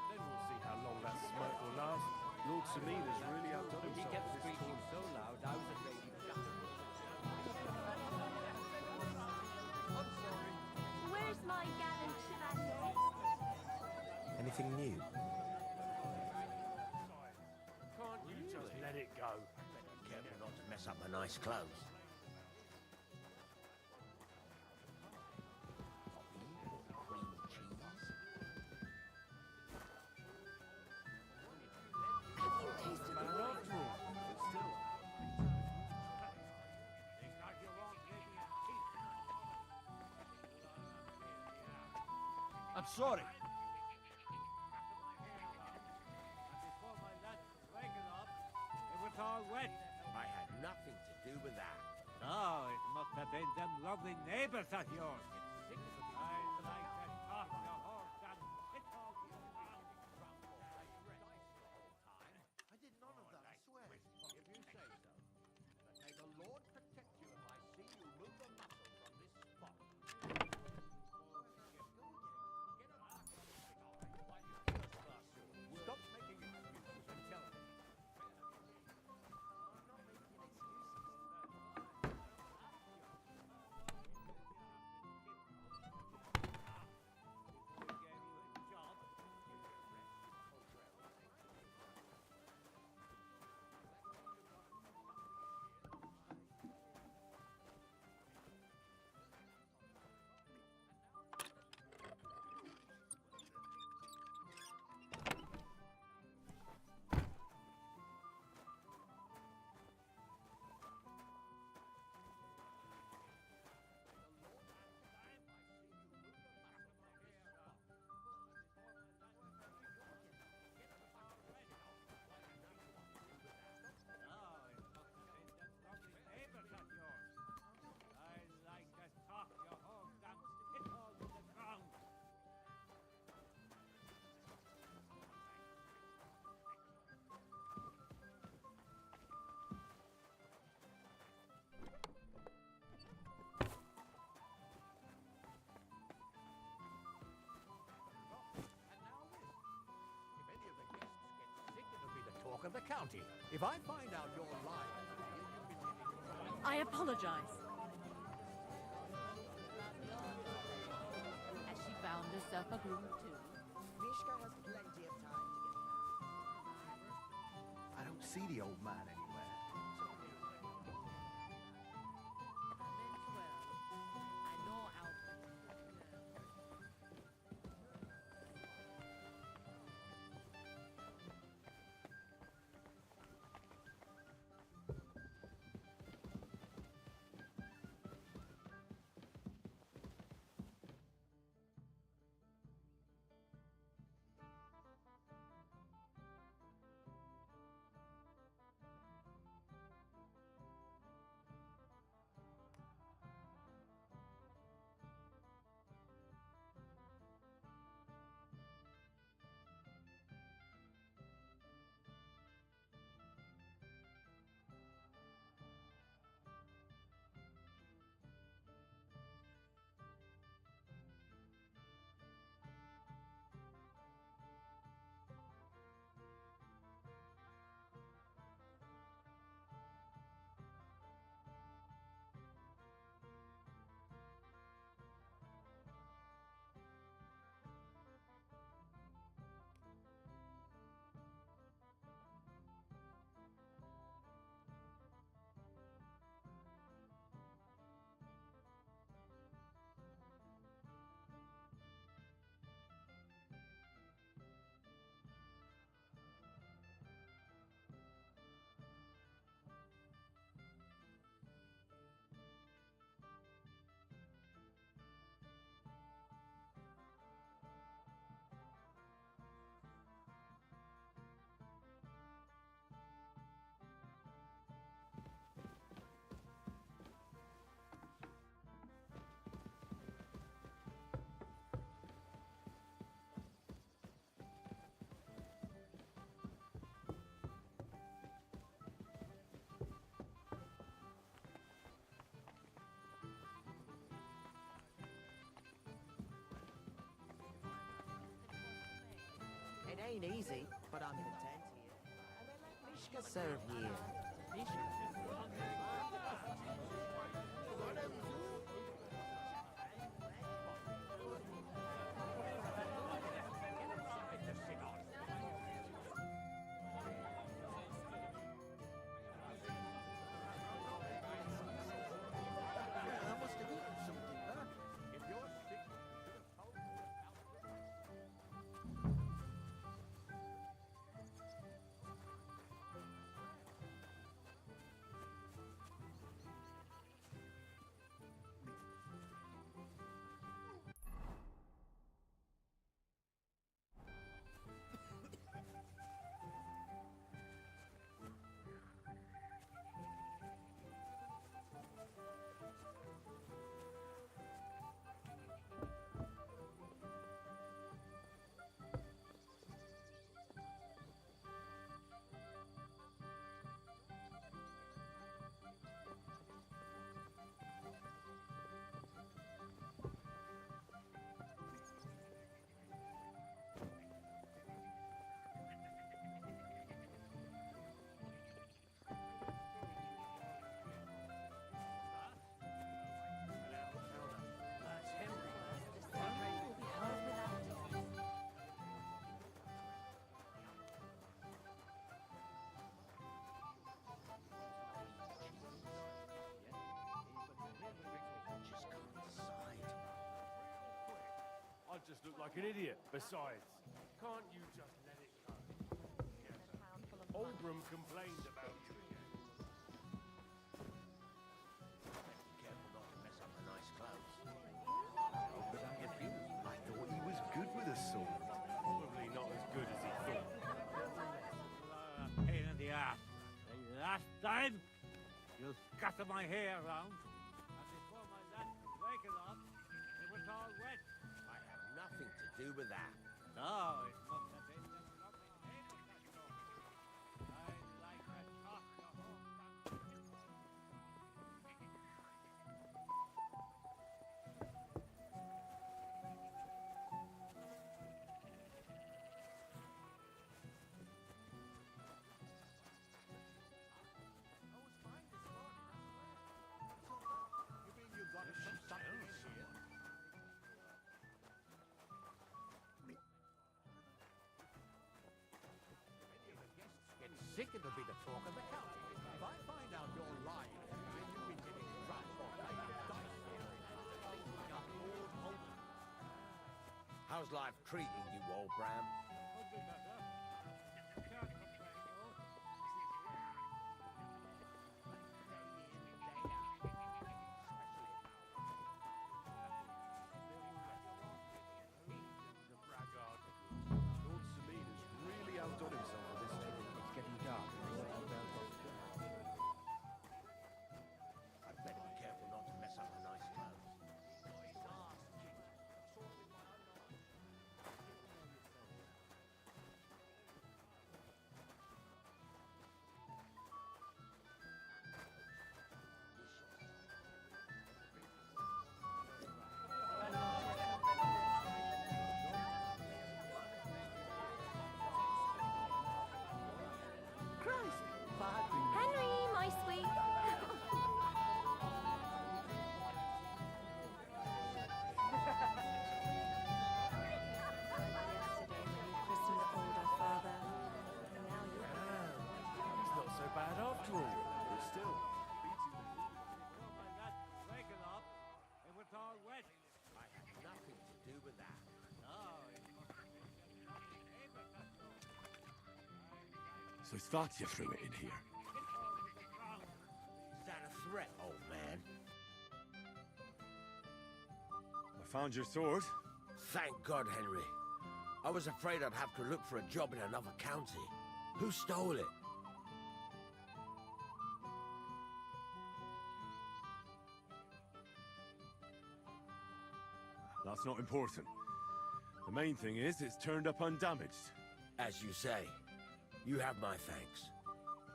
Then we'll see how long that smoke will last. Lord Semina's really outdone himself. He kept with this screeching taunt. so loud, I was afraid he'd jump. Where's my gallant chevalier? Anything new? Can't you just let it go? Careful not to mess up my nice clothes. I'm sorry. Before my lads could wake it up, it was all wet. I had nothing to do with that. Oh, it must have been them lovely neighbours of yours. I'd like to toss your horse and hit all you around. I did none of that, I swear. If you say so. But may the Lord protect you if I see you move a muscle from this spot. Stop making excuses and tell me. I'm not making excuses. of the county. If I find out you're lying... I apologize. Has she found herself a groom too? Mishka has plenty of time to get I don't see the old man anywhere. I know Alfred. It ain't easy, but I'm content here. And they let Mishka serve here. I must have eaten something, huh? If you're sick, you should have told me. I just look like an idiot. Besides, can't you just let it go? Oldram complained about you again. Careful not to mess up the nice clothes. But I refuse. I thought he was good with a sword. Probably not as good as he thought. Pain in the ass. The last time, you scattered my hair around, and before my lads could wake it up, it was all wet. I have nothing to do with that. No, it must have been them lovely neighbors that told me. I'd like to talk the whole country. sick, it'll be the talk of the county. If I find out you're lying, then you've been getting drunk or playing dice, thinking up old hope. How's life treating you, old Bram? Lord Samin has really outdone himself for this tour. It's getting dark. I'd better be careful not to mess up the nice clothes. Christ, pardon. Henry, my sweet. Christened older father. And now you It's not so bad after all. But still, Waking up, it was all wet. I had nothing to do with that. So thought you threw it in here. Is that a threat, old man? I found your sword. Thank God, Henry. I was afraid I'd have to look for a job in another county. Who stole it? That's not important. The main thing is it's turned up undamaged. As you say, you have my thanks.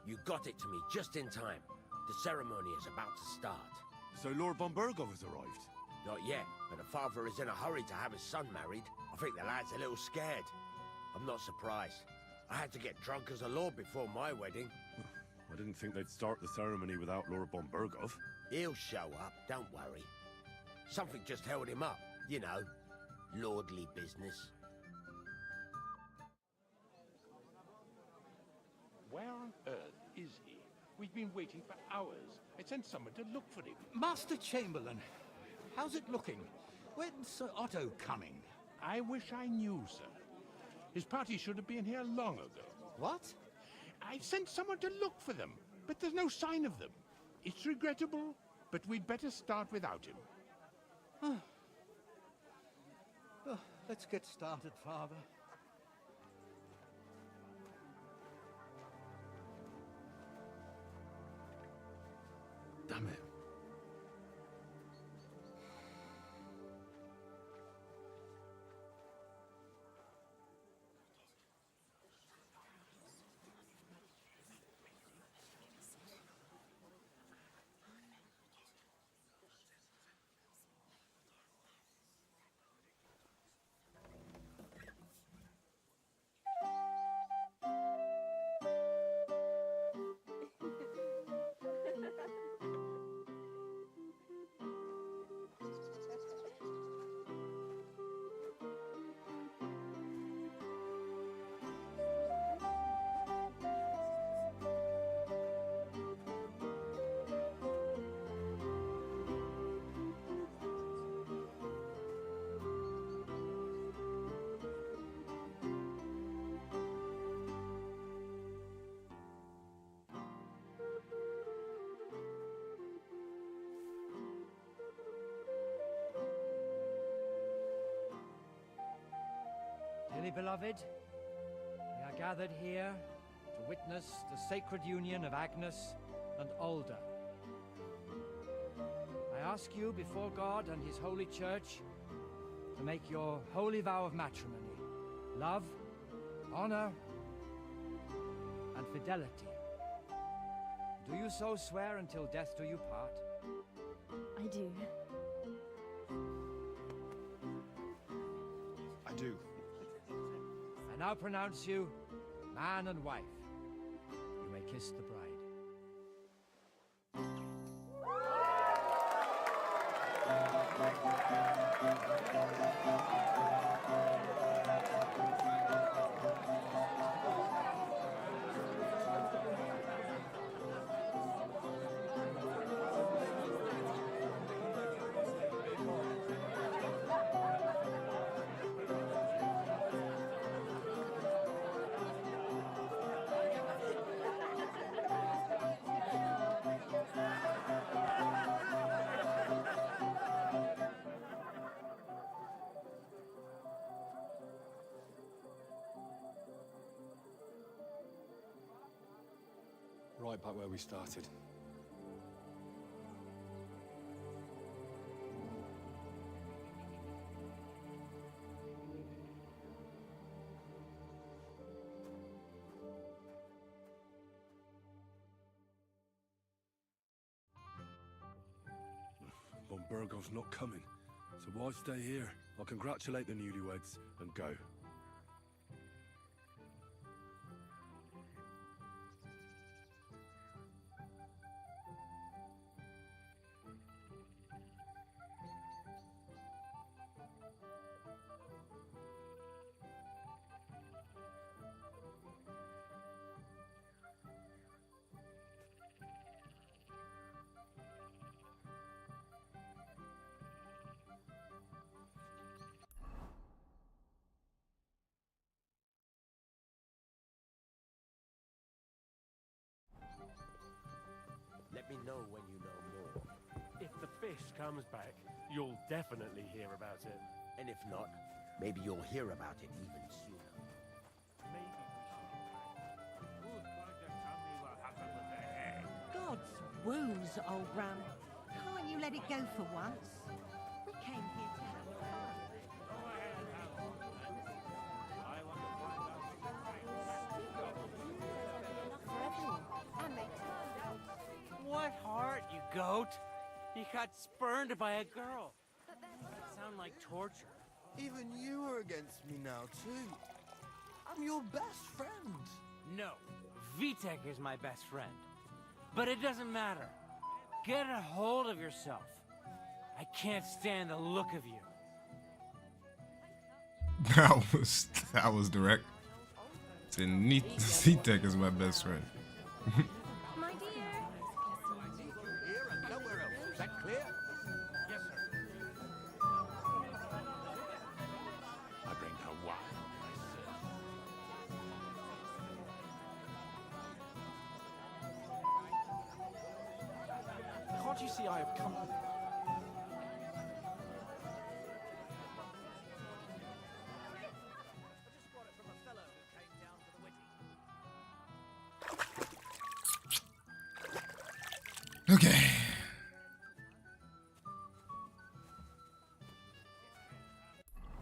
You got it to me just in time. The ceremony is about to start. So Lord von Burgov has arrived? Not yet, but the father is in a hurry to have his son married. I think the lad's a little scared. I'm not surprised. I had to get drunk as a lord before my wedding. I didn't think they'd start the ceremony without Lord von Burgov. He'll show up, don't worry. Something just held him up, you know. Lordly business. Where on earth is he? We've been waiting for hours. I sent someone to look for him. Master Chamberlain, how's it looking? When's Sir Otto coming? I wish I knew, sir. His party should have been here long ago. What? I sent someone to look for them, but there's no sign of them. It's regrettable, but we'd better start without him. Let's get started, Father. Damn it. Dearly beloved, we are gathered here to witness the sacred union of Agnes and Alda. I ask you before God and His holy church to make your holy vow of matrimony, love, honor, and fidelity. Do you so swear until death do you part? I do. I do. I now pronounce you man and wife. You may kiss the bride. Right back where we started. Von Burgov's not coming, so why stay here? I'll congratulate the newlyweds and go. Let me know when you know more. If the fish comes back, you'll definitely hear about it. And if not, maybe you'll hear about it even sooner. Who's going to tell me what happened with the egg? God's woos, old Ram. Can't you let it go for once? We came here to have fun. Go ahead and have fun. I want to find out For everyone. And they turned out. What heart, you goat? You got spurned by a girl. That sound like torture. Even you are against me now, too. I'm your best friend. No, Vitek is my best friend. But it doesn't matter. Get a hold of yourself. I can't stand the look of you. That was direct. Vitek is my best friend. My dear. Here and nowhere else. Is that clear? Yes, sir. I bring her wine, Can't you see I have company? Okay.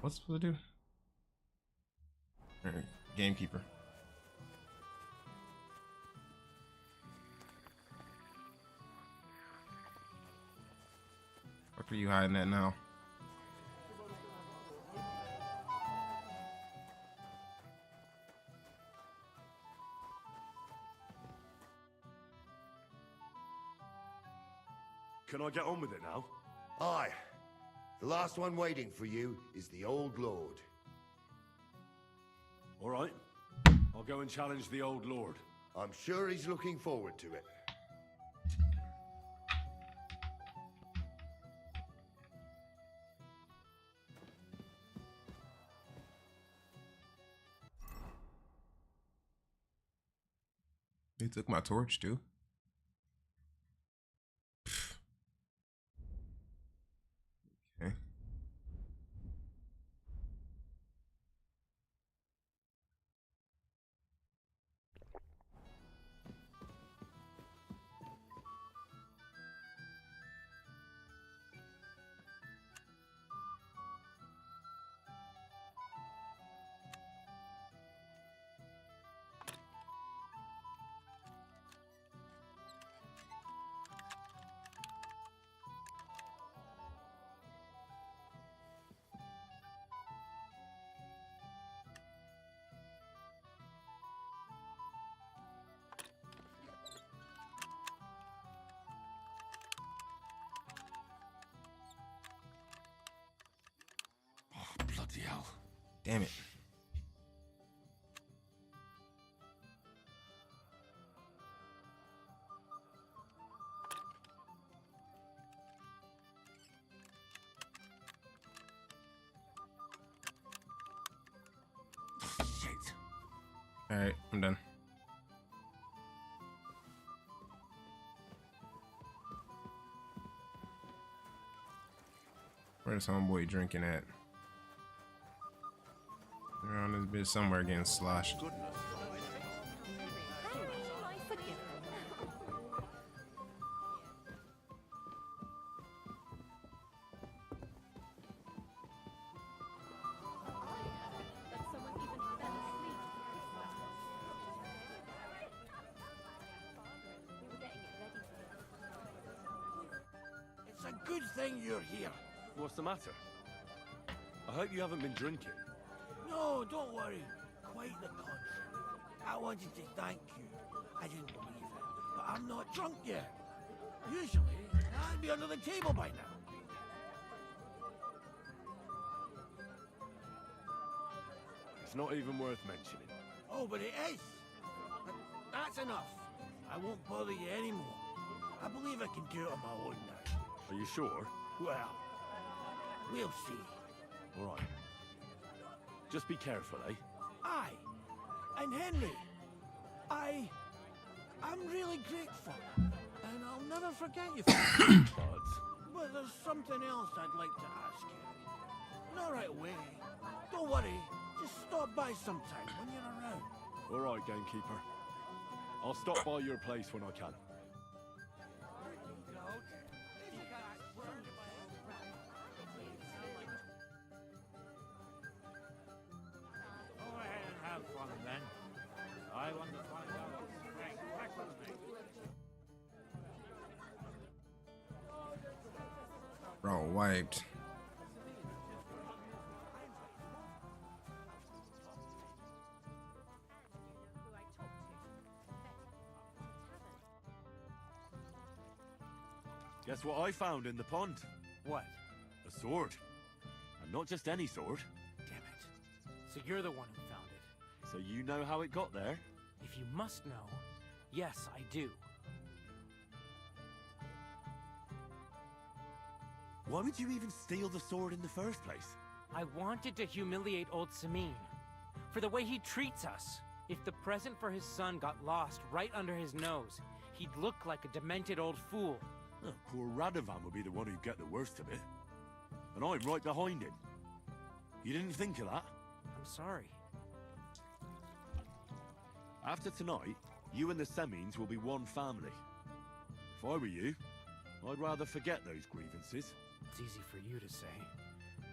What's it supposed to do? Alright, gamekeeper. What are you hiding at now? Can I get on with it now? Aye. The last one waiting for you is the Old Lord. All right. I'll go and challenge the Old Lord. I'm sure he's looking forward to it. They took my torch too. Okay. Bloody hell. Damn it. Shit. Alright, I'm done. Where's homeboy drinking at? Around this bitch somewhere getting sloshed. How can I forgive him? good thing you're here. What's the matter? I hope you haven't been drinking. No, don't worry. Quite the contrary. I wanted to thank you. I didn't believe it, but I'm not drunk yet. Usually, I'd be under the table by now. It's not even worth mentioning. Oh, but it is. But that's enough. I won't bother you anymore. I believe I can do it on my own now. Are you sure? Well, we'll see. All right. Just be careful, eh? Aye. And Henry, I'm really grateful. And I'll never forget you for that. But there's something else I'd like to ask you. Not right away. Don't worry. Just stop by sometime when you're around. All right, gamekeeper. I'll stop by your place when I can. Go ahead and have fun then. I want to find out what's exactly the name. Bro, wiped. Guess what I found in the pond? What? A sword. And not just any sword. Damn it. So you're the one who found it. So you know how it got there? If you must know, yes, I do. Why would you even steal the sword in the first place? I wanted to humiliate old Samin. For the way he treats us. If the present for his son got lost right under his nose, he'd look like a demented old fool. Oh, poor Radovan would be the one who'd get the worst of it. And I'm right behind him. You didn't think of that? I'm sorry. After tonight, you and the Semines will be one family. If I were you, I'd rather forget those grievances. It's easy for you to say.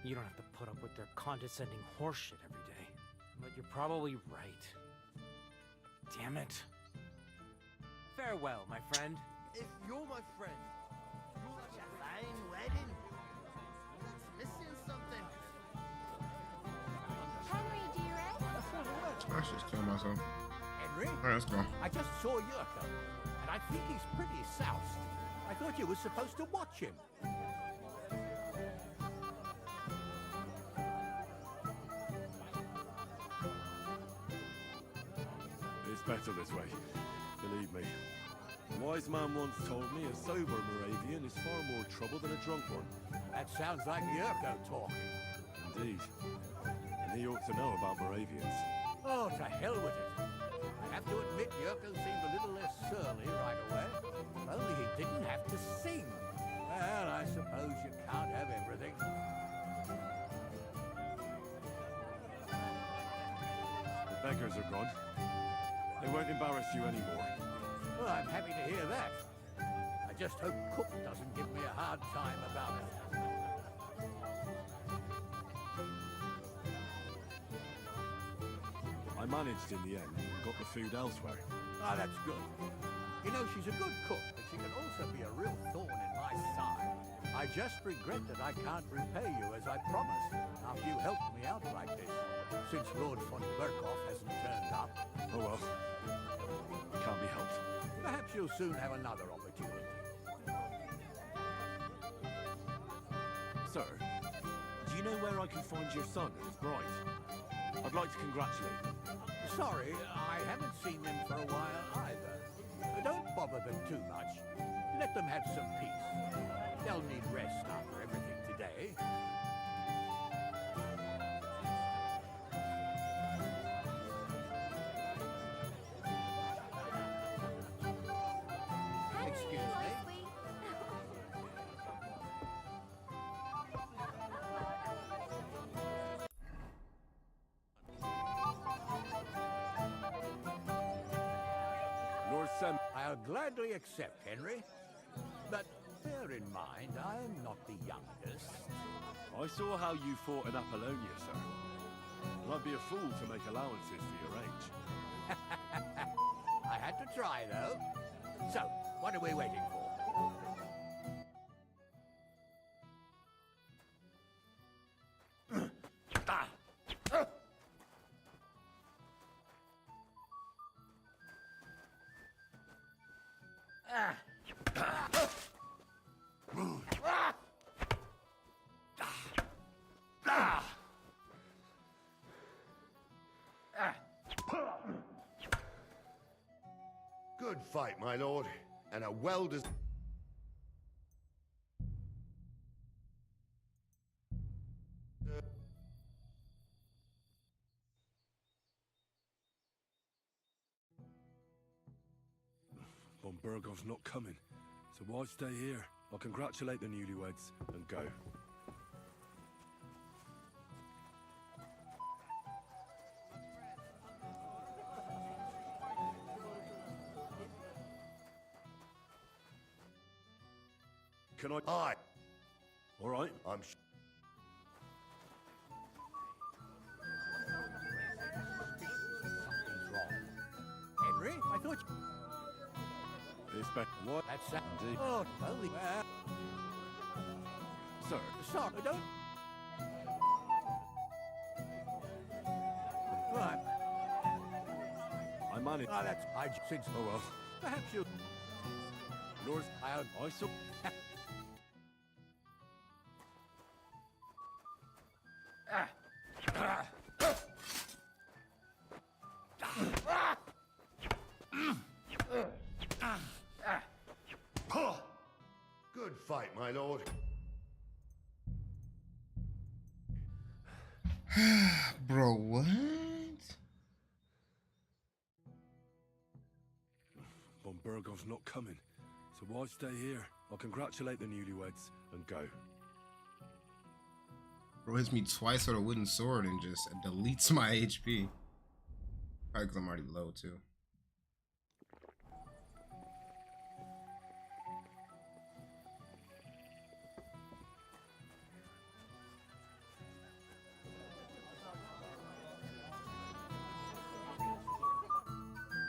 You don't have to put up with their condescending horseshit every day. But you're probably right. Damn it. Farewell, my friend. If you're my friend, such a fine wedding. It's missing something. Henry, dearest. I should just kill myself. Henry? Alright, let's go. I just saw Yurko, and I think he's pretty soused. I thought you were supposed to watch him. It's better this way. Believe me. A wise man once told me a sober Moravian is far more trouble than a drunk one. That sounds like Yurko talking. Indeed. And he ought to know about Moravians. Oh, to hell with it. I have to admit Yurko seemed a little less surly right away. If only he didn't have to sing. Well, I suppose you can't have everything. The beggars are gone. They won't embarrass you anymore. Well, I'm happy to hear that. I just hope Cook doesn't give me a hard time about it. I managed in the end and got the food elsewhere. Ah, that's good. You know, she's a good cook, but she can also be a real thorn in my side. I just regret that I can't repay you as I promised, after you helped me out like this, since Lord von Berkhoff hasn't turned up. Oh well. Can't be helped. Perhaps you'll soon have another opportunity. Sir, do you know where I can find your son and his bride? I'd like to congratulate them. Sorry, I haven't seen them for a while either. Don't bother them too much. Let them have some peace. They'll need rest after everything today. Excuse me. Lord Sem... I'll gladly accept, Henry. But bear in mind, I'm not the youngest. I saw how you fought in Apollonia, sir. And I'd be a fool to make allowances for your age. I had to try, though. So, what are we waiting for? Good fight, my lord, and a well-deserved... Von Burgov's not coming, so why stay here? I'll congratulate the newlyweds and go. Can I... Aye. All right. I'm... Something's wrong. Henry, I thought you... It's better. What? That's Indeed. Oh, holy... Sir. Sorry, don't... Right. I managed... Oh, that's... I... Since... Oh, well. Perhaps you... Lord, I saw... Good fight, my lord. Bro, what? Von Burgov's not coming, so why stay here? I'll congratulate the newlyweds and go. Bro hits me twice with a wooden sword and just deletes my HP. Probably because I'm already low, too.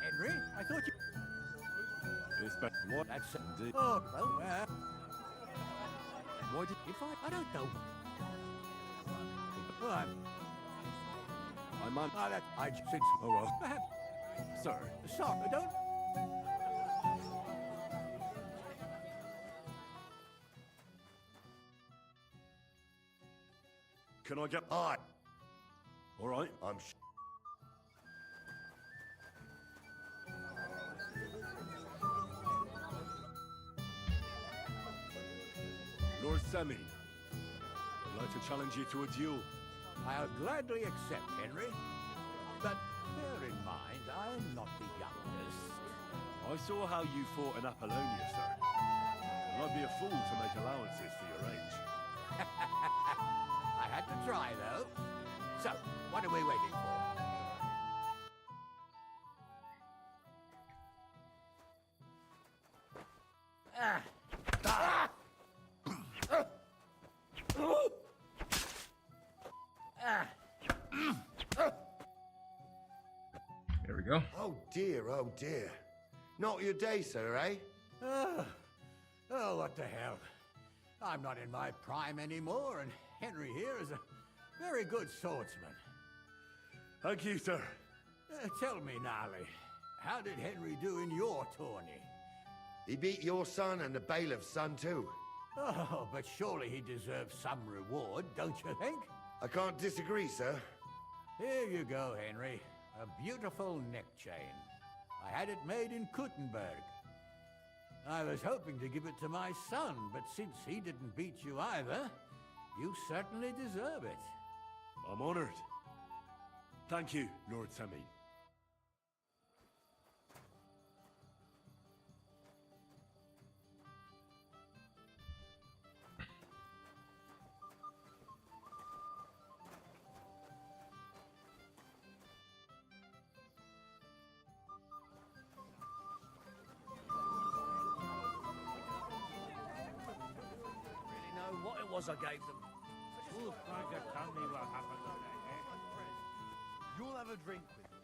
Henry, I thought you... It's better. What? That's... Indeed. Oh, well, Why did... If I don't know... Oh, I'm... Oh, that... I... Since... Oh, well. Perhaps... Sir. Sorry, don't... Can I get... Aye. All right. I'm... Lord Semi, I'd like to challenge you to a duel. I'll gladly accept, Henry. But bear in mind, I'm not the youngest. I saw how you fought in Apollonia, sir. And I'd be a fool to make allowances for your age. I had to try, though. So, what are we waiting for? There we go. Oh dear, oh dear. Not your day, sir, eh? Oh, what the hell. I'm not in my prime anymore, and Henry here is a very good swordsman. Thank you, sir. Tell me, Nally, how did Henry do in your tourney? He beat your son and the bailiff's son, too. Oh, but surely he deserves some reward, don't you think? I can't disagree, sir. Here you go, Henry. A beautiful neck chain. I had it made in Kuttenberg. I was hoping to give it to my son, but since he didn't beat you either, you certainly deserve it. I'm honored. Thank you, Lord Semi. What it was I gave them. Who's trying to tell me what happened today, eh? You'll have a drink with me.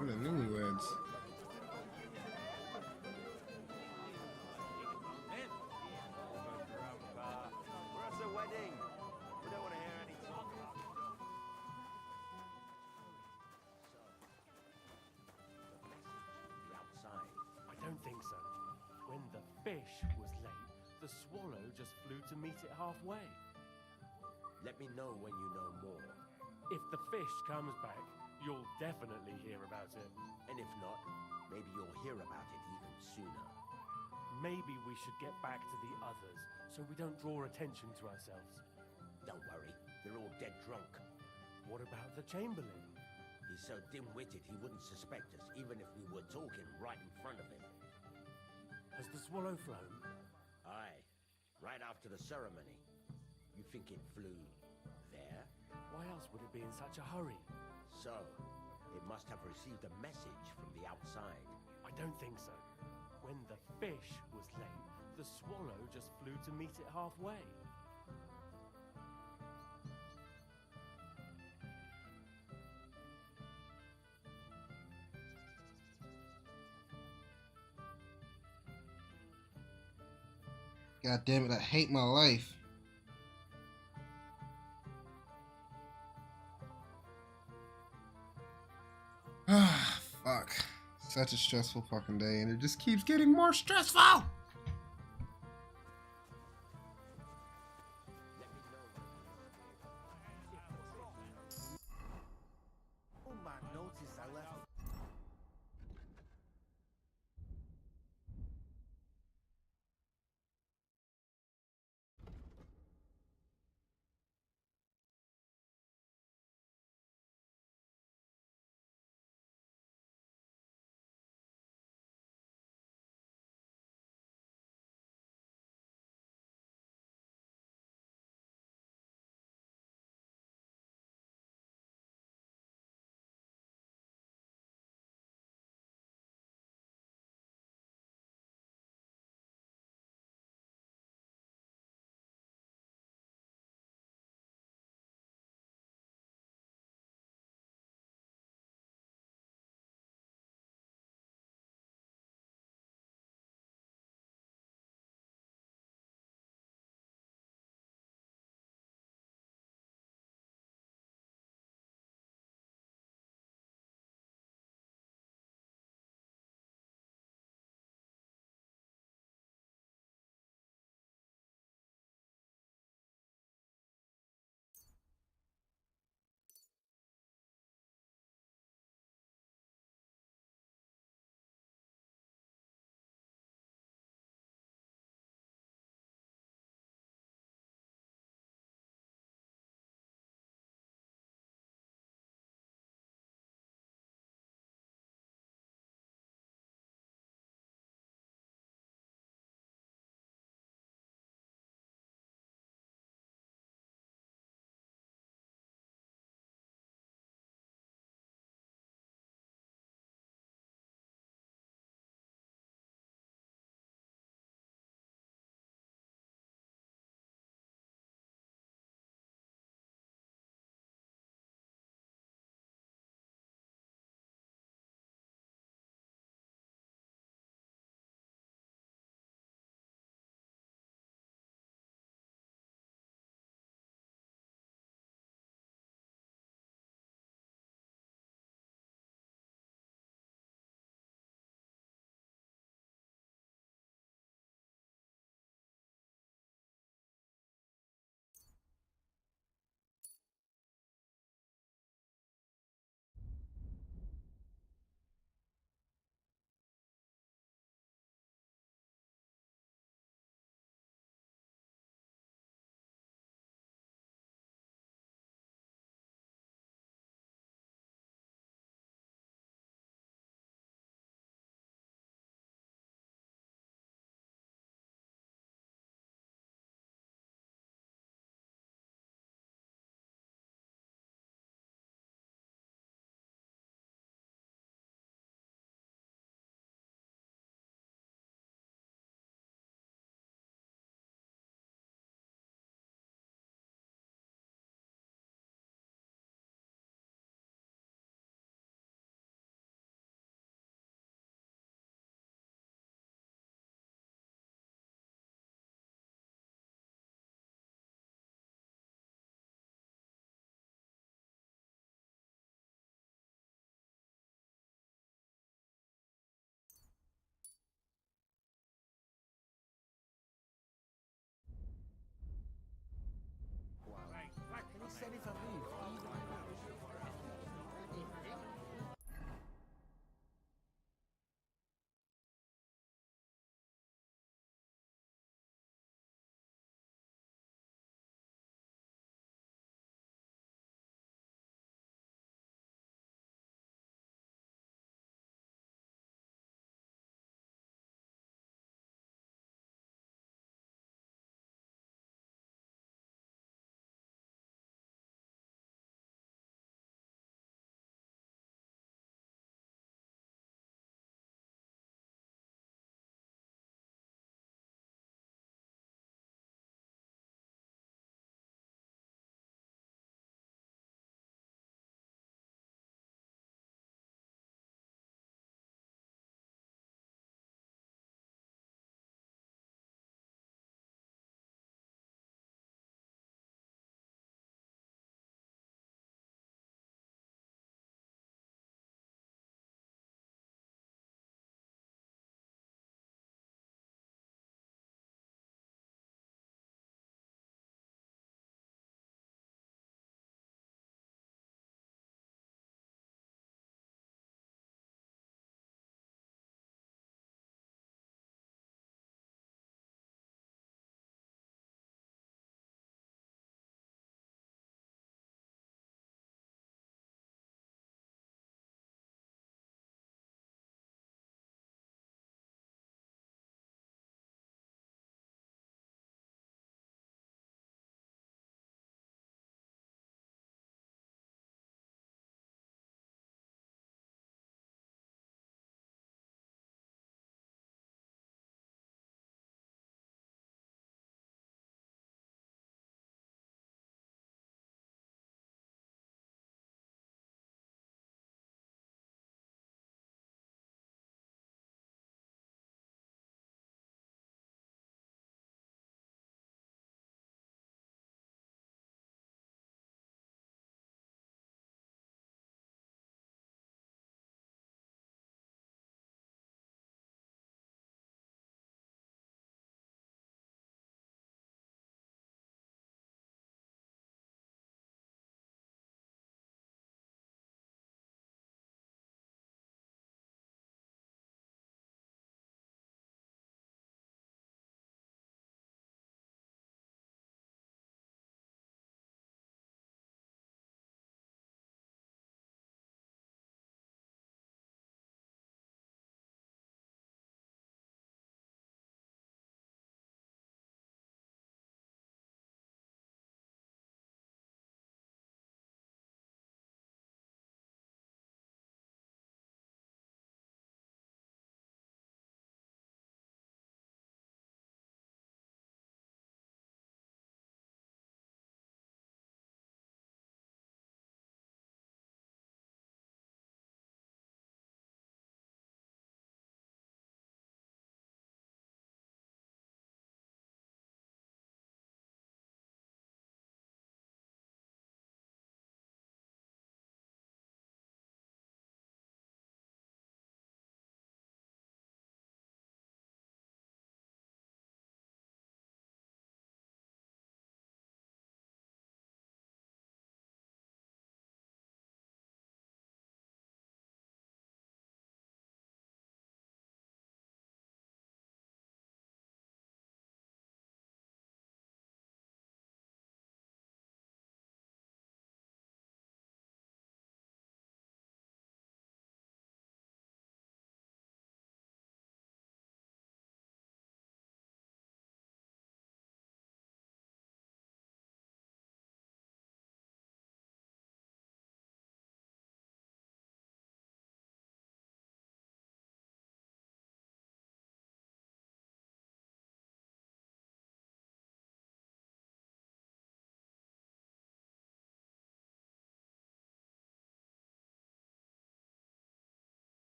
For the newlyweds. We're at a wedding. We don't want to hear any talk about it. Outside. I don't think so. When the fish was late, the swallow just flew to meet it halfway. Let me know when you know more. If the fish comes back, you'll definitely hear about it. And if not, maybe you'll hear about it even sooner. Maybe we should get back to the others, so we don't draw attention to ourselves. Don't worry, they're all dead drunk. What about the Chamberlain? He's so dim-witted he wouldn't suspect us, even if we were talking right in front of him. Has the swallow flown? Aye, right after the ceremony. You think it flew there? Why else would it be in such a hurry? So, it must have received a message from the outside. I don't think so. When the fish was late, the swallow just flew to meet it halfway. God damn it, I hate my life. Ah, fuck. Such a stressful fucking day, and it just keeps getting more stressful!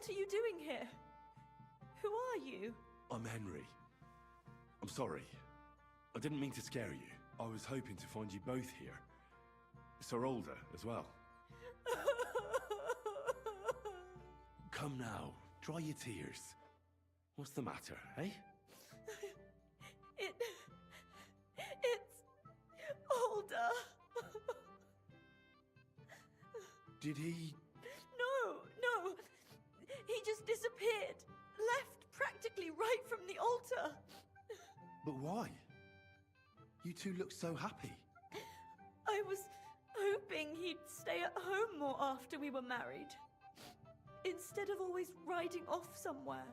What are you doing here? Who are you? I'm Henry. I'm sorry. I didn't mean to scare you. I was hoping to find you both here. Sir Alder as well. Come now, dry your tears. What's the matter, eh? It's Alder. Did he... No. He just disappeared. Left practically right from the altar. But why? You two look so happy. I was hoping he'd stay at home more after we were married. Instead of always riding off somewhere.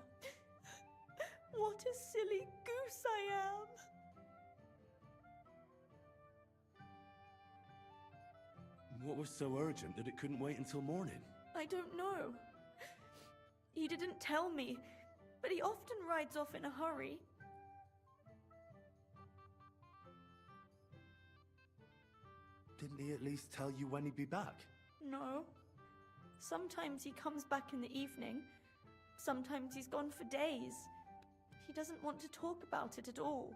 What a silly goose I am. What was so urgent that it couldn't wait until morning? I don't know. He didn't tell me, but he often rides off in a hurry. Didn't he at least tell you when he'd be back? No. Sometimes he comes back in the evening. Sometimes he's gone for days. He doesn't want to talk about it at all.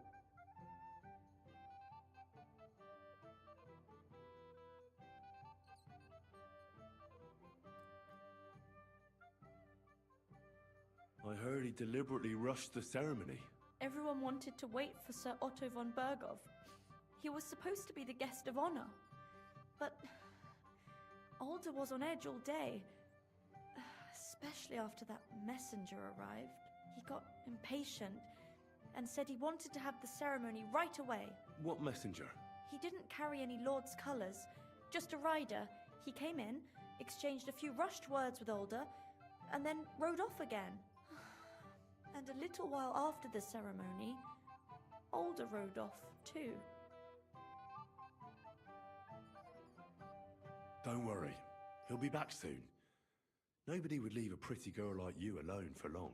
I heard he deliberately rushed the ceremony. Everyone wanted to wait for Sir Otto von Bergov. He was supposed to be the guest of honor. But Alder was on edge all day. Especially after that messenger arrived. He got impatient and said he wanted to have the ceremony right away. What messenger? He didn't carry any lord's colours, just a rider. He came in, exchanged a few rushed words with Alder, and then rode off again. And a little while after the ceremony, Alder rode off too. Don't worry, he'll be back soon. Nobody would leave a pretty girl like you alone for long.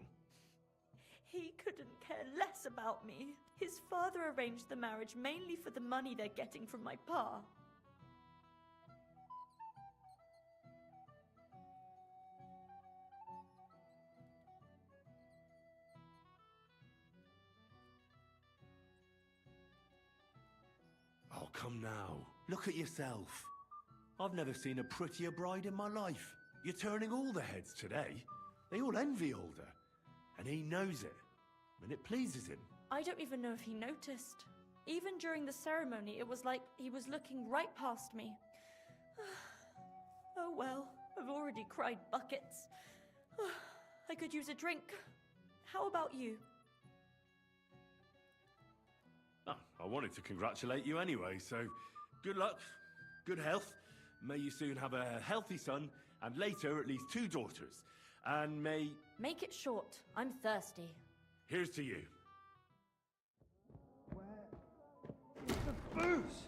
He couldn't care less about me. His father arranged the marriage mainly for the money they're getting from my pa. Oh, come now. Look at yourself. I've never seen a prettier bride in my life. You're turning all the heads today. They all envy Alder. And he knows it. And it pleases him. I don't even know if he noticed. Even during the ceremony, it was like he was looking right past me. Oh well, I've already cried buckets. I could use a drink. How about you? Oh, I wanted to congratulate you anyway, so good luck, good health. May you soon have a healthy son, and later at least 2 daughters. And may... Make it short. I'm thirsty. Here's to you. The booze!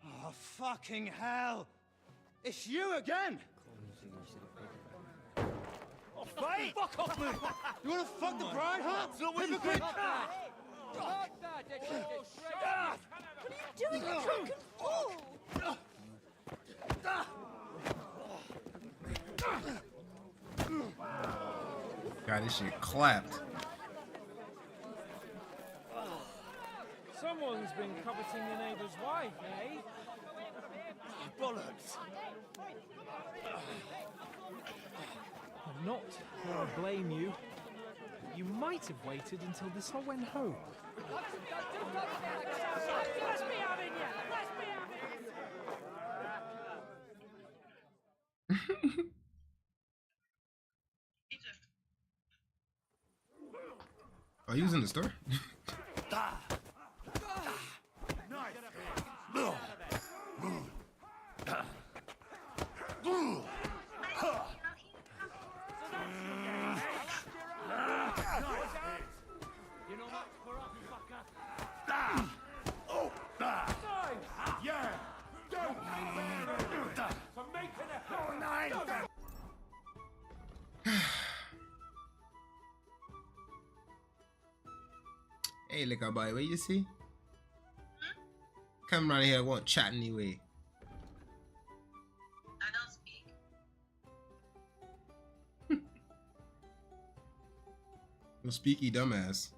Oh, fucking hell! It's you again! Oh, fight! Fuck off me! You wanna fuck the bride, huh? Hypocrite! What are you doing, you drunken fool? God, this shit clapped. Someone's been coveting your neighbor's wife, eh? Bollocks! I'm not going to blame you. You might have waited until this all went home. Oh, he was in the store? Hey, little boy, what you see? Come around here, won't chat anyway. No speaky dumbass.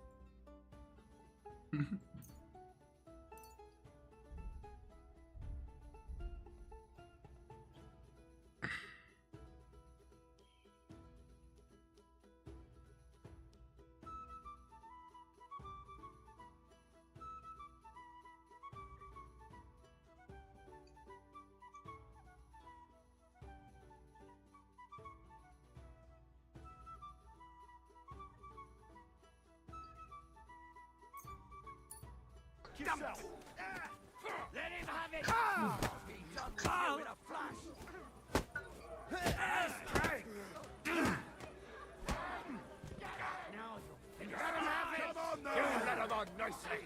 Yourself. Let him have it! He's on you in a flash! Now you let him have it! Come on, now! You let him on nicely!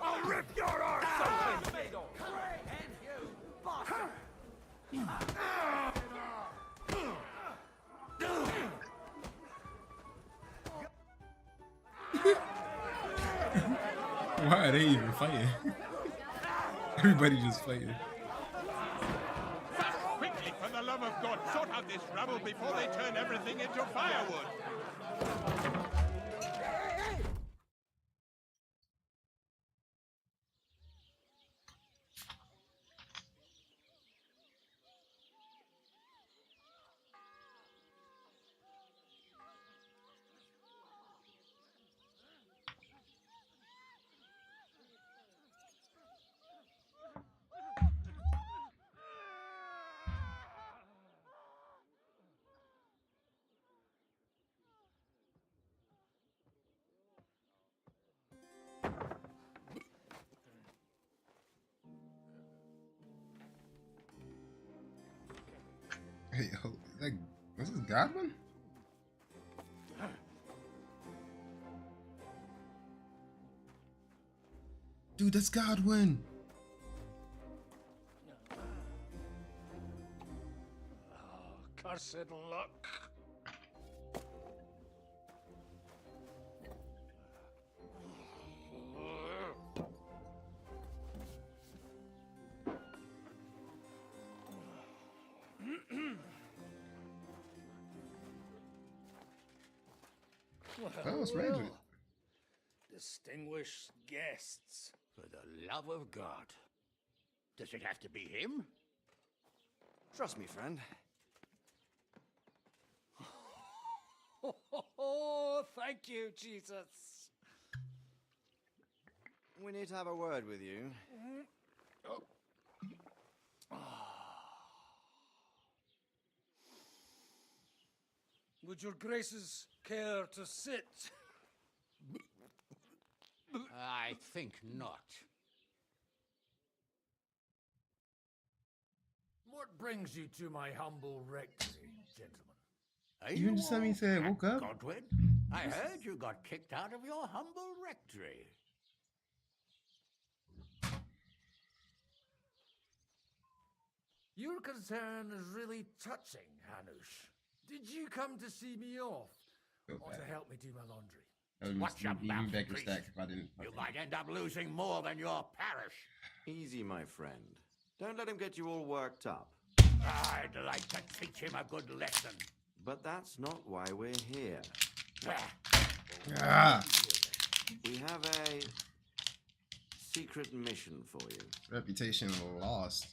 I'll rip your arse open! And you, bastard! Why are they even fighting? Everybody just fighting. Quickly, for the love of God, sort out this rabble before they turn everything into firewood. Hey, like, is this Godwin? Dude, that's Godwin. Cursed luck. Oh, it's Ranger. Distinguished guests. For the love of God. Does it have to be him? Trust me, friend. Oh, thank you, Jesus. We need to have a word with you. Oh. Would your graces care to sit? I think not. What brings you to my humble rectory, gentlemen? You just tell me, said, woke up? Godwin? I heard you got kicked out of your humble rectory. Your concern is really touching, Hanush. Did you come to see me off? Or to help me do my laundry? Watch your mouth, back your priest. stacks if I didn't. You might end up losing more than your parish. Easy, my friend. Don't let him get you all worked up. I'd like to teach him a good lesson. But that's not why we're here. Ah. We have a secret mission for you. Reputation lost.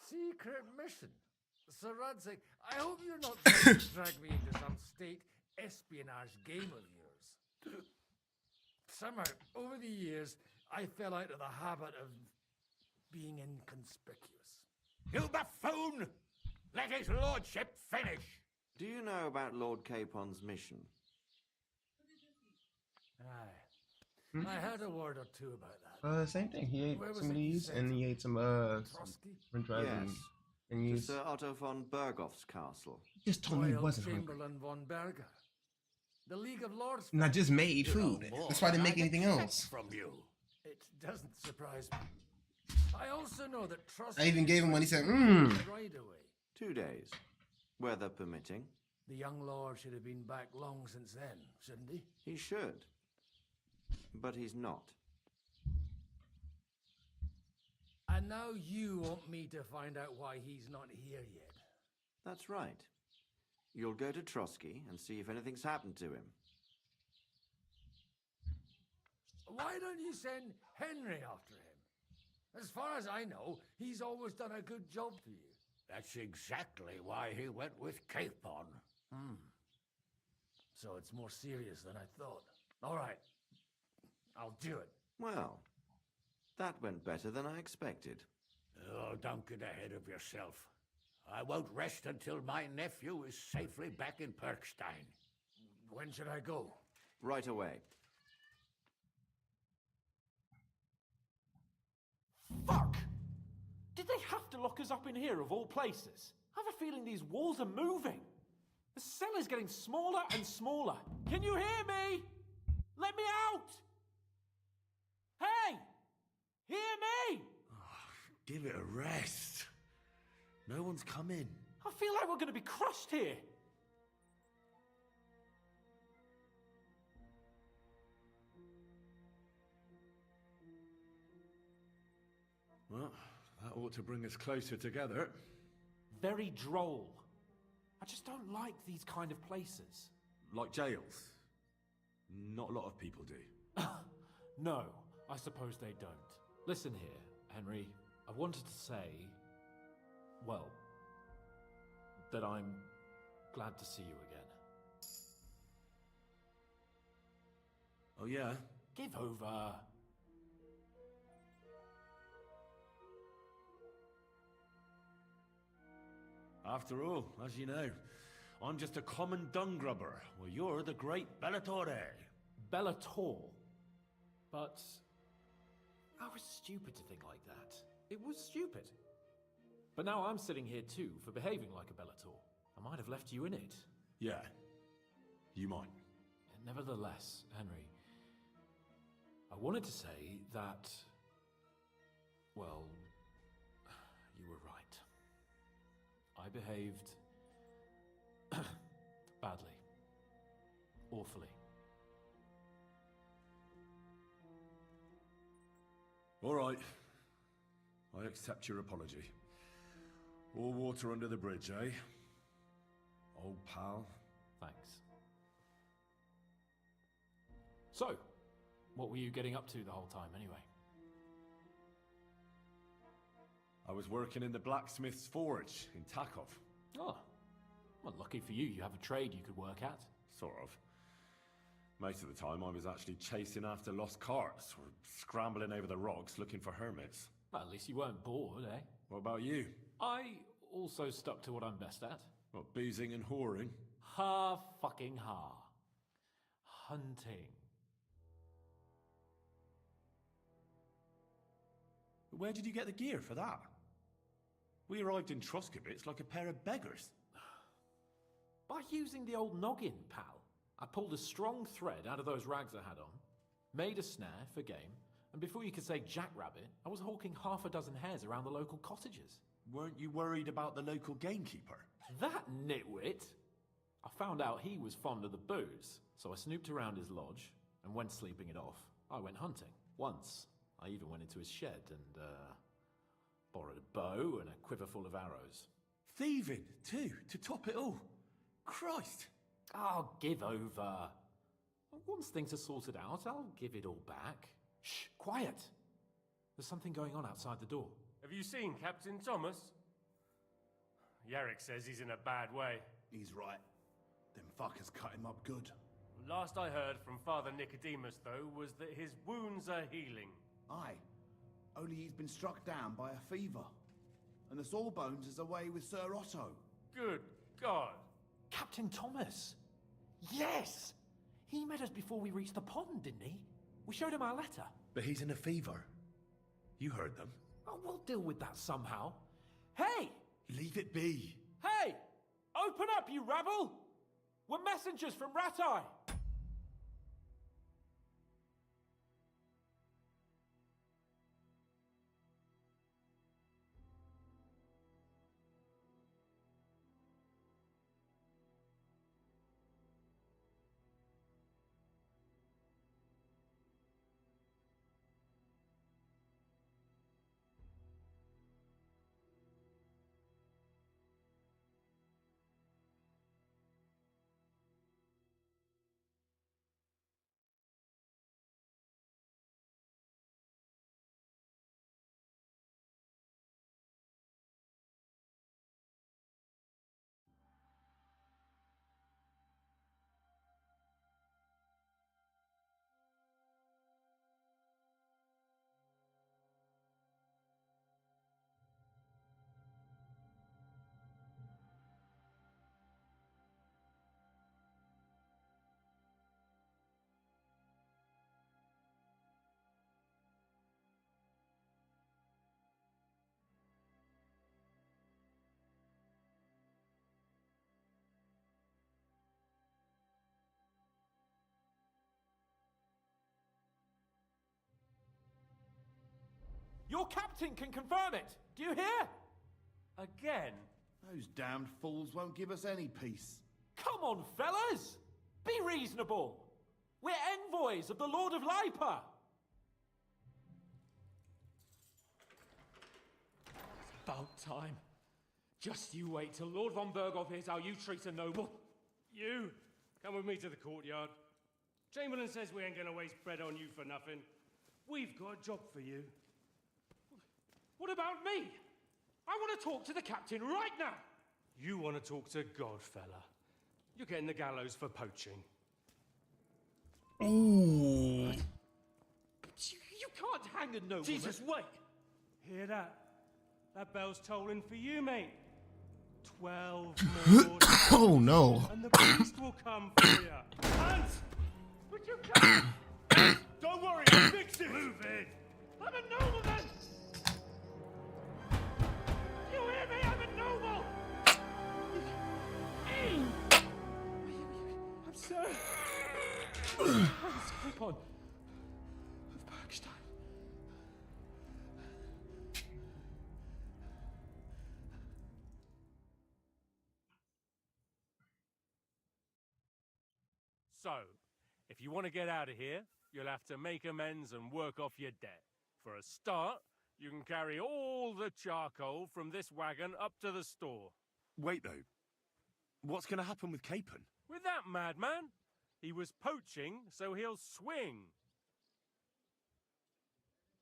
Secret mission? Sir Radzig, I hope you're not trying to drag me into some state espionage game of yours. Somehow, over the years, I fell out of the habit of being inconspicuous. You buffoon! Let his lordship finish! Do you know about Lord Capon's mission? Aye. I had a word or two about that. Same thing. He ate Where was some of it you these, said? and he ate some French fries Yes. and To used. Sir Otto von Bergoff's castle. He just told me he Royal wasn't hungry. Chamberlain von Berger. The League of Lords. And I just made You know food. more That's why I didn't than make I'd anything expect else. From you. It doesn't surprise me. I also know that trust. I even gave him one. He said, Right away. 2 days. Weather permitting. The young lord should have been back long since then, shouldn't he? He should. But he's not. And now you want me to find out why he's not here yet. That's right. You'll go to Trotsky and see if anything's happened to him. Why don't you send Henry after him? As far as I know, he's always done a good job for you. That's exactly why he went with Capon. So it's more serious than I thought. All right, I'll do it. Well, that went better than I expected. Oh, don't get ahead of yourself. I won't rest until my nephew is safely back in Perkstein. When should I go? Right away. Fuck! Did they have to lock us up in here of all places? I have a feeling these walls are moving. The cell is getting smaller and smaller. Can you hear me? Let me out! Hey! Hear me! Give it a rest. No one's coming. I feel like we're going to be crushed here. Well, that ought to bring us closer together. Very droll. I just don't like these kind of places. Like jails. Not a lot of people do. No, I suppose they don't. Listen here, Henry. I wanted to say, well, that I'm glad to see you again. Oh, yeah? Give over. After all, as you know, I'm just a common dung grubber, while you're the great Bellatore. Bellator? But I was stupid to think like that. It was stupid. But now I'm sitting here too for behaving like a Bellator. I might have left you in it. Yeah, you might. Nevertheless, Henry, I wanted to say that, well, you were right. I behaved badly. Awfully. All right. I accept your apology. All water under the bridge, eh? Old pal. Thanks. So, what were you getting up to the whole time, anyway? I was working in the blacksmith's forge in Takov. Oh. Well, lucky for you, you have a trade you could work at. Sort of. Most of the time I was actually chasing after lost carts, or scrambling over the rocks looking for hermits. Well, at least you weren't bored, eh? What about you? I also stuck to what I'm best at. What, boozing and whoring? Fucking hunting. Where did you get the gear for that? We arrived in Troskowitz like a pair of beggars. By using the old noggin, pal. I pulled a strong thread out of those rags I had on, made a snare for game, and before you could say jackrabbit, I was hawking half a dozen hares around the local cottages. Weren't you worried about the local gamekeeper? That nitwit! I found out he was fond of the booze, so I snooped around his lodge, and when sleeping it off, I went hunting. Once, I even went into his shed and, borrowed a bow and a quiver full of arrows. Thieving, too, to top it all. Christ! Oh, give over. Once things are sorted out, I'll give it all back. Shh, quiet! There's something going on outside the door. Have you seen Captain Thomas? Yarrick says he's in a bad way. He's right. Them fuckers cut him up good. Last I heard from Father Nicodemus, though, was that his wounds are healing. Aye. Only he's been struck down by a fever. And the Sawbones is away with Sir Otto. Good God. Captain Thomas! Yes! He met us before we reached the pond, didn't he? We showed him our letter. But he's in a fever. You heard them. Oh, we'll deal with that somehow. Hey! Leave it be. Hey! Open up, you rabble! We're messengers from Ratai! Your captain can confirm it! Do you hear? Again? Those damned fools won't give us any peace. Come on, fellas! Be reasonable! We're envoys of the Lord of Lipa! It's about time. Just you wait till Lord von Berghoff hears how you treat a noble. You, come with me to the courtyard. Chamberlain says we ain't gonna waste bread on you for nothing. We've got a job for you. What about me? I want to talk to the captain right now. You want to talk to God, fella. You're getting the gallows for poaching. Ooh. You can't hang a nobleman. Jesus, wait! Hear that? That bell's tolling for you, mate. 12 more. Oh no. And the priest will come for you. Hans! Would you come? Don't worry, I'll fix it! Move it! I'm a nobleman! You hear me? I'm a noble! I'm sorry. Hans, keep on. Of Bergstein. So, if you want to get out of here, you'll have to make amends and work off your debt. For a start, you can carry all the charcoal from this wagon up to the store. Wait, though. What's going to happen with Capon? With that madman? He was poaching, so he'll swing.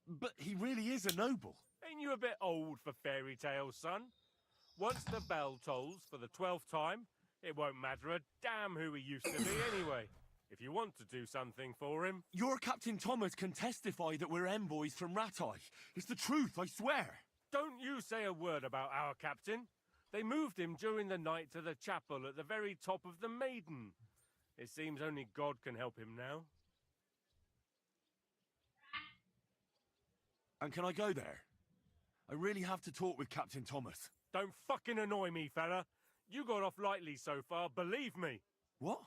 But he really is a noble. Ain't you a bit old for fairy tales, son? Once the bell tolls for the 12th time, it won't matter a damn who he used to be anyway. If you want to do something for him... Your Captain Thomas can testify that we're envoys from Ratai. It's the truth, I swear. Don't you say a word about our captain. They moved him during the night to the chapel at the very top of the Maiden. It seems only God can help him now. And can I go there? I really have to talk with Captain Thomas. Don't fucking annoy me, fella. You got off lightly so far, believe me. What?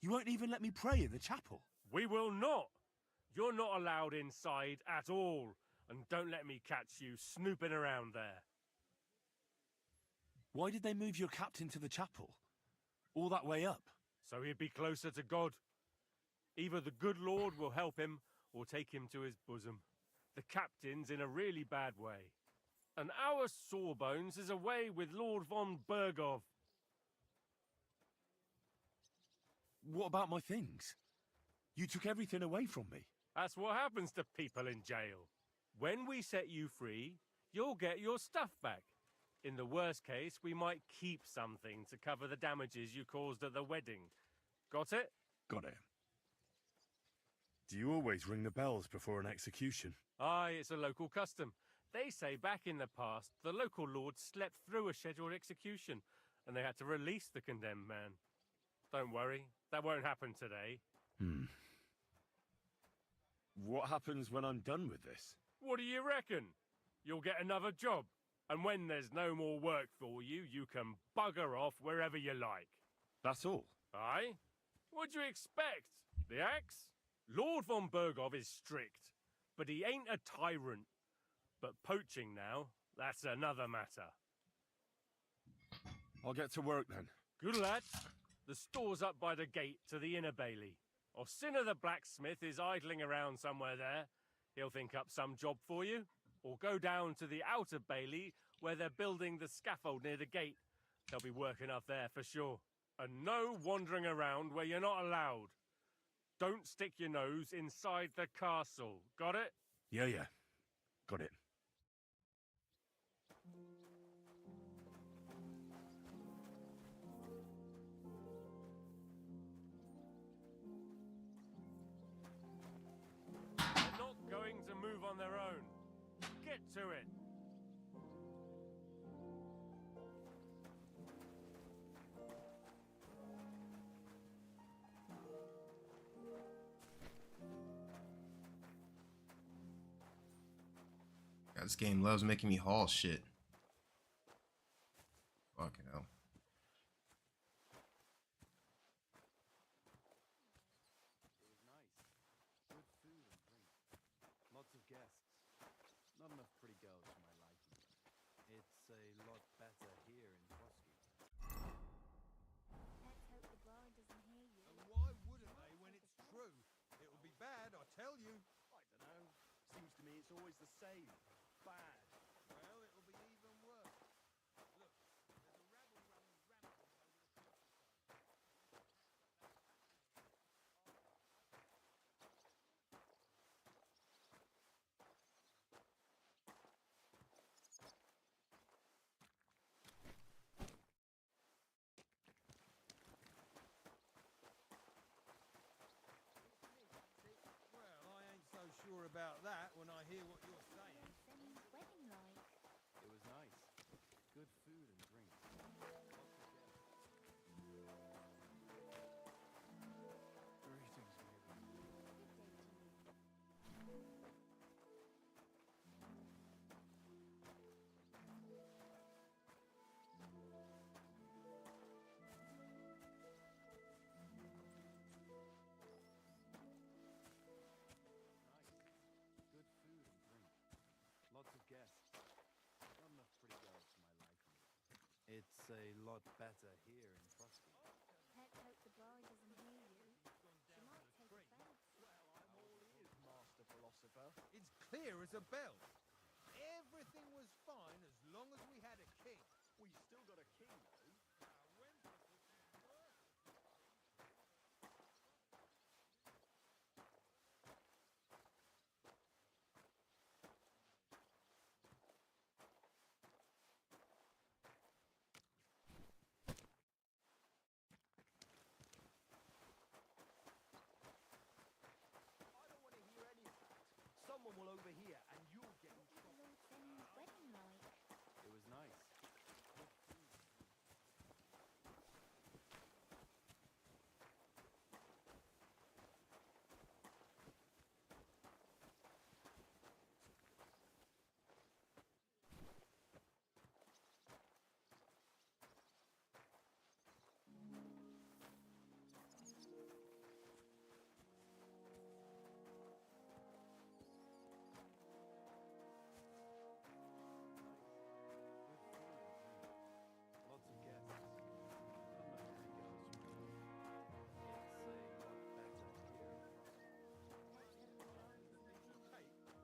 You won't even let me pray in the chapel? We will not. You're not allowed inside at all. And don't let me catch you snooping around there. Why did they move your captain to the chapel? All that way up? So he'd be closer to God. Either the good Lord will help him, or take him to his bosom. The captain's in a really bad way. And our Sawbones is away with Lord von Berghoff. What about my things? You took everything away from me. That's what happens to people in jail. When we set you free, you'll get your stuff back. In the worst case, we might keep something to cover the damages you caused at the wedding. Got it? Got it. Do you always ring the bells before an execution? Aye, it's a local custom. They say back in the past, the local lord slept through a scheduled execution, and they had to release the condemned man. Don't worry, that won't happen today. What happens when I'm done with this? What do you reckon? You'll get another job, and when there's no more work for you, you can bugger off wherever you like. That's all? Aye? What'd you expect? The axe? Lord von Berghoff is strict, but he ain't a tyrant. But poaching now, that's another matter. I'll get to work then. Good lad. The store's up by the gate to the inner bailey. Orsina the blacksmith is idling around somewhere there. He'll think up some job for you. Or go down to the outer bailey where they're building the scaffold near the gate. They'll be working up there for sure. And no wandering around where you're not allowed. Don't stick your nose inside the castle. Got it? Yeah. Got it. They're not going to move on their own. Get to it. God, this game loves making me haul shit. Fucking hell. It was nice. Good food and drink. Lots of guests. it's always the same. Bad. Well, it'll be even worse. Look, there's a rabble running rampant over the countryside. Well, I ain't so sure about that when I hear what you're saying. Semi's wedding like? It was nice. Good food and drink. Greetings, Good food and drink. Lots of guests. Not enough pretty girls for my liking. It's a lot better here in Frosty. Let's hope the bride doesn't hear you. She might take offense. Well, I'm all ears, Master Philosopher. It's clear as a bell. Everything was fine as long as we had a king. We still got a king, though. I don't want to hear any of that. Someone will overhear, and you'll get in trouble. Lord Semi's wedding like? It was nice. Lots of guests. Not enough pretty girls for my liking. It's a lot better here. Hey,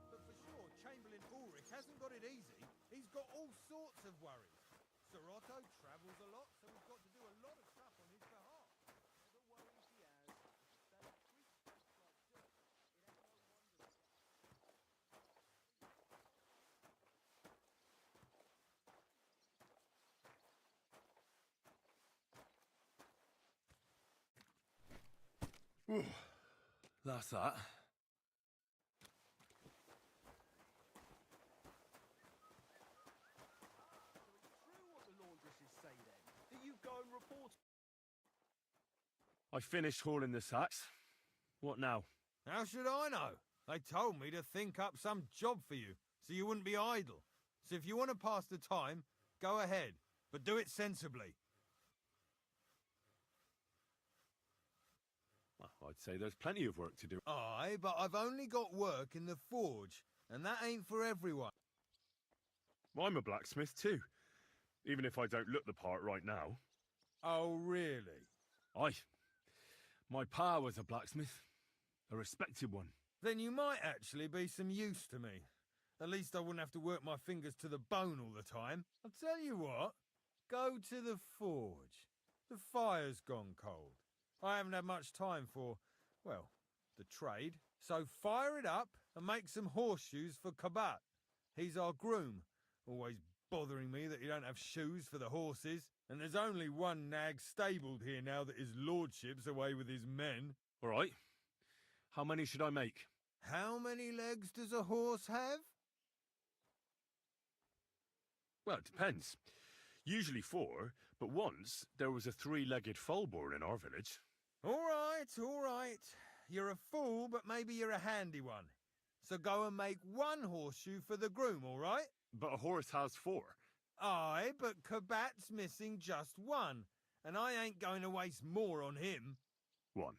but for sure, Chamberlain Ulrich hasn't got it easy. He's got all sorts of worries. Sir Otto travels a lot, so he's got to do a lot of stuff on his behalf. The worries he has. That he treats guests like dirt. It ain't no wonder. That's that. True what the laundresses say then. That you go and report. I finished hauling the sacks. What now? How should I know? They told me to think up some job for you, so you wouldn't be idle. So if you want to pass the time, go ahead, but do it sensibly. Well, I'd say there's plenty of work to do. Aye, but I've only got work in the forge, and that ain't for everyone. Well, I'm a blacksmith too, even if I don't look the part right now. Oh, really? Aye. My pa was a blacksmith, a respected one. Then you might actually be some use to me. At least I wouldn't have to work my fingers to the bone all the time. I'll tell you what, go to the forge. The fire's gone cold. I haven't had much time for, well, the trade. So fire it up and make some horseshoes for Kabat. He's our groom, always bothering me that he don't have shoes for the horses. And there's only one nag stabled here now that his lordship's away with his men. All right. How many should I make? How many legs does a horse have? Well, it depends. Usually 4, but once there was a 3-legged foal born in our village. All right. You're a fool, but maybe you're a handy one. So go and make one horseshoe for the groom, all right? But a horse has 4. Aye, but Kabat's missing just one, and I ain't going to waste more on him. 1.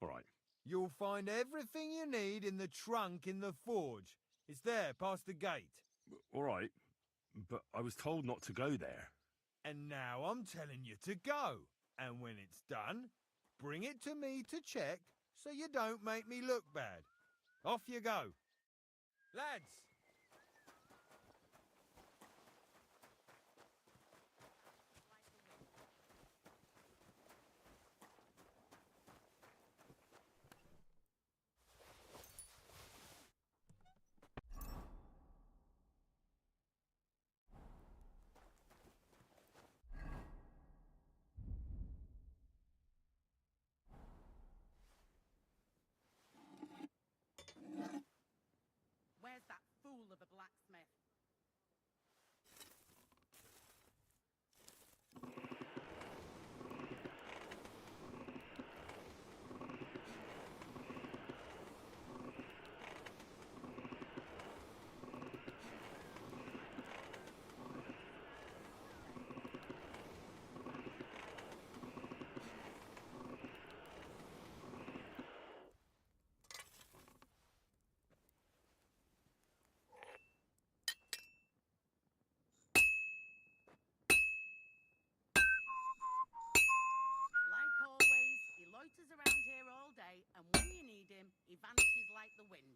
All right. You'll find everything you need in the trunk in the forge. It's there, past the gate. All right, but I was told not to go there. And now I'm telling you to go. And when it's done, bring it to me to check so you don't make me look bad. Off you go. Lads! Where's that fool of a blacksmith? Like always, he loiters around here all day, and when you need him, he vanishes like the wind.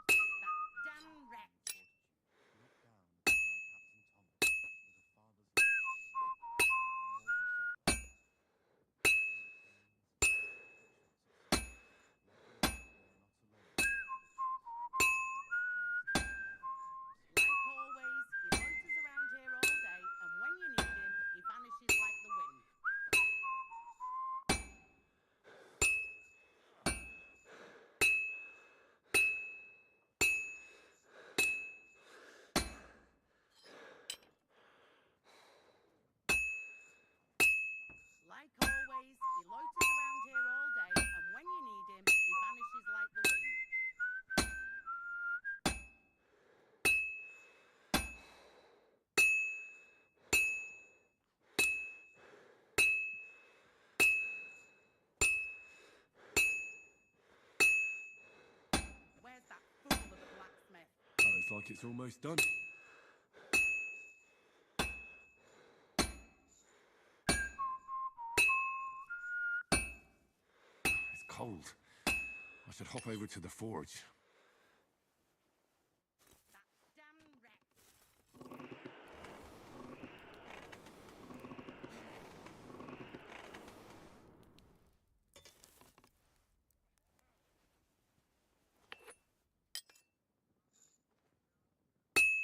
That damn wretch! Like always, he loiters around here all day, and when you need him, he vanishes like the wind. Like always, he loiters around here all day, and when you need him, he vanishes like the wind. Where's that fool of a blacksmith? That looks like it's almost done. It's cold. I should hop over to the forge. Damn wretch!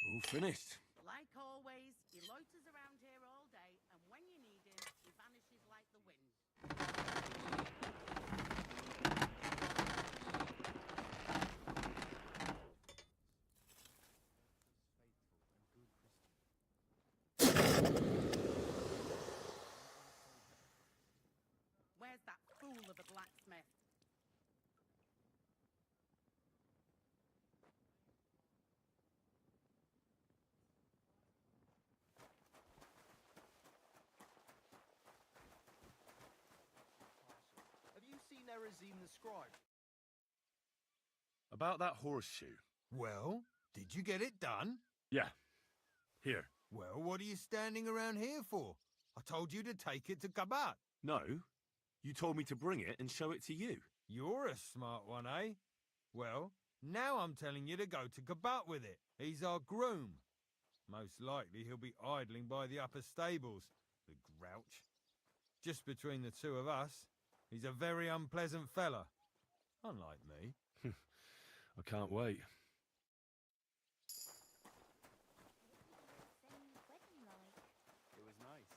All finished. Like always, he loiters around here all day, and when you need him, he vanishes like the wind. Where's that fool of a blacksmith? Have you seen Erazine the scribe? About that horseshoe. Well, did you get it done? Yeah. Here. Well, what are you standing around here for? I told you to take it to Kabat. No. You told me to bring it and show it to you. You're a smart one, eh? Well, now I'm telling you to go to Kabat with it. He's our groom. Most likely he'll be idling by the upper stables, the grouch. Just between the two of us, he's a very unpleasant fella. Unlike me. I can't wait. It was nice.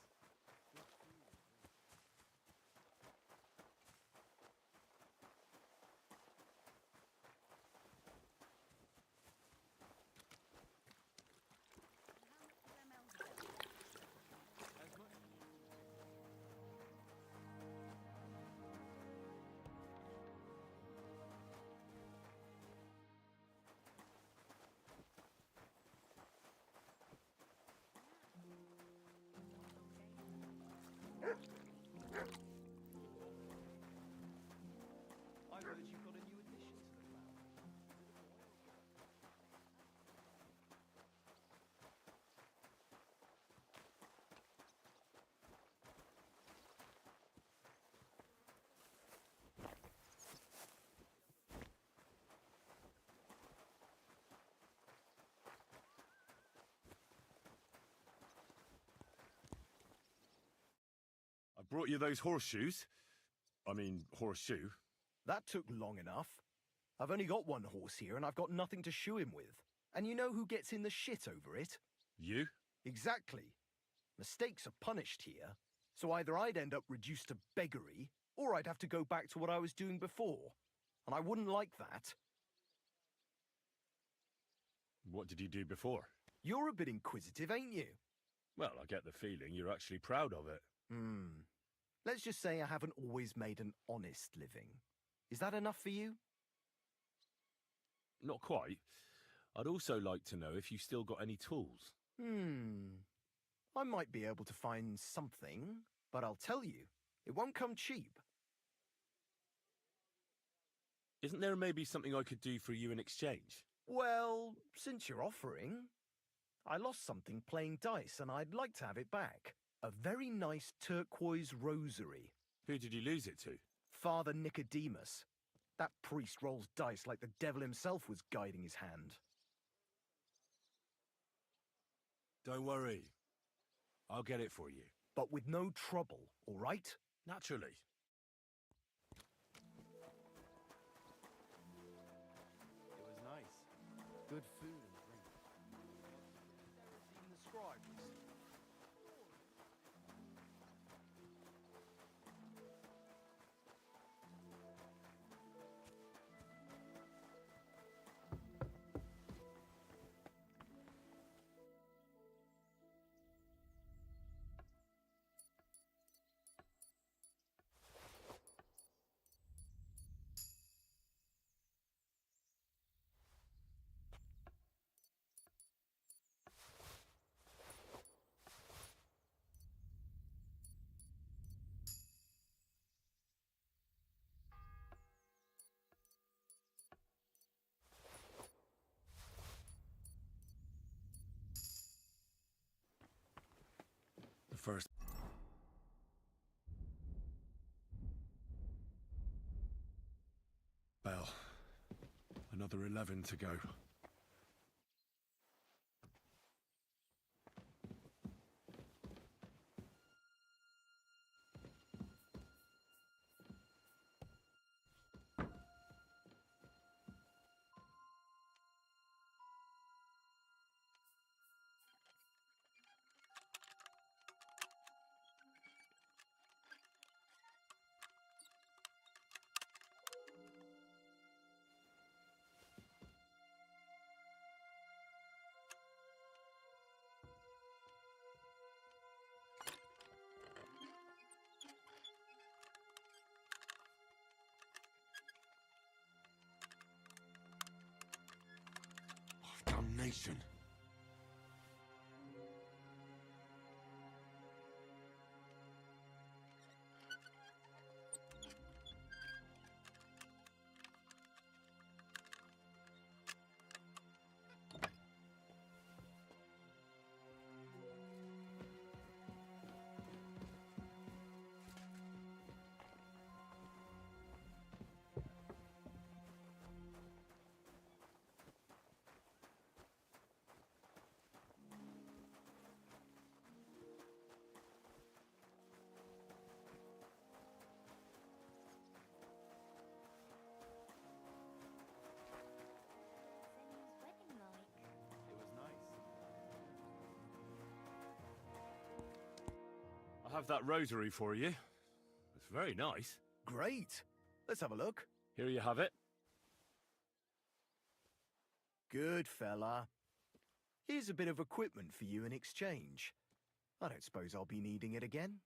brought you those horseshoes. I mean, horseshoe. That took long enough. I've only got one horse here, and I've got nothing to shoe him with. And you know who gets in the shit over it? You? Exactly. Mistakes are punished here, so either I'd end up reduced to beggary, or I'd have to go back to what I was doing before. And I wouldn't like that. What did you do before? You're a bit inquisitive, ain't you? Well, I get the feeling you're actually proud of it. Let's just say I haven't always made an honest living. Is that enough for you? Not quite. I'd also like to know if you still got any tools. I might be able to find something, but I'll tell you, it won't come cheap. Isn't there maybe something I could do for you in exchange? Well, since you're offering, I lost something playing dice and I'd like to have it back. A very nice turquoise rosary. Who did you lose it to? Father Nicodemus. That priest rolls dice like the devil himself was guiding his hand. Don't worry. I'll get it for you. But with no trouble, all right? Naturally. It was nice. Good food and drink. Even the scribe was... First. Bell. Another 11 to go. Damnation. I have that rosary for you. It's very nice. Great. Let's have a look. Here you have it. Good fella. Here's a bit of equipment for you in exchange. I don't suppose I'll be needing it again.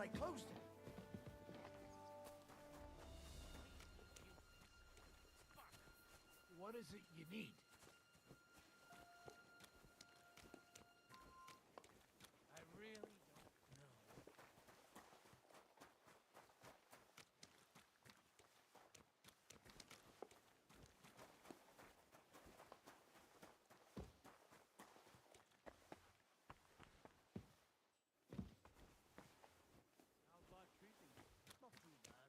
they closed it. What is it you need? I really don't know. How's life treating you? Not too bad.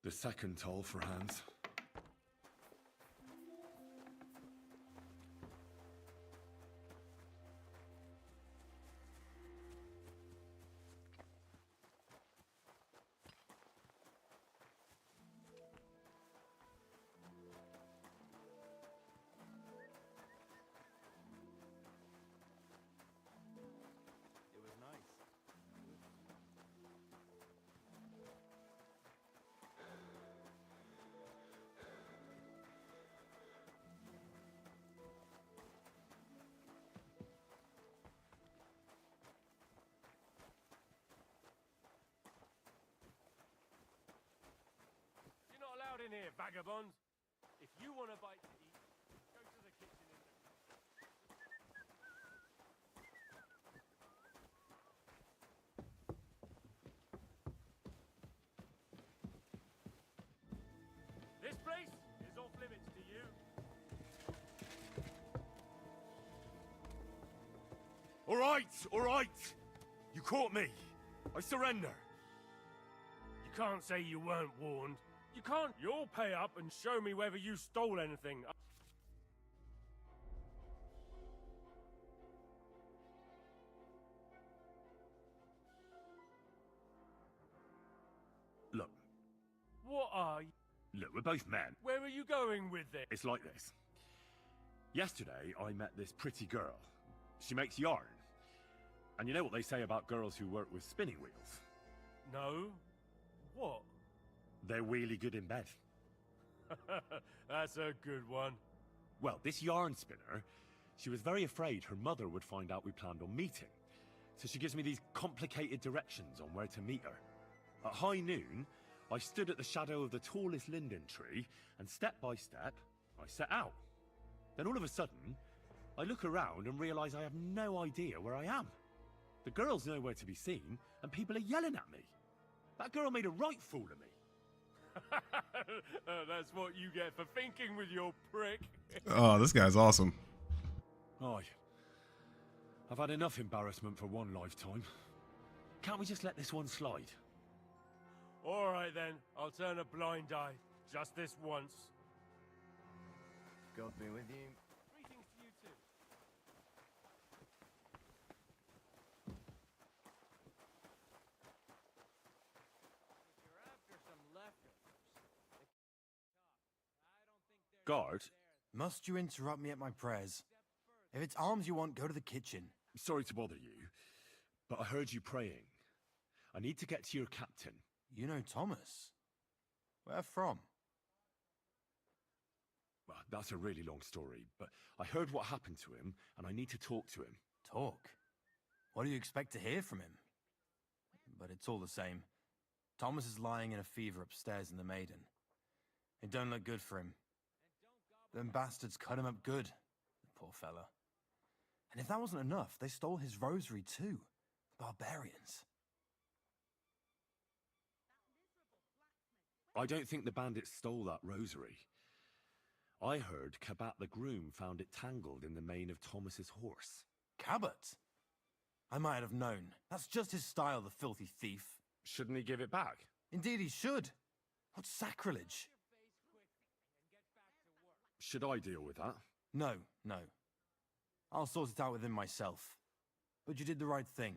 The second toll for Hans. It was nice. You're not allowed in here, vagabond. If you want a bite to eat, go to the kitchen in the... This place is off limits to you. All right! You caught me. I surrender. You can't say you weren't warned. You can't. You'll pay up and show me whether you stole anything. Look, What are you? look, we're both men. Where are you going with this? It's like this. Yesterday, I met this pretty girl. She makes yarn. And you know what they say about girls who work with spinning wheels? No. What? They're really good in bed. That's a good one. Well, this yarn spinner, she was very afraid her mother would find out we planned on meeting. So she gives me these complicated directions on where to meet her. At high noon, I stood at the shadow of the tallest linden tree, and step by step, I set out. Then all of a sudden, I look around and realise I have no idea where I am. The girl's nowhere to be seen, and people are yelling at me. That girl made a right fool of me. That's what you get for thinking with your prick. Oh, this guy's awesome. Aye. I've had enough embarrassment for one lifetime. Can't we just let this one slide? All right then, I'll turn a blind eye. Just this once. God be with you. Greetings to you too. If you're after some leftovers, Guard? Must you interrupt me at my prayers? If it's alms you want, go to the kitchen. Sorry to bother you, but I heard you praying. I need to get to your captain. You know Thomas? Where from? Well, that's a really long story, but I heard what happened to him, and I need to talk to him. Talk? What do you expect to hear from him? But it's all the same. Thomas is lying in a fever upstairs in the Maiden. It don't look good for him. Them bastards cut him up good, the poor fella. And if that wasn't enough, they stole his rosary too. The barbarians. I don't think the bandits stole that rosary. I heard Cabot the groom found it tangled in the mane of Thomas's horse. Cabot? I might have known. That's just his style, the filthy thief. Shouldn't he give it back? Indeed he should. What sacrilege. Should I deal with that? No, no. I'll sort it out with him myself. But you did the right thing.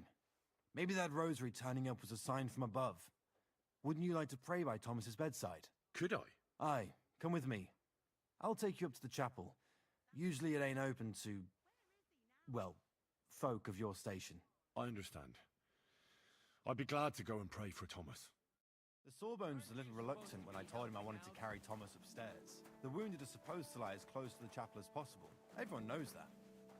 Maybe that rosary turning up was a sign from above. Wouldn't you like to pray by Thomas's bedside? Could I? Aye, come with me. I'll take you up to the chapel. Usually it ain't open to, well, folk of your station. I understand. I'd be glad to go and pray for Thomas. The Sawbones was a little reluctant when I told him I wanted to carry Thomas upstairs. The wounded are supposed to lie as close to the chapel as possible. Everyone knows that.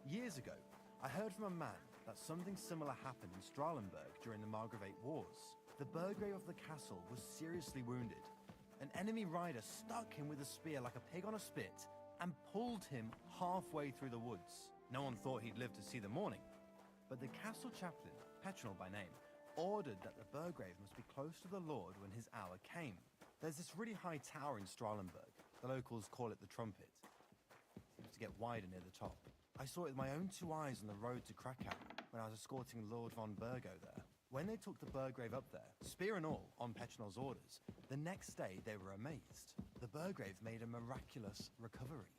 Years ago, I heard from a man that something similar happened in Strahlenberg during the Margravate Wars. The Burgrave of the castle was seriously wounded. An enemy rider stuck him with a spear like a pig on a spit and pulled him halfway through the woods. No one thought he'd live to see the morning. But the castle chaplain, Petronel by name, ordered that the Burgrave must be close to the Lord when his hour came. There's this really high tower in Strahlenberg. The locals call it the Trumpet. It seems to get wider near the top. I saw it with my own 2 eyes on the road to Krakow when I was escorting Lord von Burgo there. When they took the Burgrave up there, spear and all, on Petronel's orders, the next day they were amazed. The Burgrave made a miraculous recovery.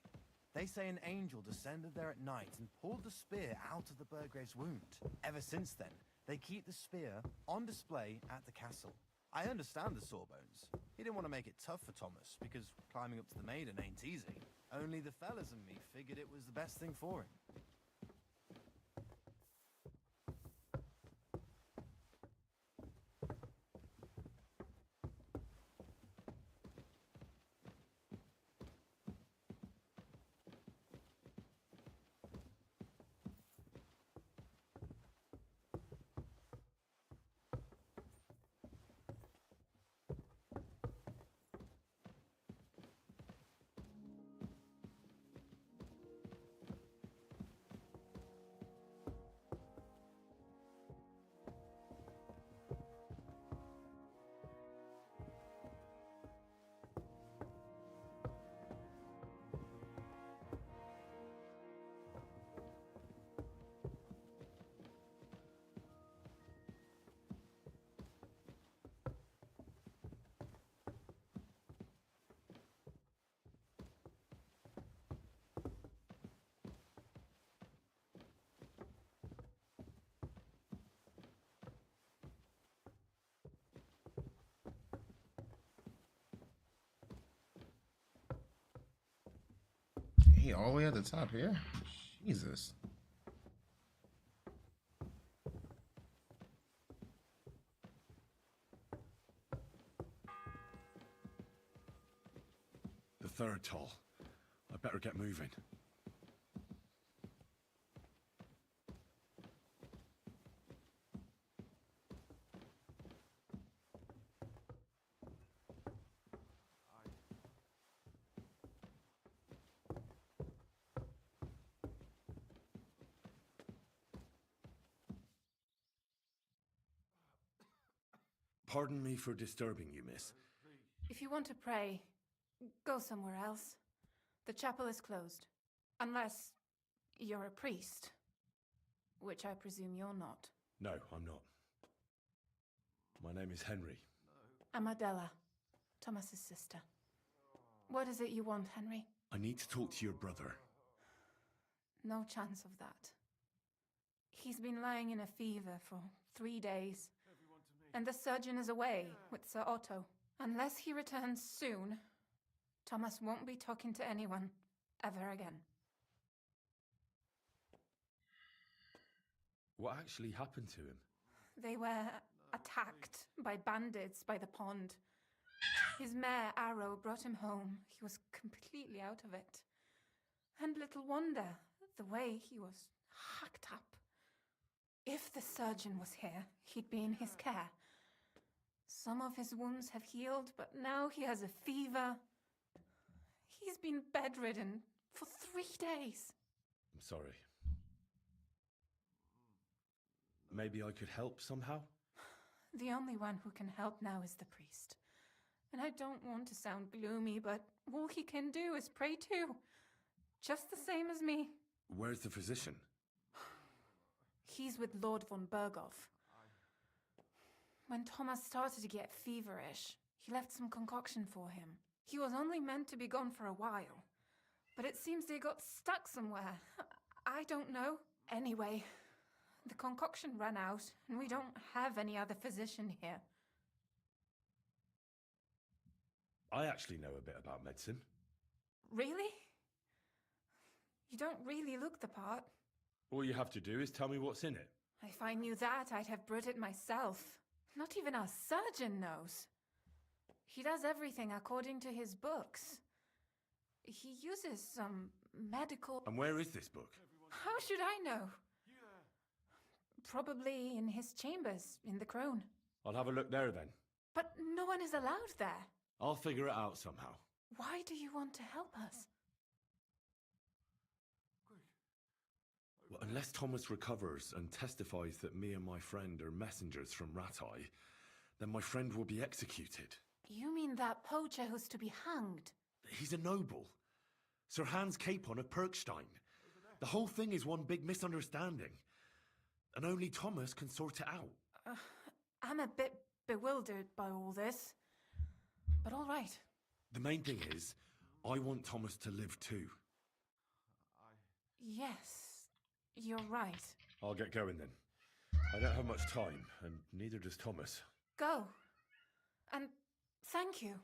They say an angel descended there at night and pulled the spear out of the Burgrave's wound. Ever since then, they keep the spear on display at the castle. I understand the Sawbones. He didn't want to make it tough for Thomas, because climbing up to the Maiden ain't easy. Only the fellas and me figured it was the best thing for him. Hey, all the way at the top here? Jesus. The third toll. I better get moving. Pardon me for disturbing you, miss. If you want to pray, go somewhere else. The chapel is closed. Unless you're a priest. Which I presume you're not. No, I'm not. My name is Henry. I'm Adela, Thomas's sister. What is it you want, Henry? I need to talk to your brother. No chance of that. He's been lying in a fever for 3 days. And the surgeon is away with Sir Otto. Unless he returns soon, Thomas won't be talking to anyone ever again. What actually happened to him? They were attacked by bandits by the pond. His mare, Arrow, brought him home. He was completely out of it. And little wonder, the way he was hacked up. If the surgeon was here, he'd be in his care. Some of his wounds have healed, but now he has a fever. He's been bedridden for 3 days. I'm sorry. Maybe I could help somehow? The only one who can help now is the priest. And I don't want to sound gloomy, but all he can do is pray too. Just the same as me. Where's the physician? He's with Lord von Berghoff. When Thomas started to get feverish, he left some concoction for him. He was only meant to be gone for a while. But it seems they got stuck somewhere. I don't know. Anyway, the concoction ran out, and we don't have any other physician here. I actually know a bit about medicine. Really? You don't really look the part. All you have to do is tell me what's in it. If I knew that, I'd have brewed it myself. Not even our surgeon knows. He does everything according to his books. He uses some medical... And where is this book? How should I know? Probably in his chambers, in the crone. I'll have a look there then. But no one is allowed there. I'll figure it out somehow. Why do you want to help us? Well, unless Thomas recovers and testifies that me and my friend are messengers from Ratai, then my friend will be executed. You mean that poacher who's to be hanged? He's a noble. Sir Hans Capon of Perkstein. The whole thing is one big misunderstanding. And only Thomas can sort it out. I'm a bit bewildered by all this. But all right. The main thing is, I want Thomas to live too. Yes, you're right. I'll get going then. I don't have much time, and neither does Thomas. Go. And thank you.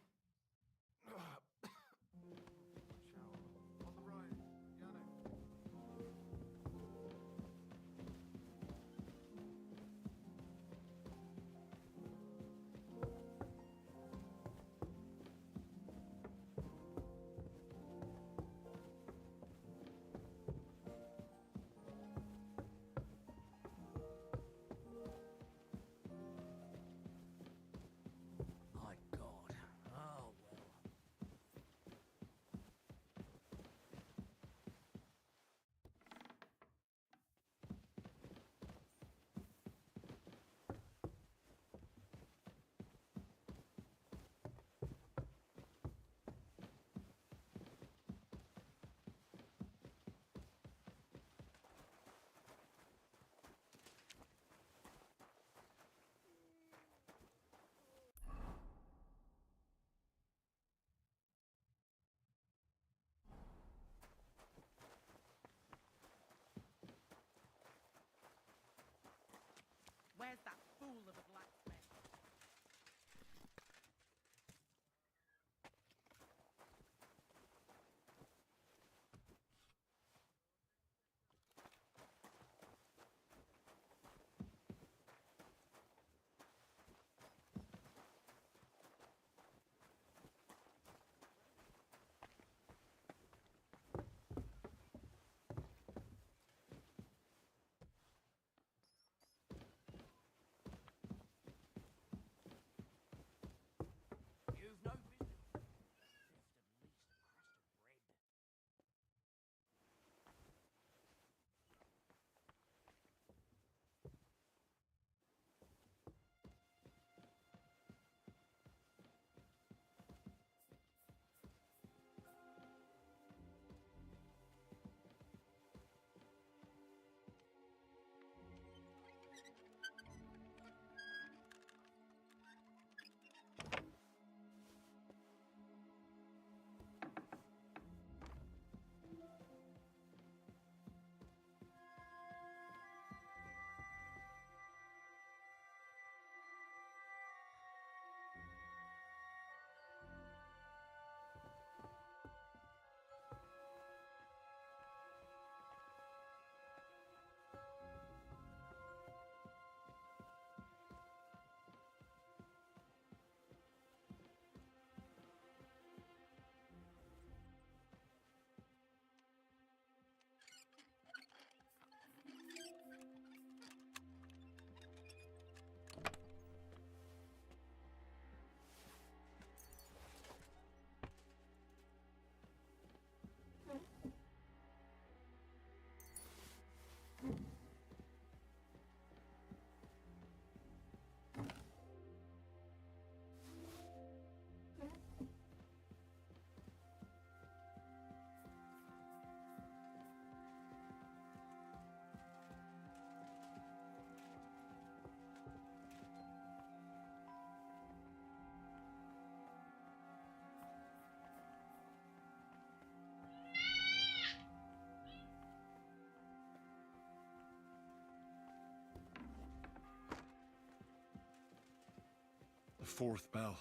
fourth bell.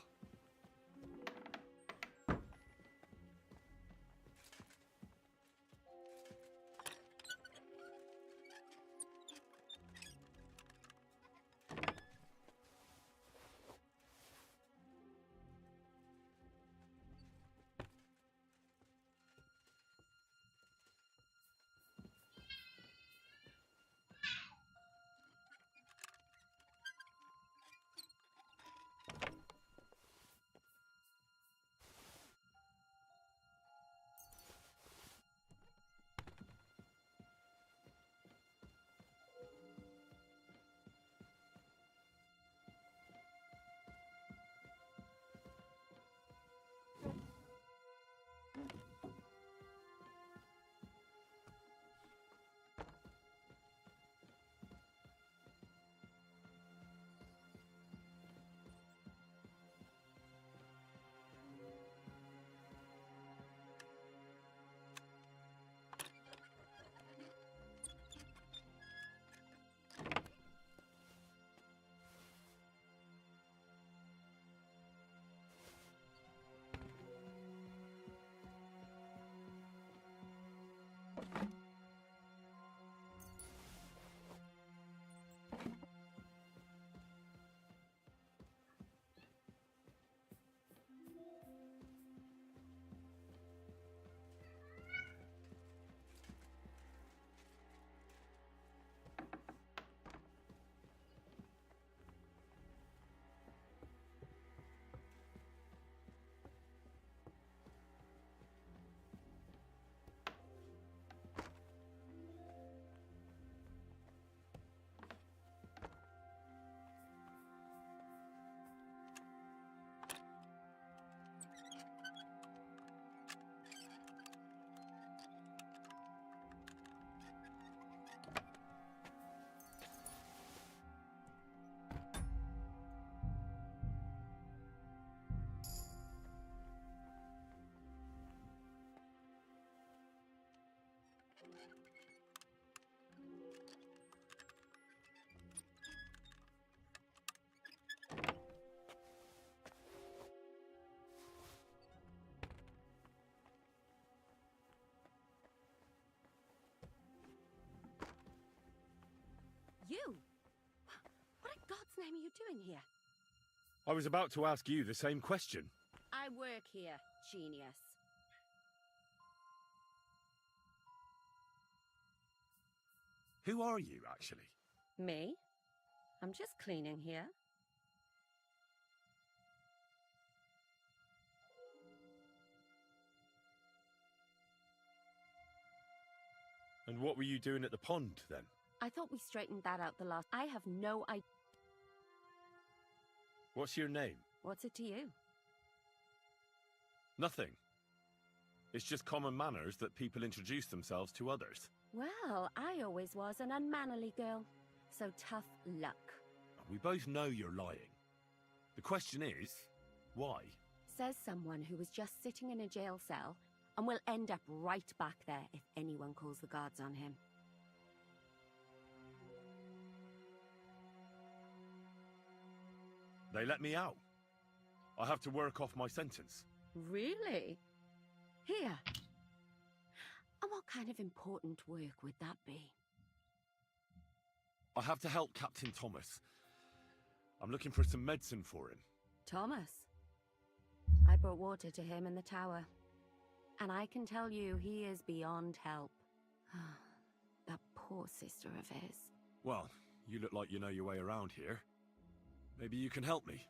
You? What in God's name are you doing here? I was about to ask you the same question. I work here, genius. Who are you, actually? Me? I'm just cleaning here. And what were you doing at the pond, then? I thought we straightened that out the last... I have no idea. What's your name? What's it to you? Nothing. It's just common manners that people introduce themselves to others. Well, I always was an unmannerly girl. So tough luck. We both know you're lying. The question is, why? Says someone who was just sitting in a jail cell and will end up right back there if anyone calls the guards on him. They let me out. I have to work off my sentence. Really? Here. And what kind of important work would that be? I have to help Captain Thomas. I'm looking for some medicine for him. Thomas? I brought water to him in the tower. And I can tell you he is beyond help. That poor sister of his. Well, you look like you know your way around here. Maybe you can help me.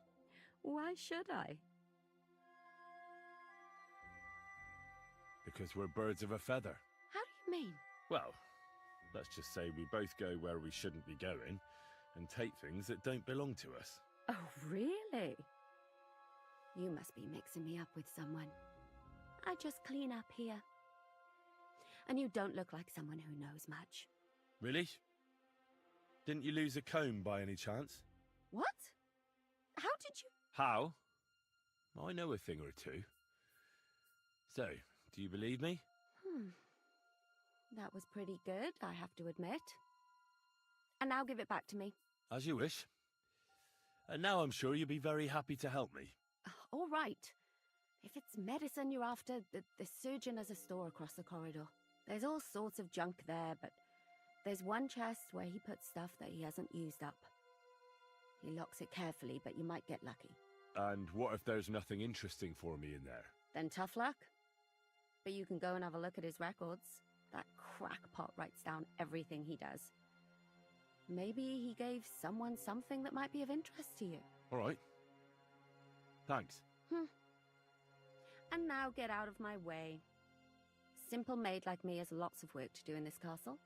Why should I? Because we're birds of a feather. How do you mean? Well, let's just say we both go where we shouldn't be going and take things that don't belong to us. Oh, really? You must be mixing me up with someone. I just clean up here. And you don't look like someone who knows much. Really? Didn't you lose a comb by any chance? What? How did you... How? I know a thing or two. So, do you believe me? That was pretty good, I have to admit. And now give it back to me. As you wish. And now I'm sure you'll be very happy to help me. All right. If it's medicine you're after, the surgeon has a store across the corridor. There's all sorts of junk there, but there's one chest where he puts stuff that he hasn't used up. He locks it carefully, but you might get lucky. And what if there's nothing interesting for me in there? Then tough luck. But you can go and have a look at his records. That crackpot writes down everything he does. Maybe he gave someone something that might be of interest to you. All right. Thanks. And now get out of my way. Simple maid like me has lots of work to do in this castle.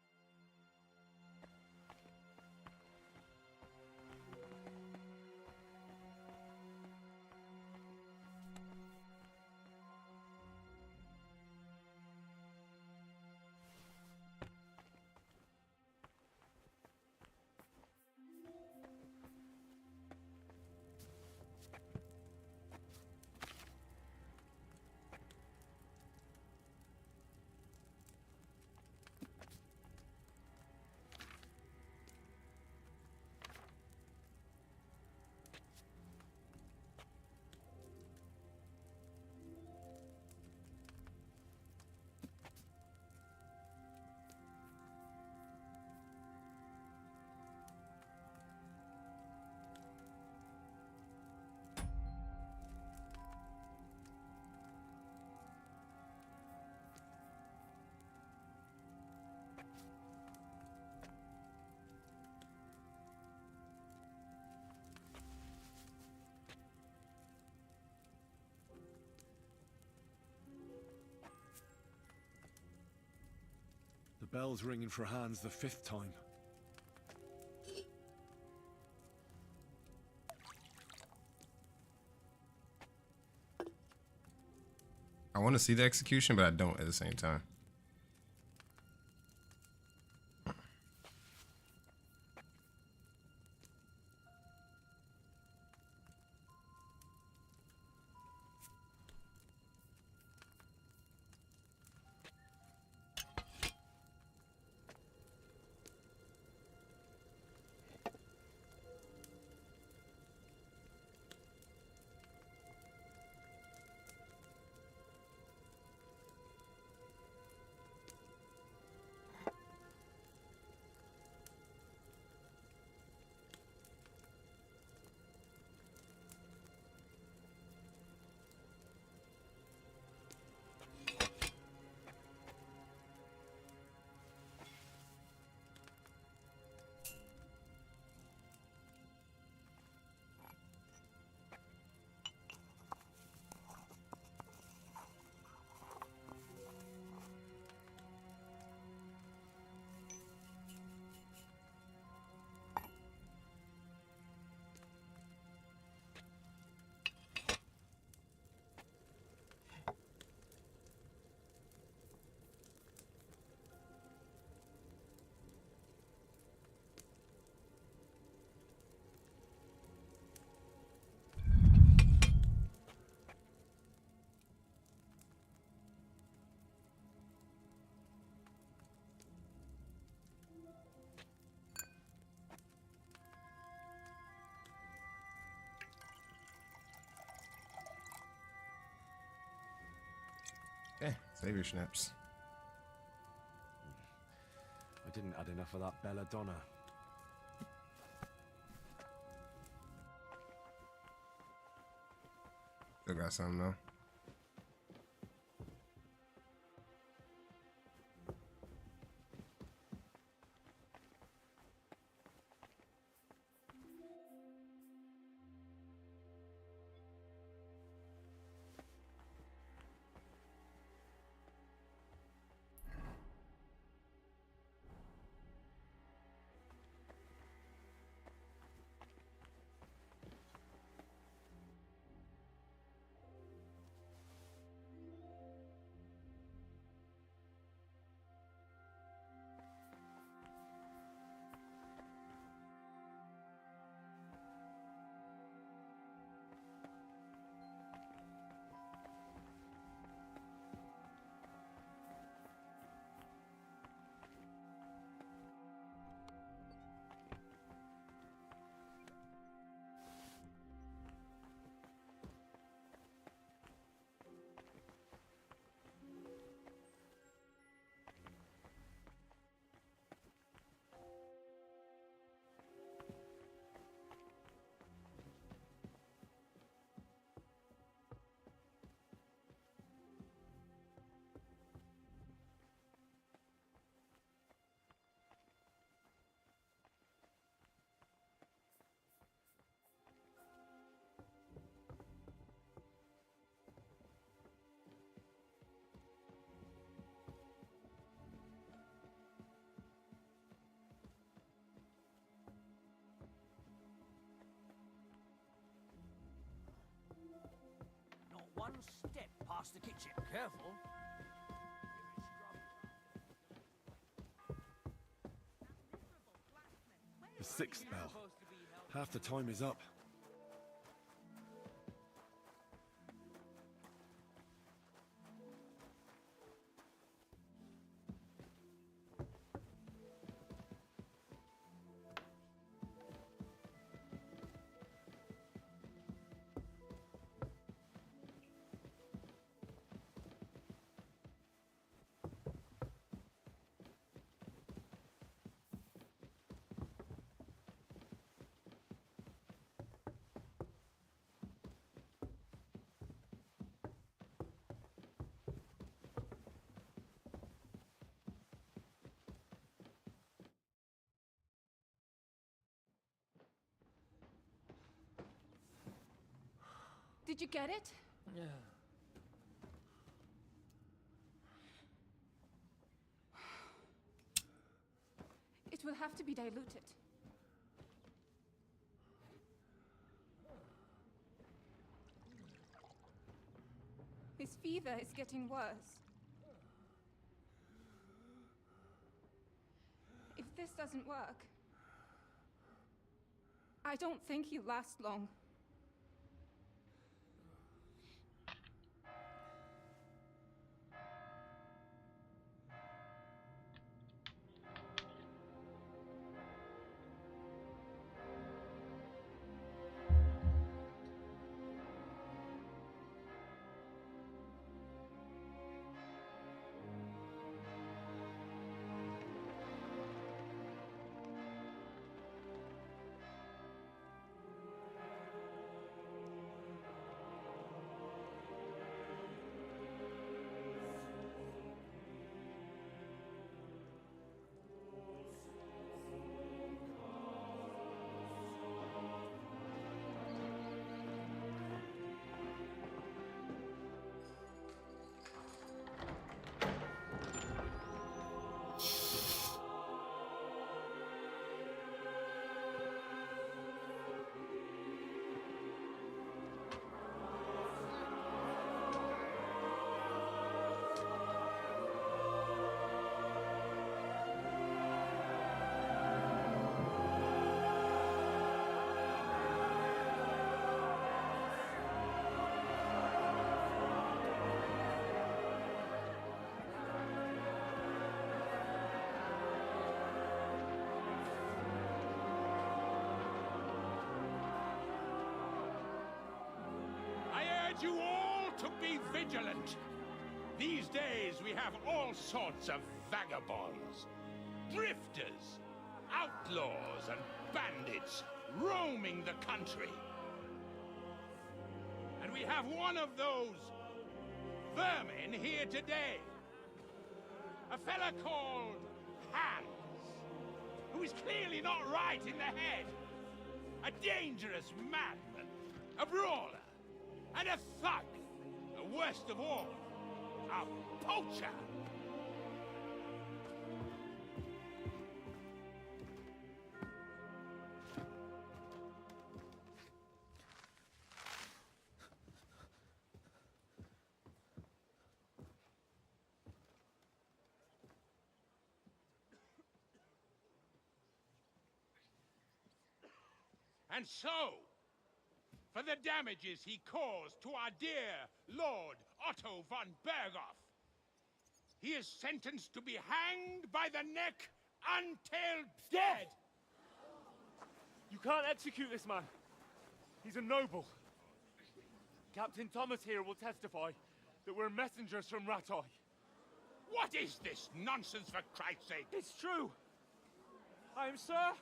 The bell's ringing for Hans the 5th time. I want to see the execution, but I don't at the same time. Okay, save your snaps. I didn't add enough of that belladonna. Still got some though. step past the kitchen. Careful. The sixth bell. Half the time is up. Did you get it? Yeah. It will have to be diluted. His fever is getting worse. If this doesn't work, I don't think he'll last long. You all to be vigilant. These days we have all sorts of vagabonds, drifters, outlaws and bandits roaming the country. And we have one of those vermin here today. A fella called Hans, who is clearly not right in the head. A dangerous madman, a brawler, and a thug, the worst of all, a poacher. And so, for the damages he caused to our dear Lord Otto von Berghoff, he is sentenced to be hanged by the neck until dead. You can't execute this man. He's a noble. Captain Thomas here will testify that we're messengers from Ratoi. What is this nonsense, for Christ's sake? It's true. I am Sir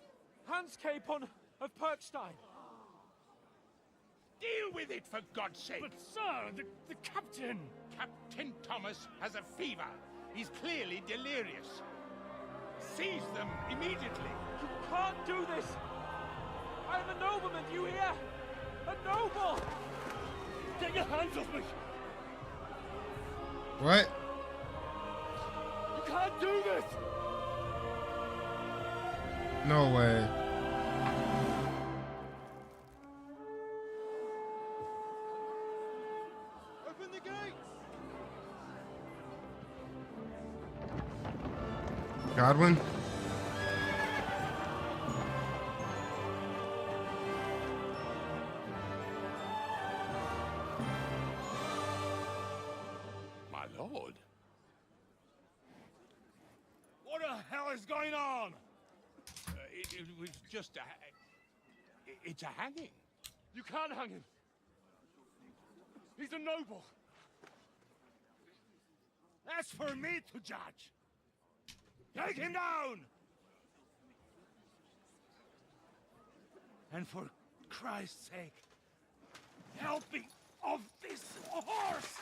Hans Capon of Perkstein. Deal with it, for God's sake! But, sir, the captain... Captain Thomas has a fever. He's clearly delirious. Seize them immediately. You can't do this! I am a nobleman, do you hear? A noble! Get your hands off me! What? You can't do this! No way. Open the gates! Godwin? My lord? What the hell is going on? It was just a... It's a hanging. You can't hang him. He's a noble. That's for me to judge. Take him down! And for Christ's sake, help me off this horse!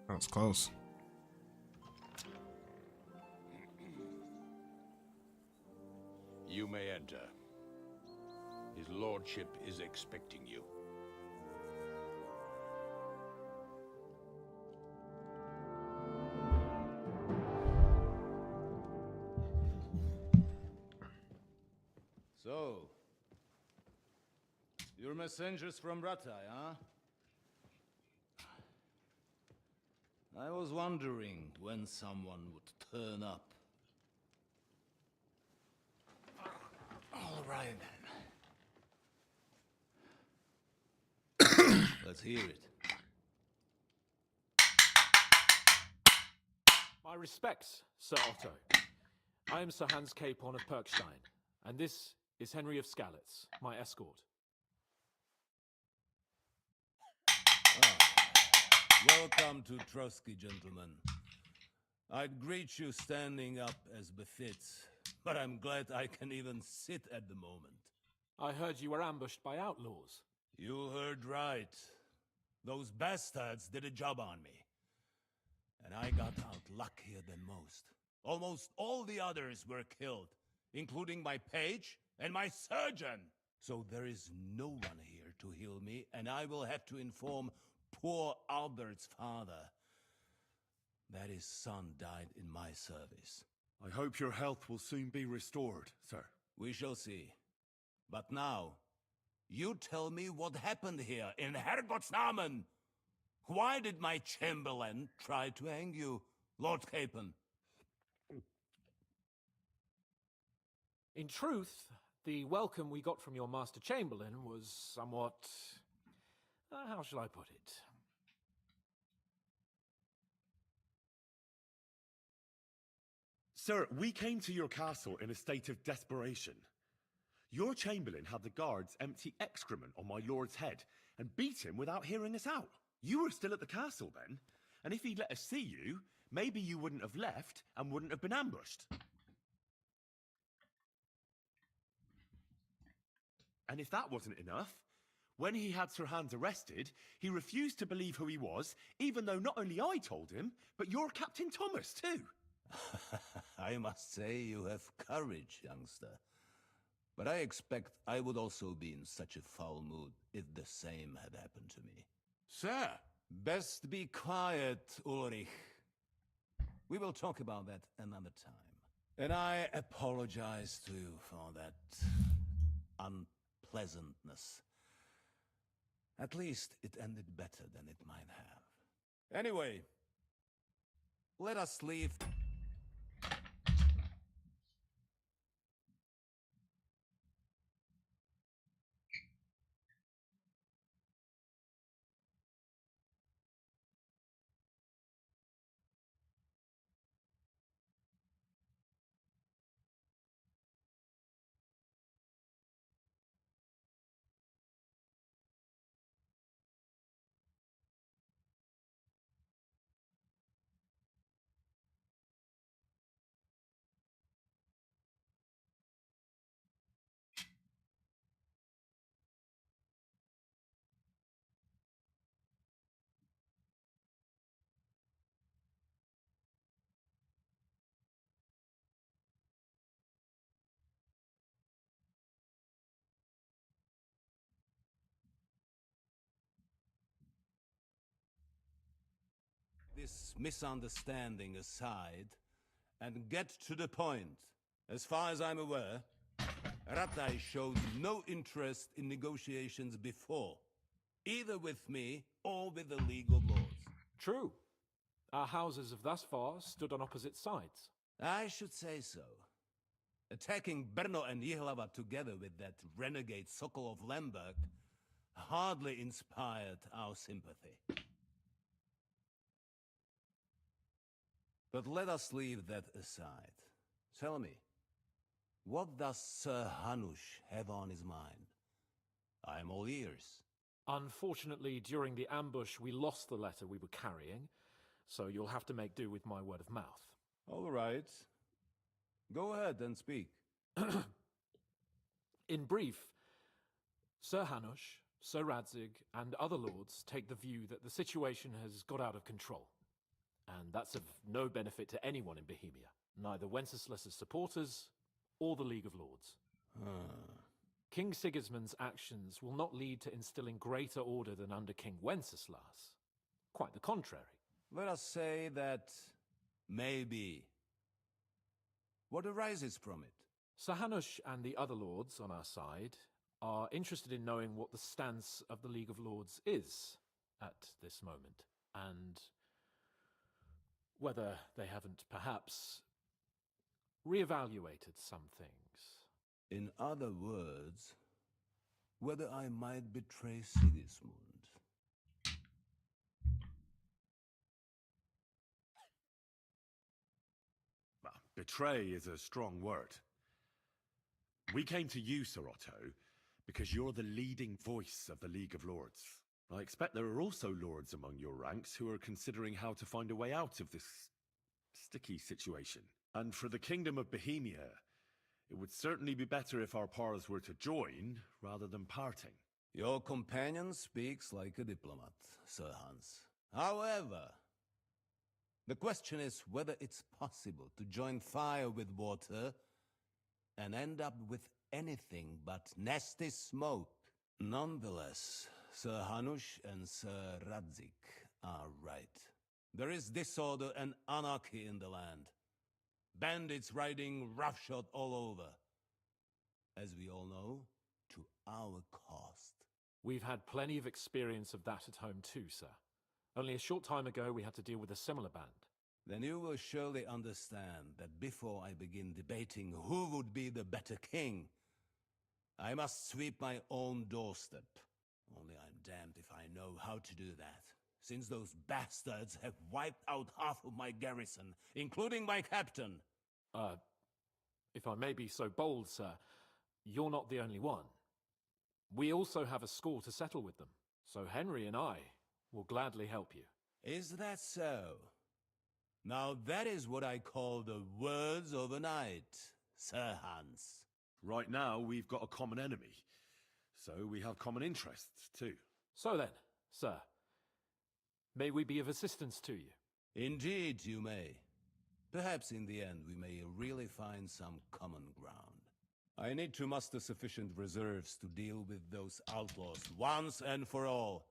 That was close. You may enter. His lordship is expecting you. So, you're messengers from Ratai, huh? I was wondering when someone would turn up. All right, then. Let's hear it. My respects, Sir Otto. I am Sir Hans Capon of Perkstein, and this is Henry of Skalitz, my escort. Welcome to Trotsky, gentlemen. I'd greet you standing up as befits, but I'm glad I can even sit at the moment. I heard you were ambushed by outlaws. You heard right. Those bastards did a job on me. And I got out luckier than most. Almost all the others were killed, including my page and my surgeon. So there is no one here to heal me, and I will have to inform poor Albert's father that his son died in my service. I hope your health will soon be restored, sir. We shall see. But now, you tell me what happened here in Herrgottsnamen. Why did my chamberlain try to hang you, Lord Capon? In truth, the welcome we got from your Master Chamberlain was somewhat... how shall I put it? Sir, we came to your castle in a state of desperation. Your chamberlain had the guards empty excrement on my lord's head and beat him without hearing us out. You were still at the castle then, and if he'd let us see you, maybe you wouldn't have left and wouldn't have been ambushed. And if that wasn't enough, when he had Sir Hans arrested, he refused to believe who he was, even though not only I told him, but your Captain Thomas too. I must say you have courage, youngster. But I expect I would also be in such a foul mood if the same had happened to me. Sir! Best be quiet, Ulrich. We will talk about that another time. And I apologize to you for that unpleasantness. At least it ended better than it might have. Anyway, let us leave... this misunderstanding aside and get to the point. As far as I'm aware, Ratai showed no interest in negotiations before, either with me or with the League of Lords. True. Our houses have thus far stood on opposite sides. I should say so. Attacking Brno and Jihlava together with that renegade Sokol of Lemberg hardly inspired our sympathy. But let us leave that aside. Tell me, what does Sir Hanush have on his mind? I am all ears. Unfortunately, during the ambush, we lost the letter we were carrying, so you'll have to make do with my word of mouth. All right. Go ahead and speak. In brief, Sir Hanush, Sir Radzig, and other lords take the view that the situation has got out of control. And that's of no benefit to anyone in Bohemia, neither Wenceslas's supporters or the League of Lords. King Sigismund's actions will not lead to instilling greater order than under King Wenceslas. Quite the contrary. Let us say that maybe. What arises from it? Sir Hanush and the other lords on our side are interested in knowing what the stance of the League of Lords is at this moment, and whether they haven't perhaps reevaluated some things. In other words, whether I might betray Sigismund. Well, betray is a strong word. We came to you, Sir Otto, because you're the leading voice of the League of Lords. I expect there are also lords among your ranks who are considering how to find a way out of this sticky situation. And for the Kingdom of Bohemia, it would certainly be better if our paths were to join rather than parting. Your companion speaks like a diplomat, Sir Hans. However, the question is whether it's possible to join fire with water and end up with anything but nasty smoke. Nonetheless, Sir Hanush and Sir Radzig are right. There is disorder and anarchy in the land. Bandits riding roughshod all over. As we all know, to our cost. We've had plenty of experience of that at home too, sir. Only a short time ago we had to deal with a similar band. Then you will surely understand that before I begin debating who would be the better king, I must sweep my own doorstep. Only I'm damned if I know how to do that, since those bastards have wiped out half of my garrison, including my captain. If I may be so bold, sir, you're not the only one. We also have a score to settle with them, so Henry and I will gladly help you. Is that so? Now that is what I call the words of a knight, Sir Hans. Right now, we've got a common enemy, so we have common interests too. So then, sir, may we be of assistance to you? Indeed you may. Perhaps in the end we may really find some common ground. I need to muster sufficient reserves to deal with those outlaws once and for all.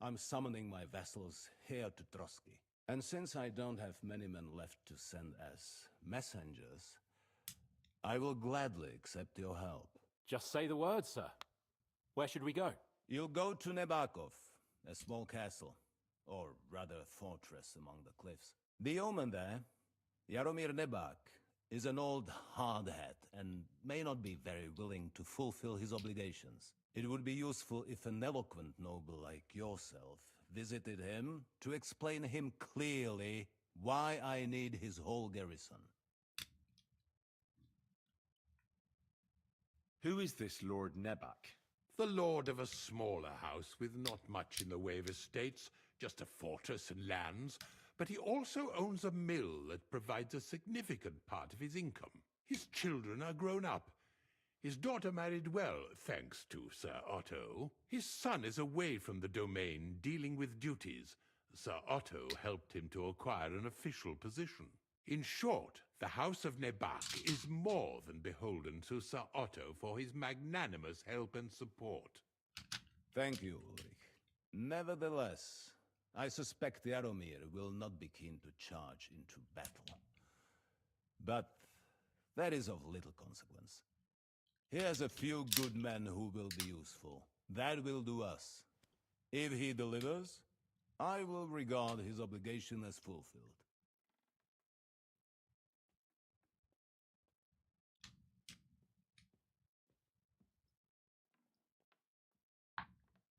I'm summoning my vassals here to Trotsky. And since I don't have many men left to send as messengers, I will gladly accept your help. Just say the word, sir. Where should we go? You'll go to Nebakov, a small castle, or rather a fortress among the cliffs. The yeoman there, Jaromir Nebak, is an old hardhat and may not be very willing to fulfill his obligations. It would be useful if an eloquent noble like yourself visited him to explain him clearly why I need his whole garrison. Who is this Lord Nebak? The lord of a smaller house with not much in the way of estates, just a fortress and lands, but he also owns a mill that provides a significant part of his income. His children are grown up. His daughter married well, thanks to Sir Otto. His son is away from the domain, dealing with duties. Sir Otto helped him to acquire an official position. In short, the House of Nebak is more than beholden to Sir Otto for his magnanimous help and support. Thank you, Ulrich. Nevertheless, I suspect Yaromir will not be keen to charge into battle. But that is of little consequence. He has a few good men who will be useful. That will do us. If he delivers, I will regard his obligation as fulfilled.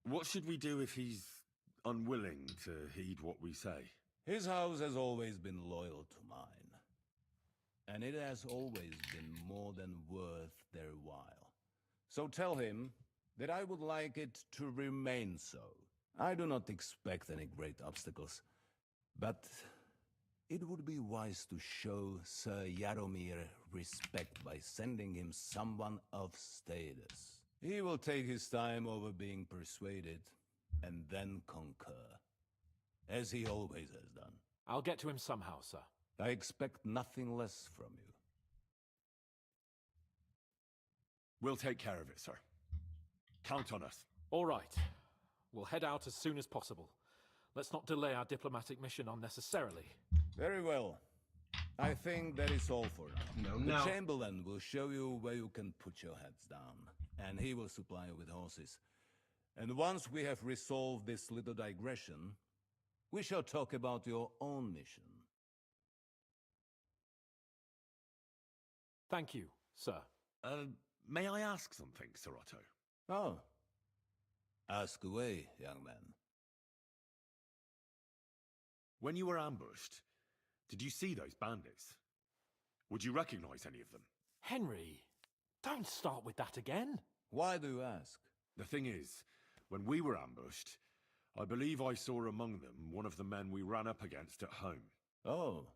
What should we do if he's unwilling to heed what we say? His house has always been loyal to mine. And it has always been more than worth their while. So tell him that I would like it to remain so. I do not expect any great obstacles, but it would be wise to show Sir Yaromir respect by sending him someone of status. He will take his time over being persuaded, and then concur, as he always has done. I'll get to him somehow, sir. I expect nothing less from you. We'll take care of it, sir. Count on us. All right. We'll head out as soon as possible. Let's not delay our diplomatic mission unnecessarily. Very well. I think that is all for now. No. The Chamberlain will show you where you can put your heads down, and he will supply you with horses. And once we have resolved this little digression, we shall talk about your own mission. Thank you, sir. May I ask something, Sir Otto? Oh. Ask away, young man. When you were ambushed, did you see those bandits? Would you recognize any of them? Henry, don't start with that again. Why do you ask? The thing is, when we were ambushed, I believe I saw among them one of the men we ran up against at home. Oh.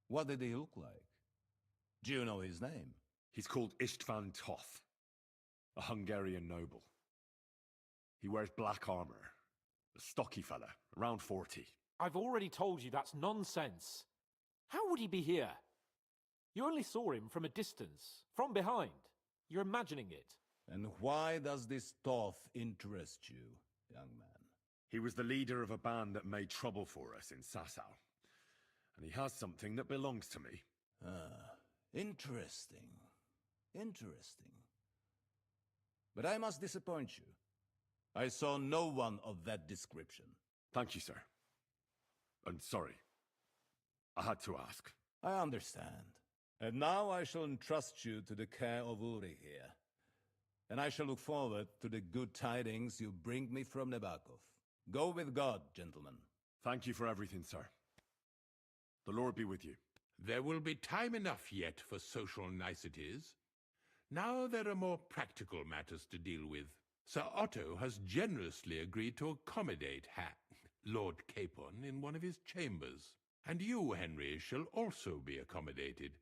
What did he look like? Do you know his name? He's called Istvan Toth, a Hungarian noble. He wears black armor, a stocky fella, around 40. I've already told you that's nonsense. How would he be here? You only saw him from a distance, from behind. You're imagining it. And why does this Toth interest you, young man? He was the leader of a band that made trouble for us in Sasau. And he has something that belongs to me. Ah, interesting. Interesting. But I must disappoint you. I saw no one of that description. Thank you, sir. And sorry. I had to ask. I understand. And now I shall entrust you to the care of Uri here. And I shall look forward to the good tidings you bring me from Nebakov. Go with God, gentlemen. Thank you for everything, sir. The Lord be with you. There will be time enough yet for social niceties. Now there are more practical matters to deal with. Sir Otto has generously agreed to accommodate Lord Capon in one of his chambers. And you, Henry, shall also be accommodated,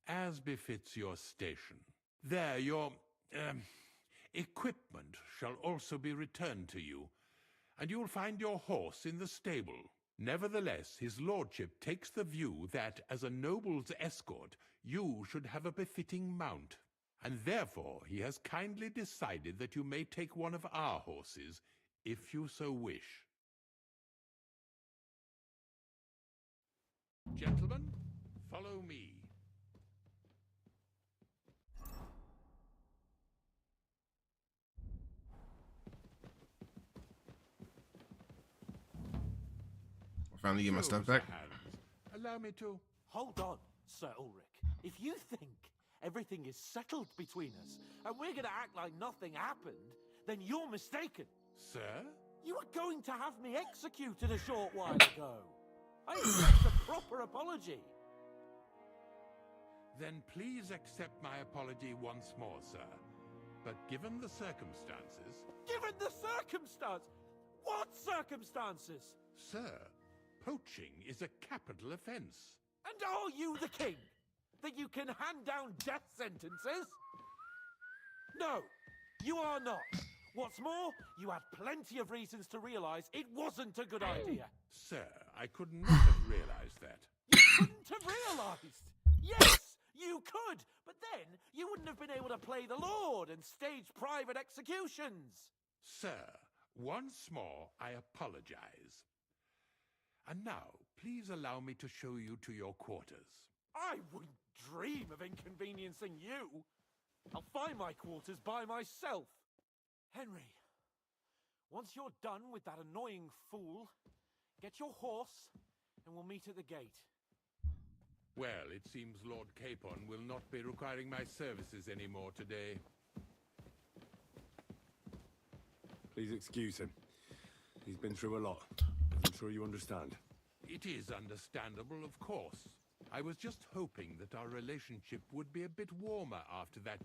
as befits your station. There, your equipment shall also be returned to you, and you'll find your horse in the stable. Nevertheless, his lordship takes the view that, as a noble's escort, you should have a befitting mount, and therefore he has kindly decided that you may take one of our horses, if you so wish. Gentlemen, follow me. Finally get my stuff back. Allow me to... Hold on, Sir Ulrich. If you think everything is settled between us, and we're going to act like nothing happened, then you're mistaken. Sir? You were going to have me executed a short while ago. I expect a proper apology. Then please accept my apology once more, sir. But given the circumstances... Given the circumstance? What circumstances? Sir, poaching is a capital offense. And are you the king? That you can hand down death sentences? No, you are not. What's more, you had plenty of reasons to realize it wasn't a good idea. Sir, I could not have realized that. You couldn't have realized? Yes, you could, but then you wouldn't have been able to play the Lord and stage private executions. Sir, Once more, I apologize. And now, please allow me to show you to your quarters. I wouldn't dream of inconveniencing you. I'll find my quarters by myself. Henry, once you're done with that annoying fool, get your horse and we'll meet at the gate. Well, it seems Lord Capon will not be requiring my services anymore today. Please excuse him. He's been through a lot, as I'm sure you understand. It is understandable, of course. I was just hoping that our relationship would be a bit warmer after that,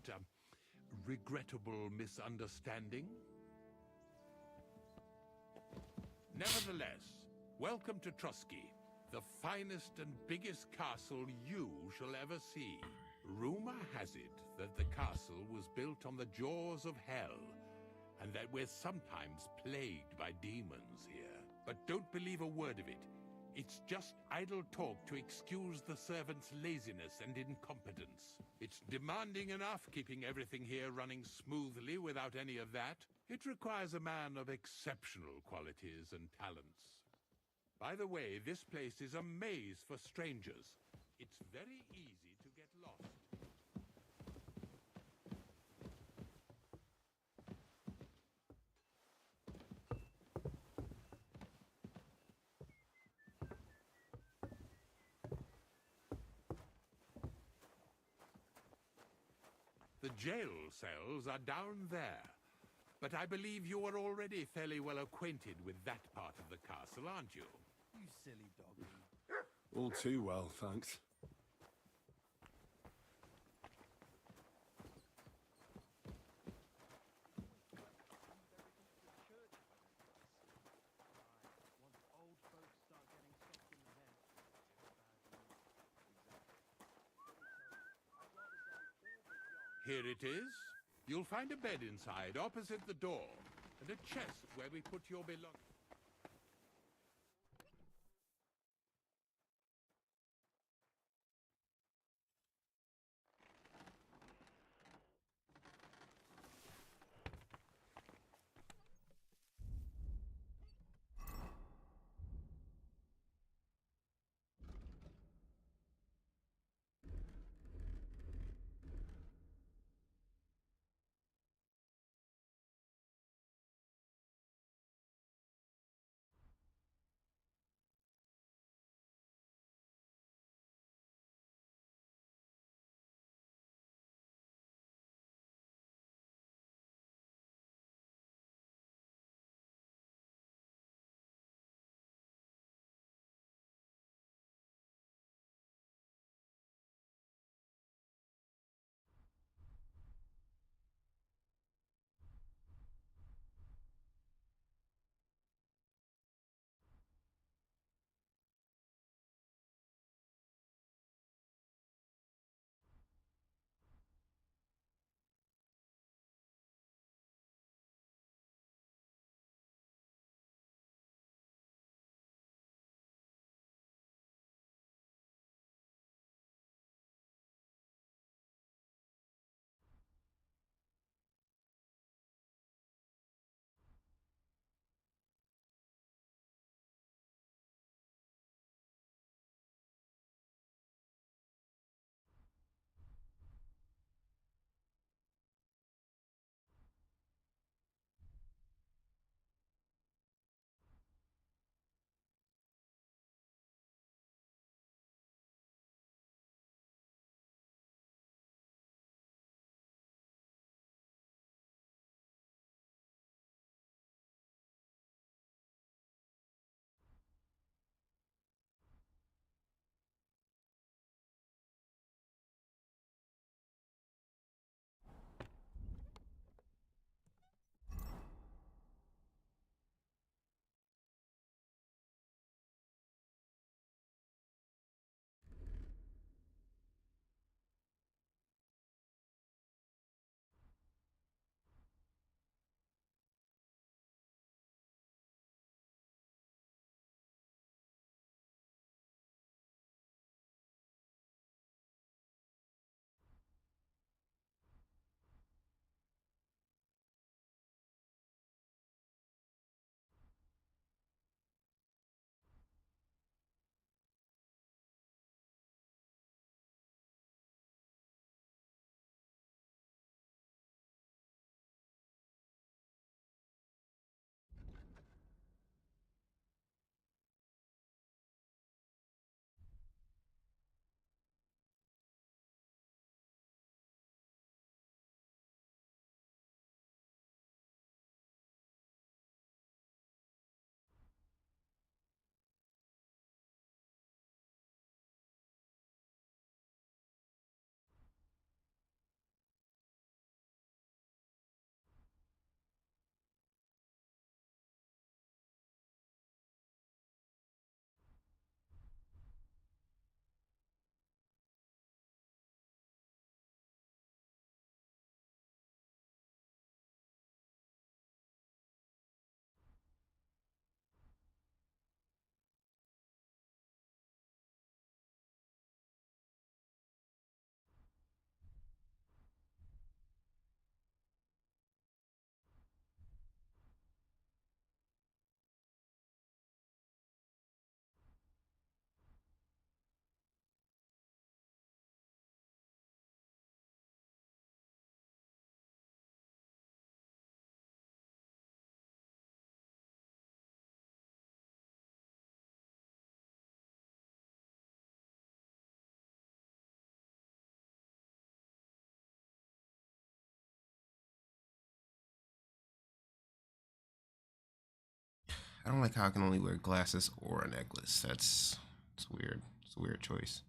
regrettable misunderstanding. Nevertheless, welcome to Trusky, the finest and biggest castle you shall ever see. Rumor has it that the castle was built on the jaws of hell, and that we're sometimes plagued by demons here. But don't believe a word of it. It's just idle talk to excuse the servants' laziness and incompetence. It's demanding enough keeping everything here running smoothly without any of that. It requires a man of exceptional qualities and talents. By the way, this place is a maze for strangers. It's very easy to get lost. The jail cells are down there. But I believe you are already fairly well acquainted with that part of the castle, aren't you? You silly doggy. All too well, thanks. Here it is. You'll find a bed inside, opposite the door, and a chest where we put your belongings. I don't like how I can only wear glasses or a necklace. It's weird. It's a weird choice.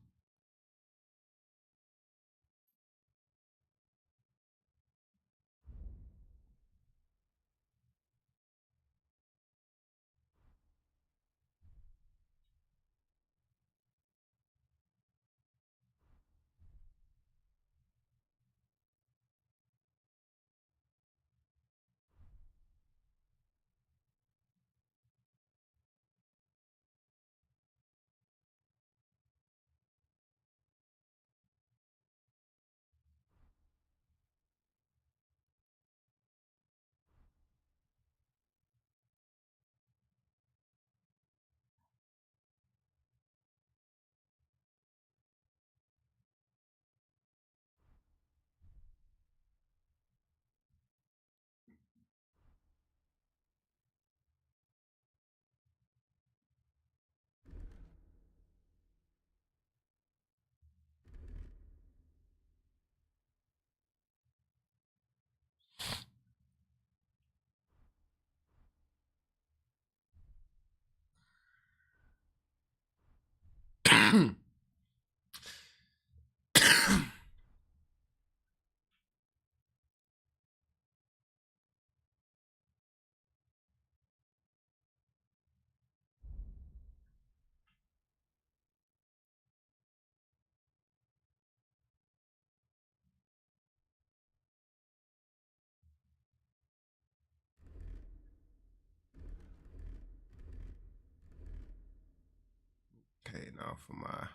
Okay, now for my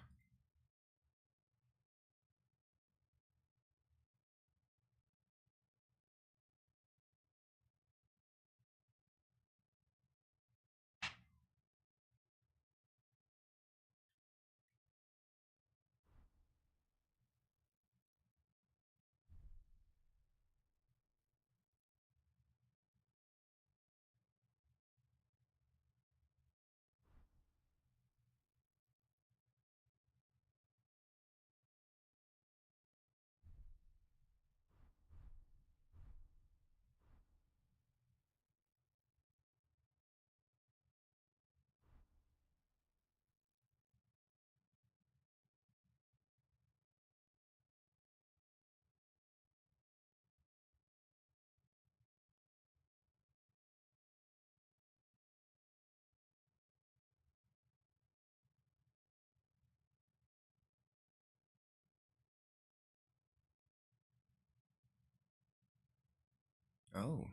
oh,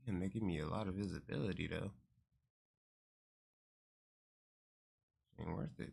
and they give me a lot of visibility though. Ain't worth it.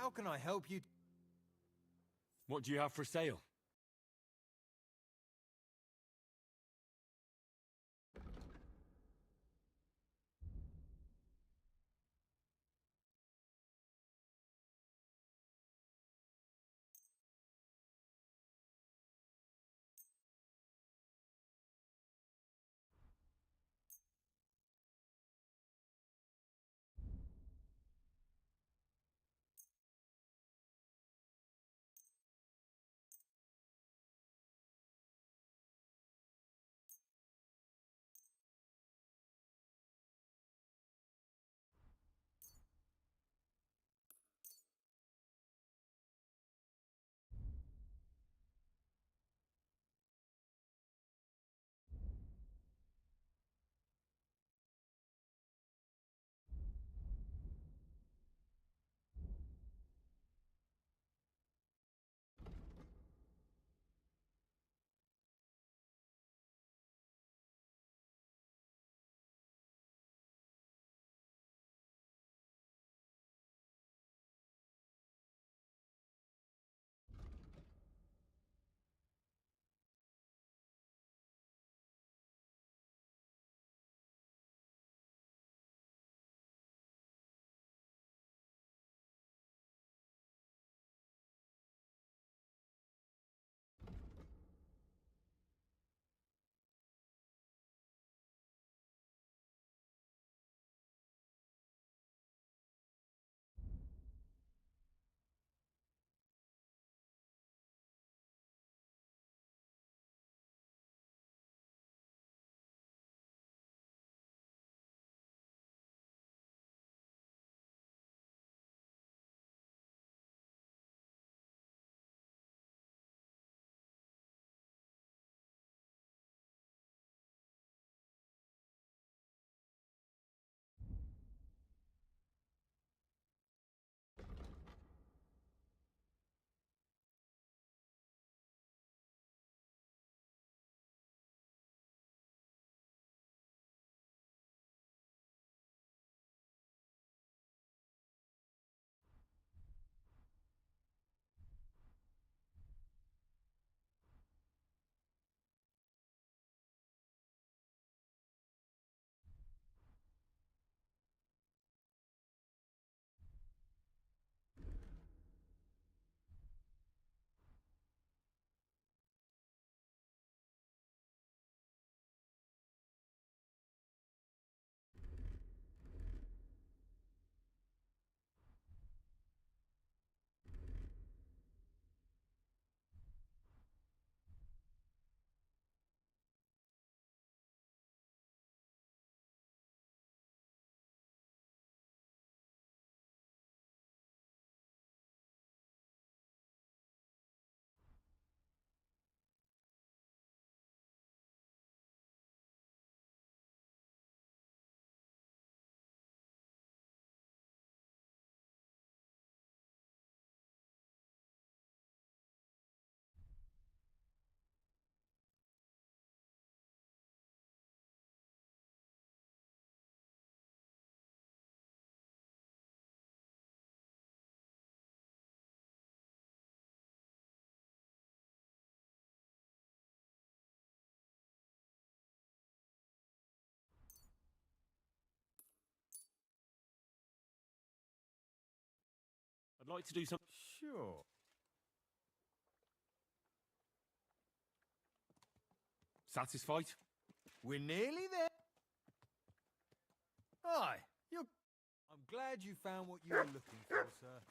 How can I help you? What do you have for sale? I'd like to do something. Sure. Satisfied? We're nearly there. Hi, you're... I'm glad you found what you were looking for, sir.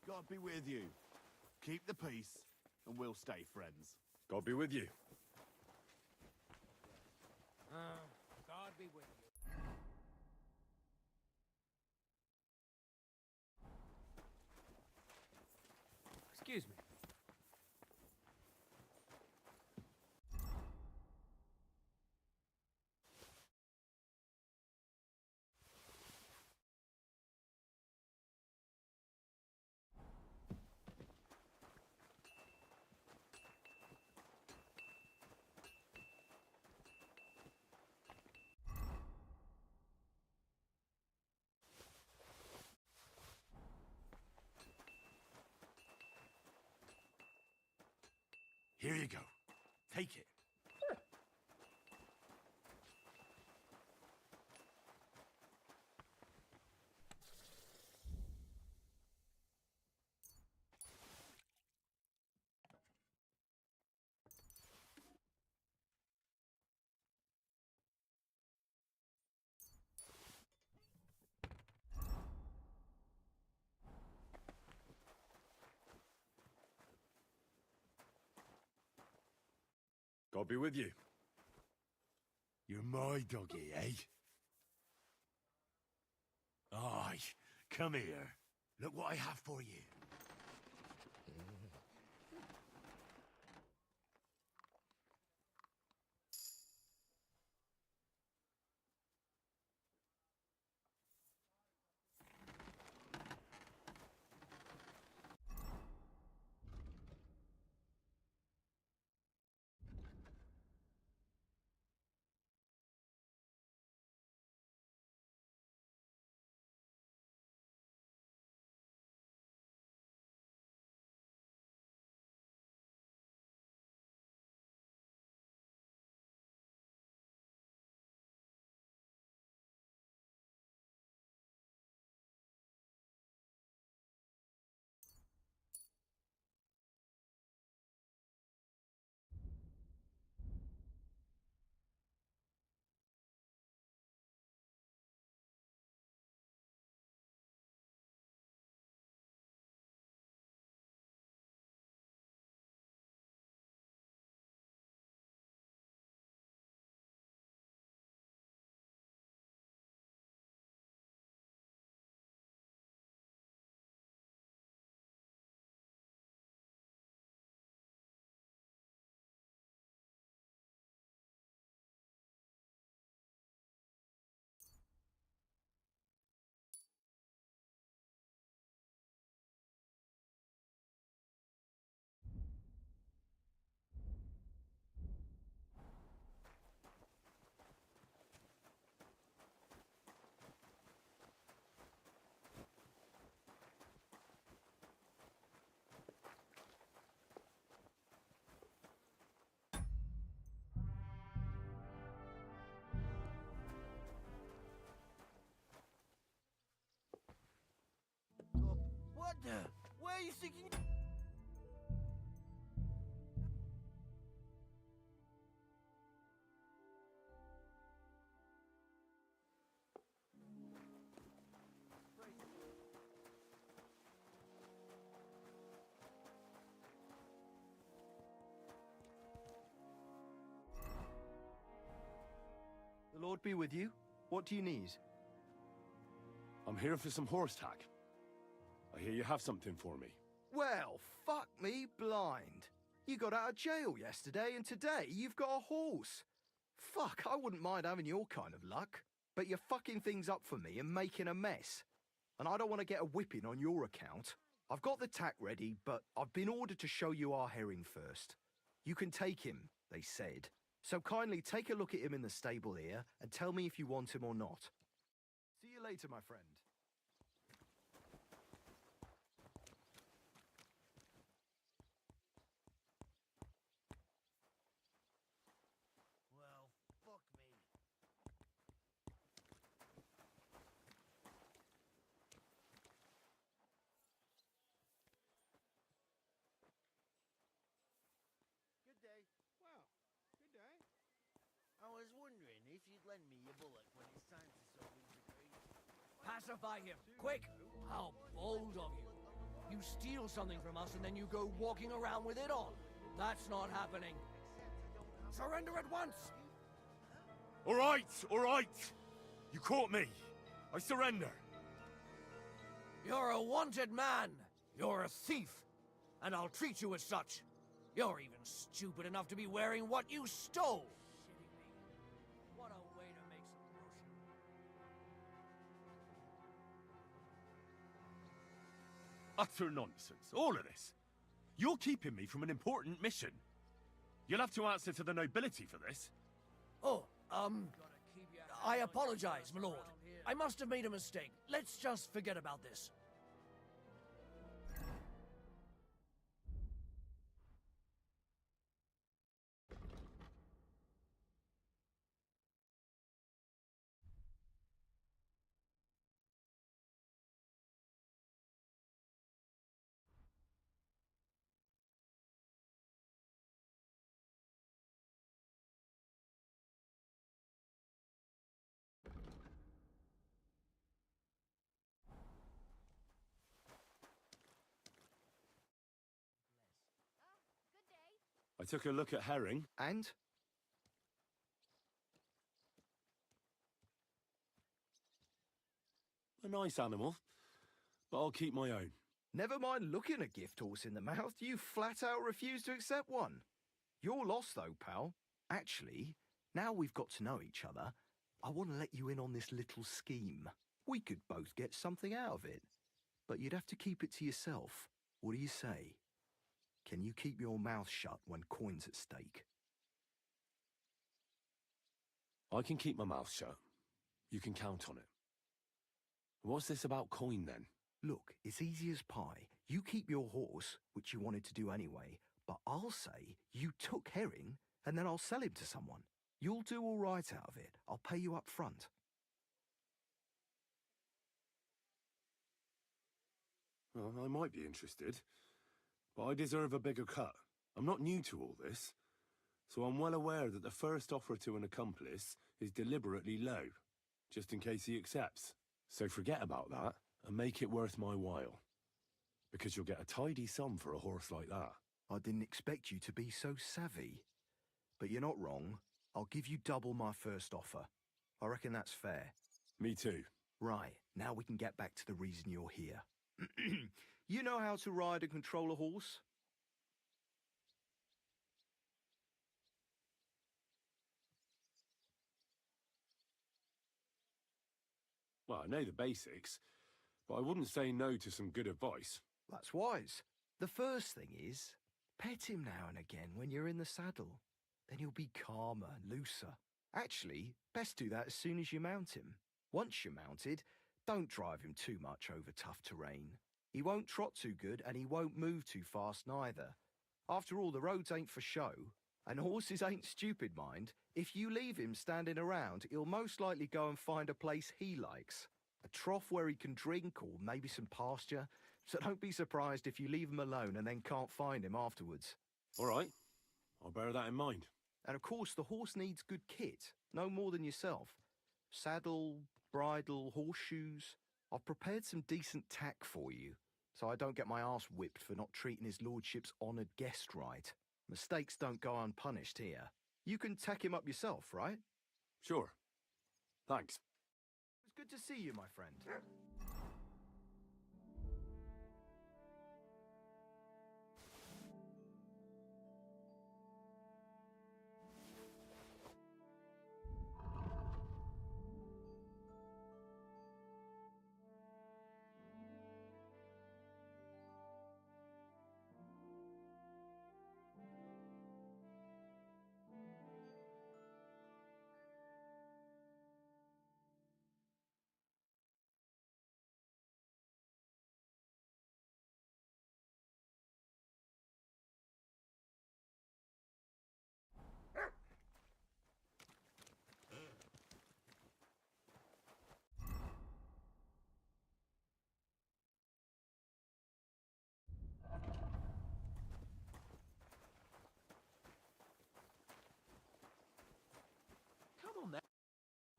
God be with you. Keep the peace, and we'll stay friends. God be with you. God be with you. Excuse me. Here you go. Take it. God be with you. You're my doggy, eh? Aye, come here. Look what I have for you. What the? Where are you thinking? The Lord be with you. What do you need? I'm here for some horse tack. I hear you have something for me. Well, fuck me blind. You got out of jail yesterday, and today you've got a horse. Fuck, I wouldn't mind having your kind of luck. But you're fucking things up for me and making a mess. And I don't want to get a whipping on your account. I've got the tack ready, but I've been ordered to show you our herring first. You can take him, they said. So kindly take a look at him in the stable here and tell me if you want him or not. See you later, my friend. Well, fuck me. Good day. Well, good day. I was wondering if you'd lend me your bullock when it's time to sow these agrees. Pacify him, quick! How bold of you! You You steal something from us and then you go walking around with it on. That's not happening. Surrender at once! All right, all right. You caught me. I surrender. You're a wanted man. You're a thief. And I'll treat you as such. You're even stupid enough to be wearing what you stole. What a way to make some Utter nonsense, all of this. You're keeping me from an important mission. You'll have to answer to the nobility for this. Oh, I apologize, my lord. I must have made a mistake. Let's just forget about this. I took a look at Herring. And? A nice animal, but I'll keep my own. Never mind looking a gift horse in the mouth, you flat out refuse to accept one. You're lost though, pal. Actually, now we've got to know each other, I want to let you in on this little scheme. We could both get something out of it. But you'd have to keep it to yourself. What do you say? Can you keep your mouth shut when coin's at stake? I can keep my mouth shut. You can count on it. What's this about coin, then? Look, it's easy as pie. You keep your horse, which you wanted to do anyway, but I'll say you took Herring, and then I'll sell him to someone. You'll do all right out of it. I'll pay you up front. Well, I might be interested, but I deserve a bigger cut. I'm not new to all this, so I'm well aware that the first offer to an accomplice is deliberately low, just in case he accepts. So forget about that and make it worth my while, because you'll get a tidy sum for a horse like that. I didn't expect you to be so savvy. But you're not wrong. I'll give you double my first offer. I reckon that's fair. Me too. Right, now we can get back to the reason you're here. You know how to ride and control a horse? Well, I know the basics, but I wouldn't say no to some good advice. That's wise. The first thing is, pet him now and again when you're in the saddle. Then he'll be calmer and looser. Actually, best do that as soon as you mount him. Once you're mounted, don't drive him too much over tough terrain. He won't trot too good and he won't move too fast neither. After all, the roads ain't for show, and horses ain't stupid, mind. If you leave him standing around, he'll most likely go and find a place he likes. A trough where he can drink or maybe some pasture. So don't be surprised if you leave him alone and then can't find him afterwards. All right, I'll bear that in mind. And of course, the horse needs good kit, no more than yourself. Saddle, bridle, horseshoes. I've prepared some decent tack for you, so I don't get my arse whipped for not treating his lordship's honoured guest right. Mistakes don't go unpunished here. You can tack him up yourself, right? Sure. Thanks. It's good to see you, my friend.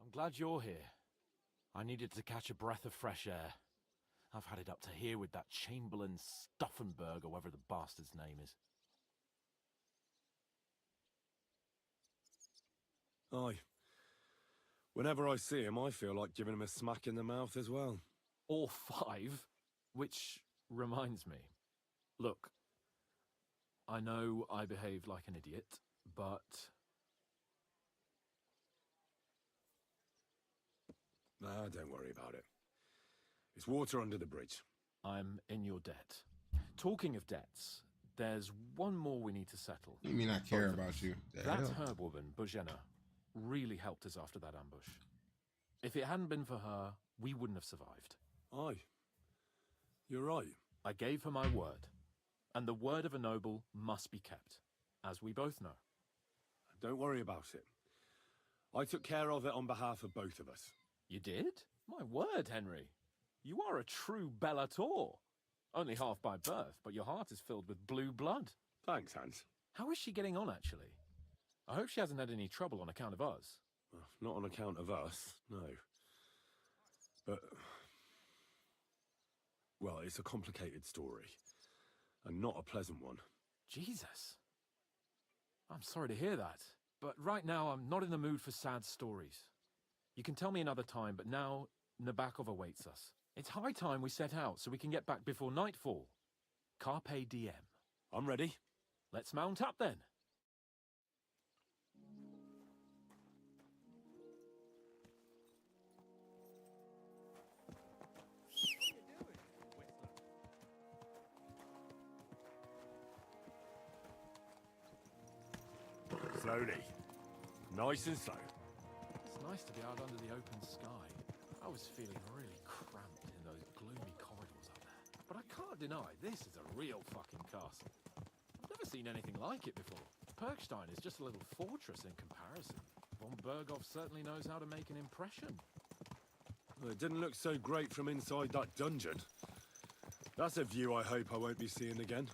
I'm glad you're here. I needed to catch a breath of fresh air. I've had it up to here with that Chamberlain Stuffenberg, or whatever the bastard's name is. Aye. Whenever I see him, I feel like giving him a smack in the mouth as well. Or 5, which reminds me. Look, I know I behaved like an idiot, but... Nah, don't worry about it. It's water under the bridge. I'm in your debt. Talking of debts, there's one more we need to settle. You mean I care about you? That herb-woman, Bohemia, really helped us after that ambush. If it hadn't been for her, we wouldn't have survived. Aye. You're right. I gave her my word. And the word of a noble must be kept, as we both know. Don't worry about it. I took care of it on behalf of both of us. You did? My word, Henry. You are a true bellator. Only half by birth, but your heart is filled with blue blood. Thanks, Hans. How is she getting on, actually? I hope she hasn't had any trouble on account of us. Well, not on account of us, no. But... well, it's a complicated story. And not a pleasant one. Jesus. I'm sorry to hear that. But right now, I'm not in the mood for sad stories. You can tell me another time, but now Nabokov awaits us. It's high time we set out so we can get back before nightfall. Carpe diem. I'm ready. Let's mount up then. Slowly. Nice and slow. It's nice to be out under the open sky. I was feeling really cramped in those gloomy corridors up there. But I can't deny, this is a real fucking castle. I've never seen anything like it before. Perkstein is just a little fortress in comparison. Von Berghoff certainly knows how to make an impression. Well, it didn't look so great from inside that dungeon. That's a view I hope I won't be seeing again.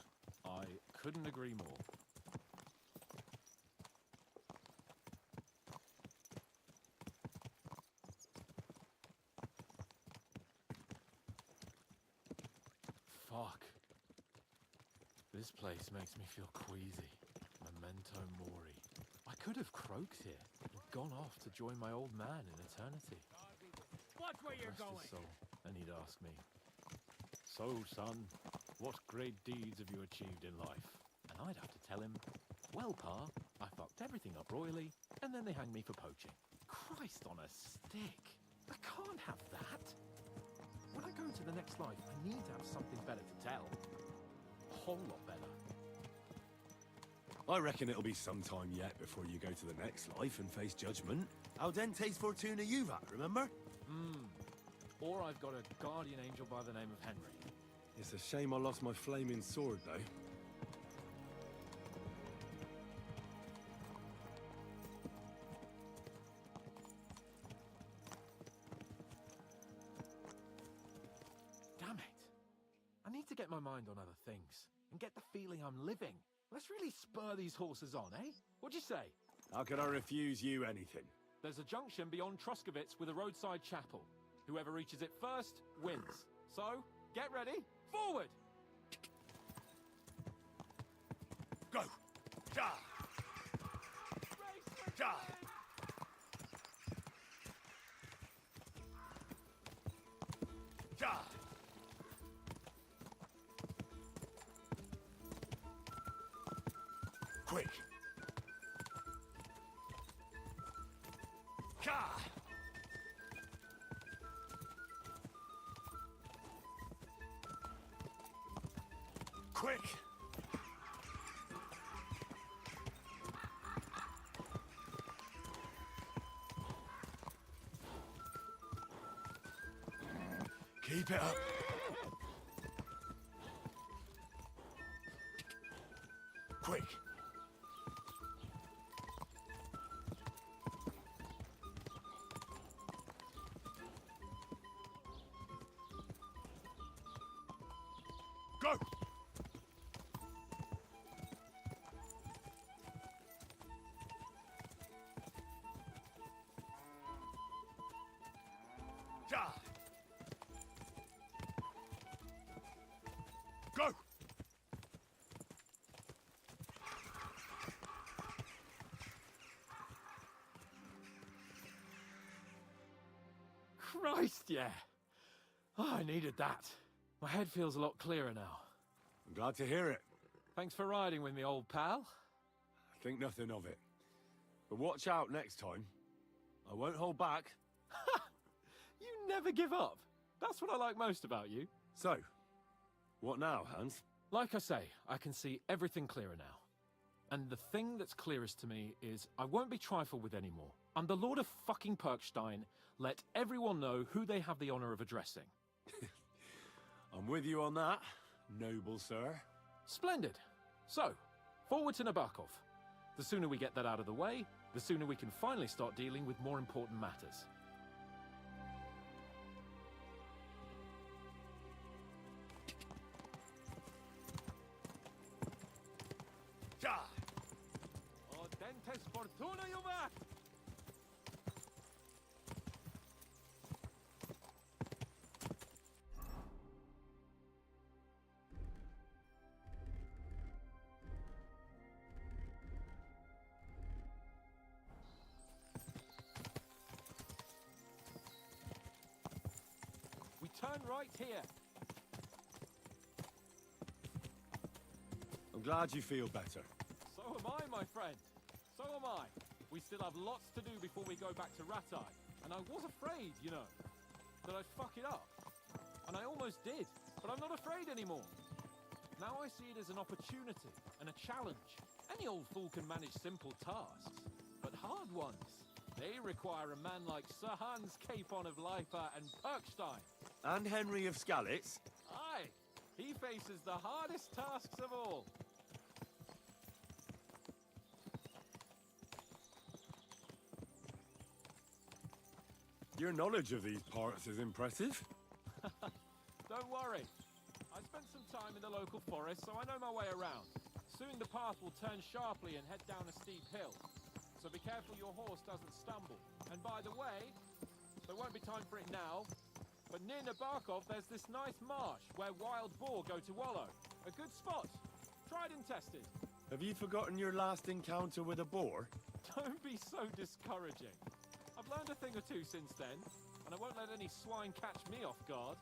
I couldn't agree more. Fuck. This place makes me feel queasy. Memento mori. I could have croaked here and gone off to join my old man in eternity. Watch where you're Rest going. his soul, and he'd ask me, "So, son, what great deeds have you achieved in life?" And I'd have to tell him, "Well, Pa, I fucked everything up royally, and then they hanged me for poaching." Christ on a stick. I can't have that. When I go into the next life, I need to have something better to tell. A whole lot better. I reckon it'll be some time yet before you go to the next life and face judgment. Audentes fortuna juvat, remember? Or I've got a guardian angel by the name of Henry. It's a shame I lost my flaming sword, though. Damn it. I need to get my mind on other things and get the feeling I'm living. Let's really spur these horses on, eh? What'd you say? How could I refuse you anything? There's a junction beyond Troskovitz with a roadside chapel. Whoever reaches it first wins. So, get ready. Forward! Go! Ja! Ja! Ja! Quick! Ja! Quick! Keep it up. Quick. Go. Ja. Christ, yeah. Oh, I needed that. My head feels a lot clearer now. I'm glad to hear it. Thanks for riding with me, old pal. Think nothing of it. But watch out next time. I won't hold back. You never give up. That's what I like most about you. So, what now, Hans? Like I say, I can see everything clearer now. And the thing that's clearest to me is I won't be trifled with anymore. I'm the Lord of fucking Perkstein. Let everyone know who they have the honor of addressing. I'm with you on that, noble sir. Splendid. So, forward to Nabokov. The sooner we get that out of the way, the sooner we can finally start dealing with more important matters. Ja! O dentes fortuna juvat! We turn right here. I'm glad you feel better. So am I, my friend. So am I. We still have lots to do before we go back to Ratai. And I was afraid, you know, that I'd fuck it up. And I almost did. But I'm not afraid anymore. Now I see it as an opportunity and a challenge. Any old fool can manage simple tasks. But hard ones, they require a man like Sir Hans Capon of Leipa and Perkstein. And Henry of Skalitz? Aye, he faces the hardest tasks of all. Your knowledge of these parts is impressive. Don't worry. I spent some time in the local forest, so I know my way around. Soon the path will turn sharply and head down a steep hill. So be careful your horse doesn't stumble. And by the way, there won't be time for it now, but near Nabokov there's this nice marsh where wild boar go to wallow. A good spot. Tried and tested. Have you forgotten your last encounter with a boar? Don't be so discouraging. I've learned a thing or two since then, and I won't let any swine catch me off guard.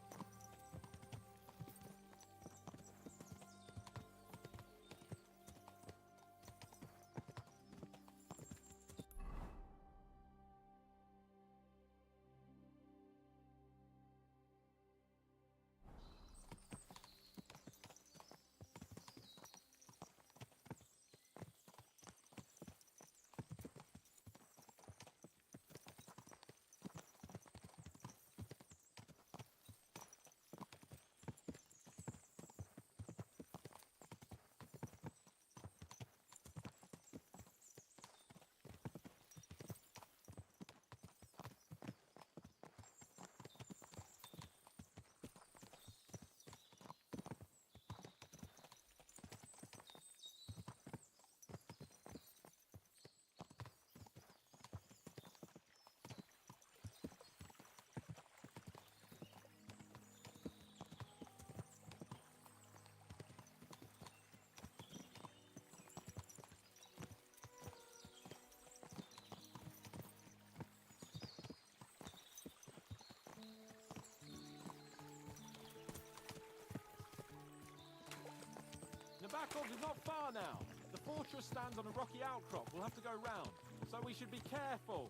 Nabokov is not far now. The fortress stands on a rocky outcrop. We'll have to go round, so we should be careful.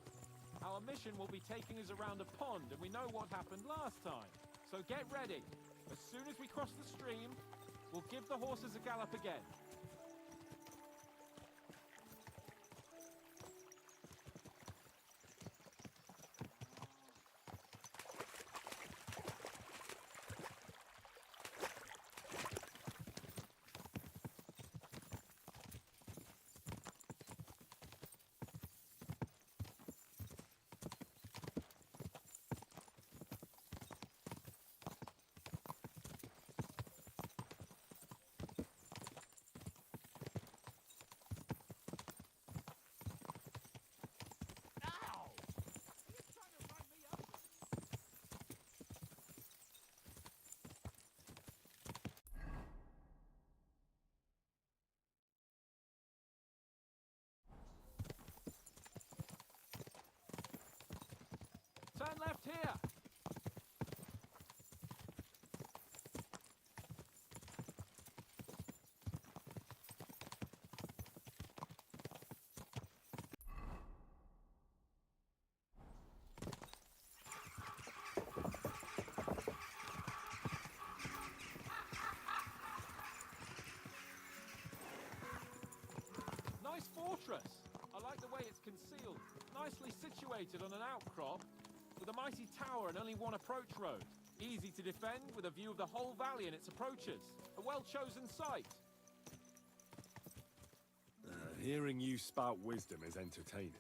Our mission will be taking us around a pond, and we know what happened last time. So get ready. As soon as we cross the stream, we'll give the horses a gallop again. fortress. I like the way it's concealed. Nicely situated on an outcrop, with a mighty tower and only one approach road. Easy to defend, with a view of the whole valley and its approaches. A well-chosen site. Hearing you spout wisdom is entertaining,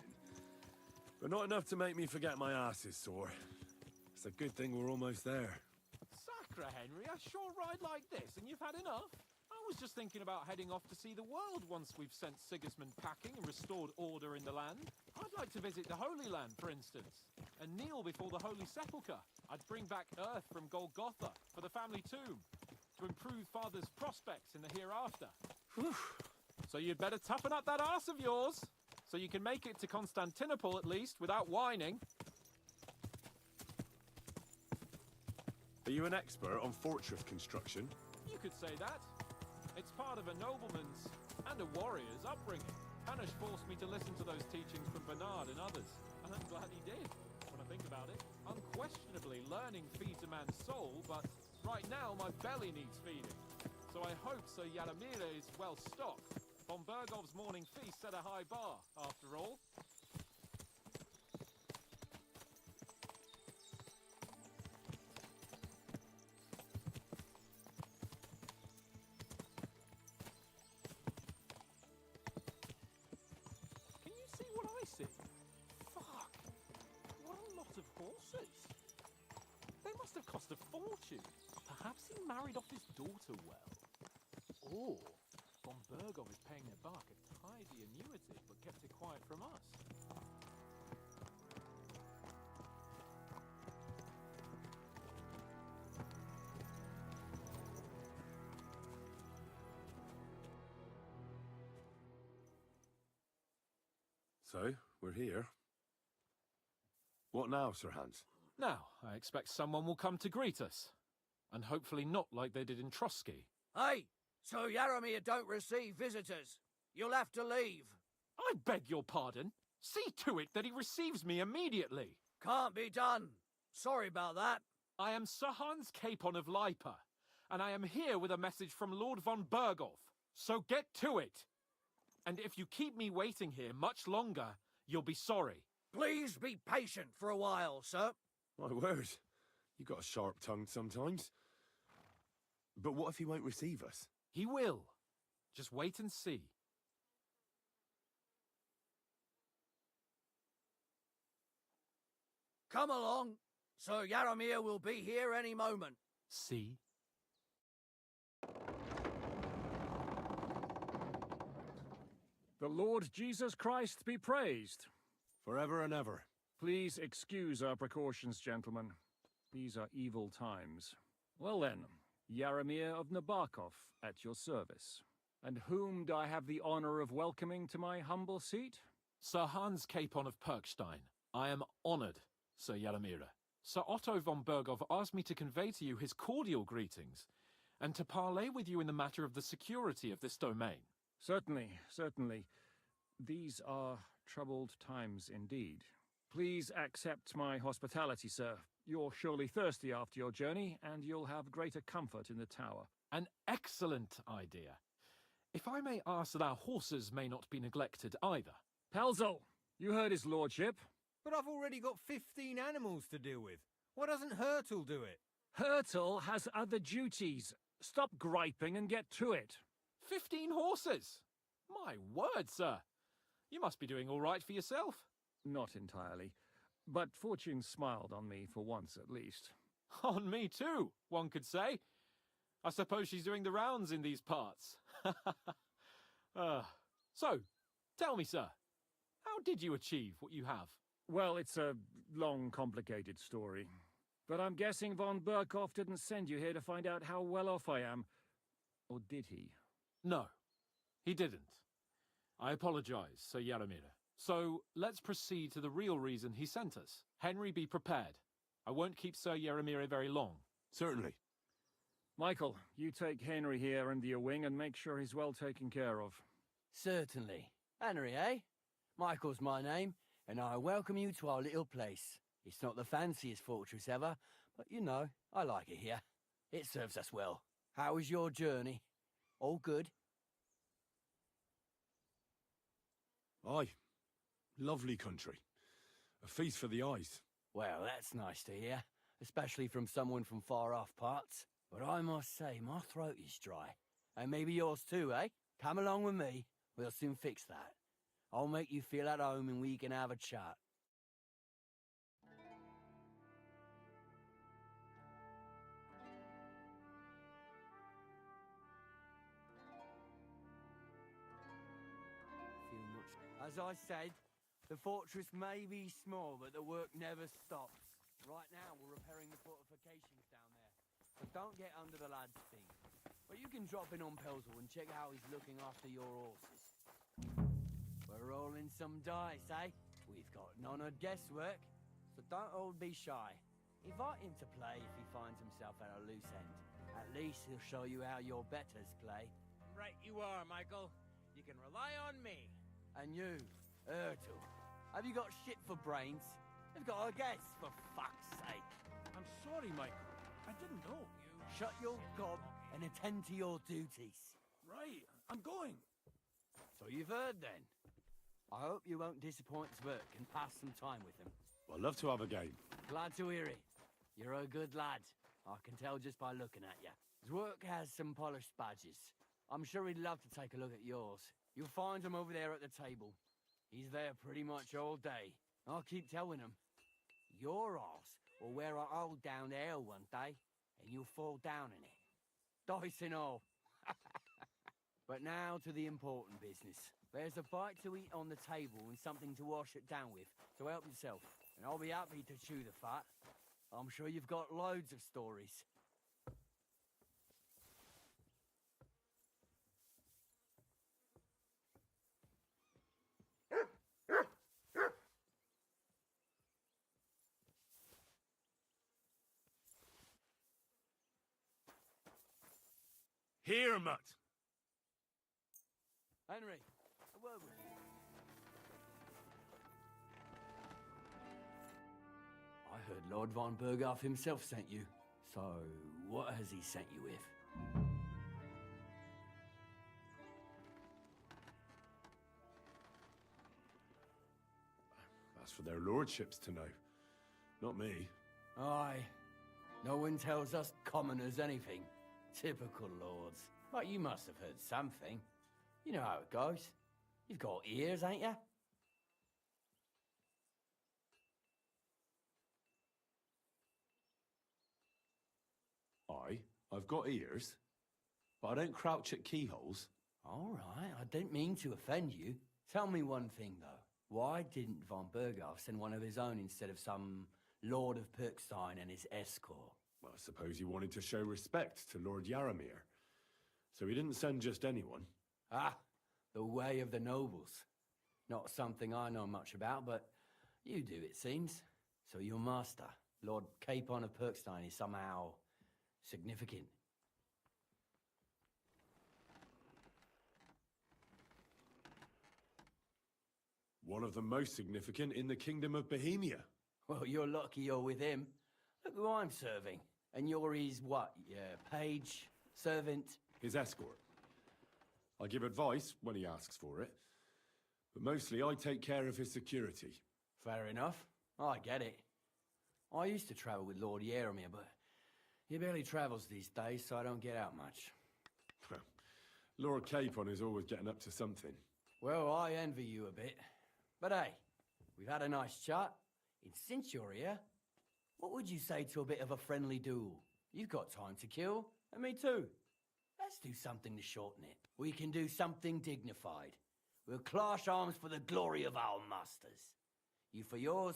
but not enough to make me forget my ass is sore. It's a good thing we're almost there. Sacre, Henry, a short ride like this and you've had enough? I was just thinking about heading off to see the world once we've sent Sigismund packing and restored order in the land. I'd like to visit the Holy Land, for instance, and kneel before the Holy Sepulchre. I'd bring back earth from Golgotha for the family tomb, to improve Father's prospects in the hereafter. Whew. So you'd better toughen up that arse of yours, so you can make it to Constantinople at least, without whining. Are you an expert on fortress construction? You could say that. It's part of a nobleman's and a warrior's upbringing. Hanish forced me to listen to those teachings from Bernard and others, and I'm glad he did, when I think about it. Unquestionably, learning feeds a man's soul, but right now my belly needs feeding. So I hope Sir Yaramira is well stocked. Von Bergov's morning feast set a high bar, after all. Can you see what I see? Fuck! What a lot of horses! They must have cost a fortune. Perhaps he married off his daughter well. Or Von Bergov is paying their bark a tidy annuity, but kept it quiet from us. So, we're here. What now, Sir Hans? Now, I expect someone will come to greet us. And hopefully not like they did in Trotsky. Hey! So Yaramir don't receive visitors. You'll have to leave. I beg your pardon. See to it that he receives me immediately. Can't be done. Sorry about that. I am Sir Hans Capon of Lipa, and I am here with a message from Lord von Bergov. So get to it. And if you keep me waiting here much longer, you'll be sorry. Please be patient for a while, sir. My word. You got a sharp tongue sometimes. But what if he won't receive us? He will. Just wait and see. Come along. Sir Yaramir will be here any moment. See? The Lord Jesus Christ be praised. Forever and ever. Please excuse our precautions, gentlemen. These are evil times. Well then, Yaramir of Nabokov at your service. And whom do I have the honor of welcoming to my humble seat? Sir Hans Capon of Perkstein. I am honored, Sir Yaramira. Sir Otto von Bergov asked me to convey to you his cordial greetings, and to parley with you in the matter of the security of this domain. Certainly, certainly. These are troubled times indeed. Please accept my hospitality, sir. You're surely thirsty after your journey, and you'll have greater comfort in the tower. An excellent idea. If I may ask that our horses may not be neglected either. Pelzel, you heard his lordship. But I've already got 15 animals to deal with. Why doesn't Hurtle do it? Hurtle has other duties. Stop griping and get to it. 15 horses? My word, sir. You must be doing all right for yourself. Not entirely. But fortune smiled on me for once at least. On me too, one could say. I suppose she's doing the rounds in these parts. So, tell me, sir, how did you achieve what you have? Well, it's a long, complicated story. But I'm guessing von Berkov didn't send you here to find out how well off I am. Or did he? No, he didn't. I apologize, Sir Yaramira. So, let's proceed to the real reason he sent us. Henry, be prepared. I won't keep Sir Yaramira very long. Certainly. Michael, you take Henry here under your wing and make sure he's well taken care of. Certainly. Henry, eh? Michael's my name, and I welcome you to our little place. It's not the fanciest fortress ever, but you know, I like it here. It serves us well. How was your journey? All good? Aye. Lovely country. A feast for the eyes. Well, that's nice to hear, especially from someone from far-off parts. But I must say, my throat is dry. And maybe yours too, eh? Come along with me. We'll soon fix that. I'll make you feel at home and we can have a chat. As I said, the fortress may be small, but the work never stops. Right now, we're repairing the fortifications down there, so don't get under the lad's feet. But you can drop in on Pelzel and check how he's looking after your horses. We're rolling some dice, eh? We've got none of guesswork, so don't all be shy. Invite him to play if he finds himself at a loose end. At least he'll show you how your betters play. Right you are, Michael. You can rely on me. And you, Ertul, have you got shit for brains? You've got a guess, for fuck's sake. I'm sorry, Michael. I didn't know. Shut your gob and attend to your duties. Right, I'm going. So you've heard then. I hope you won't disappoint Zwerk and pass some time with him. I'd love to have a game. Glad to hear it. You're a good lad. I can tell just by looking at you. Zwerk has some polished badges. I'm sure he'd love to take a look at yours. You'll find him over there at the table. He's there pretty much all day. I'll keep telling him. Your arse will wear a hole down there one day, and you'll fall down in it. Dice and all. But now to the important business. There's a bite to eat on the table and something to wash it down with, so help yourself. And I'll be happy to chew the fat. I'm sure you've got loads of stories. Here, Mutt. Henry, a word with you. I heard Lord von Berghoff himself sent you. So, what has he sent you with? That's for their lordships to know. Not me. Aye. No one tells us commoners anything. Typical lords. But you must have heard something. You know how it goes. You've got ears, ain't you? Aye, I've got ears. But I don't crouch at keyholes. All right, I didn't mean to offend you. Tell me one thing, though. Why didn't von Berghoff send one of his own instead of some Lord of Perkstein and his escort? Well, I suppose he wanted to show respect to Lord Yaramir. So he didn't send just anyone. Ah, the way of the nobles. Not something I know much about, but you do, it seems. So your master, Lord Capon of Perkstein, is somehow significant. One of the most significant in the Kingdom of Bohemia. Well, you're lucky you're with him. Look who I'm serving. And you're his what? Page? Servant? His escort. I give advice when he asks for it. But mostly I take care of his security. Fair enough. I get it. I used to travel with Lord Yaramir, but he barely travels these days, so I don't get out much. Lord Capon is always getting up to something. Well, I envy you a bit. But hey, we've had a nice chat. And since you're here, what would you say to a bit of a friendly duel? You've got time to kill, and me too. Let's do something to shorten it. We can do something dignified. We'll clash arms for the glory of our masters. You for yours,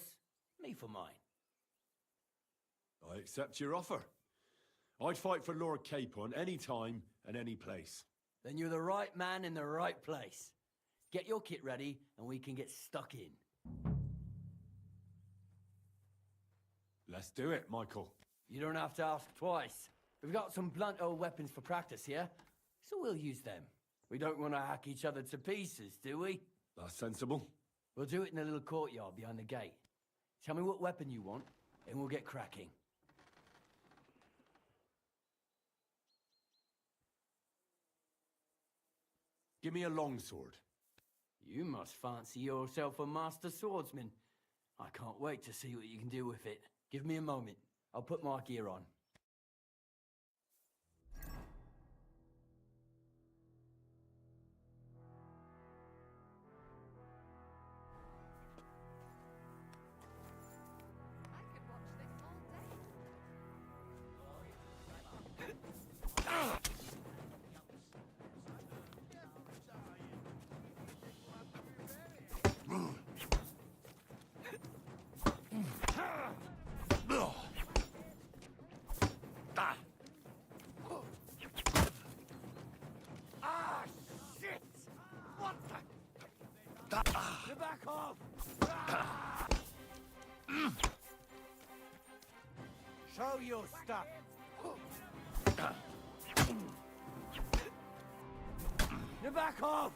me for mine. I accept your offer. I'd fight for Lord Capon any time and any place. Then you're the right man in the right place. Get your kit ready, and we can get stuck in. Let's do it, Michael. You don't have to ask twice. We've got some blunt old weapons for practice here, so we'll use them. We don't want to hack each other to pieces, do we? That's sensible. We'll do it in a little courtyard behind the gate. Tell me what weapon you want, and we'll get cracking. Give me a longsword. You must fancy yourself a master swordsman. I can't wait to see what you can do with it. Give me a moment. I'll put my gear on. Ah, shit! What the? You back off! Show your stuff. You back off!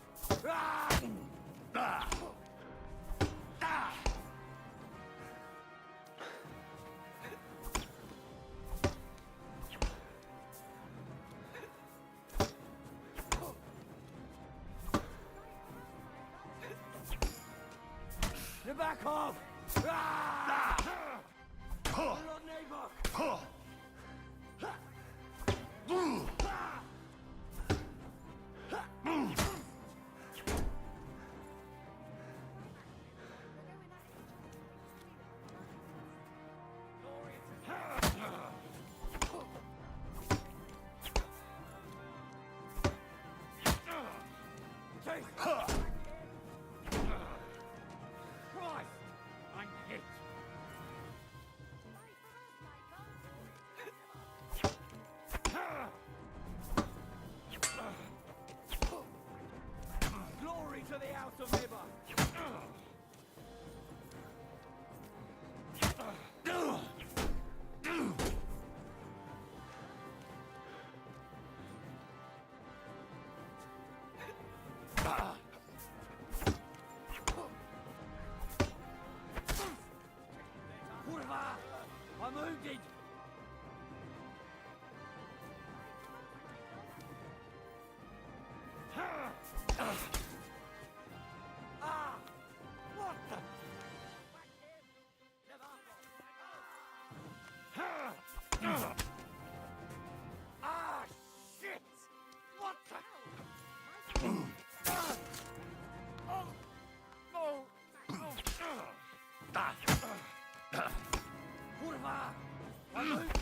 You back off! Lord Nabok! Christ! I'm hit! Glory to the house of Nibba! Kurva! I'm wounded! Ah! What the? Ah, shit! What the? Oh! No! Kurva! I'm wounded!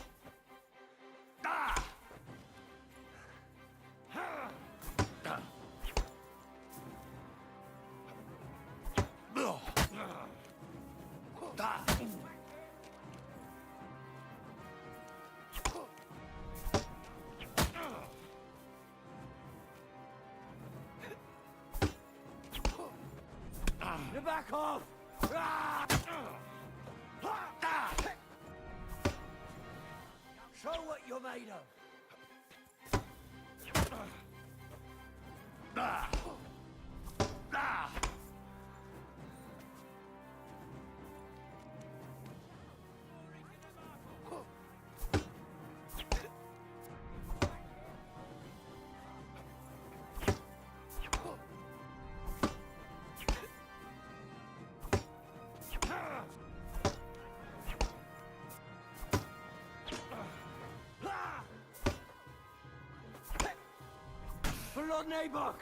You back off! Show what you're made of! For Lord Nabok!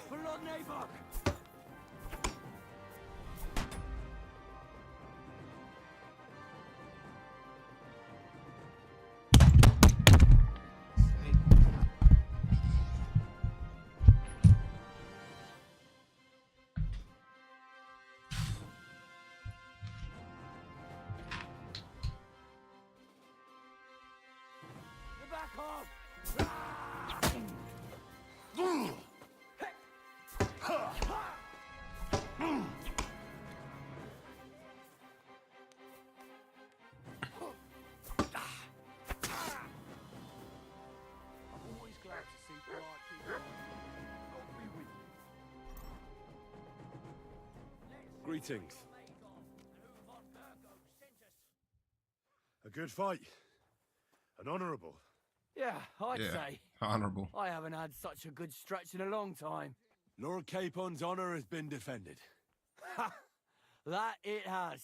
For Lord Nabok! Back off! Greetings. A good fight. An honourable. Yeah, I'd Yeah, say. honourable. I haven't had such a good stretch in a long time. Lord Capon's honour has been defended. Ha! That it has.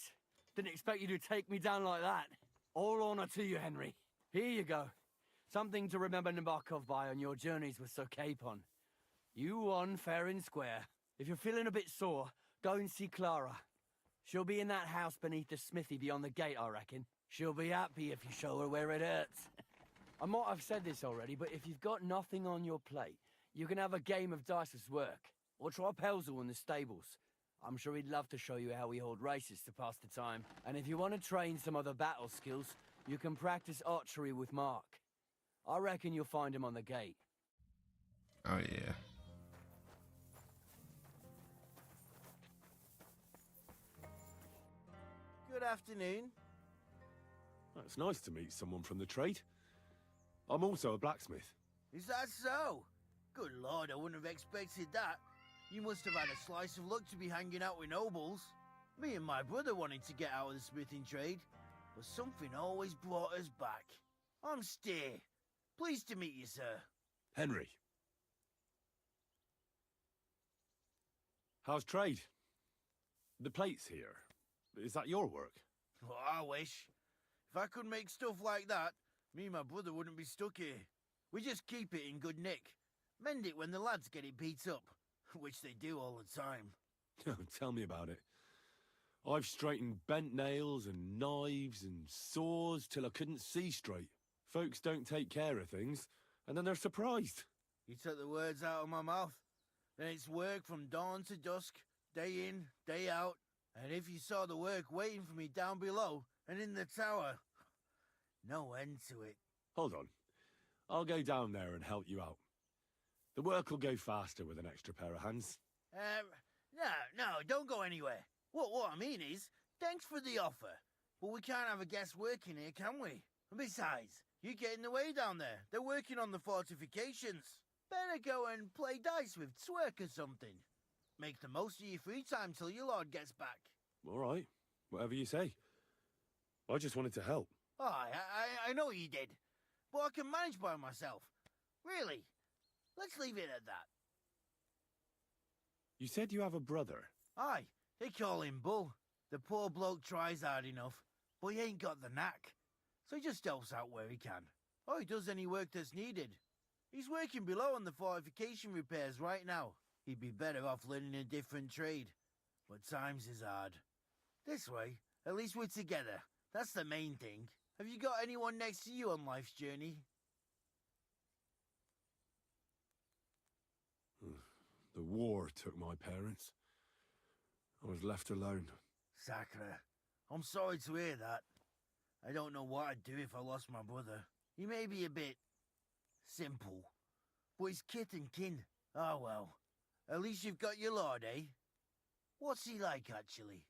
Didn't expect you to take me down like that. All honour to you, Henry. Here you go. Something to remember Nabokov by on your journeys with Sir Capon. You won fair and square. If you're feeling a bit sore, go and see Clara. She'll be in that house beneath the smithy beyond the gate, I reckon. She'll be happy if you show her where it hurts. I might have said this already, but if you've got nothing on your plate, you can have a game of dice's work. Or try Pelzel in the stables. I'm sure he'd love to show you how we hold races to pass the time. And if you want to train some other battle skills, you can practice archery with Mark. I reckon you'll find him on the gate. Oh, yeah. Good afternoon. It's nice to meet someone from the trade. I'm also a blacksmith. Is that so? Good lord, I wouldn't have expected that. You must have had a slice of luck to be hanging out with nobles. Me and my brother wanted to get out of the smithing trade, but something always brought us back. I'm Steer. Pleased to meet you, sir. Henry. How's trade? The plates here. Is that your work? Well, I wish. If I could make stuff like that, me and my brother wouldn't be stuck here. We just keep it in good nick. Mend it when the lads get it beat up, which they do all the time. Tell me about it. I've straightened bent nails and knives and saws till I couldn't see straight. Folks don't take care of things, and then they're surprised. You took the words out of my mouth. Then it's work from dawn to dusk, day in, day out. And if you saw the work waiting for me down below and in the tower, no end to it. Hold on. I'll go down there and help you out. The work will go faster with an extra pair of hands. No, don't go anywhere. What I mean is, thanks for the offer. But we can't have a guest working here, can we? And besides, you get in the way down there. They're working on the fortifications. Better go and play dice with Twerk or something. Make the most of your free time till your lord gets back. All right. Whatever you say. I just wanted to help. Oh, I know you did. But I can manage by myself. Really. Let's leave it at that. You said you have a brother. Aye, they call him Bull. The poor bloke tries hard enough, but he ain't got the knack. So he just helps out where he can. Or he does any work that's needed. He's working below on the fortification repairs right now. He'd be better off learning a different trade. But times is hard. This way, at least we're together. That's the main thing. Have you got anyone next to you on life's journey? The war took my parents. I was left alone. Sacre. I'm sorry to hear that. I don't know what I'd do if I lost my brother. He may be a bit simple, but he's kith and kin. Oh well. At least you've got your lord, eh? What's he like, actually?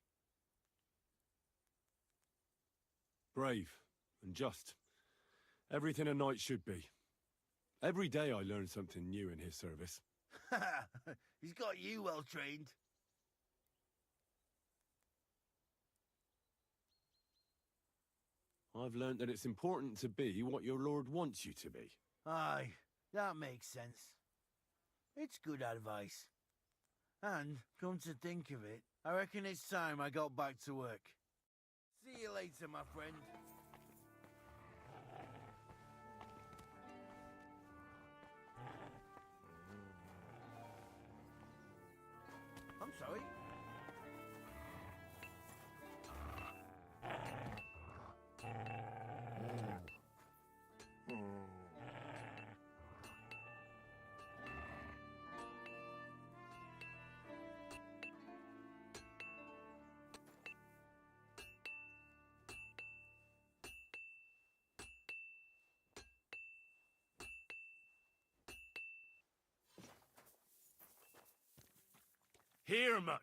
Brave and just. Everything a knight should be. Every day I learn something new in his service. He's got you well trained. I've learned that it's important to be what your lord wants you to be. Aye, that makes sense. It's good advice. And, come to think of it, I reckon it's time I got back to work. See you later, my friend. I'm sorry. Here, Mutt.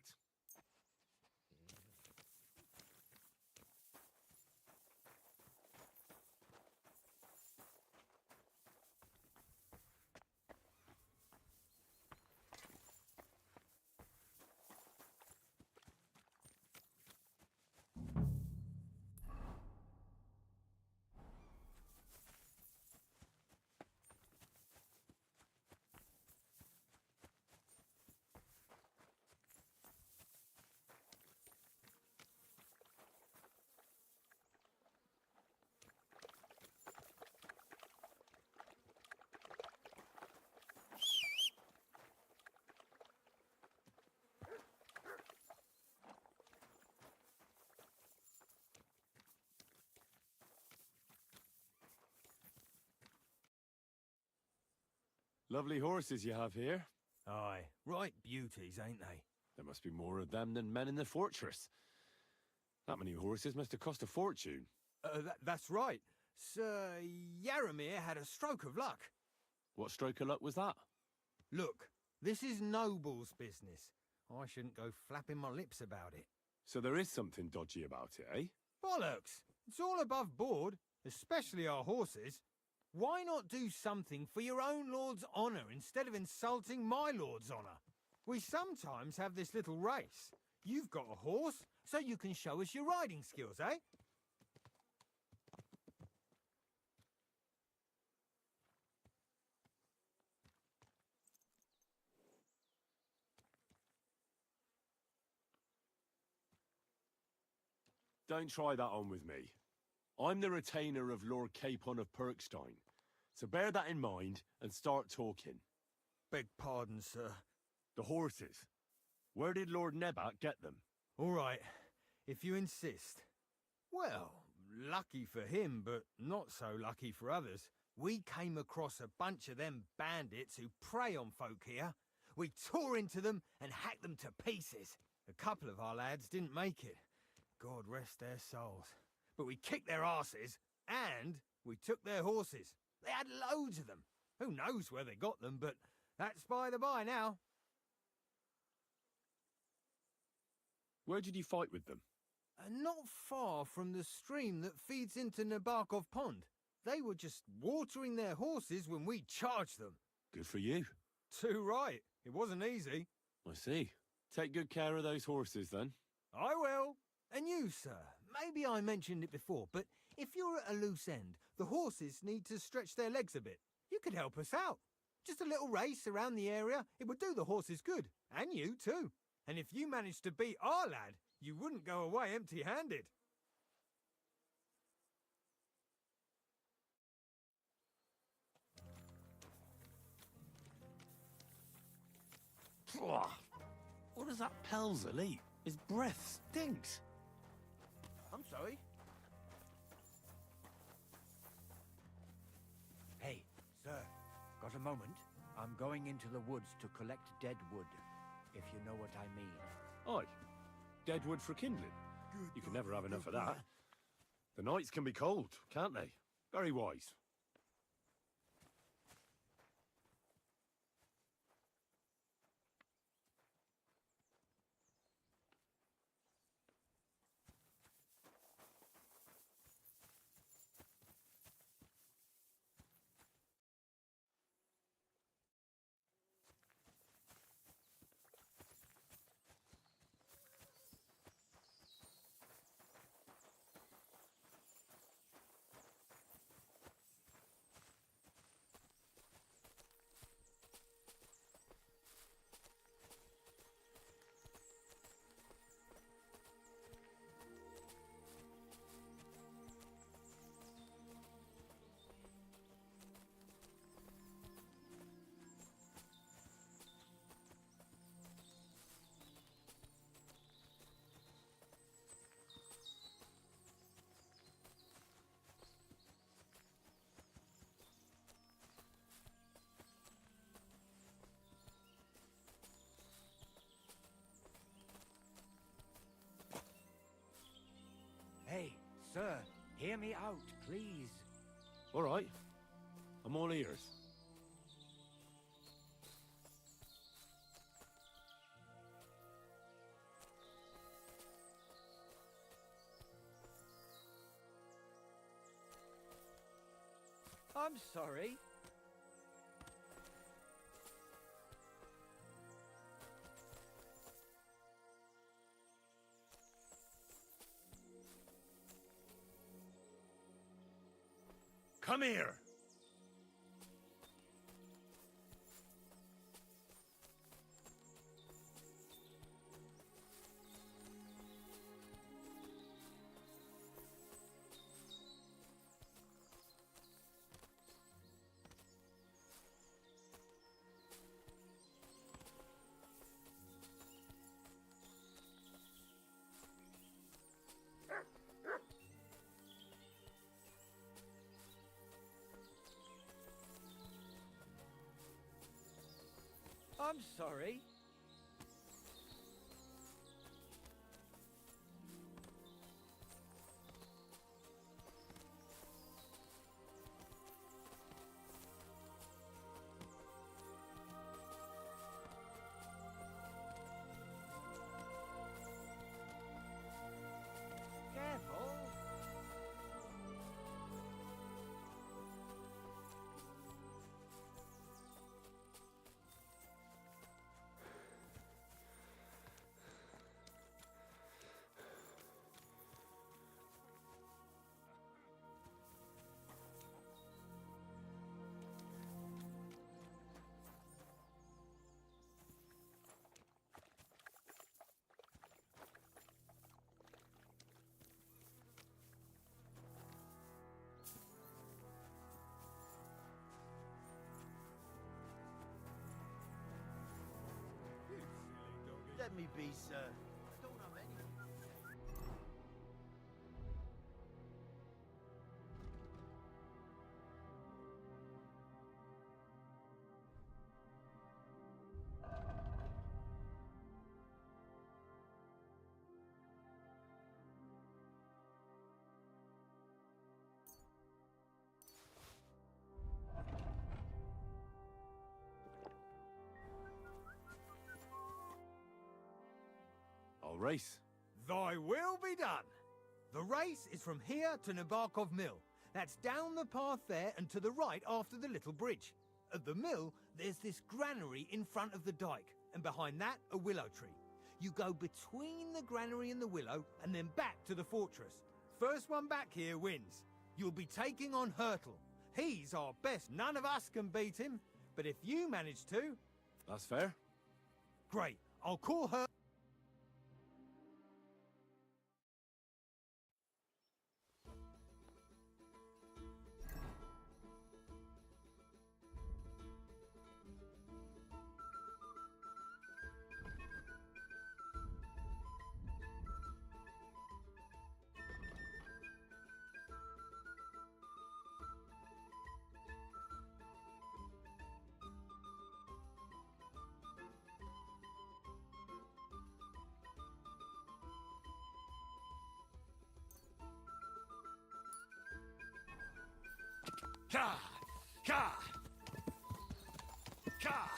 Lovely horses you have here. Aye, right beauties, ain't they? There must be more of them than men in the fortress. That many horses must have cost a fortune. That's right. Sir Yaramir had a stroke of luck. What stroke of luck was that? Look, this is noble's business. I shouldn't go flapping my lips about it. So there is something dodgy about it, eh? Bollocks! It's all above board, especially our horses. Why not do something for your own lord's honour instead of insulting my lord's honour? We sometimes have this little race. You've got a horse, so you can show us your riding skills, eh? Don't try that on with me. I'm the retainer of Lord Capon of Perkstein, so bear that in mind and start talking. Beg pardon, sir. The horses. Where did Lord Nebat get them? All right, if you insist. Well, lucky for him, but not so lucky for others. We came across a bunch of them bandits who prey on folk here. We tore into them and hacked them to pieces. A couple of our lads didn't make it. God rest their souls. But we kicked their asses, and we took their horses. They had loads of them. Who knows where they got them, but that's by the by now. Where did you fight with them? Not far from the stream that feeds into Nabokov Pond. They were just watering their horses when we charged them. Good for you. Too right. It wasn't easy. I see. Take good care of those horses, then. I will. And you, sir. Maybe I mentioned it before, but if you're at a loose end, the horses need to stretch their legs a bit. You could help us out. Just a little race around the area. It would do the horses good. And you, too. And if you managed to beat our lad, you wouldn't go away empty-handed. What does that Pelzer eat? His breath stinks. I'm sorry. Hey, sir, got a moment? I'm going into the woods to collect dead wood, if you know what I mean. Aye. Dead wood for kindling. You can never have enough of that. The nights can be cold, can't they? Very wise. Hey, sir, hear me out, please. All right. I'm all ears. I'm sorry. Come here! I'm sorry. Careful. Let me be, sir. I don't have any. I'll race. Thy will be done. The race is from here to Nabokov Mill. That's down the path there and to the right after the little bridge. At the mill, there's this granary in front of the dike, and behind that, a willow tree. You go between the granary and the willow, and then back to the fortress. First one back here wins. You'll be taking on Hurtle. He's our best. None of us can beat him, but if you manage to... That's fair. Great. I'll call her... Ka! Ka! Ka!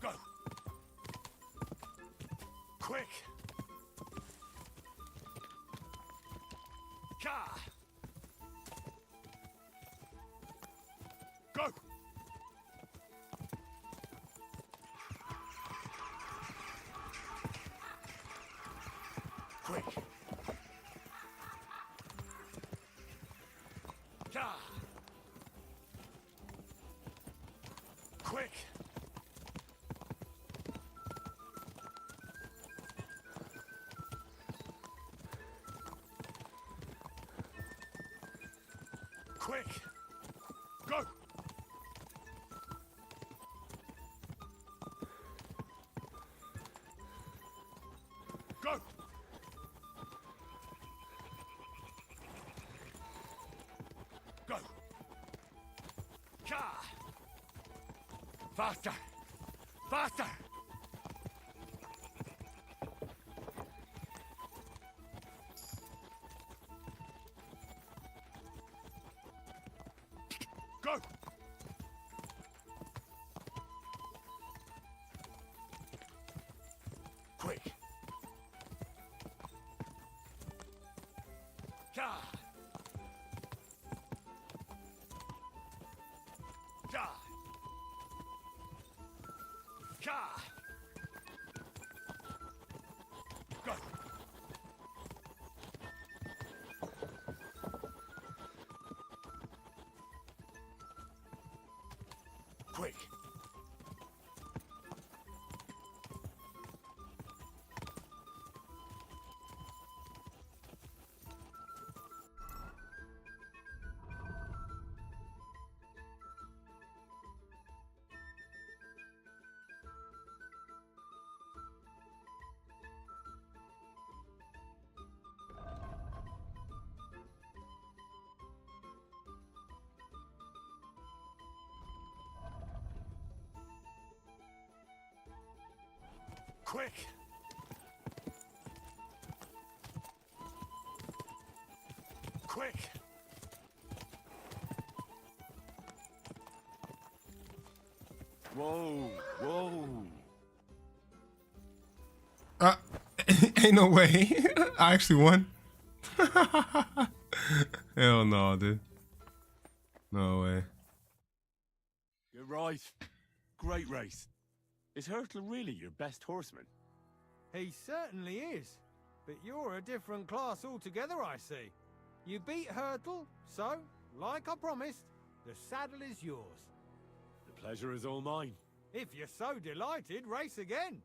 Go! Quick! Ka! Go! Quick! Ka! Quick! Quick! Go! Go! Go! Ka! Faster! Faster! Go! Quick! Ka! Ka! Ka! Quick! Quick! Whoa, whoa. Ain't no way. I actually won. Hell no, dude. No way. You're right. Great race. Is Hurtle really your best horseman? He certainly is. But you're a different class altogether, I see. You beat Hurtle, so, like I promised, the saddle is yours. The pleasure is all mine. If you're so delighted, race again.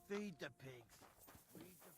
Feed the pigs. Feed the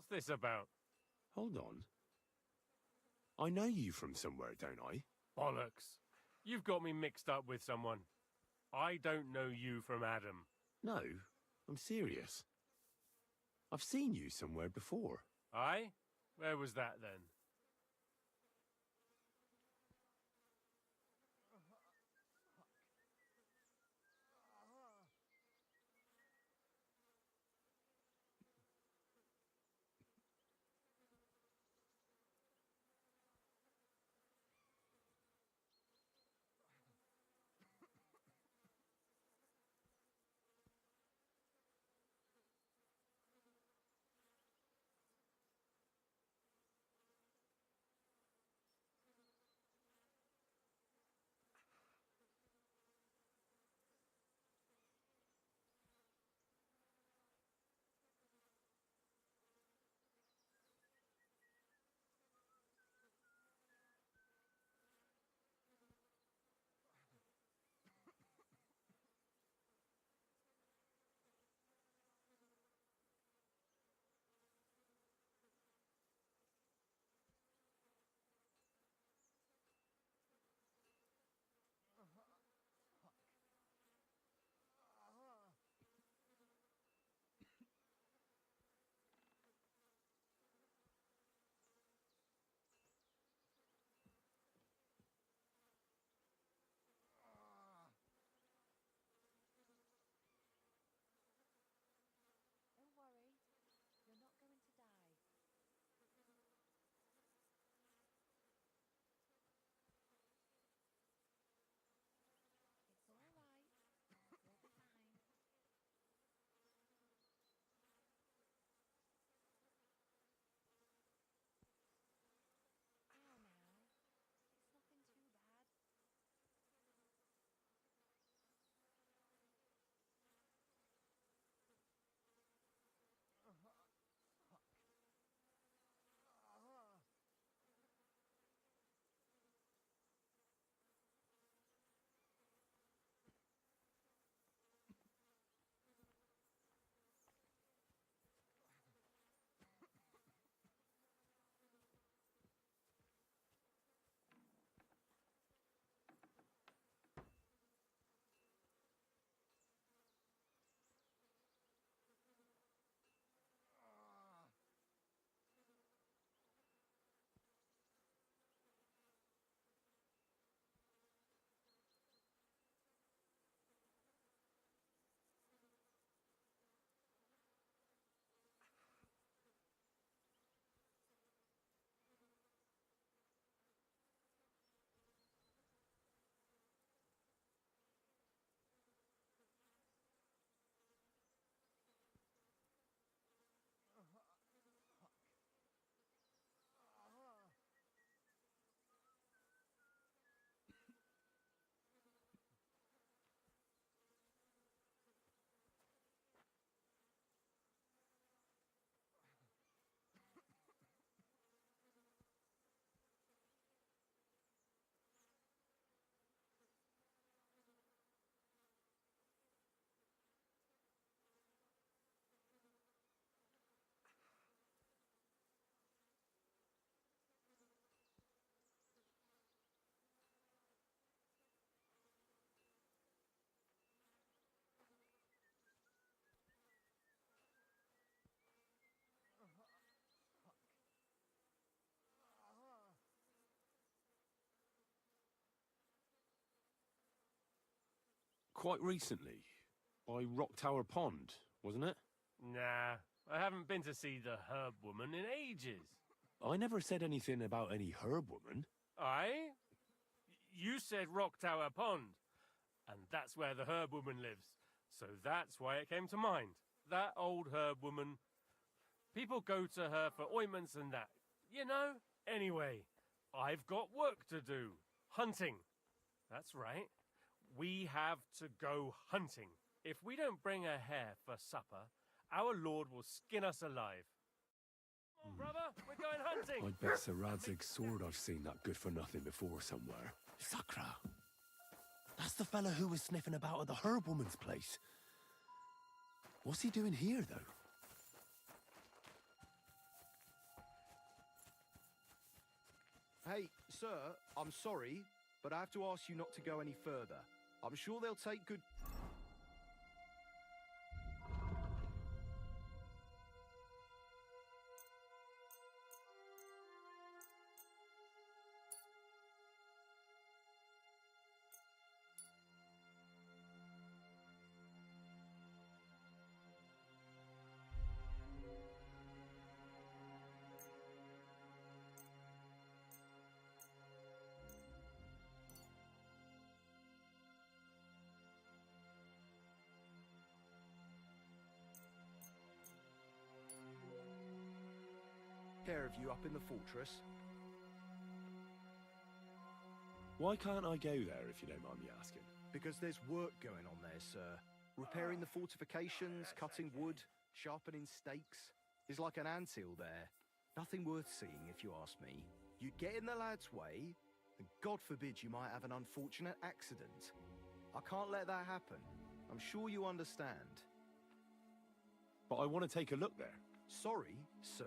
What's this about? Hold on. I know you from somewhere, don't I? Bollocks. You've got me mixed up with someone. I don't know you from Adam. No, I'm serious. I've seen you somewhere before. Aye? Where was that then? quite recently. By Rock Tower Pond, wasn't it? Nah, I haven't been to see the herb woman in ages. I never said anything about any herb woman. Aye? You said Rock Tower Pond, and that's where the herb woman lives. So that's why it came to mind. That old herb woman. People go to her for ointments and that. You know? Anyway, I've got work to do. Hunting. That's right. We have to go hunting. If we don't bring a hare for supper, our Lord will skin us alive. Come on, brother, we're going hunting. I bet Sir Radzig's sword I've seen that good for nothing before somewhere. Sakra. That's the fella who was sniffing about at the herb woman's place. What's he doing here, though? Hey, sir, I'm sorry, but I have to ask you not to go any further. I'm sure they'll take good... care of you up in the fortress. Why can't I go there, if you don't mind me asking? Because there's work going on there, sir. Repairing the fortifications, cutting wood, sharpening stakes. There's like an anthill there. Nothing worth seeing, if you ask me. You get in the lad's way, and God forbid you might have an unfortunate accident. I can't let that happen. I'm sure you understand. But I want to take a look there. Sorry, sir.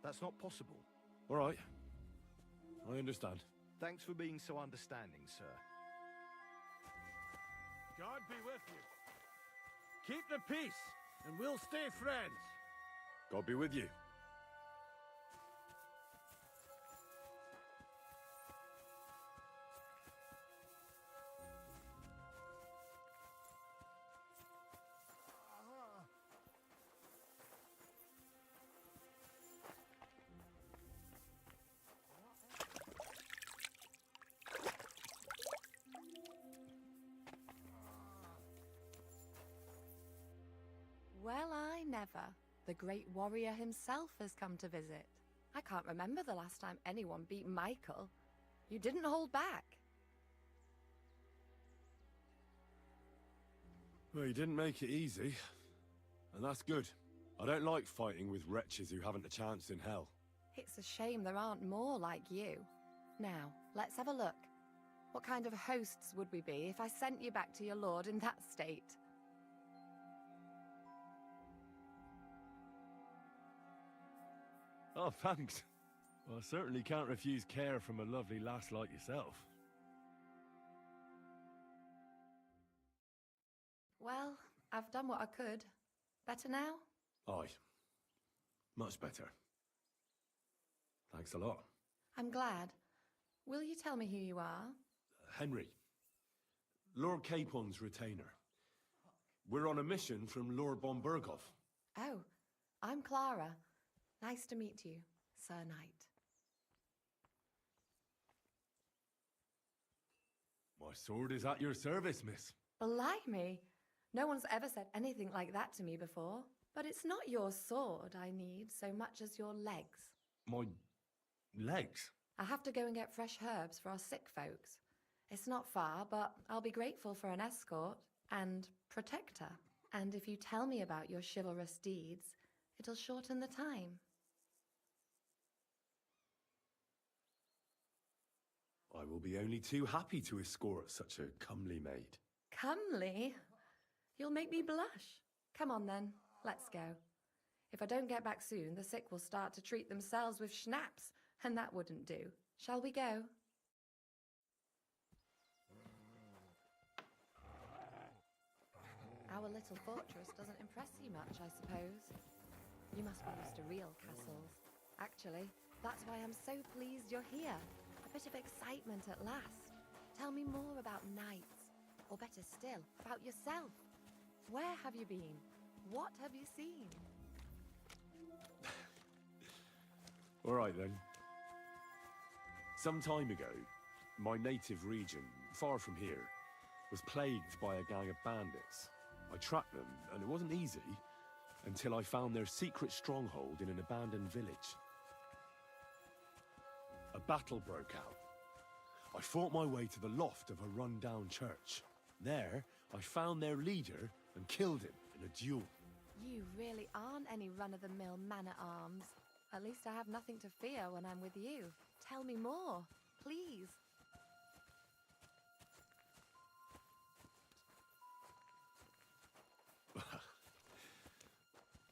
That's not possible. All right. I understand. Thanks for being so understanding, sir. God be with you. Keep the peace, and we'll stay friends. God be with you. Well, I never. The great warrior himself has come to visit. I can't remember the last time anyone beat Michael. You didn't hold back. Well, you didn't make it easy. And that's good. I don't like fighting with wretches who haven't a chance in hell. It's a shame there aren't more like you. Now, let's have a look. What kind of hosts would we be if I sent you back to your lord in that state? Oh, thanks. Well, I certainly can't refuse care from a lovely lass like yourself. Well, I've done what I could. Better now? Aye. Much better. Thanks a lot. I'm glad. Will you tell me who you are? Henry. Lord Capon's retainer. We're on a mission from Lord von Berghoff. Oh, I'm Clara. Nice to meet you, Sir Knight. My sword is at your service, miss. Blimey! No one's ever said anything like that to me before. But it's not your sword I need so much as your legs. My legs? I have to go and get fresh herbs for our sick folks. It's not far, but I'll be grateful for an escort and protector. And if you tell me about your chivalrous deeds, it'll shorten the time. I will be only too happy to escort such a comely maid. Comely? You'll make me blush. Come on then, let's go. If I don't get back soon, the sick will start to treat themselves with schnapps, and that wouldn't do. Shall we go? Our little fortress doesn't impress you much, I suppose. You must be used to real castles. Actually, that's why I'm so pleased you're here. A bit of excitement at last. Tell me more about knights. Or better still, about yourself. Where have you been? What have you seen? All right then. Some time ago, my native region, far from here, was plagued by a gang of bandits. I tracked them, and it wasn't easy, until I found their secret stronghold in an abandoned village. A battle broke out. I fought my way to the loft of a run-down church. There, I found their leader and killed him in a duel. You really aren't any run-of-the-mill man-at-arms. At least I have nothing to fear when I'm with you. Tell me more, please.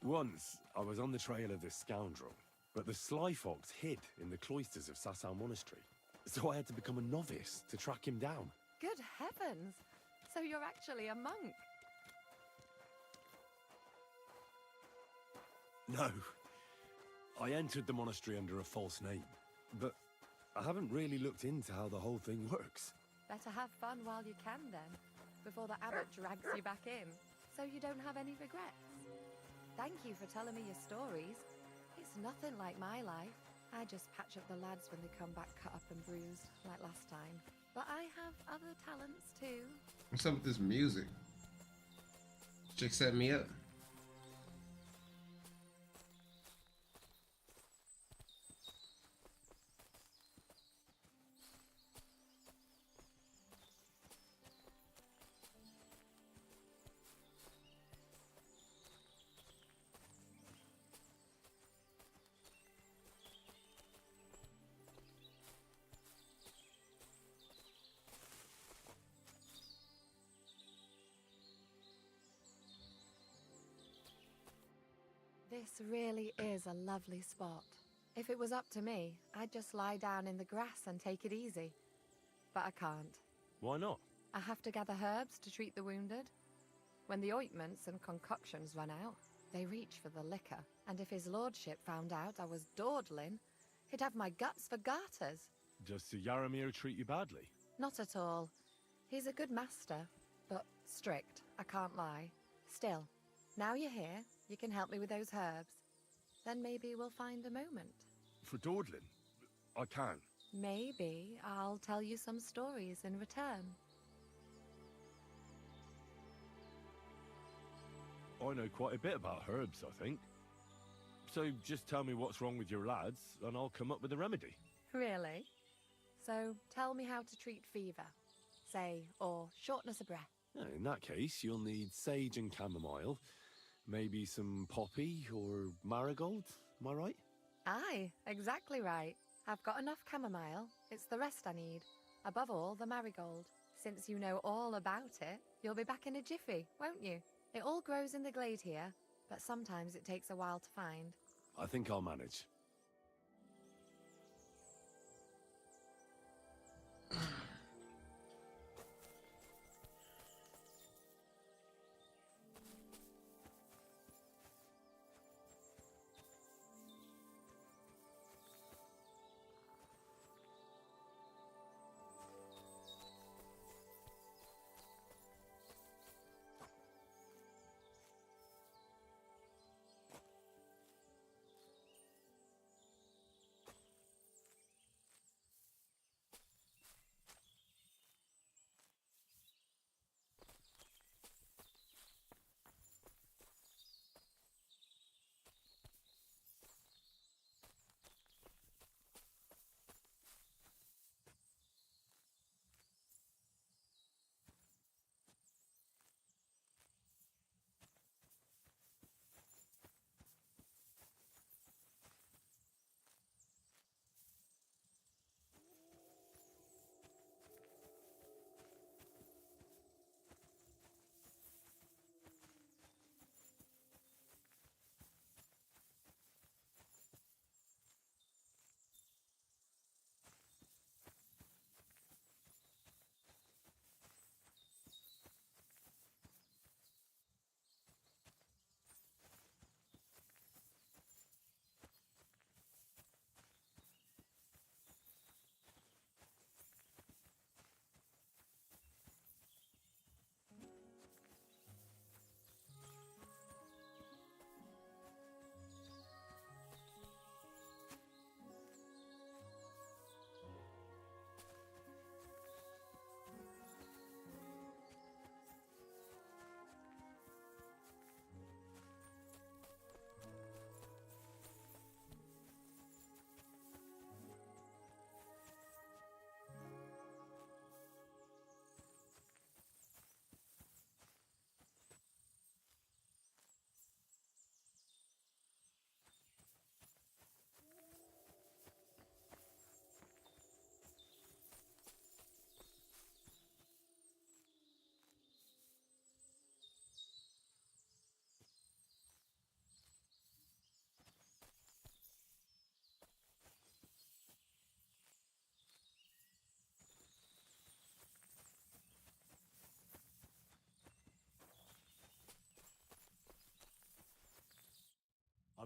Once, I was on the trail of this scoundrel, but the sly fox hid in the cloisters of Sasau Monastery. So I had to become a novice to track him down. Good heavens! So you're actually a monk? No. I entered the monastery under a false name, but I haven't really looked into how the whole thing works. Better have fun while you can then, before the abbot drags you back in, so you don't have any regrets. Thank you for telling me your stories. It's nothing like my life. I just patch up the lads when they come back cut up and bruised, like last time. But I have other talents too. What's up with this music? Chick set me up. This really is a lovely spot. If it was up to me, I'd just lie down in the grass and take it easy. But I can't. Why not? I have to gather herbs to treat the wounded. When the ointments and concoctions run out, they reach for the liquor. And if his lordship found out I was dawdling, he'd have my guts for garters. Does Sir Yaramir treat you badly? Not at all. He's a good master, but strict, I can't lie. Still, now you're here, you can help me with those herbs. Then maybe we'll find a moment. For dawdling? I can. Maybe I'll tell you some stories in return. I know quite a bit about herbs, I think. So just tell me what's wrong with your lads, and I'll come up with a remedy. Really? So tell me how to treat fever, say, or shortness of breath. In that case, you'll need sage and chamomile, maybe some poppy or marigold, am I right? Aye, exactly right. I've got enough chamomile. It's the rest I need. Above all, the marigold. Since you know all about it, you'll be back in a jiffy, won't you? It all grows in the glade here, but sometimes it takes a while to find. I think I'll manage.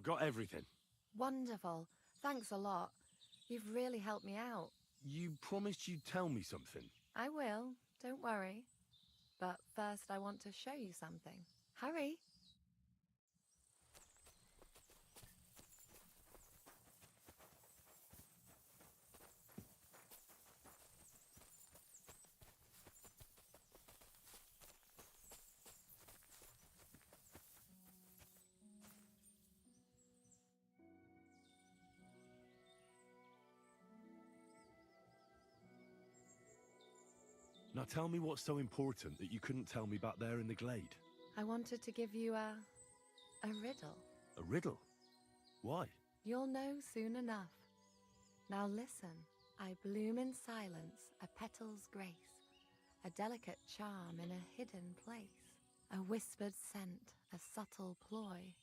got everything. Wonderful. Thanks a lot. You've really helped me out. You promised you'd tell me something. I will. Don't worry. But first I want to show you something. Hurry. Now tell me what's so important that you couldn't tell me back there in the glade. I wanted to give you a riddle. A riddle? Why? You'll know soon enough. Now listen. I bloom in silence, a petal's grace, a delicate charm in a hidden place, a whispered scent, a subtle ploy.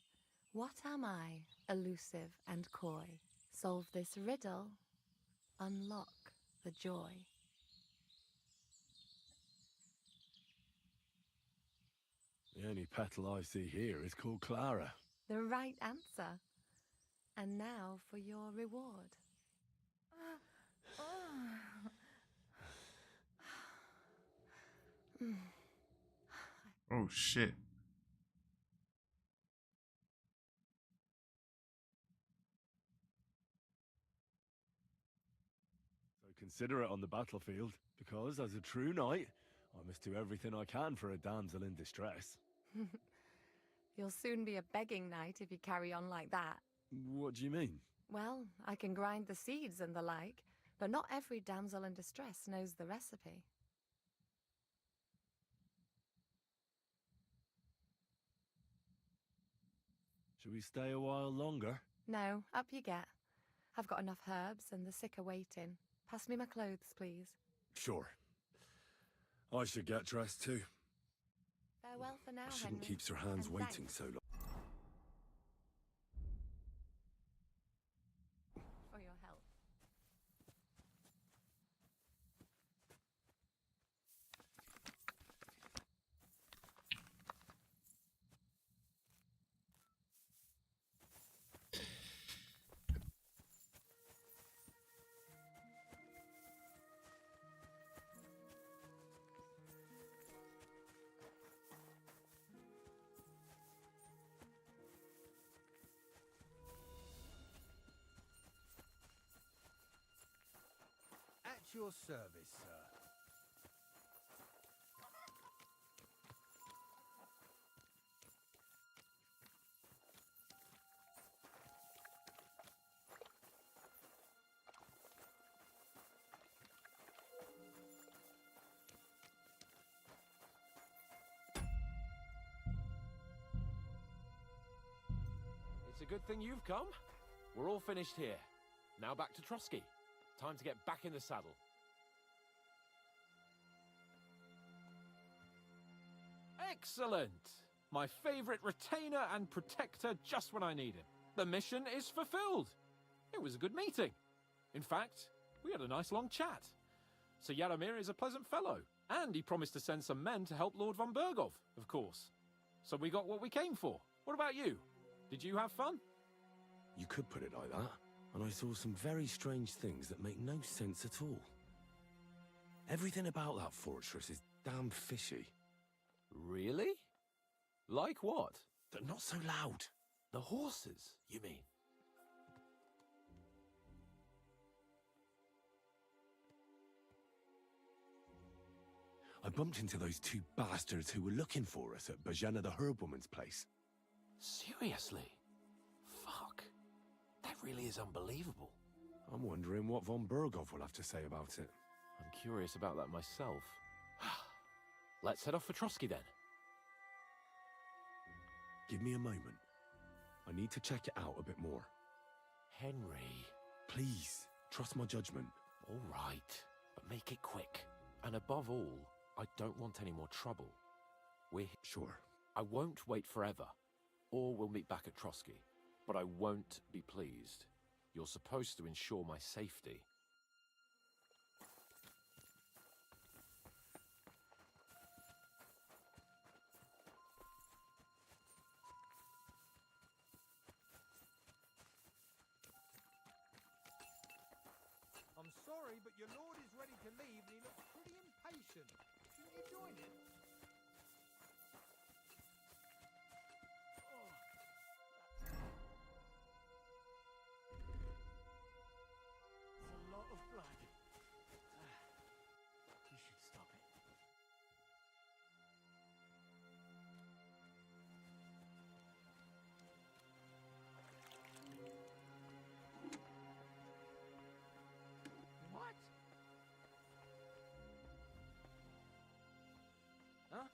What am I, elusive and coy? Solve this riddle, unlock the joy. The only petal I see here is called Clara. The right answer. And now for your reward. Oh shit. So consider it on the battlefield, because as a true knight, I must do everything I can for a damsel in distress. You'll soon be a begging knight if you carry on like that. What do you mean? Well, I can grind the seeds and the like, but not every damsel in distress knows the recipe. Shall we stay a while longer? No, up you get. I've got enough herbs and the sick are waiting. Pass me my clothes, please. Sure. I should get dressed too. Farewell for now, I shouldn't Henry. keep Sir Hans And waiting thanks so long. for your help. At your service, sir. It's a good thing you've come. We're all finished here. Now back to Trotsky. Time to get back in the saddle. Excellent! My favorite retainer and protector just when I need him. The mission is fulfilled. It was a good meeting. In fact, we had a nice long chat. Sir Yaromir is a pleasant fellow, and he promised to send some men to help Lord von Bergov, of course. So we got what we came for. What about you? Did you have fun? You could put it like that. And I saw some very strange things that make no sense at all. Everything about that fortress is damn fishy. Really? Like what? They're not so loud. The horses, you mean? I bumped into those two bastards who were looking for us at Bojana the Herbwoman's place. Seriously? Fuck. That really is unbelievable. I'm wondering what von Bergov will have to say about it. I'm curious about that myself. Let's head off for Trotsky then. Give me a moment. I need to check it out a bit more. Henry. Please, trust my judgment. All right, but make it quick. And above all, I don't want any more trouble. We're... Sure. I won't wait forever, or we'll meet back at Trotsky. But I won't be pleased. You're supposed to ensure my safety. sorry, but your lord is ready to leave and he looks pretty impatient. Shouldn't you join him? It's a lot of blood. You should stop it. What? Huh?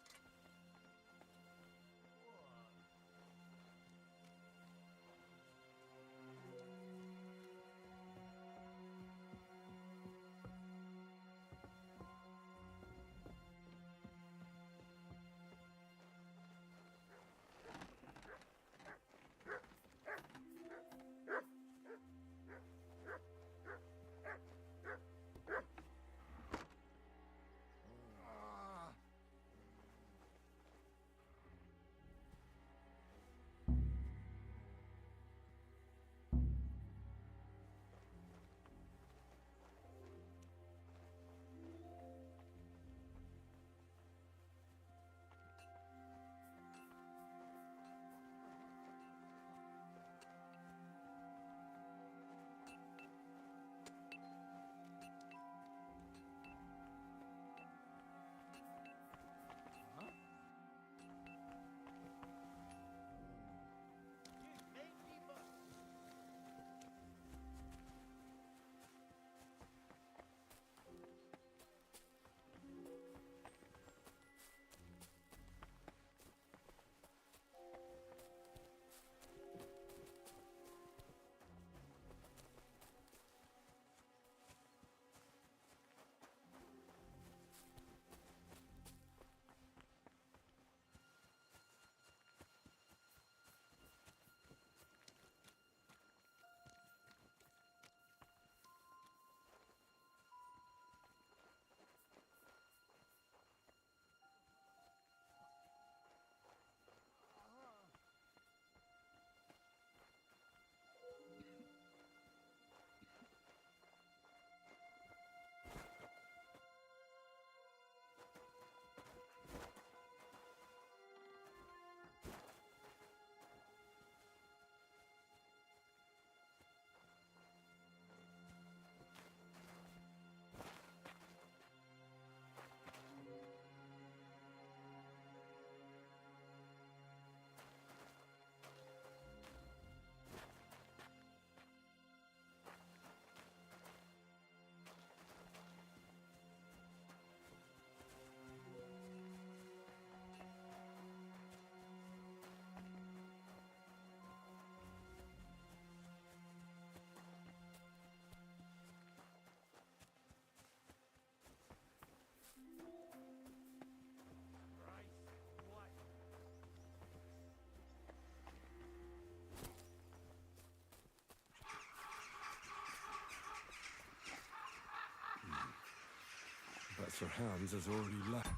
But Sir Hans has already left.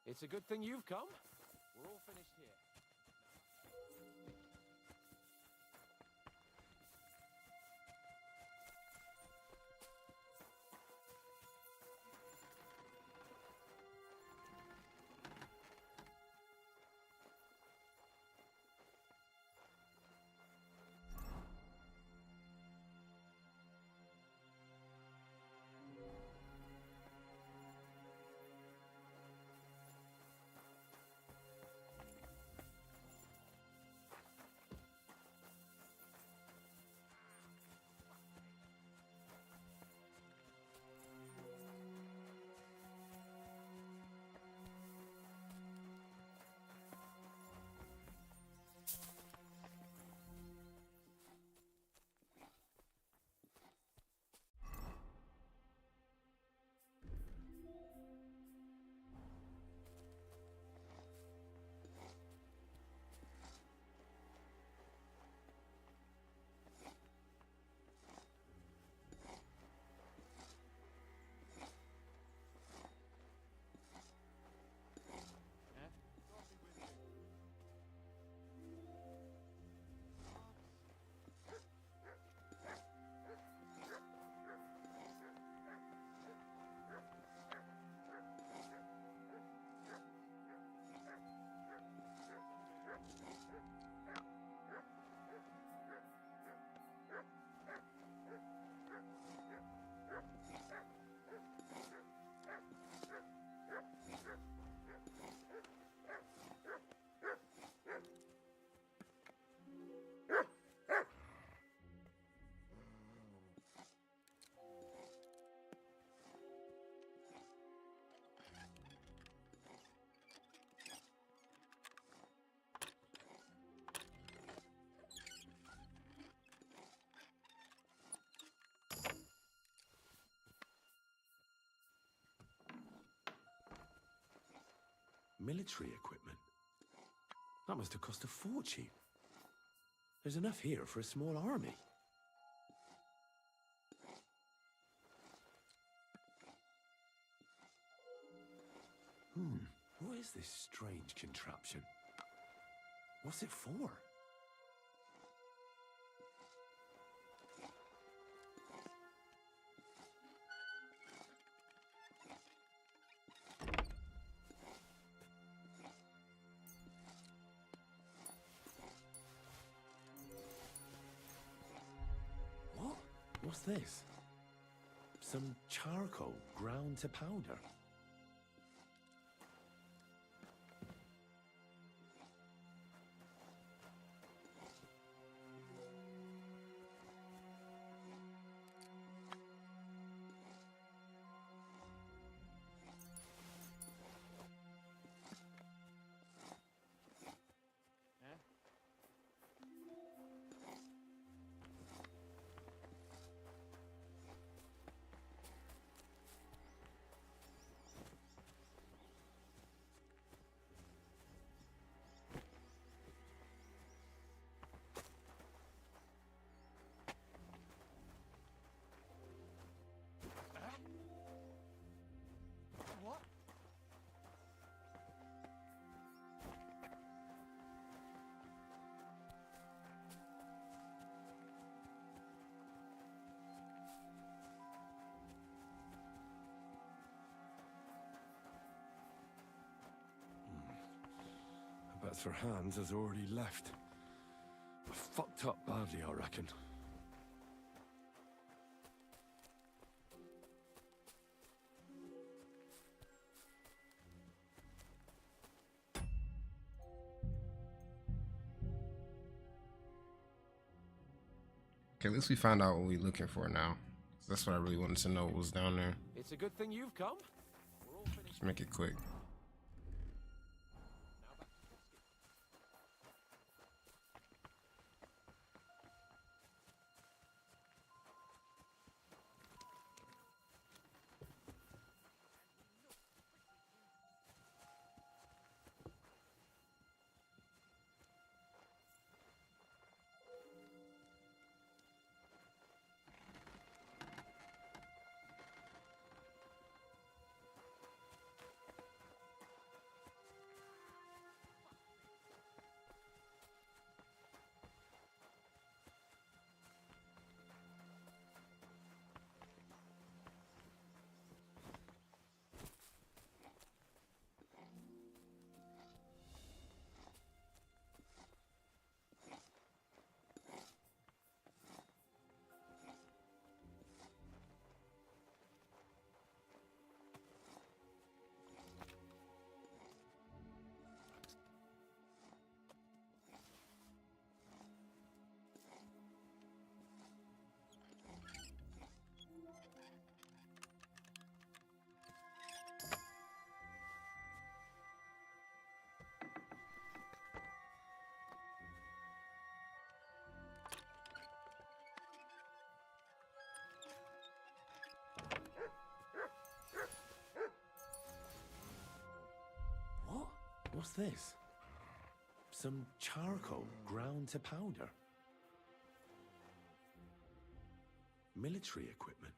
It's a good thing you've come. We're all finished here. Military equipment. That must have cost a fortune. There's enough here for a small army. What is this strange contraption? What's it for? What? What's this? Some charcoal ground to powder. What? I bet Sir Hans has already left. I fucked up badly, I reckon. Okay, at least we found out what we're looking for now. That's what I really wanted to know, what was down there. It's a good thing you've come. Just make it quick. What's this? Some charcoal ground to powder. Military equipment.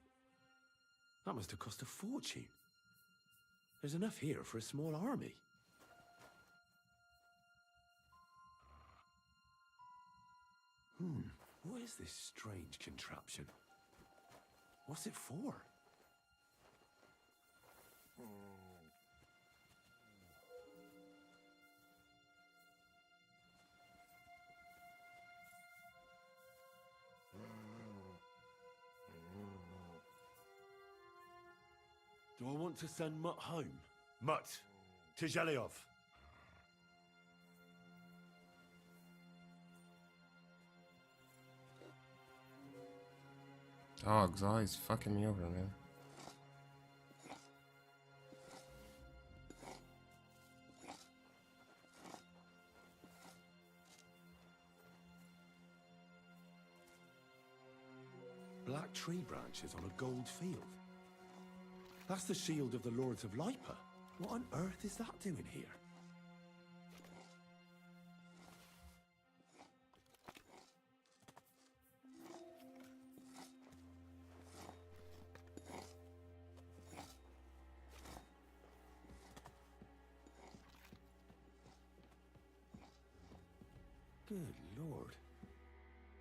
That must have cost a fortune. There's enough here for a small army. What is this strange contraption? What's it for? Do I want to send Mutt home? Mutt, Tizheliov. Dog's always fucking me over, man. Black tree branches on a gold field. That's the shield of the Lords of Lipa. What on earth is that doing here? Good lord.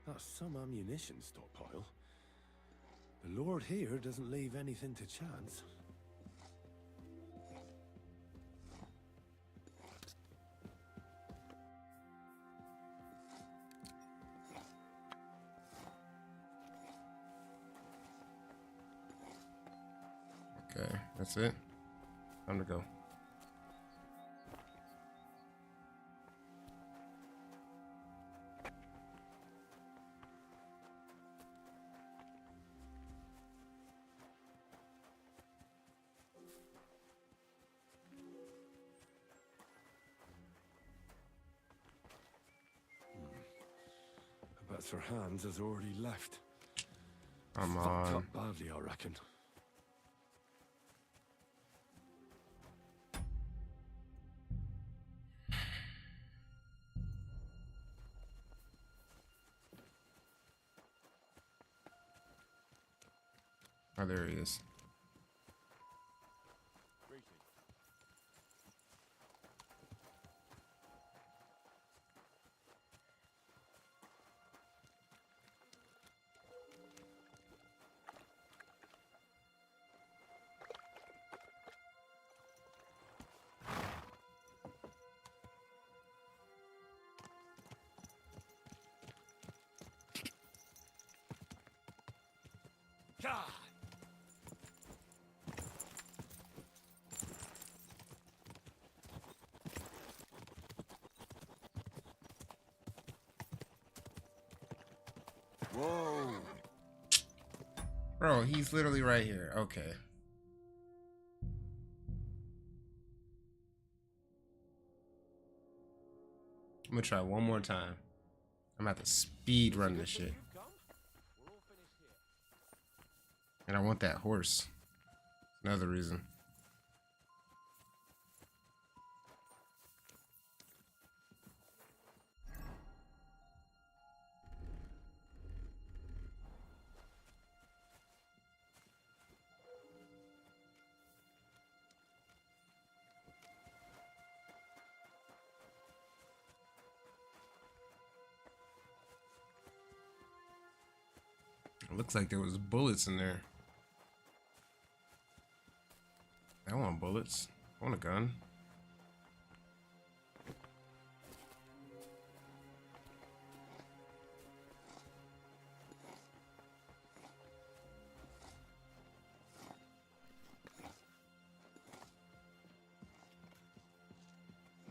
That's some ammunition stockpile. The lord here doesn't leave anything to chance. Okay, that's it. Time to go. I bet Sir Hans has already left. Come Fucked on. up badly, I reckon. Oh, there he is. God! Whoa. Bro, he's literally right here. Okay. I'm gonna try one more time. I'm gonna have to speed run this shit. And I want that horse. Another reason. It looks like there was bullets in there. I want bullets. I want a gun.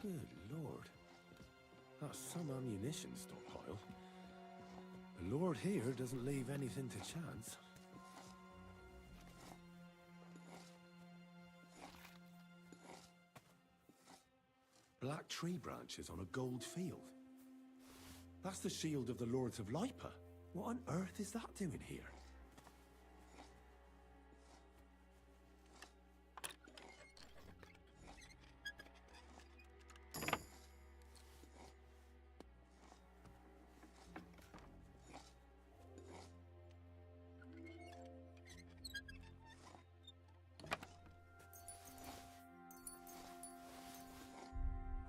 Good lord. That's some ammunition stockpile. The lord here doesn't leave anything to chance. Black tree branches on a gold field. That's the shield of the Lords of Lipa. What on earth is that doing here?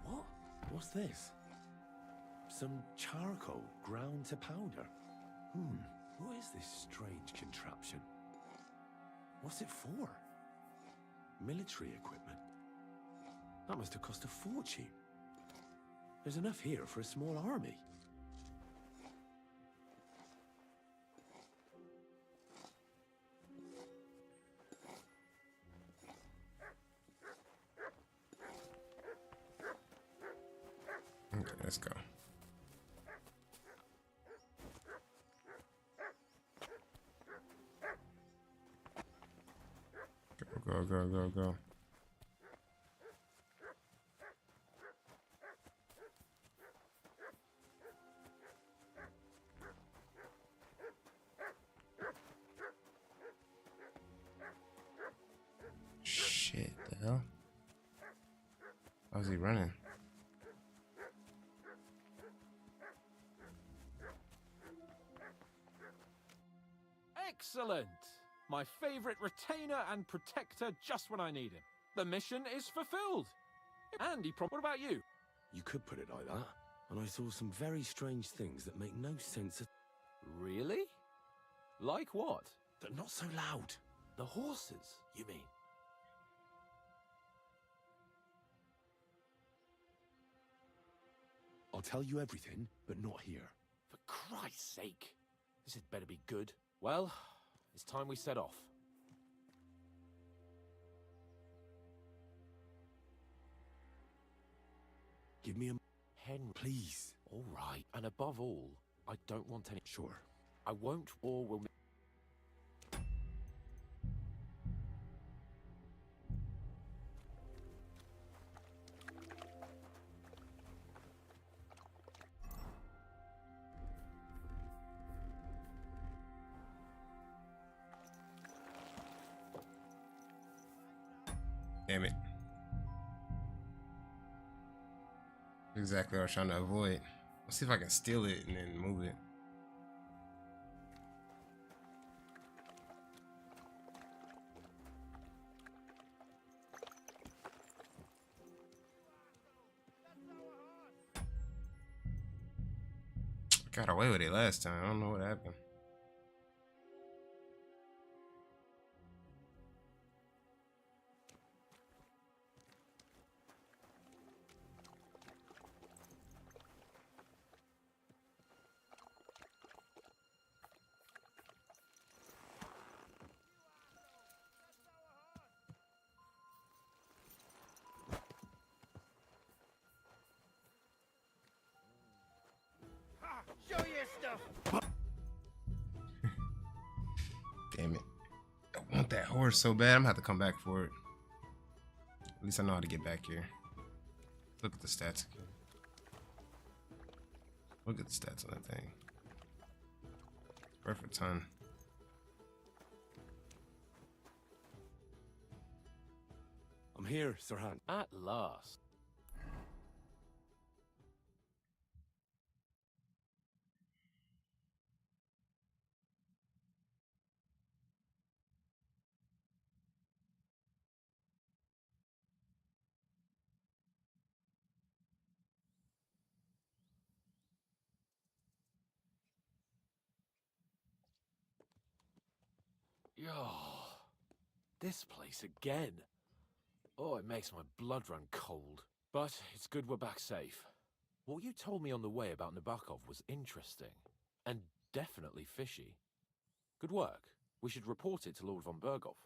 What? What's this? Some charcoal ground to powder. What is this strange contraption? What's it for? Military equipment. That must have cost a fortune. There's enough here for a small army. Okay, let's go. Go, go, go, go. Shit, the hell? How's he running? Excellent! My favorite retainer and protector just when I need him. The mission is fulfilled. And he What about you? You could put it like that. and I saw some very strange things that make no sense at... Really? Like what? But not so loud. The horses, you mean? I'll tell you everything, but not here. For Christ's sake. This had better be good. Well, it's time we set off. Give me a... Henry. Please. All right, and above all, I don't want any... Sure. I won't or will... Damn it. Exactly what I was trying to avoid. Let's see if I can steal it and then move it. I got away with it last time. I don't know what happened. Show your stuff. Damn it. I want that horse so bad. I'm gonna have to come back for it. At least I know how to get back here. Look at the stats again. Look at the stats on that thing. Perfect ton. I'm here, Sir Hans. At last. Oh, this place again. Oh, it makes my blood run cold. But it's good we're back safe. What you told me on the way about Nabokov was interesting. And definitely fishy. Good work. We should report it to Lord von Berghoff.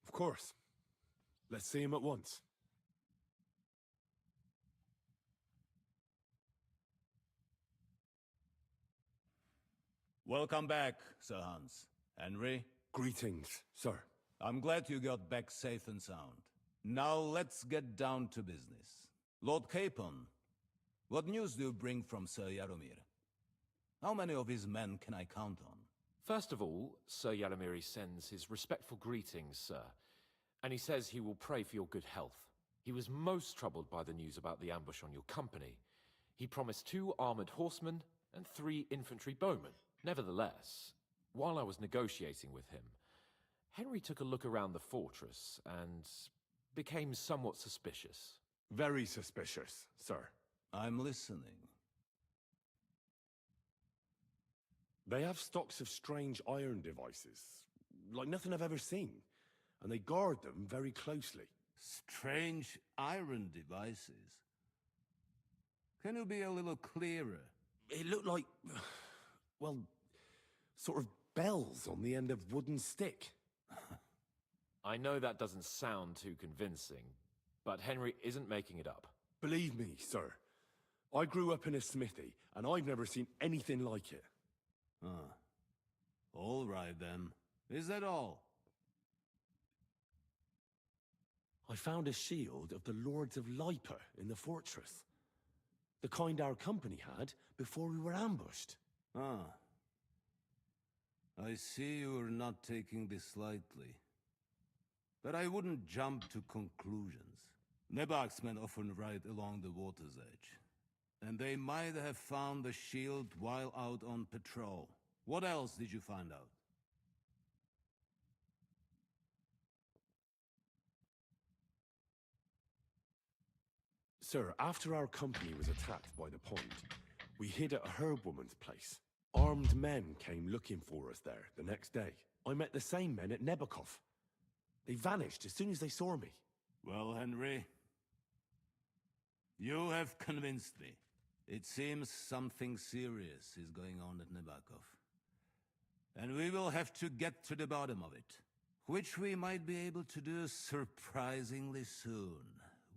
Of course. Let's see him at once. Welcome back, Sir Hans. Henry? Greetings, sir. I'm glad you got back safe and sound. Now let's get down to business. Lord Capon, what news do you bring from Sir Jaromir? How many of his men can I count on? First of all, Sir Jaromir sends his respectful greetings, sir. And he says he will pray for your good health. He was most troubled by the news about the ambush on your company. He promised 2 armored horsemen and 3 infantry bowmen. Nevertheless, while I was negotiating with him, Henry took a look around the fortress and became somewhat suspicious. Very suspicious, sir. I'm listening. They have stocks of strange iron devices, like nothing I've ever seen, and they guard them very closely. Strange iron devices? Can you be a little clearer? It looked like, well, sort of bells on the end of wooden stick. I know that doesn't sound too convincing, but Henry isn't making it up. Believe me, sir. I grew up in a smithy, and I've never seen anything like it. Ah. All right, then. Is that all? I found a shield of the Lords of Lipa in the fortress. The kind our company had before we were ambushed. Ah. I see you're not taking this lightly. But I wouldn't jump to conclusions. Nebak's men often ride along the water's edge. And they might have found the shield while out on patrol. What else did you find out? Sir, after our company was attacked by the pond, we hid at a herb-woman's place. Armed men came looking for us there the next day. I met the same men at Nebakov. They vanished as soon as they saw me. Well, Henry, you have convinced me. It seems something serious is going on at Nebakov. And we will have to get to the bottom of it, which we might be able to do surprisingly soon,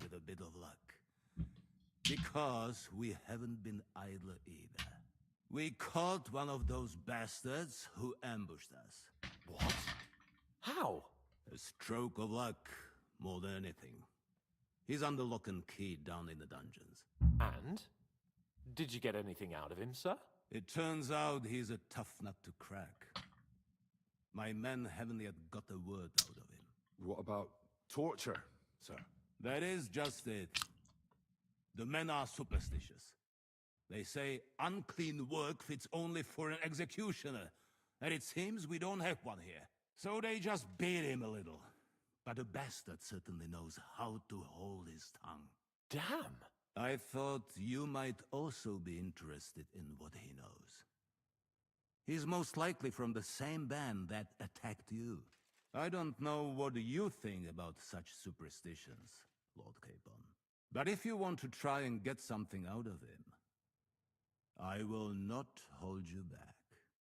with a bit of luck. Because we haven't been idle either. We caught one of those bastards who ambushed us. What? How? A stroke of luck, more than anything. He's under lock and key down in the dungeons. And? Did you get anything out of him, sir? It turns out he's a tough nut to crack. My men haven't yet got a word out of him. What about torture, sir? That is just it. The men are superstitious. They say unclean work fits only for an executioner, and it seems we don't have one here. So they just beat him a little. But the bastard certainly knows how to hold his tongue. Damn! I thought you might also be interested in what he knows. He's most likely from the same band that attacked you. I don't know what you think about such superstitions, Lord Capon. But if you want to try and get something out of him, I will not hold you back.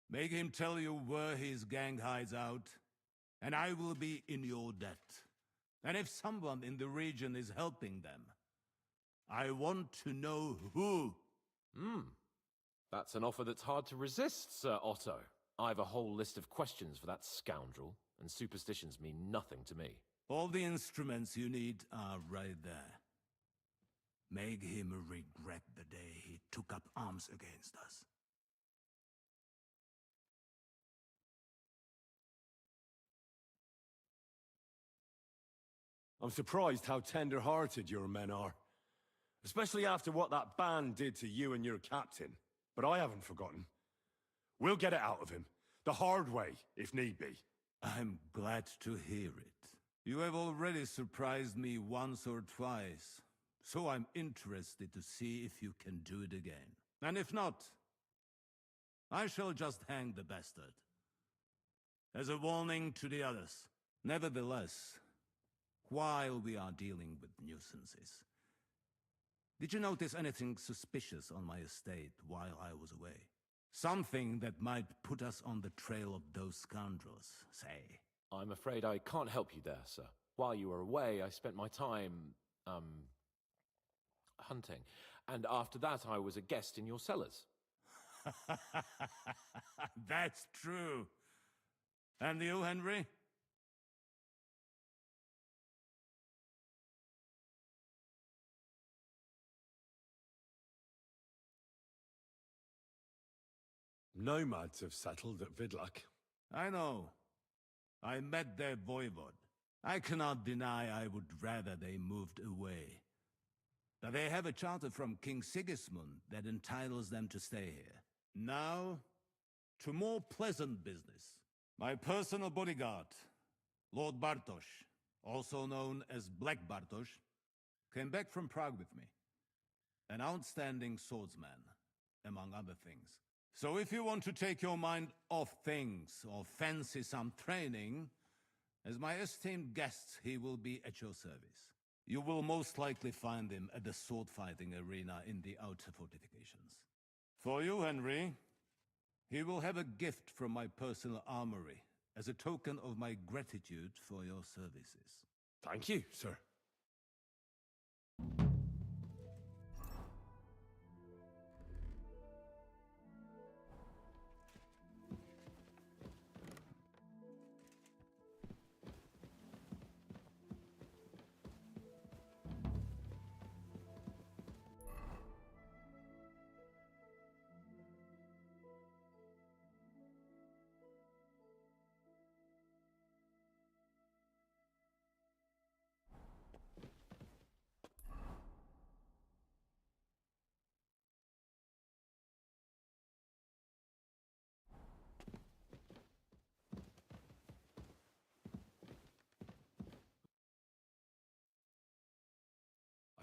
Make him tell you where his gang hides out, and I will be in your debt. And if someone in the region is helping them, I want to know who. That's an offer that's hard to resist, Sir Otto. I've a whole list of questions for that scoundrel, and superstitions mean nothing to me. All the instruments you need are right there. Make him regret the day he took up arms against us. I'm surprised how tender-hearted your men are. Especially after what that band did to you and your captain. But I haven't forgotten. We'll get it out of him. The hard way, if need be. I'm glad to hear it. You have already surprised me once or twice, so I'm interested to see if you can do it again. And if not, I shall just hang the bastard. As a warning to the others. Nevertheless, while we are dealing with nuisances, did you notice anything suspicious on my estate while I was away? Something that might put us on the trail of those scoundrels, say. I'm afraid I can't help you there, sir. While you were away, I spent my time, hunting. And after that, I was a guest in your cellars. That's true. And you, Henry? Nomads have settled at Vidlak. I know. I met their voivod. I cannot deny I would rather they moved away. But they have a charter from King Sigismund that entitles them to stay here. Now, to more pleasant business. My personal bodyguard, Lord Bartosz, also known as Black Bartosz, came back from Prague with me. An outstanding swordsman, among other things. So if you want to take your mind off things or fancy some training, as my esteemed guest, he will be at your service. You will most likely find him at the sword-fighting arena in the outer fortifications. For you, Henry, he will have a gift from my personal armory as a token of my gratitude for your services. Thank you, sir.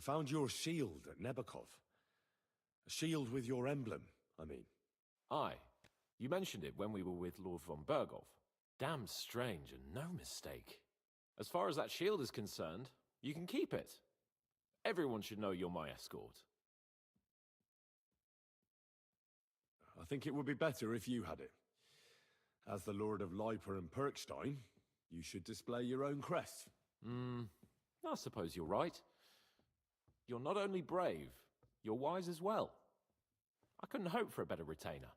I found your shield at Nebakov. A shield with your emblem, I mean. Aye. You mentioned it when we were with Lord von Bergov. Damn strange and no mistake. As far as that shield is concerned, you can keep it. Everyone should know you're my escort. I think it would be better if you had it. As the Lord of Leiper and Perkstein, you should display your own crest. I suppose you're right. You're not only brave, you're wise as well. I couldn't hope for a better retainer.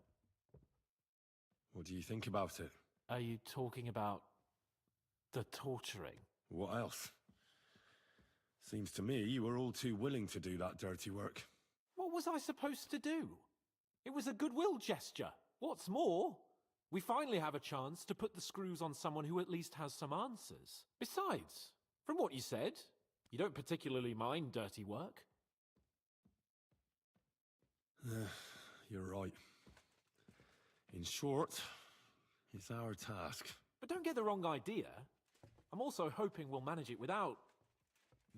What do you think about it? Are you talking about the torturing? What else? Seems to me you were all too willing to do that dirty work. What was I supposed to do? It was a goodwill gesture. What's more, we finally have a chance to put the screws on someone who at least has some answers. Besides, from what you said, you don't particularly mind dirty work. You're right. In short, it's our task. But don't get the wrong idea. I'm also hoping we'll manage it without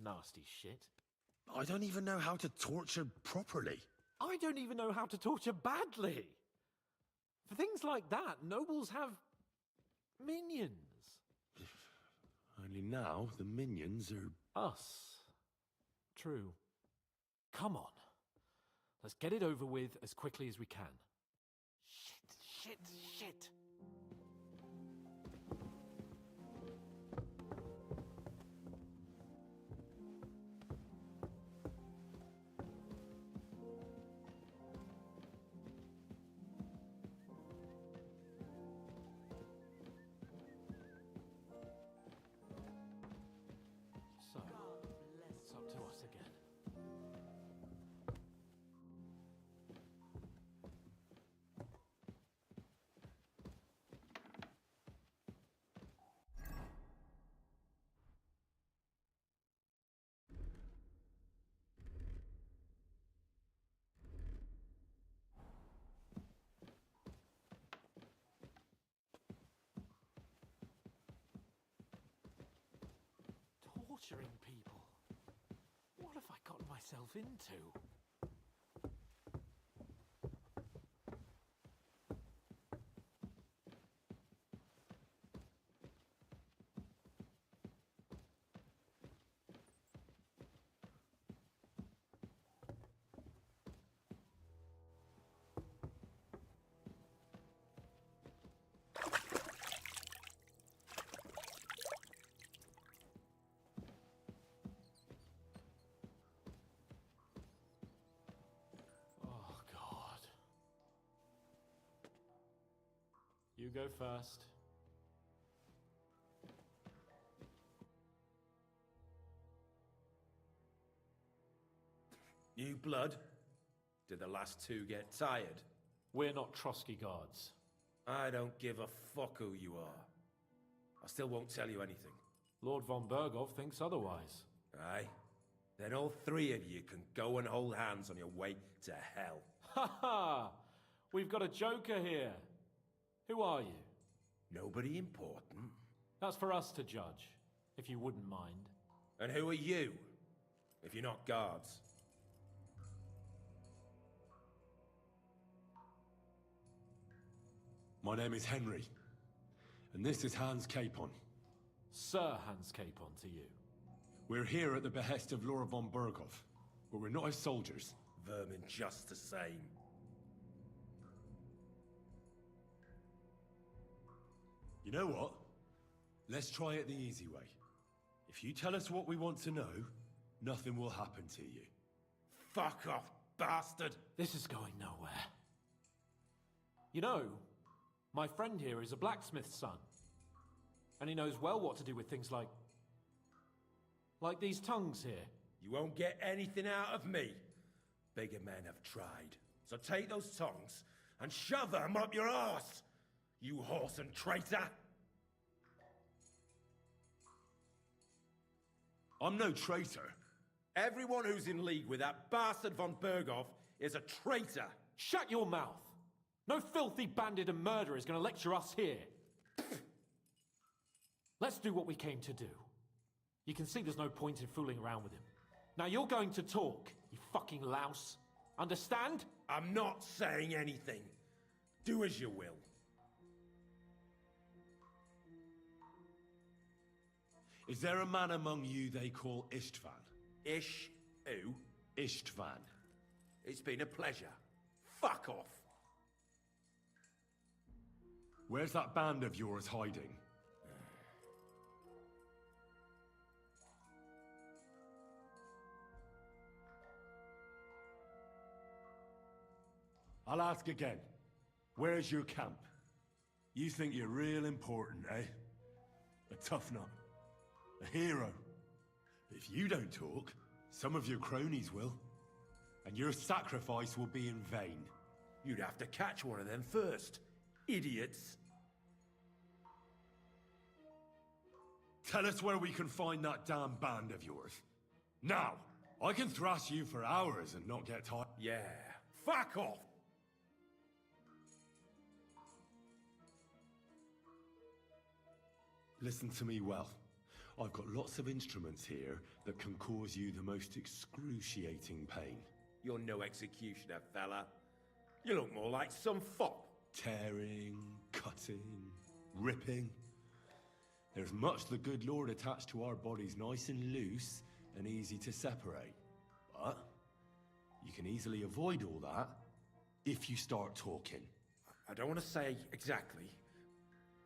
nasty shit. I don't even know how to torture properly. I don't even know how to torture badly. For things like that, nobles have minions. Only now the minions are... Us. True. Come on. Let's get it over with as quickly as we can. Shit. So, it's up to us again. Torturing people. What have I gotten myself into? You go first. New blood? Did the last two get tired? We're not Trotsky guards. I don't give a fuck who you are. I still won't tell you anything. Lord von Bergov thinks otherwise. Aye? Then all three of you can go and hold hands on your way to hell. Ha ha! We've got a joker here. Who are you? Nobody important. That's for us to judge, if you wouldn't mind. And who are you, if you're not guards? My name is Henry, and this is Hans Capon. Sir Hans Capon to you. We're here at the behest of Lord von Bergov, but we're not his soldiers. Vermin just the same. You know what? Let's try it the easy way. If you tell us what we want to know, nothing will happen to you. Fuck off, bastard! This is going nowhere. You know, my friend here is a blacksmith's son. And he knows well what to do with things like these tongues here. You won't get anything out of me. Bigger men have tried. So take those tongues and shove them up your arse, you horse and traitor! I'm no traitor. Everyone who's in league with that bastard von Bergov is a traitor! Shut your mouth! No filthy bandit and murderer is going to lecture us here. Let's do what we came to do. You can see there's no point in fooling around with him. Now you're going to talk, you fucking louse. Understand? I'm not saying anything. Do as you will. Is there a man among you they call Istvan? Ish who? Istvan. It's been a pleasure. Fuck off. Where's that band of yours hiding? I'll ask again. Where's your camp? You think you're real important, eh? A tough nut. A hero. If you don't talk, some of your cronies will. And your sacrifice will be in vain. You'd have to catch one of them first. Idiots. Tell us where we can find that damn band of yours. Now! I can thrash you for hours and not get tired. Yeah. Fuck off! Listen to me well. I've got lots of instruments here that can cause you the most excruciating pain. You're no executioner, fella. You look more like some fop. Tearing, cutting, ripping. There's much the good Lord attached to our bodies, nice and loose and easy to separate. But you can easily avoid all that if you start talking. I don't want to say exactly,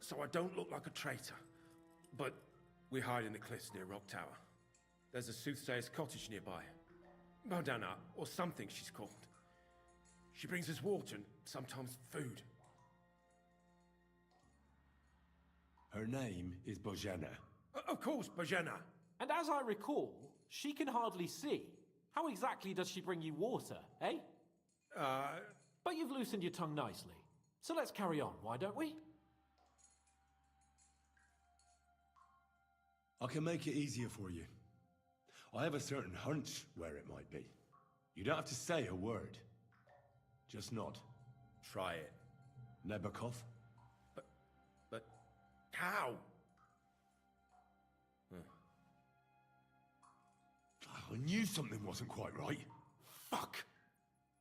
so I don't look like a traitor. But we hide in the cliffs near Rock Tower. There's a soothsayer's cottage nearby. Modana, or something she's called. She brings us water and sometimes food. Her name is Bohemia. Of course, Bohemia. And as I recall, she can hardly see. How exactly does she bring you water, eh? But you've loosened your tongue nicely. So let's carry on, why don't we? I can make it easier for you. I have a certain hunch where it might be. You don't have to say a word. Just nod. Try it. Nebakov? But how? I knew something wasn't quite right. Fuck!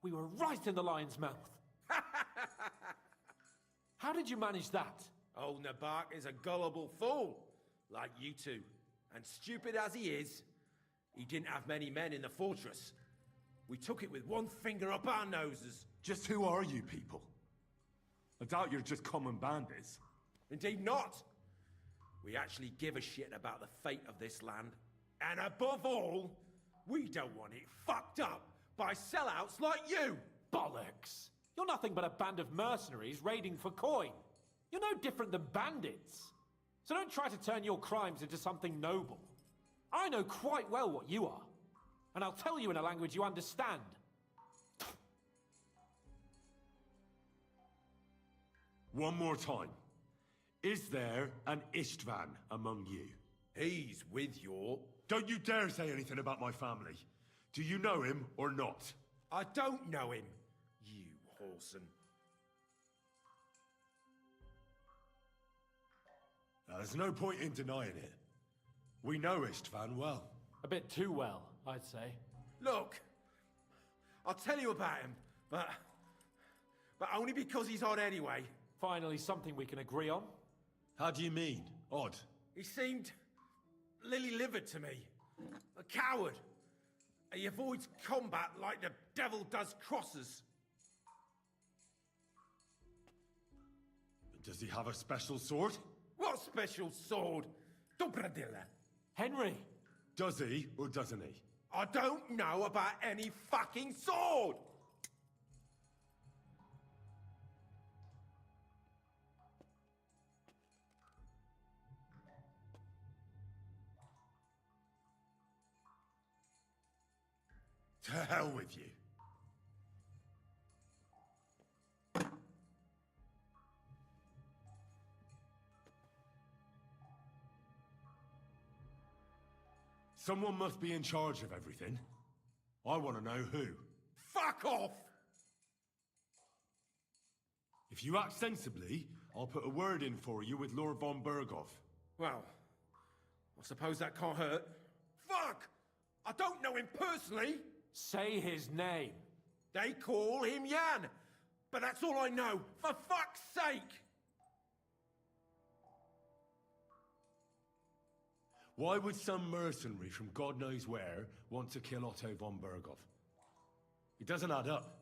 We were right in the lion's mouth. How did you manage that? Old Nabak is a gullible fool, like you two. And stupid as he is, he didn't have many men in the fortress. We took it with one finger up our noses. Just who are you people? I doubt you're just common bandits. Indeed not. We actually give a shit about the fate of this land. And above all, we don't want it fucked up by sellouts like you! Bollocks! You're nothing but a band of mercenaries raiding for coin. You're no different than bandits. So don't try to turn your crimes into something noble. I know quite well what you are. And I'll tell you in a language you understand. One more time. Is there an Istvan among you? He's with your... Don't you dare say anything about my family. Do you know him or not? I don't know him, you whoreson. There's no point in denying it. We know Istvan well. A bit too well, I'd say. Look, I'll tell you about him, but only because he's odd anyway. Finally, something we can agree on. How do you mean, odd? He seemed lily-livered to me. A coward. He avoids combat like the devil does crosses. Does he have a special sword? What special sword? Dobradilla. Henry! Does he or doesn't he? I don't know about any fucking sword! To hell with you. Someone must be in charge of everything. I want to know who. Fuck off! If you act sensibly, I'll put a word in for you with Lord von Berghoff. Well, I suppose that can't hurt. Fuck! I don't know him personally. Say his name. They call him Jan. But that's all I know. For fuck's sake! Why would some mercenary from God knows where want to kill Otto von Berghoff? It doesn't add up.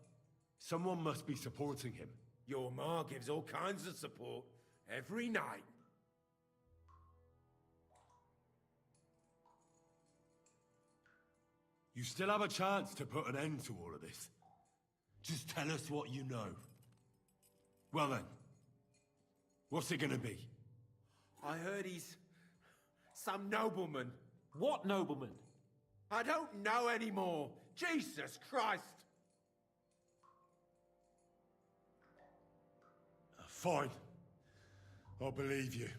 Someone must be supporting him. Your ma gives all kinds of support every night. You still have a chance to put an end to all of this. Just tell us what you know. Well then, what's it gonna be? I heard he's some nobleman. What nobleman? I don't know anymore. Jesus Christ! Fine. I'll believe you.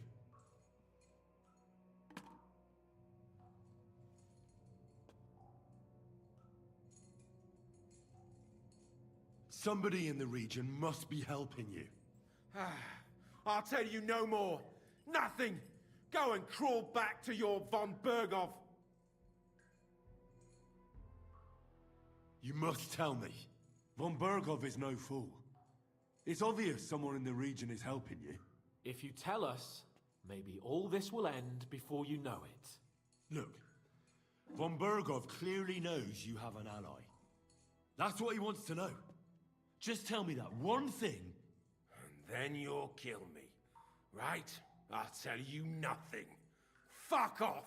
Somebody in the region must be helping you. I'll tell you no more. Nothing. Go and crawl back to your von Berghoff. You must tell me. Von Berghoff is no fool. It's obvious someone in the region is helping you. If you tell us, maybe all this will end before you know it. Look, von Berghoff clearly knows you have an ally. That's what he wants to know. Just tell me that one thing. And then you'll kill me. Right? I'll tell you nothing. Fuck off!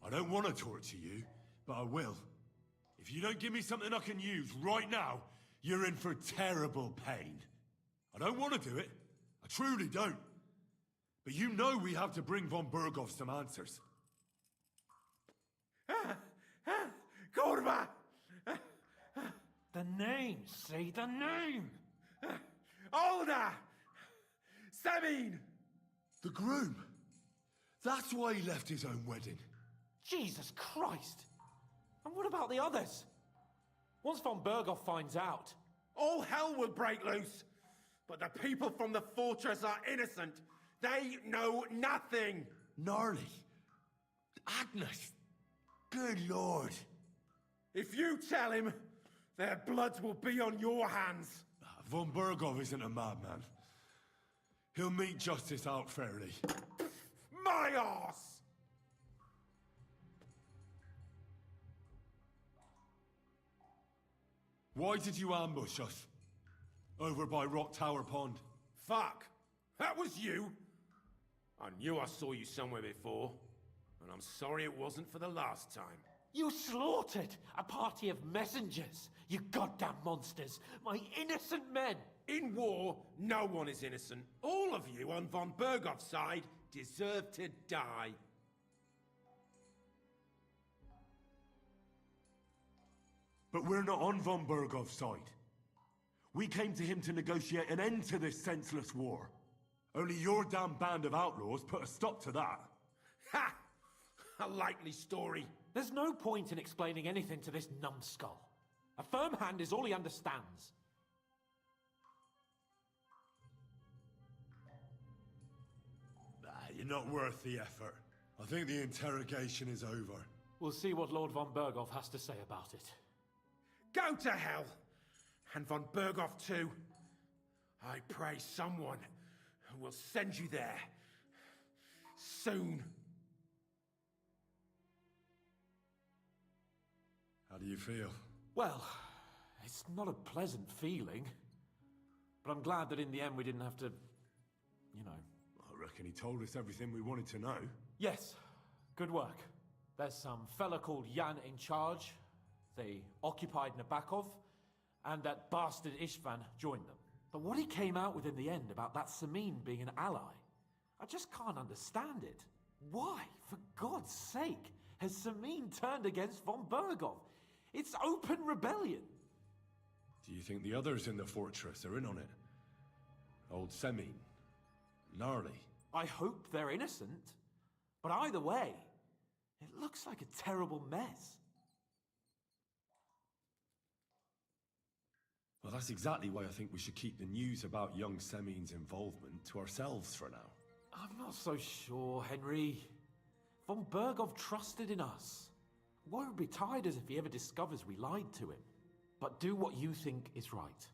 I don't want to torture you, but I will. If you don't give me something I can use right now, you're in for terrible pain. I don't want to do it. I truly don't. But you know we have to bring von Berghoff some answers. Kurva! The name! Say the name! Olda! Sabine! The groom! That's why he left his own wedding. Jesus Christ! And what about the others? Once von Berghoff finds out... all hell will break loose! But the people from the fortress are innocent! They know nothing! Gnarly. Agnes. Good lord. If you tell him, their bloods will be on your hands. Von Berghoff isn't a madman. He'll meet justice out fairly. My arse! Why did you ambush us? Over by Rock Tower Pond. Fuck! That was you! I knew I saw you somewhere before. And I'm sorry it wasn't for the last time. You slaughtered a party of messengers! You goddamn monsters! My innocent men! In war, no one is innocent. All of you on von Berghoff's side deserve to die. But we're not on von Berghoff's side. We came to him to negotiate an end to this senseless war. Only your damn band of outlaws put a stop to that. Ha! A likely story. There's no point in explaining anything to this numbskull. A firm hand is all he understands. You're not worth the effort. I think the interrogation is over. We'll see what Lord von Berghoff has to say about it. Go to hell! And von Berghoff too. I pray someone will send you there. Soon. How do you feel? Well, it's not a pleasant feeling. But I'm glad that in the end we didn't have to, you know... I reckon he told us everything we wanted to know. Yes, good work. There's some fella called Jan in charge. They occupied Nabokov, and that bastard Istvan joined them. But what he came out with in the end about that Samin being an ally, I just can't understand it. Why, for God's sake, has Samin turned against von Berghoff? It's open rebellion. Do you think the others in the fortress are in on it? Old Semin? Gnarly? I hope they're innocent. But either way, it looks like a terrible mess. Well, that's exactly why I think we should keep the news about young Semin's involvement to ourselves for now. I'm not so sure, Henry. Von Bergov trusted in us. Woe betide us if he ever discovers we lied to him. But do what you think is right.